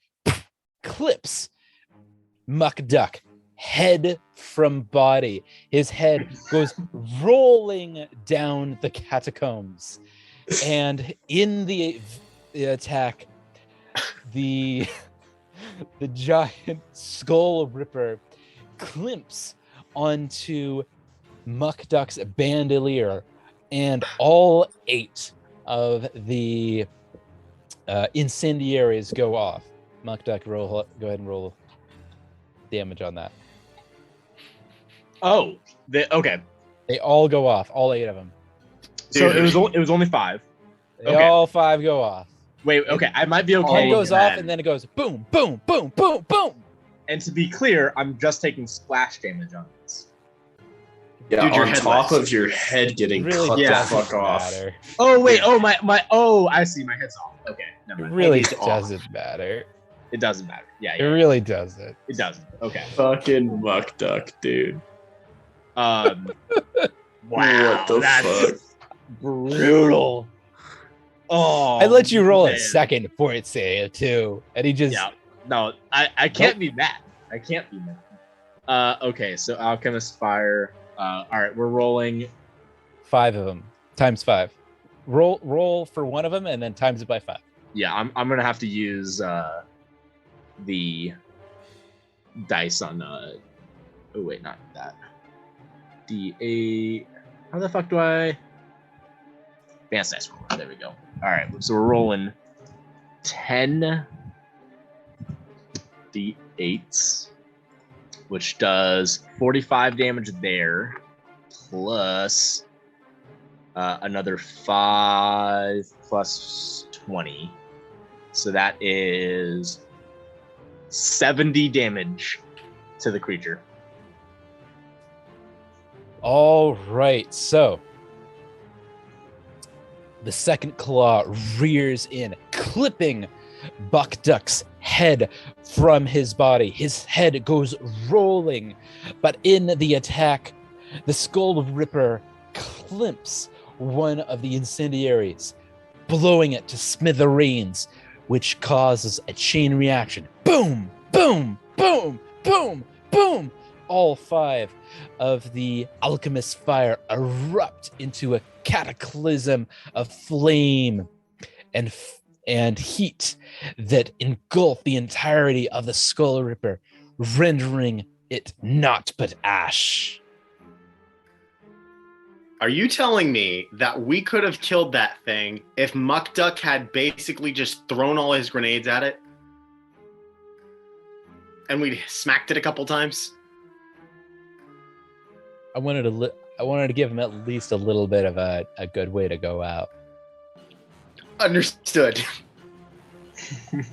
clips Muck Duck head from body. His head goes rolling down the catacombs, and in the attack, the giant skull ripper climps onto Muck Duck's bandolier, and all 8 of the incendiaries go off. Muck Duck, go ahead and roll damage on that. Oh, okay. They all go off, all 8 of them. So Dude. it was only 5. They Okay. all 5 go off. Wait, okay, I might be One okay. goes man. off, and then it goes boom, boom, boom, boom, boom. And to be clear, I'm just taking splash damage on this. Yeah, Dude, your on head top lights. of your head getting Really cut doesn't the fuck off. matter. Oh wait, oh I see, my head's off. Okay, never It mind. really He's off. doesn't matter. It doesn't matter. Yeah, It yeah, really doesn't. it doesn't. Okay. Fucking Muck Duck, dude. Wow, What the that's fuck? brutal. Oh, I let you roll a man. second fort save too, and he just Yeah, no, I can't be mad. I can't be mad. Okay, so Alchemist Fire. All right, we're rolling. 5 of them times 5. Roll for one of them, and then times it by 5. Yeah, I'm gonna have to use the dice on. Oh wait, not that. D8. How the fuck do I? Advanced dice roller. There we go. All right, so we're rolling 10 D8s, which does 45 damage there, plus another 5 plus 20. So that is 70 damage to the creature. All right, so the second claw rears in, clipping Buck Duck's head from his body. His head goes rolling, but in the attack, the Skull Ripper climps one of the incendiaries, blowing it to smithereens, which causes a chain reaction. Boom, boom, boom, boom, boom. All 5 of the Alchemist's Fire erupt into a cataclysm of flame and heat that engulf the entirety of the Skull Ripper, rendering it naught but ash. Are you telling me that we could have killed that thing if Muck Duck had basically just thrown all his grenades at it? And we smacked it a couple times? I wanted to give him at least a little bit of a good way to go out. Understood.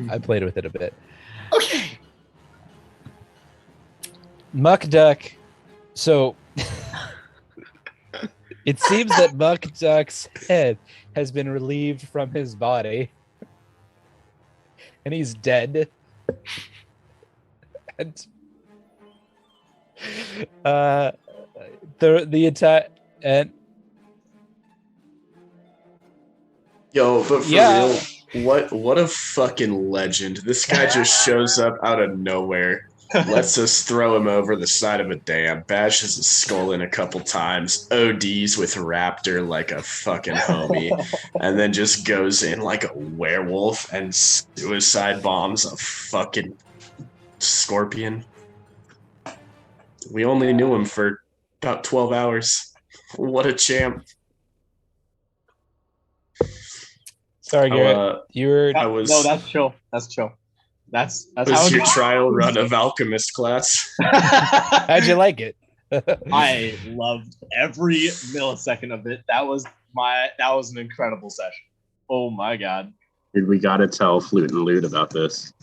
I played with it a bit. Okay. Muck Duck So it seems that Muck Duck's head has been relieved from his body, and he's dead. And the entire and Yo, but for Yeah. real, what a fucking legend. This guy just shows up out of nowhere, lets us throw him over the side of a dam, bashes his skull in a couple times, ODs with Raptor like a fucking homie, and then just goes in like a werewolf and suicide bombs a fucking scorpion. We only knew him for about 12 hours. What a champ. sorry, Garrett, you were I was. No, that's chill. That's chill. That's was how your trial run of Alchemist class. how'd you like it? I loved every millisecond of it. That was an incredible session. Oh my god. Dude, we gotta tell Flute and Lute about this.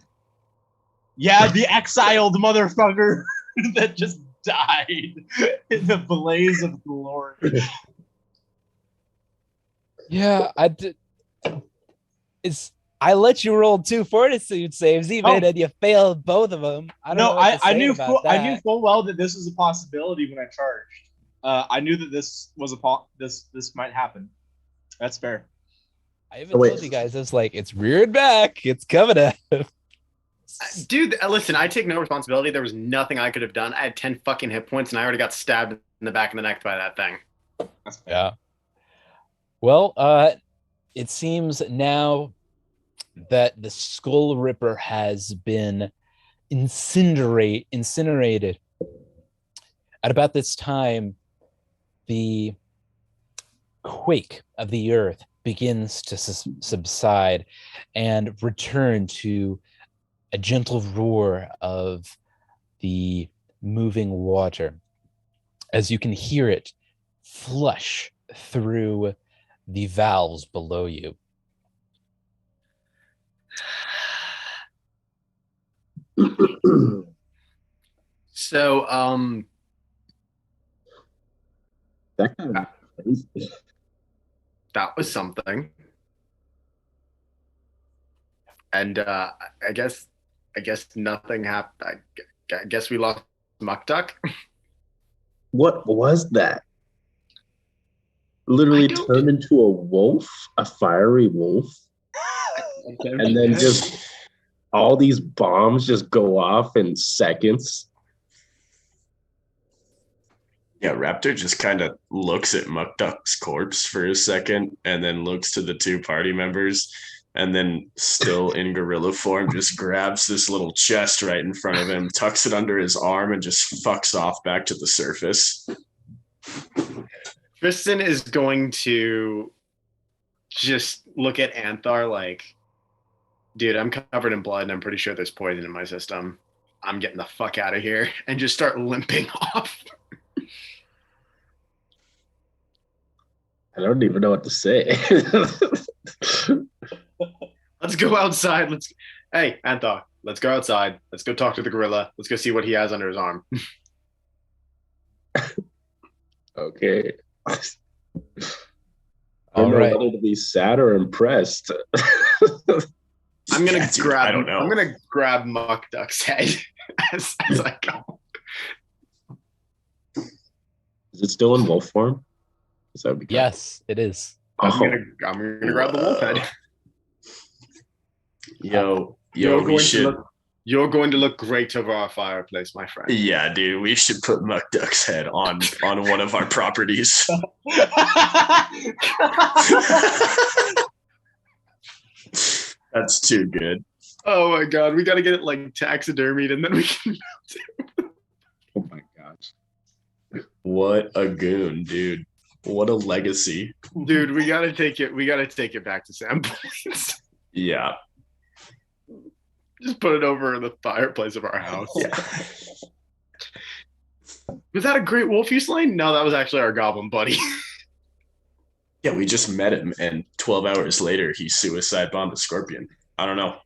Yeah, the exiled motherfucker that just died in the blaze of glory. Yeah, I let you roll 2 fortitude saves even, and you failed both of them. I don't know what to say I knew about that. I knew full well that this was a possibility when I charged. I knew that this was this might happen. That's fair. I even told you guys, it's like, it's reared back. It's coming at him. Dude, listen, I take no responsibility. There was nothing I could have done. I had 10 fucking hit points, and I already got stabbed in the back of the neck by that thing. That's fair. Yeah. Well, it seems now that the Skull Ripper has been incinerated. At about this time, the quake of the earth begins to subside and return to a gentle roar of the moving water, as you can hear it flush through the valves below you. So, That kind of crazy. that was something. And I guess nothing happened. I guess we lost Muck Duck. What was that? Literally I don't- turned into a wolf, a fiery wolf, and then just all these bombs just go off in seconds. Yeah, Raptor just kind of looks at Muck Duck's corpse for a second and then looks to the 2 party members and then, still in gorilla form, just grabs this little chest right in front of him, tucks it under his arm, and just fucks off back to the surface. Tristan is going to just look at Anthar like, dude, I'm covered in blood and I'm pretty sure there's poison in my system. I'm getting the fuck out of here, and just start limping off. I don't even know what to say. Let's go outside. Hey, Anthar, let's go outside. Let's go talk to the gorilla. Let's go see what he has under his arm. Okay. All right. Whether to be sad or impressed. I'm gonna Yeah, dude, grab. I don't know. I'm gonna grab Muck Duck's head as I go. Is it still in wolf form? Is that because- Yes, it is. I'm gonna grab the wolf head. Yo, You're going to look great over our fireplace, my friend. yeah, dude, we should put Muck Duck's head on one of our properties. That's too good. Oh my god, we gotta get it like taxidermied, and then we can. Oh my gosh. What a goon, dude. What a legacy. Dude, we gotta take it. We gotta take it back to Sam Points. Yeah. Just put it over the fireplace of our house. Yeah. Was that a great wolf you slain? No, that was actually our goblin buddy. Yeah, we just met him, and 12 hours later, he suicide bombed a scorpion. I don't know.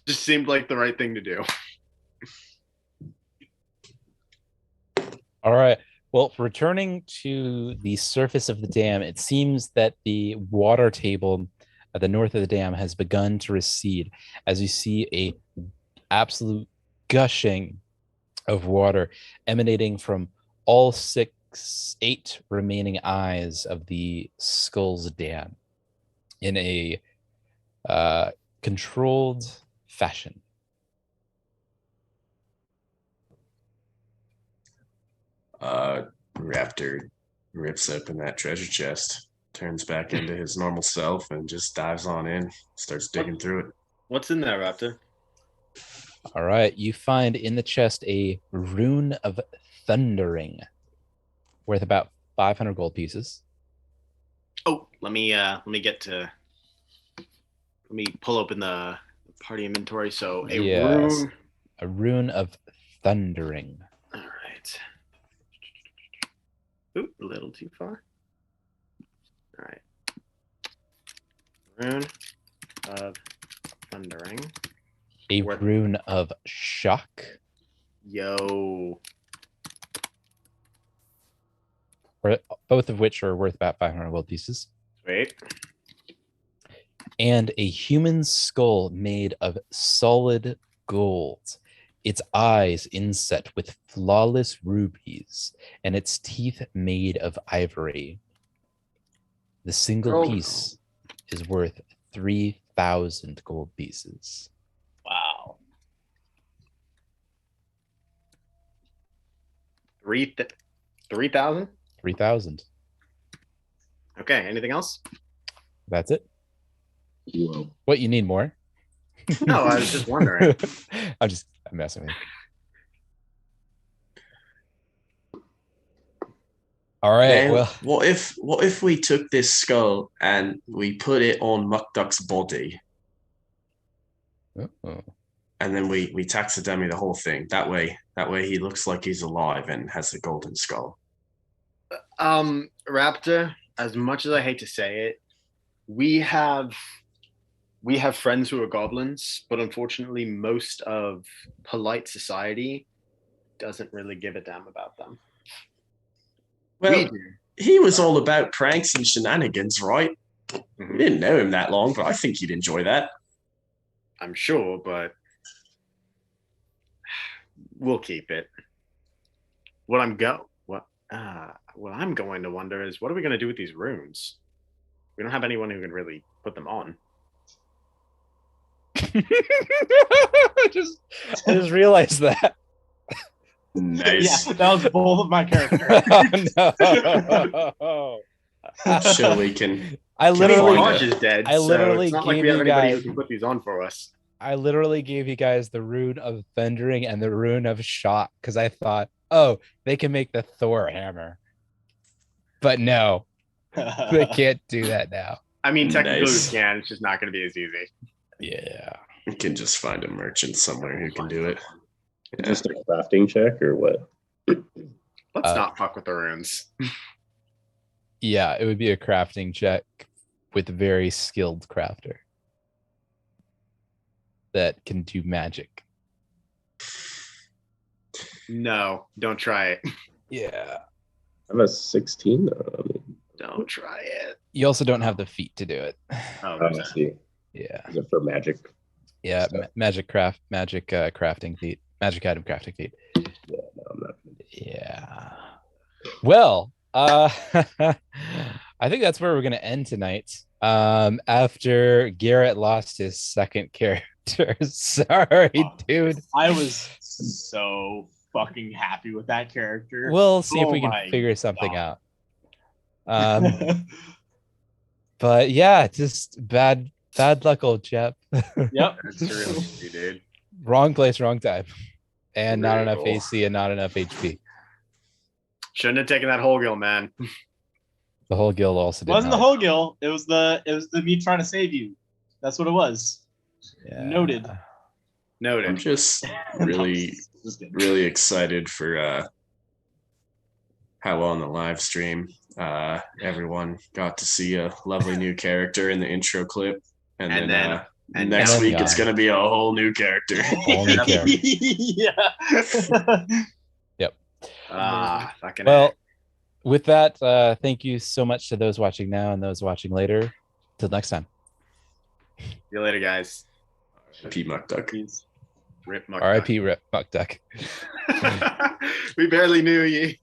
Just seemed like the right thing to do. All right. Well, returning to the surface of the dam, it seems that the water table at the north of the dam has begun to recede as you see a absolute gushing of water emanating from all eight remaining eyes of the Skull's Dam in a controlled fashion. Raptor rips open that treasure chest, turns back into his normal self, and just dives on in, starts digging through it. What's in there, Raptor? All right, you find in the chest a rune of thundering worth about 500 gold pieces. Oh, let me pull open the party inventory. So Yes. A rune of thundering. All right. Oop, a little too far. All right. Rune of thundering. A rune of shock. Yo. Both of which are worth about 500 gold pieces. Sweet. And a human skull made of solid gold, its eyes inset with flawless rubies, and its teeth made of ivory. The single piece is worth 3,000 gold pieces. Wow. 3,000? 3,000. Okay, anything else? That's it. Whoa. What, you need more? No, I was just wondering. I'm messing with you. All right. Now, Well, what if we took this skull and we put it on Mukduk's body, and then we taxidermy the whole thing? That way he looks like he's alive and has a golden skull. Raptor, as much as I hate to say it, we have friends who are goblins, but unfortunately most of polite society doesn't really give a damn about them. Well, he was all about pranks and shenanigans, right? Mm-hmm. We didn't know him that long, but I think you'd enjoy that. I'm sure, but we'll keep it. What I'm going to wonder is, what are we going to do with these runes? We don't have anyone who can really put them on. I just realized that. Nice. Yeah, that was both of my characters. Oh, no. So we can. I literally, Marge is dead. I literally so it's not gave like we have you anybody guys. who can put these on for us. I literally gave you guys the rune of thundering and the rune of shock because I thought, oh, they can make the Thor hammer. But no, they can't do that now. I mean, technically Nice. we can. It's just not going to be as easy. Yeah. We can just find a merchant somewhere who can do it. Yeah. Just a crafting check or what? Let's not fuck with the runes. Yeah, it would be a crafting check with a very skilled crafter that can do magic. No, don't try it. Yeah. I have a 16 though. I mean, Don't try it. You also don't have the feat to do it. Oh, I see. Yeah. Is it for magic? Yeah, Stuff. magic crafting feat, magic item crafting feat. Yeah, no, I'm not. Yeah. Well, I think that's where we're gonna end tonight. After Garrett lost his second character. Sorry, dude. I was so fucking happy with that character. We'll see if Oh we can my figure something God. out. But yeah, just bad luck, old chap. Yep. That's real shitty, dude. Wrong place, wrong time. And not enough Brutal. AC and not enough HP. Shouldn't have taken that whole gill, man. The whole guild also It didn't wasn't the help. whole gill. It was the me trying to save you. That's what it was. Yeah. Noted. I'm Noted. just really, really excited for how on the live stream everyone got to see a lovely new character in the intro clip, and then next now- week it's going to be a whole new character. Whole new character. Yeah. Fucking Well, with that, thank you so much to those watching now and those watching later. Till next time. See you later, guys. P. Muck Duck. Rip Muck R.I.P. Rip Muck Duck. We barely knew ye.